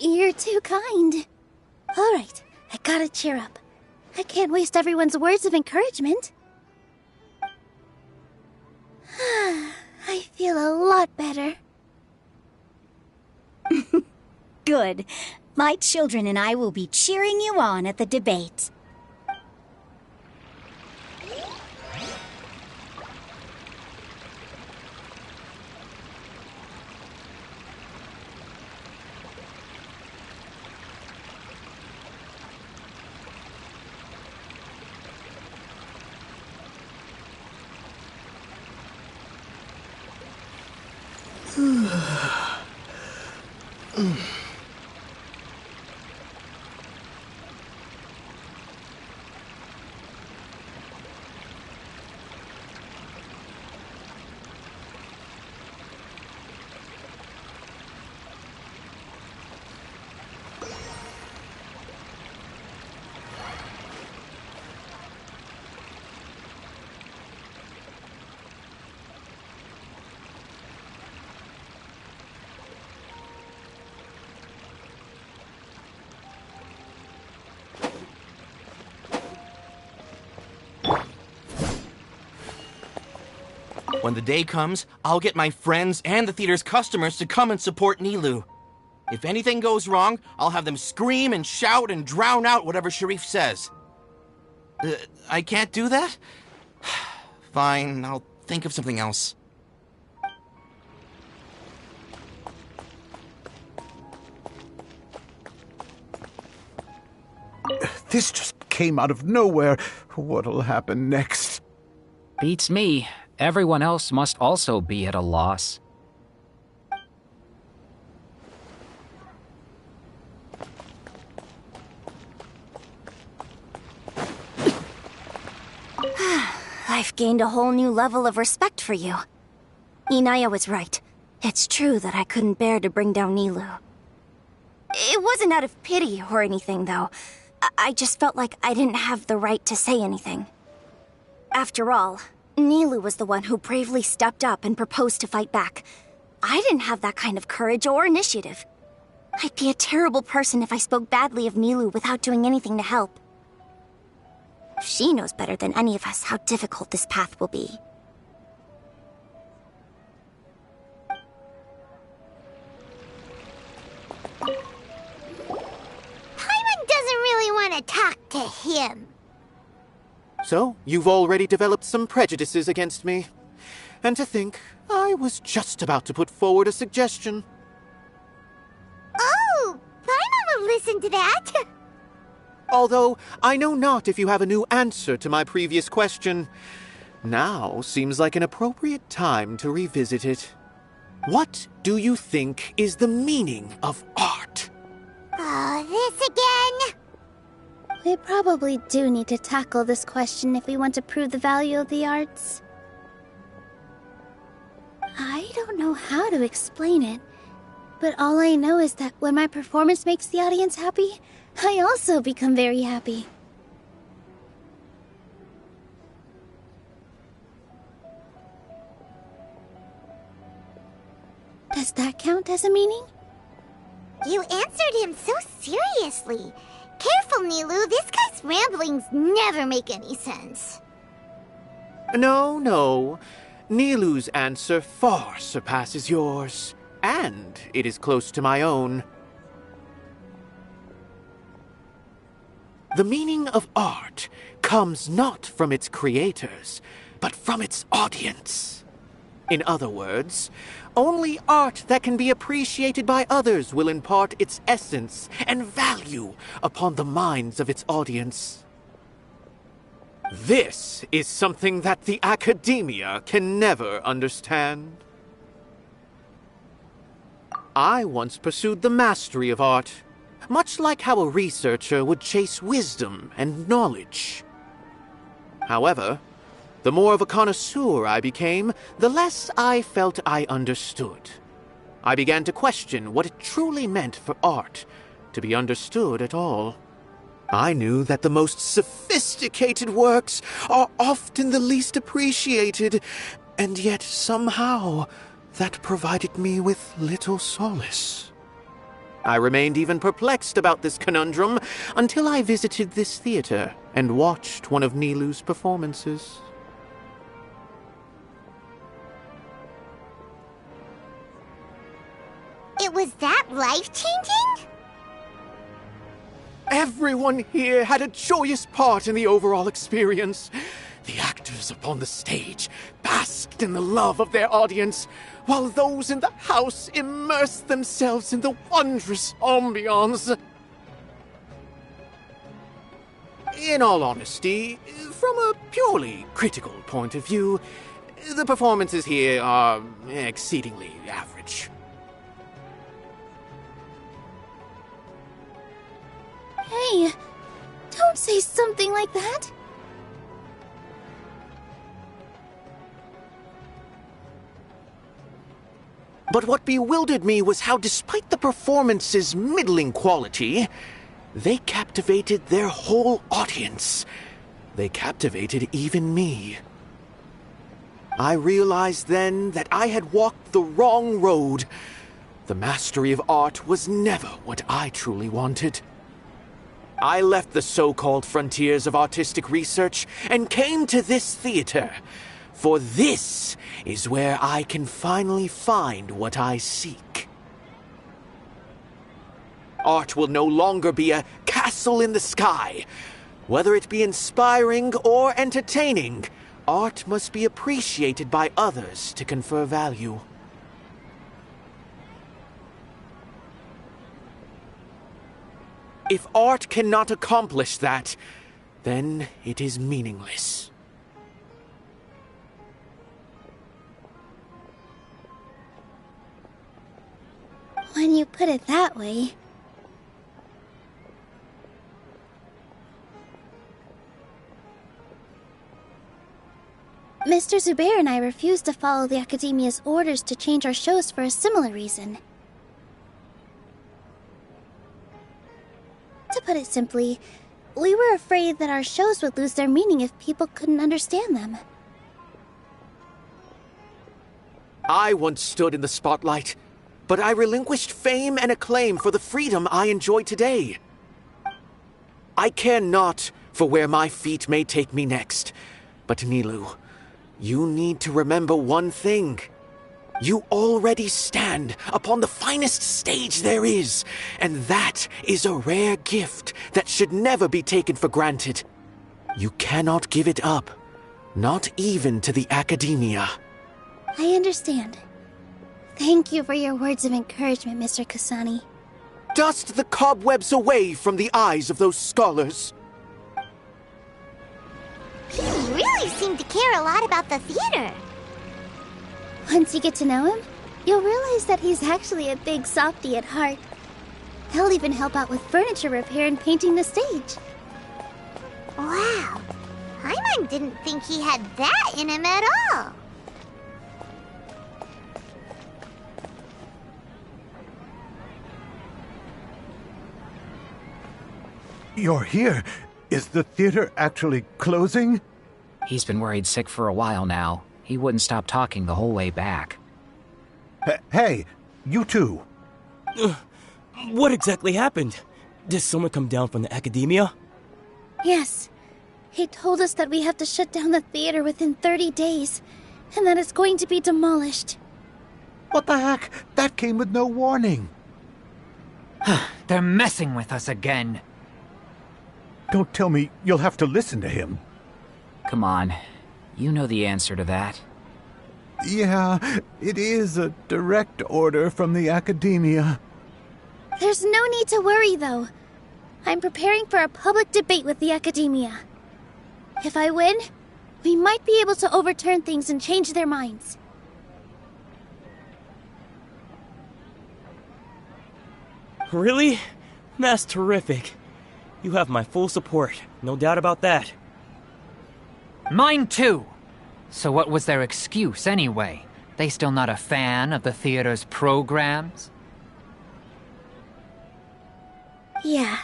You're too kind. All right, I gotta cheer up. I can't waste everyone's words of encouragement. I feel a lot better. Good. My children and I will be cheering you on at the debate. When the day comes, I'll get my friends and the theater's customers to come and support Nilou. If anything goes wrong, I'll have them scream and shout and drown out whatever Sharif says. I can't do that? Fine, I'll think of something else. This just came out of nowhere. What'll happen next? Beats me. Everyone else must also be at a loss. I've gained a whole new level of respect for you. Inaya was right. It's true that I couldn't bear to bring down Nilou. It wasn't out of pity or anything, though. I just felt like I didn't have the right to say anything. After all, Nilou was the one who bravely stepped up and proposed to fight back. I didn't have that kind of courage or initiative. I'd be a terrible person if I spoke badly of Nilou without doing anything to help. She knows better than any of us how difficult this path will be. Paimon doesn't really want to talk to him. So, you've already developed some prejudices against me. And to think, I was just about to put forward a suggestion. Oh, Paimon will listen to that. Although, I know not if you have a new answer to my previous question. Now seems like an appropriate time to revisit it. What do you think is the meaning of art? Oh, this again? We probably do need to tackle this question if we want to prove the value of the arts. I don't know how to explain it, but all I know is that when my performance makes the audience happy, I also become very happy. Does that count as a meaning? You answered him so seriously. Careful, Nilou, this guy's ramblings never make any sense. No. Nilou's answer far surpasses yours, and it is close to my own. The meaning of art comes not from its creators, but from its audience. In other words, only art that can be appreciated by others will impart its essence and value upon the minds of its audience. This is something that the academia can never understand. I once pursued the mastery of art, much like how a researcher would chase wisdom and knowledge. However, the more of a connoisseur I became, the less I felt I understood. I began to question what it truly meant for art to be understood at all. I knew that the most sophisticated works are often the least appreciated, and yet somehow that provided me with little solace. I remained even perplexed about this conundrum until I visited this theater and watched one of Nilou's performances. It was that life-changing? Everyone here had a joyous part in the overall experience. The actors upon the stage basked in the love of their audience, while those in the house immersed themselves in the wondrous ambiance. In all honesty, from a purely critical point of view, the performances here are exceedingly average. Hey, don't say something like that. But what bewildered me was how, despite the performance's middling quality, they captivated their whole audience. They captivated even me. I realized then that I had walked the wrong road. The mastery of art was never what I truly wanted. I left the so-called frontiers of artistic research and came to this theater, for this is where I can finally find what I seek. Art will no longer be a castle in the sky. Whether it be inspiring or entertaining, art must be appreciated by others to confer value. If art cannot accomplish that, then it is meaningless. When you put it that way... Mr. Zubair and I refused to follow the Academia's orders to change our shows for a similar reason. To put it simply, We were afraid that our shows would lose their meaning if people couldn't understand them. I once stood in the spotlight, but I relinquished fame and acclaim for the freedom I enjoy today. I care not for where my feet may take me next, but Nilou, you need to remember one thing. You already stand upon the finest stage there is, and that is a rare gift that should never be taken for granted. You cannot give it up, not even to the Academia. I understand. Thank you for your words of encouragement, Mr. Kasani. Dust the cobwebs away from the eyes of those scholars. He really seemed to care a lot about the theater. Once you get to know him, you'll realize that he's actually a big softy at heart. He'll even help out with furniture repair and painting the stage. Wow. Paimon didn't think he had that in him at all. You're here. Is the theater actually closing? He's been worried sick for a while now. He wouldn't stop talking the whole way back. Hey, you two. What exactly happened? Did someone come down from the Academia? Yes. He told us that we have to shut down the theater within 30 days, and that it's going to be demolished. What the heck? That came with no warning. They're messing with us again. Don't tell me you'll have to listen to him. Come on. You know the answer to that. Yeah, it is a direct order from the Academia. There's no need to worry, though. I'm preparing for a public debate with the Academia. If I win, we might be able to overturn things and change their minds. Really? That's terrific. You have my full support, no doubt about that. Mine too! So what was their excuse anyway? They still not a fan of the theater's programs? Yeah,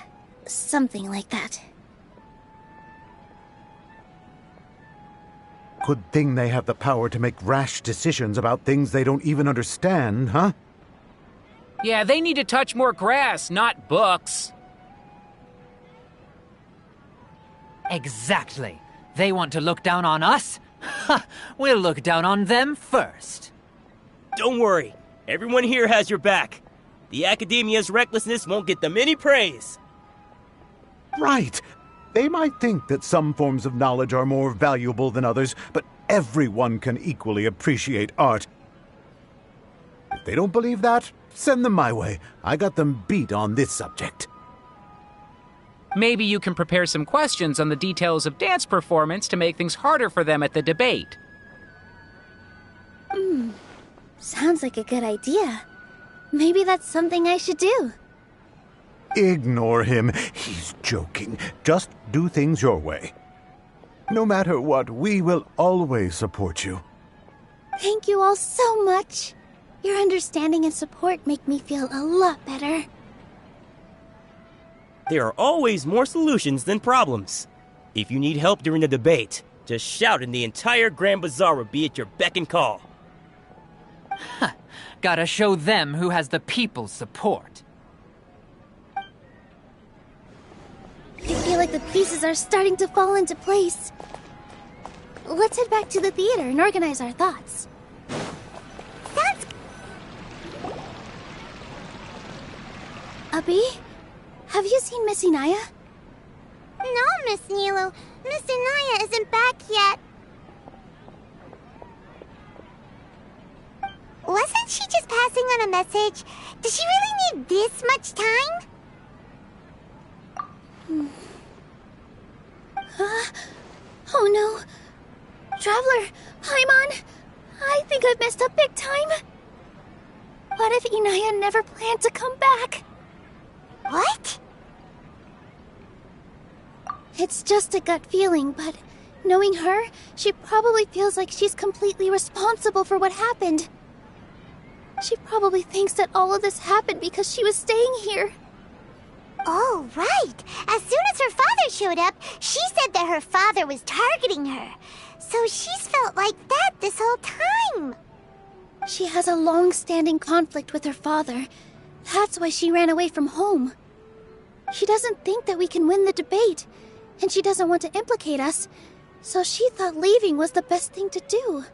something like that. Good thing they have the power to make rash decisions about things they don't even understand, huh? Yeah, they need to touch more grass, not books. Exactly. They want to look down on us? Ha! We'll look down on them first. Don't worry. Everyone here has your back. The Academia's recklessness won't get them any praise. Right. They might think that some forms of knowledge are more valuable than others, but everyone can equally appreciate art. If they don't believe that, send them my way. I got them beat on this subject. Maybe you can prepare some questions on the details of dance performance to make things harder for them at the debate. Sounds like a good idea. Maybe that's something I should do. Ignore him. He's joking. Just do things your way. No matter what, we will always support you. Thank you all so much. Your understanding and support make me feel a lot better. There are always more solutions than problems. If you need help during the debate, just shout and the entire Grand Bazaar will be at your beck and call. Gotta show them who has the people's support. I feel like the pieces are starting to fall into place. Let's head back to the theater and organize our thoughts. Abi? Have you seen Miss Inaya? No, Miss Nilou. Miss Inaya isn't back yet. Wasn't she just passing on a message? Does she really need this much time? Oh no. Traveler, Paimon, I think I've messed up big time. What if Inaya never planned to come back? What? It's just a gut feeling, but knowing her, she probably feels like she's completely responsible for what happened. She probably thinks that all of this happened because she was staying here. Oh, right. As soon as her father showed up, she said that her father was targeting her. So she's felt like that this whole time. She has a long-standing conflict with her father. That's why she ran away from home. She doesn't think that we can win the debate, and she doesn't want to implicate us, so she thought leaving was the best thing to do.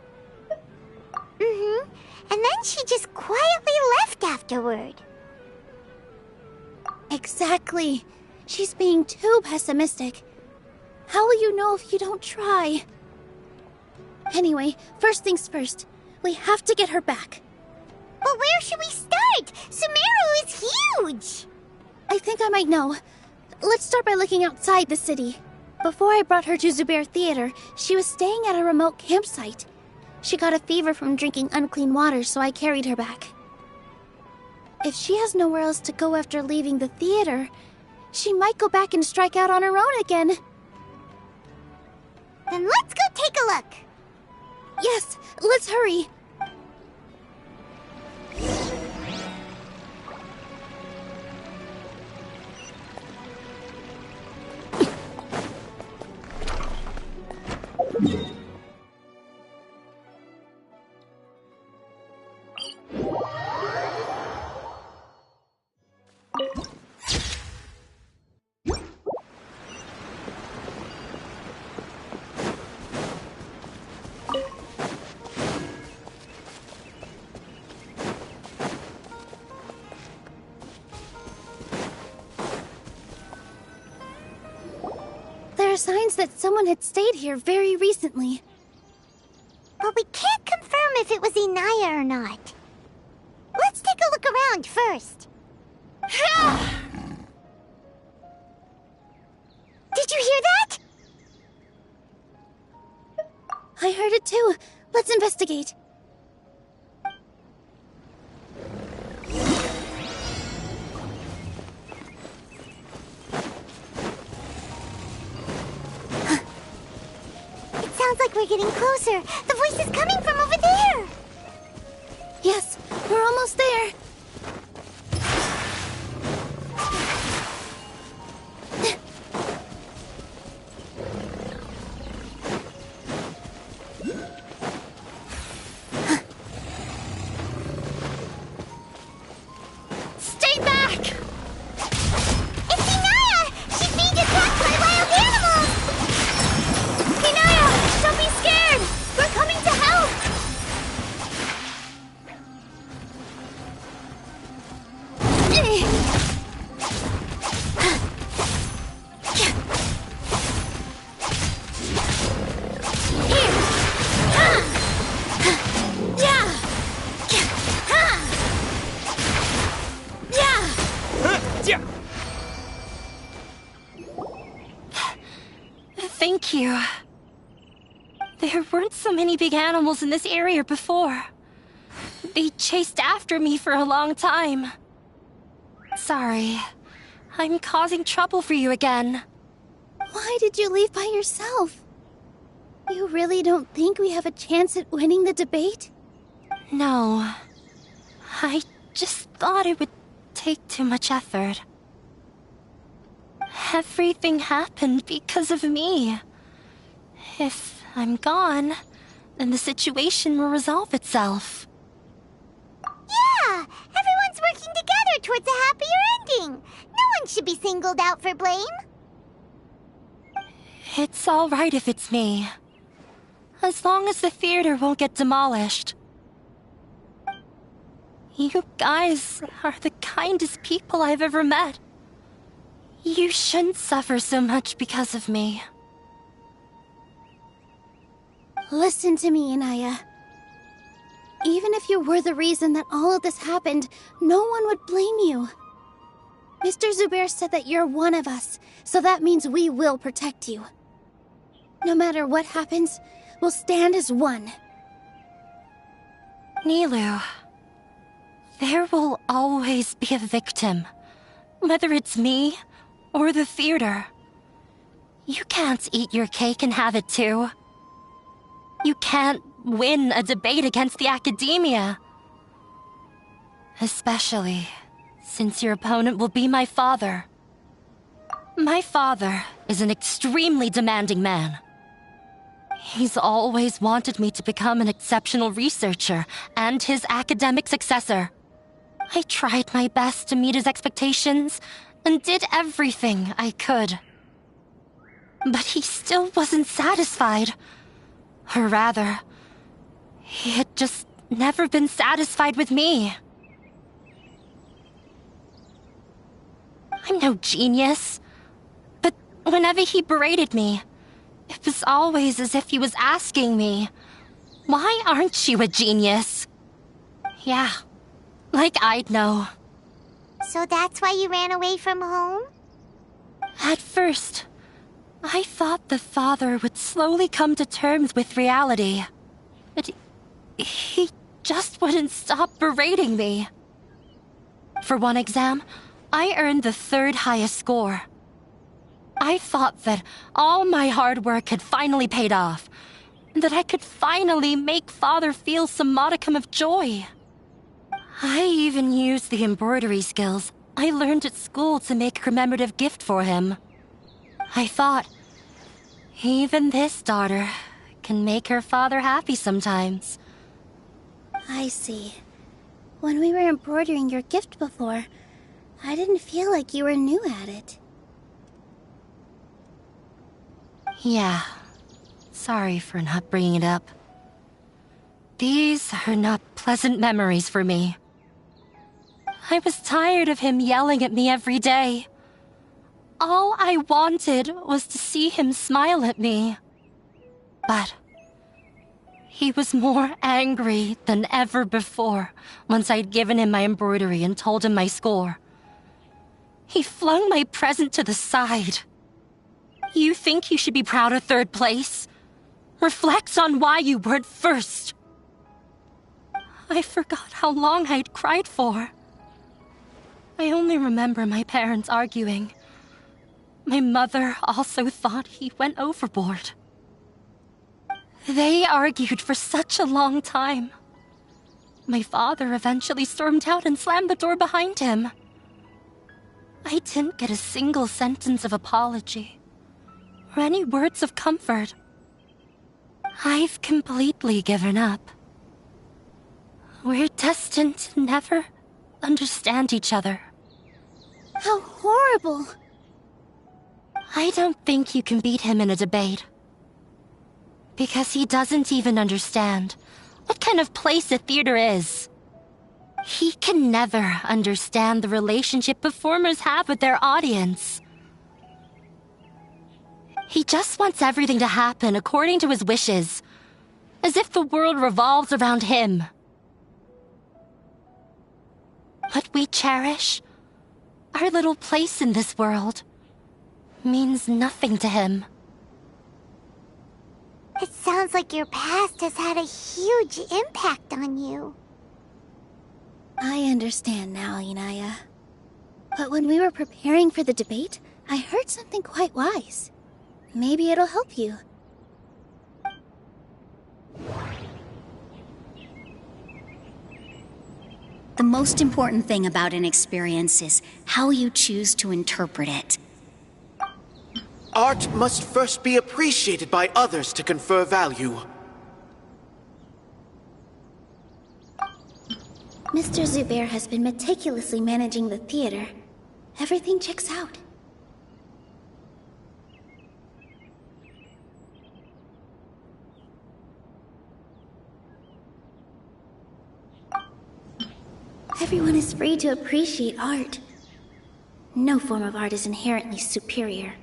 Mm-hmm. And then she just quietly left afterward. Exactly. She's being too pessimistic. How will you know if you don't try? Anyway, first things first. We have to get her back. But where should we start? Sumeru is huge! I think I might know. Let's start by looking outside the city. Before I brought her to Zubair Theater, she was staying at a remote campsite. She got a fever from drinking unclean water, so I carried her back. If she has nowhere else to go after leaving the theater, she might go back and strike out on her own again. Then let's go take a look. Yes, let's hurry. There are signs that someone had stayed here very recently. But we can't confirm if it was Inaya or not. Let's take a look around first. Did you hear that? I heard it too. Let's investigate. It sounds like we're getting closer. The voice is coming from over there. Yes, we're almost there. Stay back! It's Inaya! She's being attacked by wild animals! Inaya, don't be scared! We're coming to help! Thank you. There weren't so many big animals in this area before. They chased after me for a long time. Sorry. I'm causing trouble for you again. Why did you leave by yourself? You really don't think we have a chance at winning the debate? No. I just thought it would take too much effort. Everything happened because of me. If I'm gone, then the situation will resolve itself. Yeah! Everyone's working together towards a happier ending. No one should be singled out for blame. It's all right if it's me. As long as the theater won't get demolished. You guys are the kindest people I've ever met. You shouldn't suffer so much because of me. Listen to me, Inaya. Even if you were the reason that all of this happened, no one would blame you. Mr. Zubair said that you're one of us, so that means we will protect you. No matter what happens, we'll stand as one. Nilou, there will always be a victim. Whether it's me or the theater. You can't eat your cake and have it too. You can't win a debate against the academia. Especially since your opponent will be my father. My father is an extremely demanding man. He's always wanted me to become an exceptional researcher and his academic successor. I tried my best to meet his expectations and did everything I could. But he still wasn't satisfied. Or rather, he had just never been satisfied with me. I'm no genius. But whenever he berated me, it was always as if he was asking me, "Why aren't you a genius?" Yeah, like I'd know. So that's why you ran away from home? At first, I thought the father would slowly come to terms with reality. But he just wouldn't stop berating me. For one exam, I earned the 3rd highest score. I thought that all my hard work had finally paid off, and that I could finally make Father feel some modicum of joy. I even used the embroidery skills I learned at school to make a commemorative gift for him. I thought, even this daughter can make her father happy sometimes. I see. When we were embroidering your gift before, I didn't feel like you were new at it. Yeah. Sorry for not bringing it up. These are not pleasant memories for me. I was tired of him yelling at me every day. All I wanted was to see him smile at me. But he was more angry than ever before once I'd given him my embroidery and told him my score. He flung my present to the side. You think you should be proud of 3rd place? Reflect on why you weren't 1st. I forgot how long I'd cried for. I only remember my parents arguing. My mother also thought he went overboard. They argued for such a long time. My father eventually stormed out and slammed the door behind him. I didn't get a single sentence of apology or any words of comfort. I've completely given up. We're destined to never understand each other. How horrible! I don't think you can beat him in a debate. Because he doesn't even understand what kind of place a theater is. He can never understand the relationship performers have with their audience. He just wants everything to happen according to his wishes, as if the world revolves around him. What we cherish, our little place in this world, means nothing to him. It sounds like your past has had a huge impact on you. I understand now, Inaya. But when we were preparing for the debate, I heard something quite wise. Maybe it'll help you. The most important thing about an experience is how you choose to interpret it. Art must first be appreciated by others to confer value. Mr. Zubair has been meticulously managing the theater. Everything checks out. Everyone is free to appreciate art. No form of art is inherently superior.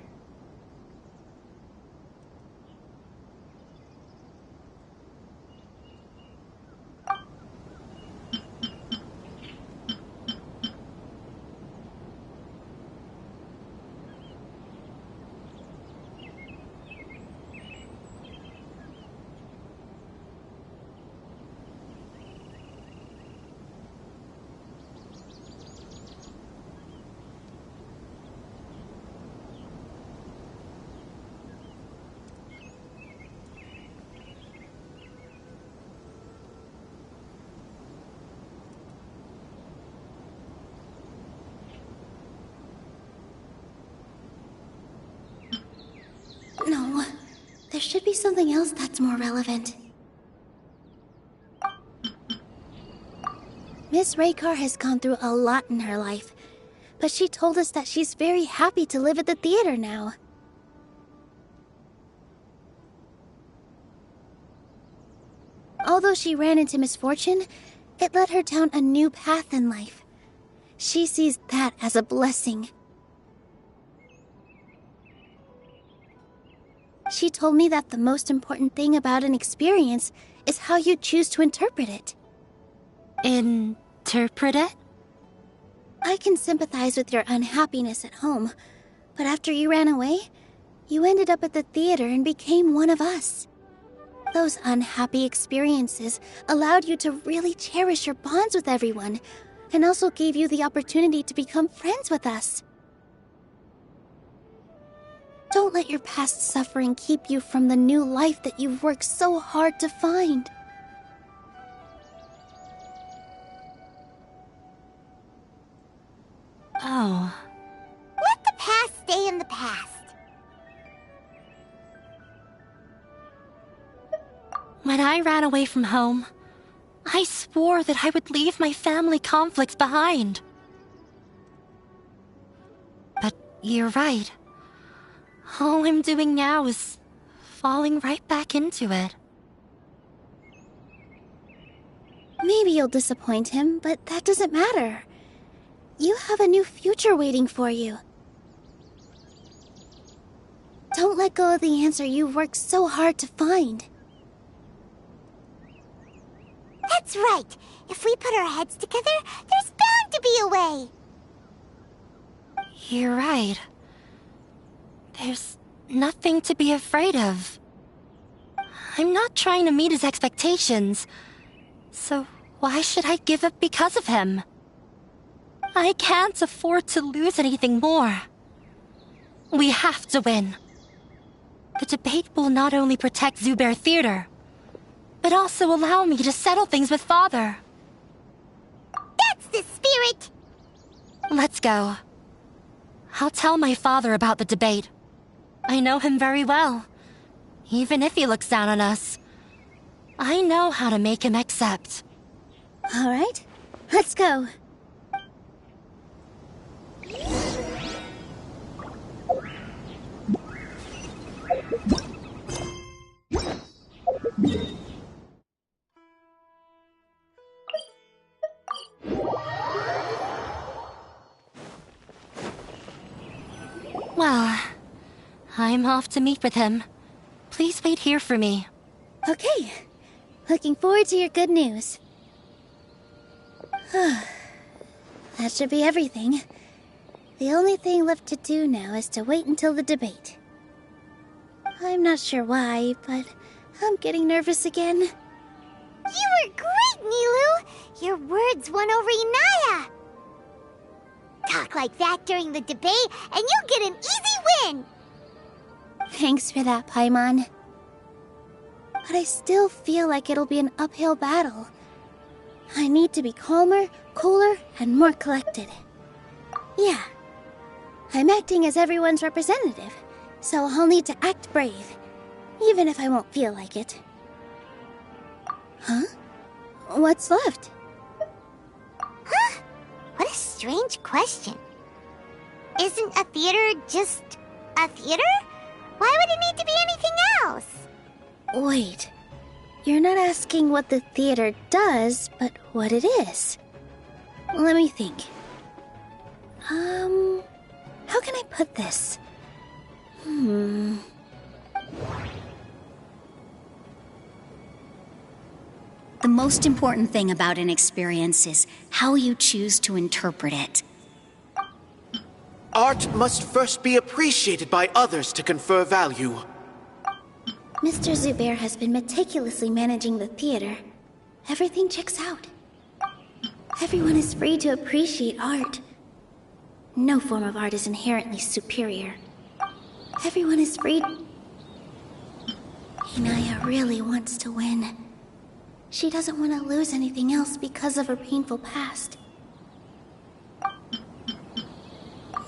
there should be something else that's more relevant. Miss Raykar has gone through a lot in her life, but she told us that she's very happy to live at the theater now. Although she ran into misfortune, it led her down a new path in life. She sees that as a blessing. She told me that the most important thing about an experience is how you choose to interpret it. Interpret it? I can sympathize with your unhappiness at home, but after you ran away, you ended up at the theater and became one of us. Those unhappy experiences allowed you to really cherish your bonds with everyone, and also gave you the opportunity to become friends with us. Don't let your past suffering keep you from the new life that you've worked so hard to find. Oh. Let the past stay in the past. When I ran away from home, I swore that I would leave my family conflicts behind. But you're right. All I'm doing now is falling right back into it. Maybe you'll disappoint him, but that doesn't matter. You have a new future waiting for you. Don't let go of the answer you've worked so hard to find. That's right. If we put our heads together, there's bound to be a way. You're right. There's nothing to be afraid of. I'm not trying to meet his expectations, so why should I give up because of him? I can't afford to lose anything more. We have to win. The debate will not only protect Zubair Theater, but also allow me to settle things with Father. That's the spirit! Let's go. I'll tell my father about the debate. I know him very well. Even if he looks down on us, I know how to make him accept. All right, let's go. Well, I'm off to meet with him. Please wait here for me. Okay. Looking forward to your good news. That should be everything. The only thing left to do now is to wait until the debate. I'm not sure why, but I'm getting nervous again. You were great, Nilou! Your words won over Inaya! Talk like that during the debate, and you'll get an easy win! Thanks for that, Paimon. But I still feel like it'll be an uphill battle. I need to be calmer, cooler, and more collected. Yeah. I'm acting as everyone's representative, so I'll need to act brave, even if I won't feel like it. Huh? What's left? Huh? What a strange question. Isn't a theater just a theater? Why would it need to be anything else? Wait. You're not asking what the theater does, but what it is. Let me think. How can I put this? The most important thing about an experience is how you choose to interpret it. Art must first be appreciated by others to confer value. Mr. Zubair has been meticulously managing the theater. Everything checks out. Everyone is free to appreciate art. No form of art is inherently superior. Everyone is free. Inaya really wants to win. She doesn't want to lose anything else because of her painful past.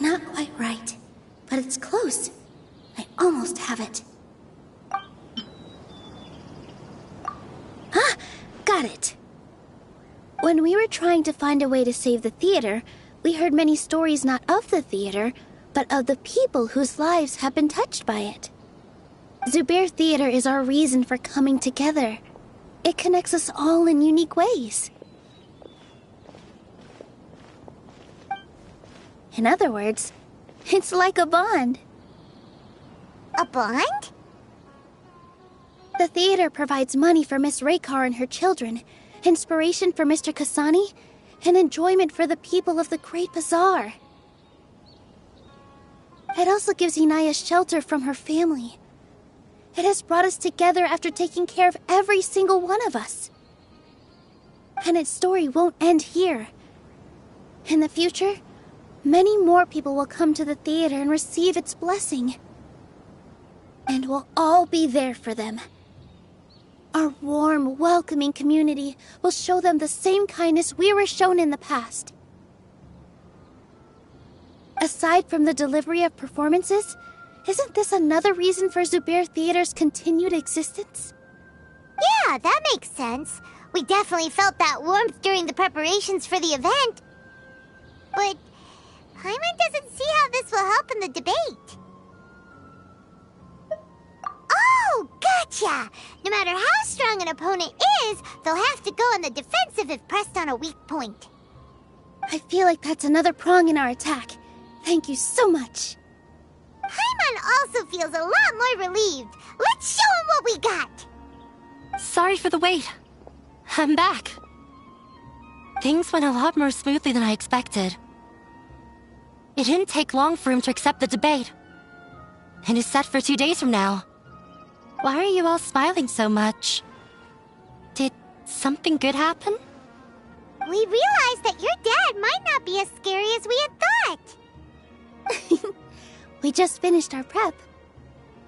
Not quite right, but it's close. I almost have it. got it. When we were trying to find a way to save the theater, we heard many stories not of the theater, but of the people whose lives have been touched by it. Zubair Theater is our reason for coming together. It connects us all in unique ways. In other words, it's like a bond. A bond? The theater provides money for Miss Raykar and her children, inspiration for Mr. Kasani, and enjoyment for the people of the Great Bazaar. It also gives Inaya shelter from her family. It has brought us together after taking care of every single one of us. And its story won't end here. In the future, many more people will come to the theater and receive its blessing. And we'll all be there for them. Our warm, welcoming community will show them the same kindness we were shown in the past. Aside from the delivery of performances, isn't this another reason for Zubair Theater's continued existence? Yeah, that makes sense. We definitely felt that warmth during the preparations for the event. But Paimon doesn't see how this will help in the debate. Oh, gotcha! No matter how strong an opponent is, they'll have to go on the defensive if pressed on a weak point. I feel like that's another prong in our attack. Thank you so much. Paimon also feels a lot more relieved. Let's show him what we got! Sorry for the wait. I'm back. Things went a lot more smoothly than I expected. It didn't take long for him to accept the debate. And it's set for 2 days from now. Why are you all smiling so much? Did something good happen? We realized that your dad might not be as scary as we had thought. We just finished our prep.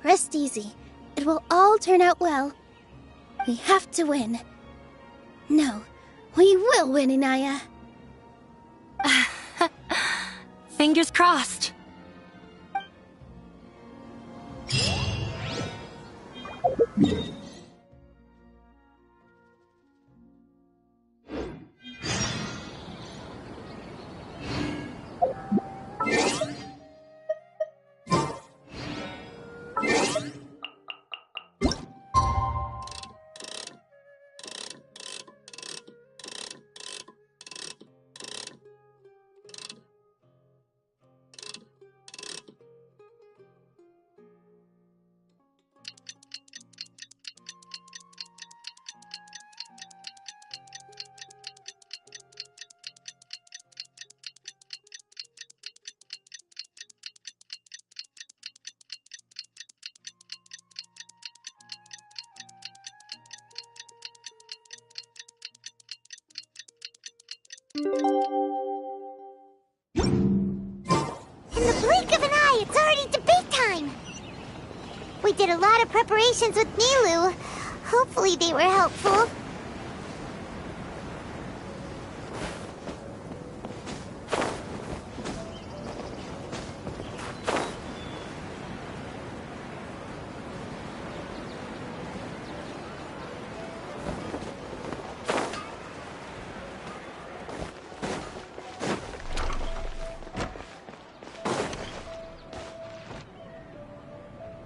Rest easy. It will all turn out well. We have to win. No, we will win, Inaya. Fingers crossed. In the blink of an eye, it's already debate time! We did a lot of preparations with Nilou. Hopefully they were helpful.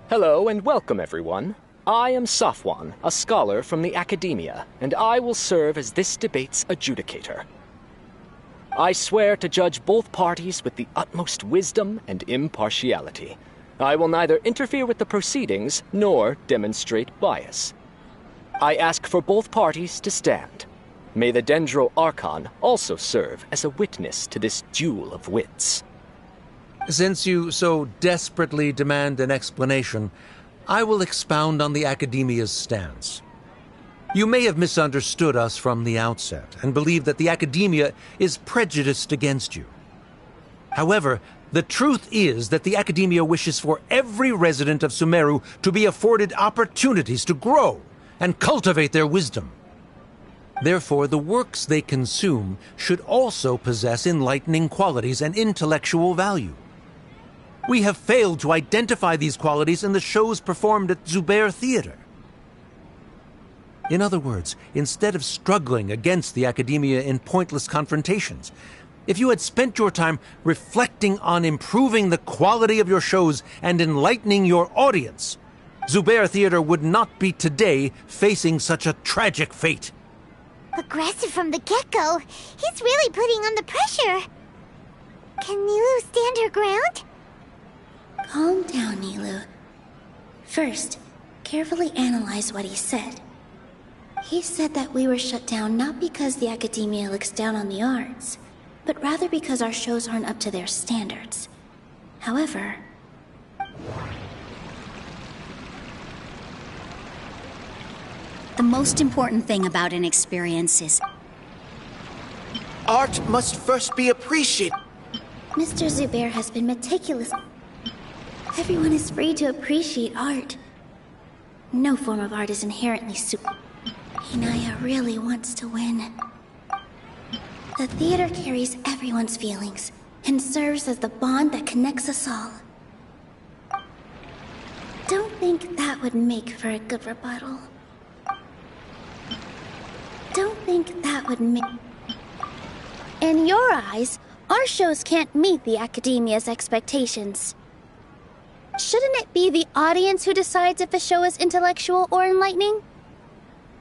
Hello and welcome, everyone. I am Safwan, a scholar from the academia, and I will serve as this debate's adjudicator. I swear to judge both parties with the utmost wisdom and impartiality. I will neither interfere with the proceedings nor demonstrate bias. I ask for both parties to stand. May the Dendro Archon also serve as a witness to this duel of wits. Since you so desperately demand an explanation, I will expound on the Academia's stance. You may have misunderstood us from the outset and believe that the Academia is prejudiced against you. However, the truth is that the Academia wishes for every resident of Sumeru to be afforded opportunities to grow and cultivate their wisdom. Therefore, the works they consume should also possess enlightening qualities and intellectual value. We have failed to identify these qualities in the shows performed at Zubair Theater. In other words, instead of struggling against the academia in pointless confrontations, if you had spent your time reflecting on improving the quality of your shows and enlightening your audience, Zubair Theater would not be today facing such a tragic fate. Aggressive from the get-go. He's really putting on the pressure. Can Nilu stand her ground? Calm down, Nilu. First, carefully analyze what he said. He said that we were shut down not because the academia looks down on the arts, but rather because our shows aren't up to their standards. However, the most important thing about an experience is art must first be appreciated. Mr. Zubair has been meticulous. Everyone is free to appreciate art. No form of art is inherently super. Inaya really wants to win. The theater carries everyone's feelings and serves as the bond that connects us all. Don't think that would make for a good rebuttal. Don't think that would make... In your eyes, our shows can't meet the academia's expectations. Shouldn't it be the audience who decides if a show is intellectual or enlightening?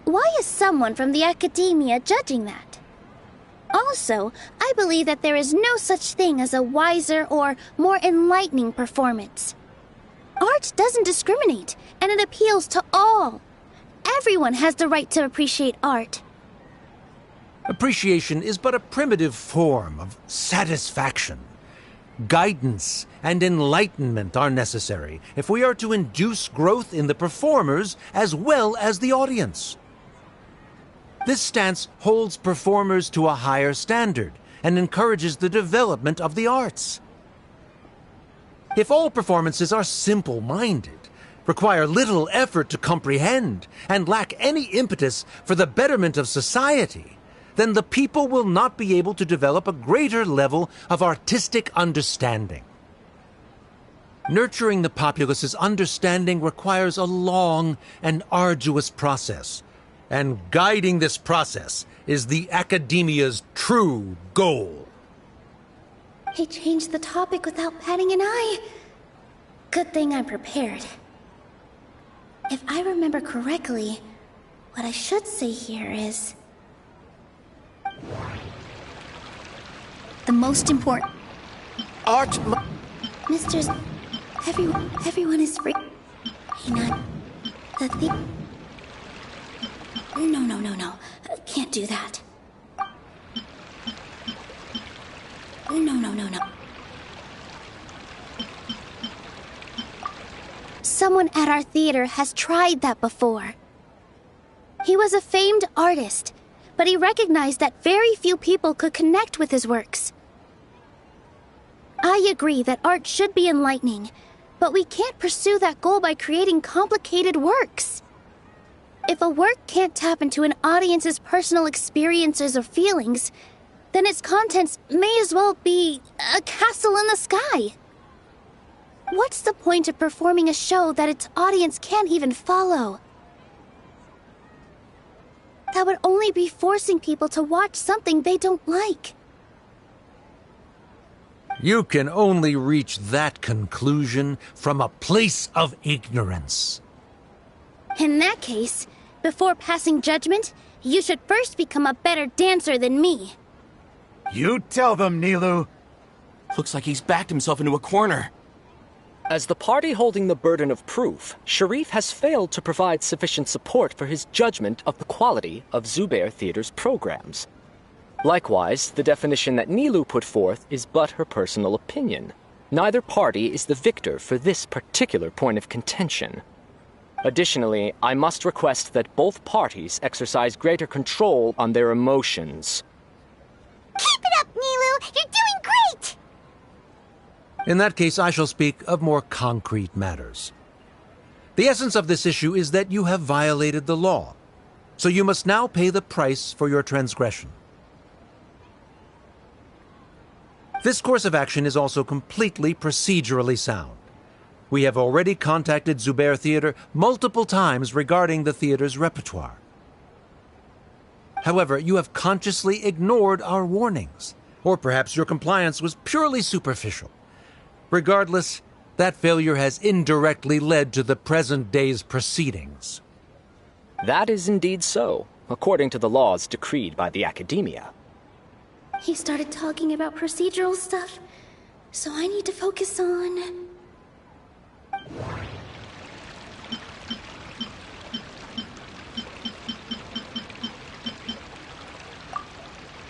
Why is someone from the academia judging that? Also, I believe that there is no such thing as a wiser or more enlightening performance. Art doesn't discriminate, and it appeals to all. Everyone has the right to appreciate art. Appreciation is but a primitive form of satisfaction. Guidance and enlightenment are necessary if we are to induce growth in the performers as well as the audience. This stance holds performers to a higher standard and encourages the development of the arts. If all performances are simple-minded, require little effort to comprehend, and lack any impetus for the betterment of society, then the people will not be able to develop a greater level of artistic understanding. Nurturing the populace's understanding requires a long and arduous process, and guiding this process is the academia's true goal. He changed the topic without batting an eye. Good thing I'm prepared. If I remember correctly, what I should say here is... the most important... Art... Mr. Everyone is free. No. Can't do that. No. Someone at our theater has tried that before. He was a famed artist, but he recognized that very few people could connect with his works. I agree that art should be enlightening, but we can't pursue that goal by creating complicated works. If a work can't tap into an audience's personal experiences or feelings, then its contents may as well be a castle in the sky. What's the point of performing a show that its audience can't even follow? That would only be forcing people to watch something they don't like. You can only reach that conclusion from a place of ignorance. In that case, before passing judgment, you should first become a better dancer than me. You tell them, Nilu. Looks like he's backed himself into a corner. As the party holding the burden of proof, Sharif has failed to provide sufficient support for his judgment of the quality of Zubair Theater's programs. Likewise, the definition that Nilu put forth is but her personal opinion. Neither party is the victor for this particular point of contention. Additionally, I must request that both parties exercise greater control on their emotions. Keep it up, Nilu! You're doing great! In that case, I shall speak of more concrete matters. The essence of this issue is that you have violated the law, so you must now pay the price for your transgression. This course of action is also completely procedurally sound. We have already contacted Zubair Theater multiple times regarding the theater's repertoire. However, you have consciously ignored our warnings. Or perhaps your compliance was purely superficial. Regardless, that failure has indirectly led to the present day's proceedings. That is indeed so, according to the laws decreed by the Academia. He started talking about procedural stuff, so I need to focus on...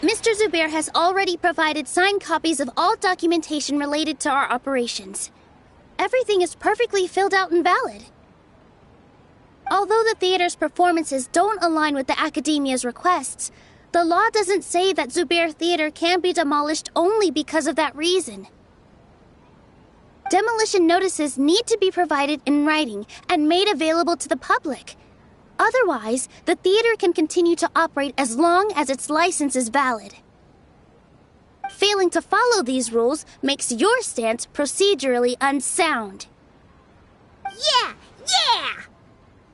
Mr. Zubair has already provided signed copies of all documentation related to our operations. Everything is perfectly filled out and valid. Although the theater's performances don't align with the Academia's requests, the law doesn't say that Zubair Theater can be demolished only because of that reason. Demolition notices need to be provided in writing and made available to the public. Otherwise, the theater can continue to operate as long as its license is valid. Failing to follow these rules makes your stance procedurally unsound. Yeah!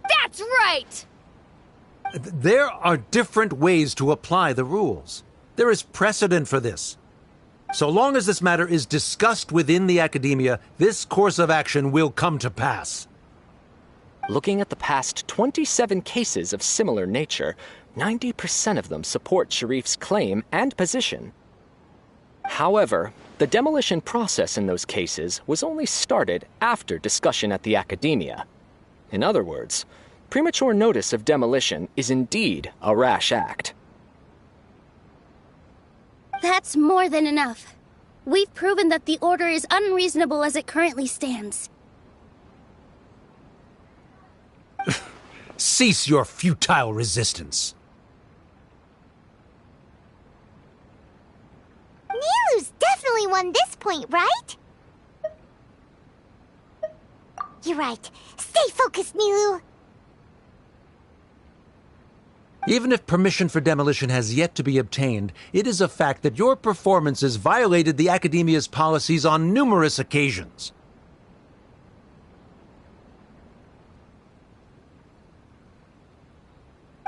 That's right! There are different ways to apply the rules. There is precedent for this. So long as this matter is discussed within the Academia, this course of action will come to pass. Looking at the past 27 cases of similar nature, 90% of them support Sharif's claim and position. However, the demolition process in those cases was only started after discussion at the Academia. In other words, premature notice of demolition is indeed a rash act. That's more than enough. We've proven that the order is unreasonable as it currently stands. Cease your futile resistance. Nilu's definitely won this point, right? You're right. Stay focused, Nilu. Even if permission for demolition has yet to be obtained, it is a fact that your performances violated the Academia's policies on numerous occasions.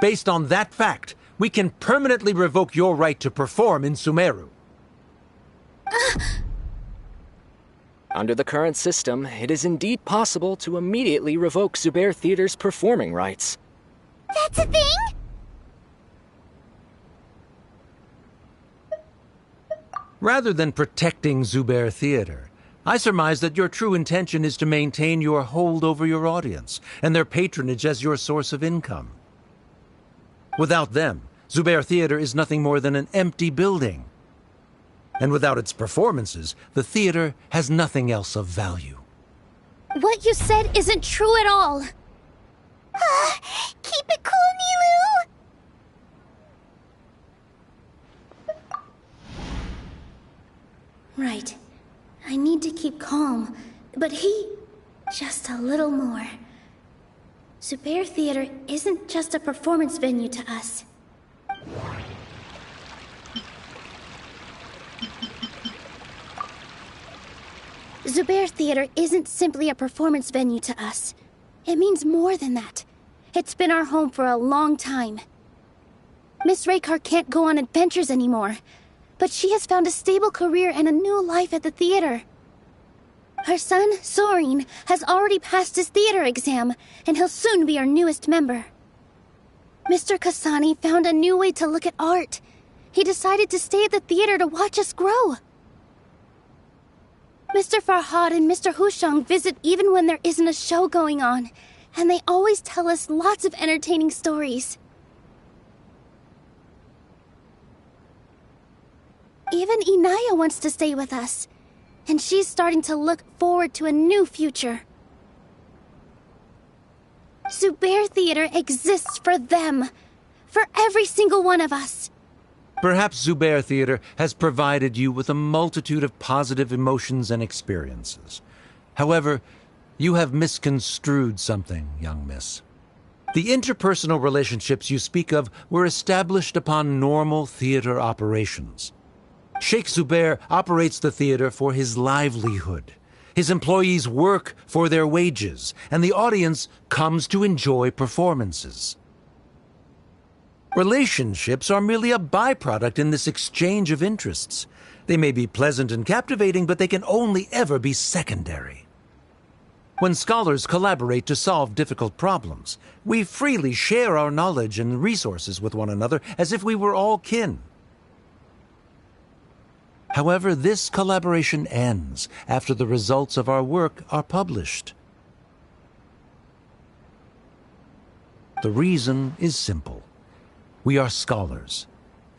Based on that fact, we can permanently revoke your right to perform in Sumeru. Under the current system, it is indeed possible to immediately revoke Zubair Theater's performing rights. That's a thing? Rather than protecting Zubair Theater, I surmise that your true intention is to maintain your hold over your audience and their patronage as your source of income. Without them, Zubair Theater is nothing more than an empty building. And without its performances, the theater has nothing else of value. What you said isn't true at all. Keep it cool, Nilu! Right. I need to keep calm, but just a little more. Zubair Theater isn't just a performance venue to us. Zubair Theater isn't simply a performance venue to us. It means more than that. It's been our home for a long time. Miss Raykar can't go on adventures anymore, but she has found a stable career and a new life at the theater. Her son, Soren, has already passed his theater exam, and he'll soon be our newest member. Mr. Kasani found a new way to look at art. He decided to stay at the theater to watch us grow. Mr. Farhad and Mr. Hushang visit even when there isn't a show going on, and they always tell us lots of entertaining stories. Even Inaya wants to stay with us, and she's starting to look forward to a new future. Zubair Theater exists for them, for every single one of us. Perhaps Zubair Theater has provided you with a multitude of positive emotions and experiences. However, you have misconstrued something, young miss. The interpersonal relationships you speak of were established upon normal theater operations. Sheikh Zubair operates the theater for his livelihood. His employees work for their wages, and the audience comes to enjoy performances. Relationships are merely a byproduct in this exchange of interests. They may be pleasant and captivating, but they can only ever be secondary. When scholars collaborate to solve difficult problems, we freely share our knowledge and resources with one another as if we were all kin. However, this collaboration ends after the results of our work are published. The reason is simple. We are scholars,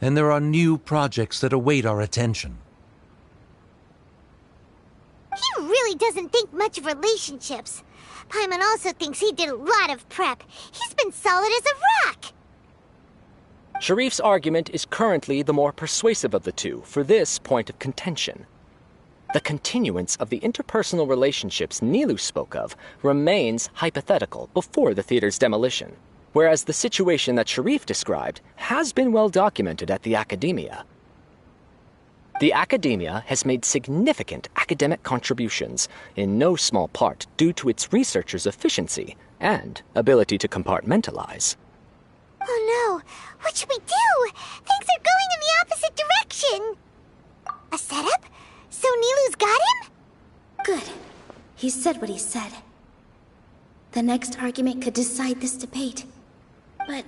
and there are new projects that await our attention. He really doesn't think much of relationships. Paimon also thinks he did a lot of prep. He's been solid as a rock. Sharif's argument is currently the more persuasive of the two for this point of contention. The continuance of the interpersonal relationships Nilou spoke of remains hypothetical before the theater's demolition, whereas the situation that Sharif described has been well documented at the Academia. The Academia has made significant academic contributions, in no small part due to its researchers' efficiency and ability to compartmentalize. Oh no, what should we do? Things are going in the opposite direction. A setup? So Nilou's got him? Good. He said what he said. The next argument could decide this debate. But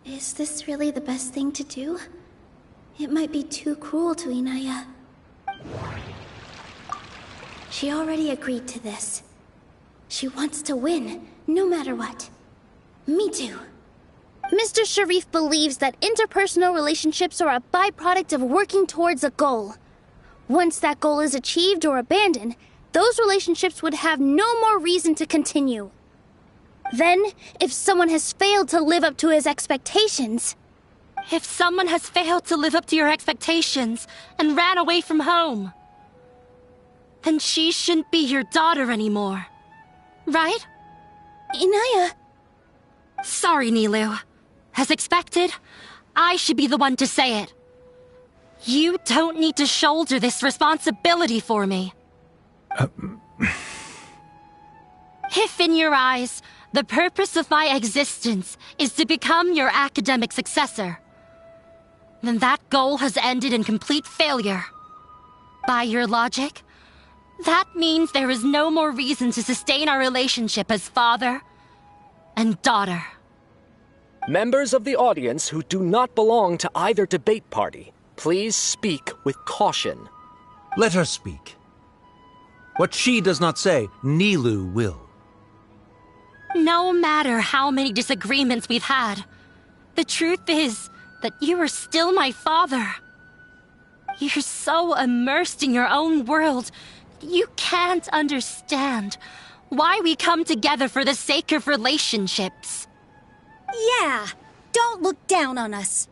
is this really the best thing to do? It might be too cruel to Inaya. She already agreed to this. She wants to win, no matter what. Me too. Mr. Sharif believes that interpersonal relationships are a byproduct of working towards a goal. Once that goal is achieved or abandoned, those relationships would have no more reason to continue. Then, if someone has failed to live up to his expectations... If someone has failed to live up to your expectations and ran away from home, then she shouldn't be your daughter anymore. Right? Inaya... Sorry, Nilou. As expected, I should be the one to say it. You don't need to shoulder this responsibility for me. If in your eyes, the purpose of my existence is to become your academic successor, then that goal has ended in complete failure. By your logic, that means there is no more reason to sustain our relationship as father and daughter. Members of the audience who do not belong to either debate party, please speak with caution. Let her speak. What she does not say, Nilou will. No matter how many disagreements we've had, the truth is that you are still my father. You're so immersed in your own world, you can't understand why we come together for the sake of relationships. Yeah, don't look down on us.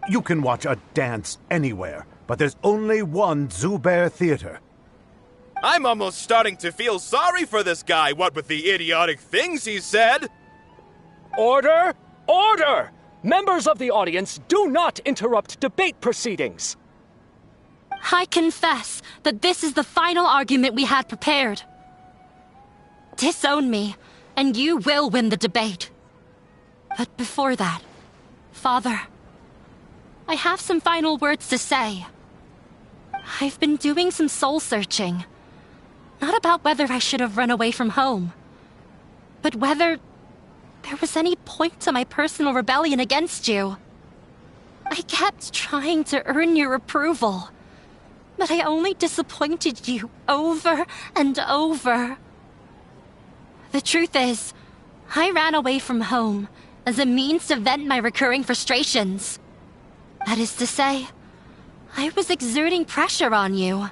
You can watch a dance anywhere, but there's only one Zubair Theater. I'm almost starting to feel sorry for this guy, what with the idiotic things he said. Order! Order! Members of the audience, do not interrupt debate proceedings. I confess that this is the final argument we had prepared. Disown me, and you will win the debate. But before that, Father, I have some final words to say. I've been doing some soul-searching. Not about whether I should have run away from home, but whether there was any point to my personal rebellion against you. I kept trying to earn your approval, but I only disappointed you over and over. The truth is, I ran away from home as a means to vent my recurring frustrations. That is to say, I was exerting pressure on you,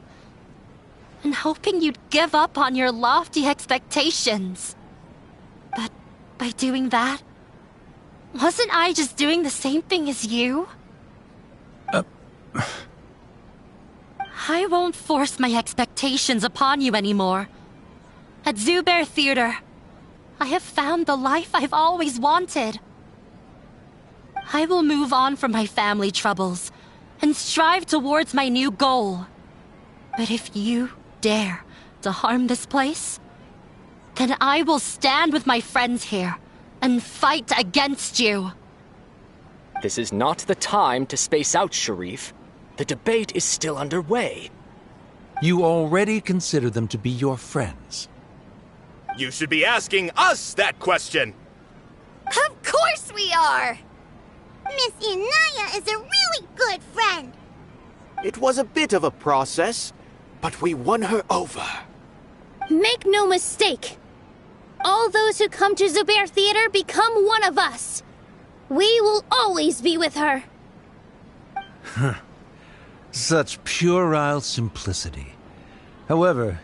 and hoping you'd give up on your lofty expectations. But by doing that, wasn't I just doing the same thing as you? I won't force my expectations upon you anymore. At Zubair Theater, I have found the life I've always wanted. I will move on from my family troubles and strive towards my new goal. But if you dare to harm this place, then I will stand with my friends here and fight against you. This is not the time to space out, Sharif. The debate is still underway. You already consider them to be your friends. You should be asking us that question! Of course we are! Miss Inaya is a really good friend. It was a bit of a process, but we won her over. Make no mistake. All those who come to Zubair Theater become one of us. We will always be with her. Such puerile simplicity. However,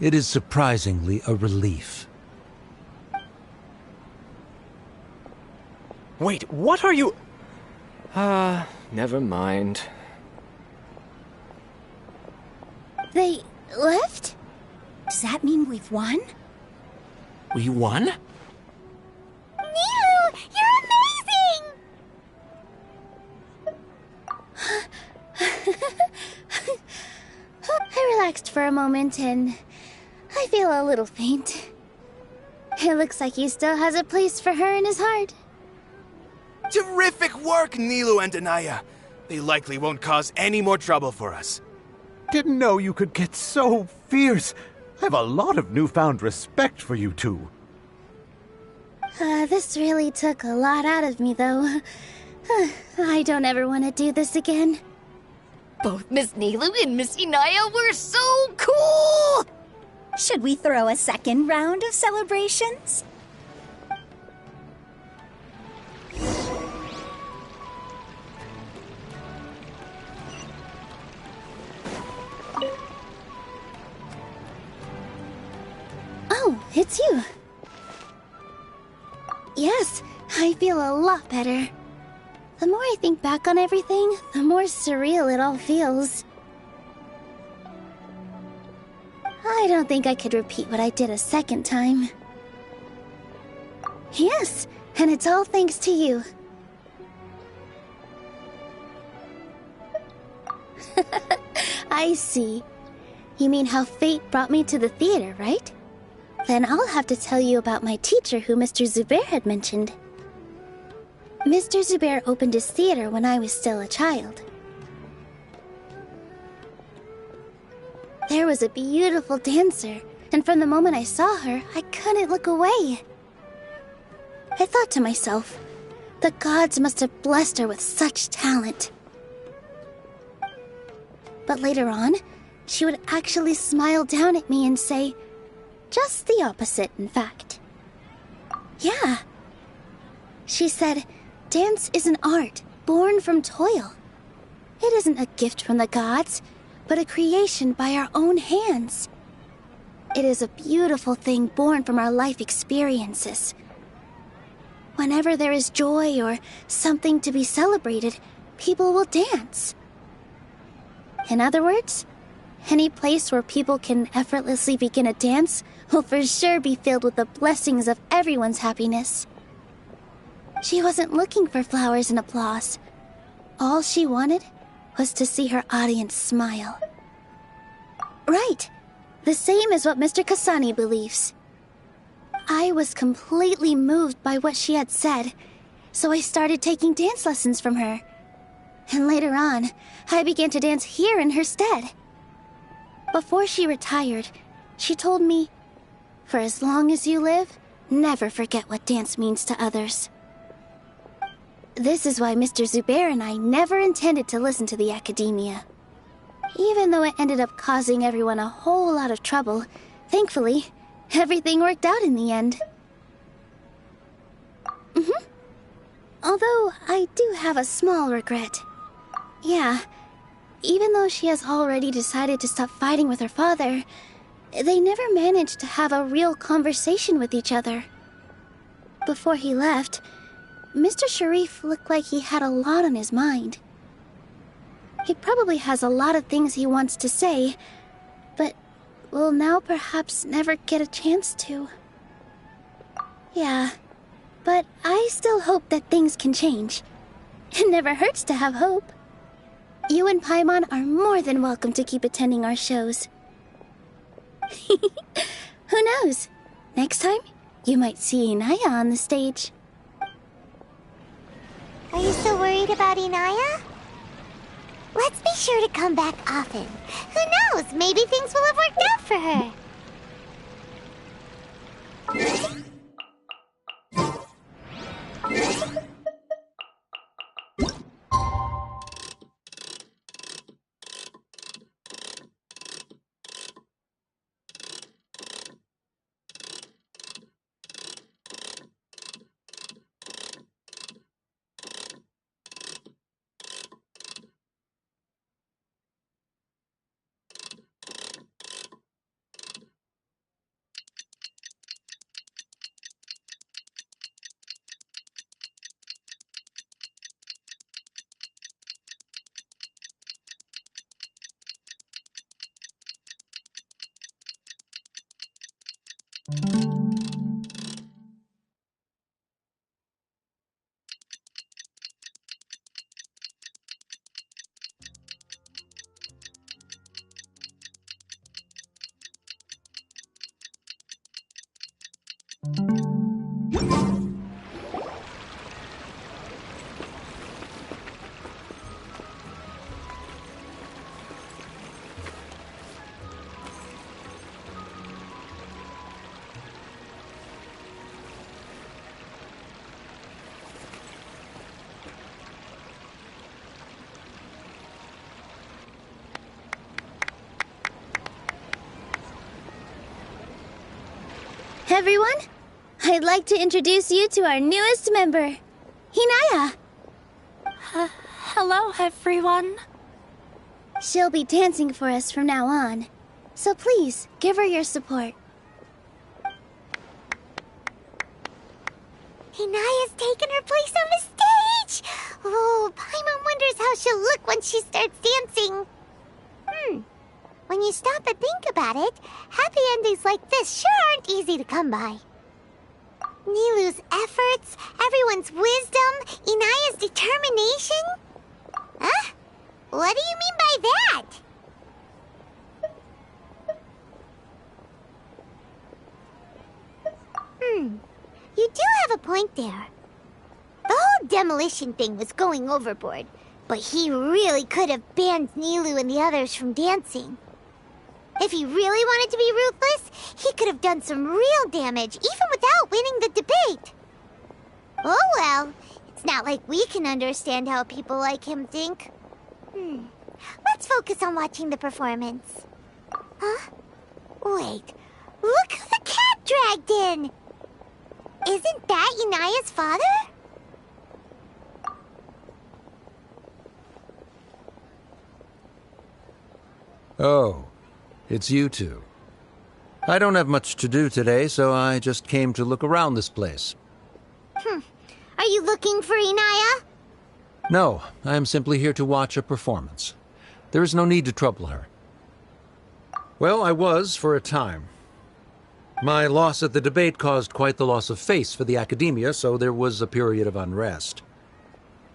it is surprisingly a relief. Wait, what are you... never mind. They left? Does that mean we've won? We won? Nilu, you're amazing! I relaxed for a moment and I feel a little faint. It looks like he still has a place for her in his heart. Terrific work, Nilu and Anaya. They likely won't cause any more trouble for us. Didn't know you could get so fierce. I have a lot of newfound respect for you two. This really took a lot out of me, though. I don't ever want to do this again. Both Miss Nilu and Miss Inaya were so cool! Should we throw a second round of celebrations? Oh, it's you. Yes, I feel a lot better. The more I think back on everything, the more surreal it all feels. I don't think I could repeat what I did a second time. Yes, and it's all thanks to you. I see. You mean how fate brought me to the theater, right? Then I'll have to tell you about my teacher who Mr. Zubair had mentioned. Mr. Zubair opened his theater when I was still a child. There was a beautiful dancer, and from the moment I saw her, I couldn't look away. I thought to myself, the gods must have blessed her with such talent. But later on, she would actually smile down at me and say, just the opposite, in fact. Yeah. She said, dance is an art born from toil. It isn't a gift from the gods, but a creation by our own hands. It is a beautiful thing born from our life experiences. Whenever there is joy or something to be celebrated, people will dance. In other words, any place where people can effortlessly begin a dance will for sure be filled with the blessings of everyone's happiness. She wasn't looking for flowers and applause. All she wanted was to see her audience smile. Right. The same as what Mr. Kasani believes. I was completely moved by what she had said, so I started taking dance lessons from her. And later on, I began to dance here in her stead. Before she retired, she told me, for as long as you live, never forget what dance means to others. This is why Mr. Zubair and I never intended to listen to the academia. Even though it ended up causing everyone a whole lot of trouble, thankfully, everything worked out in the end. Although, I do have a small regret. Yeah, even though she has already decided to stop fighting with her father, they never managed to have a real conversation with each other. Before he left, Mr. Sharif looked like he had a lot on his mind. He probably has a lot of things he wants to say, but will now perhaps never get a chance to. Yeah, but I still hope that things can change. It never hurts to have hope. You and Paimon are more than welcome to keep attending our shows. Who knows? Next time, you might see Inaya on the stage. Are you still worried about Inaya? Let's be sure to come back often. Who knows? Maybe things will have worked out for her. Everyone, I'd like to introduce you to our newest member, Inaya. Hello, everyone. She'll be dancing for us from now on, so please give her your support. Inaya's taken her place on the stage! Oh, Paimon wonders how she'll look when she starts dancing. When you stop and think about it, happy endings like this sure aren't easy to come by. Nilou's efforts, everyone's wisdom, Inaya's determination? Huh? What do you mean by that? You do have a point there. The whole demolition thing was going overboard, but he really could have banned Nilou and the others from dancing. If he really wanted to be ruthless, he could have done some real damage, even without winning the debate. Oh well, it's not like we can understand how people like him think. Let's focus on watching the performance. Huh? Wait, look who the cat dragged in! Isn't that Inaya's father? Oh, it's you two. I don't have much to do today, so I just came to look around this place. Are you looking for Inaya? No, I am simply here to watch a performance. There is no need to trouble her. Well, I was for a time. My loss at the debate caused quite the loss of face for the academia, so there was a period of unrest.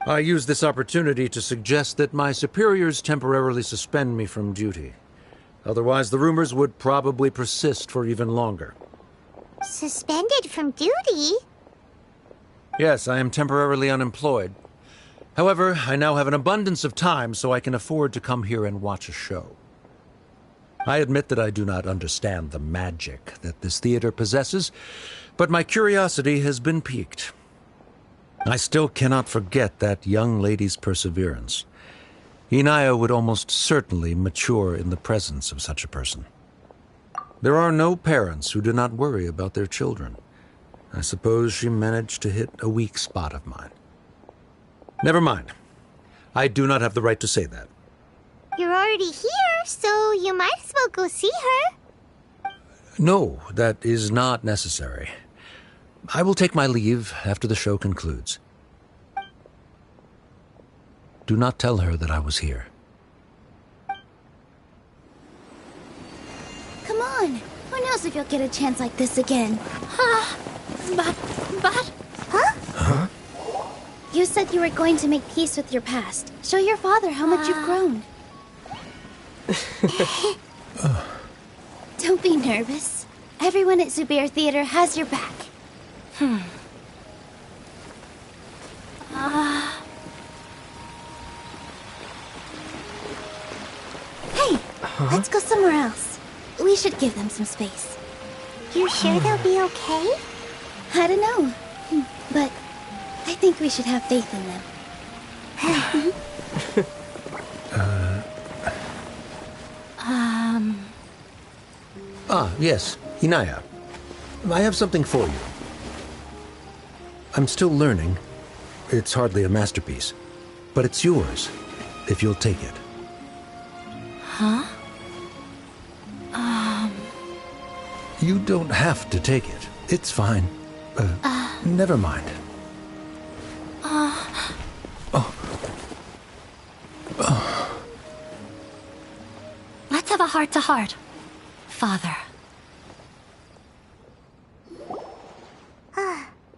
I used this opportunity to suggest that my superiors temporarily suspend me from duty. Otherwise, the rumors would probably persist for even longer. Suspended from duty? Yes, I am temporarily unemployed. However, I now have an abundance of time, so I can afford to come here and watch a show. I admit that I do not understand the magic that this theater possesses, but my curiosity has been piqued. I still cannot forget that young lady's perseverance. Inaya would almost certainly mature in the presence of such a person. There are no parents who do not worry about their children. I suppose she managed to hit a weak spot of mine. Never mind. I do not have the right to say that. You're already here, so you might as well go see her. No, that is not necessary. I will take my leave after the show concludes. Do not tell her that I was here. Come on. Who knows if you'll get a chance like this again? But... Huh? You said you were going to make peace with your past. Show your father how much you've grown. Don't be nervous. Everyone at Zubair Theater has your back. Hey, let's go somewhere else. We should give them some space. You sure they'll be okay? I don't know, but I think we should have faith in them. Yes, Inaya. I have something for you. I'm still learning. It's hardly a masterpiece, but it's yours, if you'll take it. Huh? You don't have to take it. It's fine. Never mind. Let's have a heart-to-heart. Father.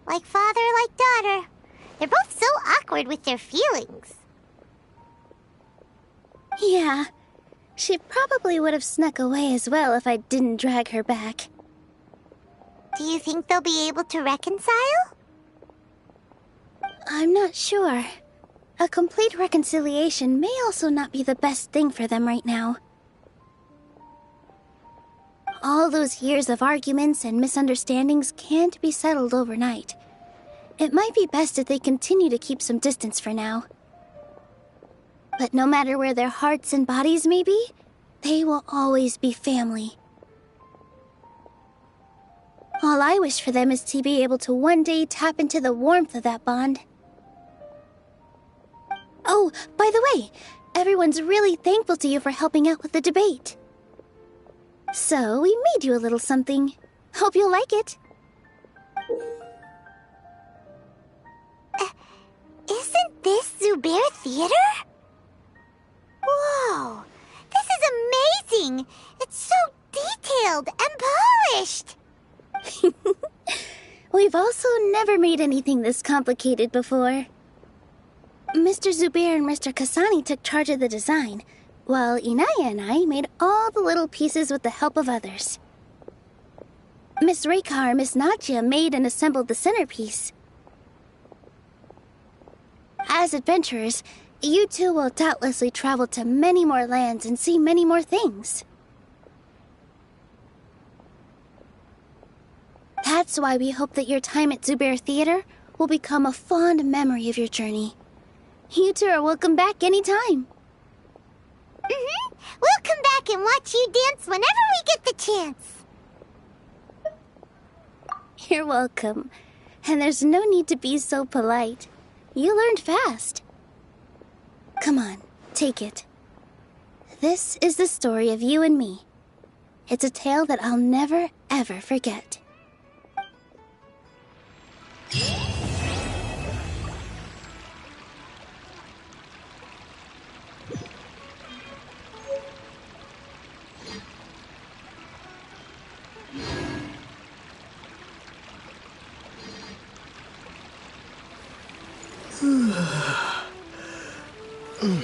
Like father, like daughter. They're both so awkward with their feelings. Yeah, she probably would have snuck away as well if I didn't drag her back. Do you think they'll be able to reconcile? I'm not sure. A complete reconciliation may also not be the best thing for them right now. All those years of arguments and misunderstandings can't be settled overnight. It might be best if they continue to keep some distance for now. But no matter where their hearts and bodies may be, they will always be family. All I wish for them is to be able to one day tap into the warmth of that bond. Oh, by the way, everyone's really thankful to you for helping out with the debate. So, we made you a little something. Hope you'll like it. Isn't this Zubair Theater? Whoa! This is amazing! It's so detailed and polished! We've also never made anything this complicated before. Mr. Zubair and Mr. Kasani took charge of the design, while Inaya and I made all the little pieces with the help of others. Miss Raykar and Miss Nadia made and assembled the centerpiece. As adventurers, you two will doubtlessly travel to many more lands and see many more things. That's why we hope that your time at Zubair Theater will become a fond memory of your journey. You two are welcome back anytime. We'll come back and watch you dance whenever we get the chance. You're welcome. And there's no need to be so polite. You learned fast. Come on, take it. This is the story of you and me. It's a tale that I'll never, ever forget. Mm.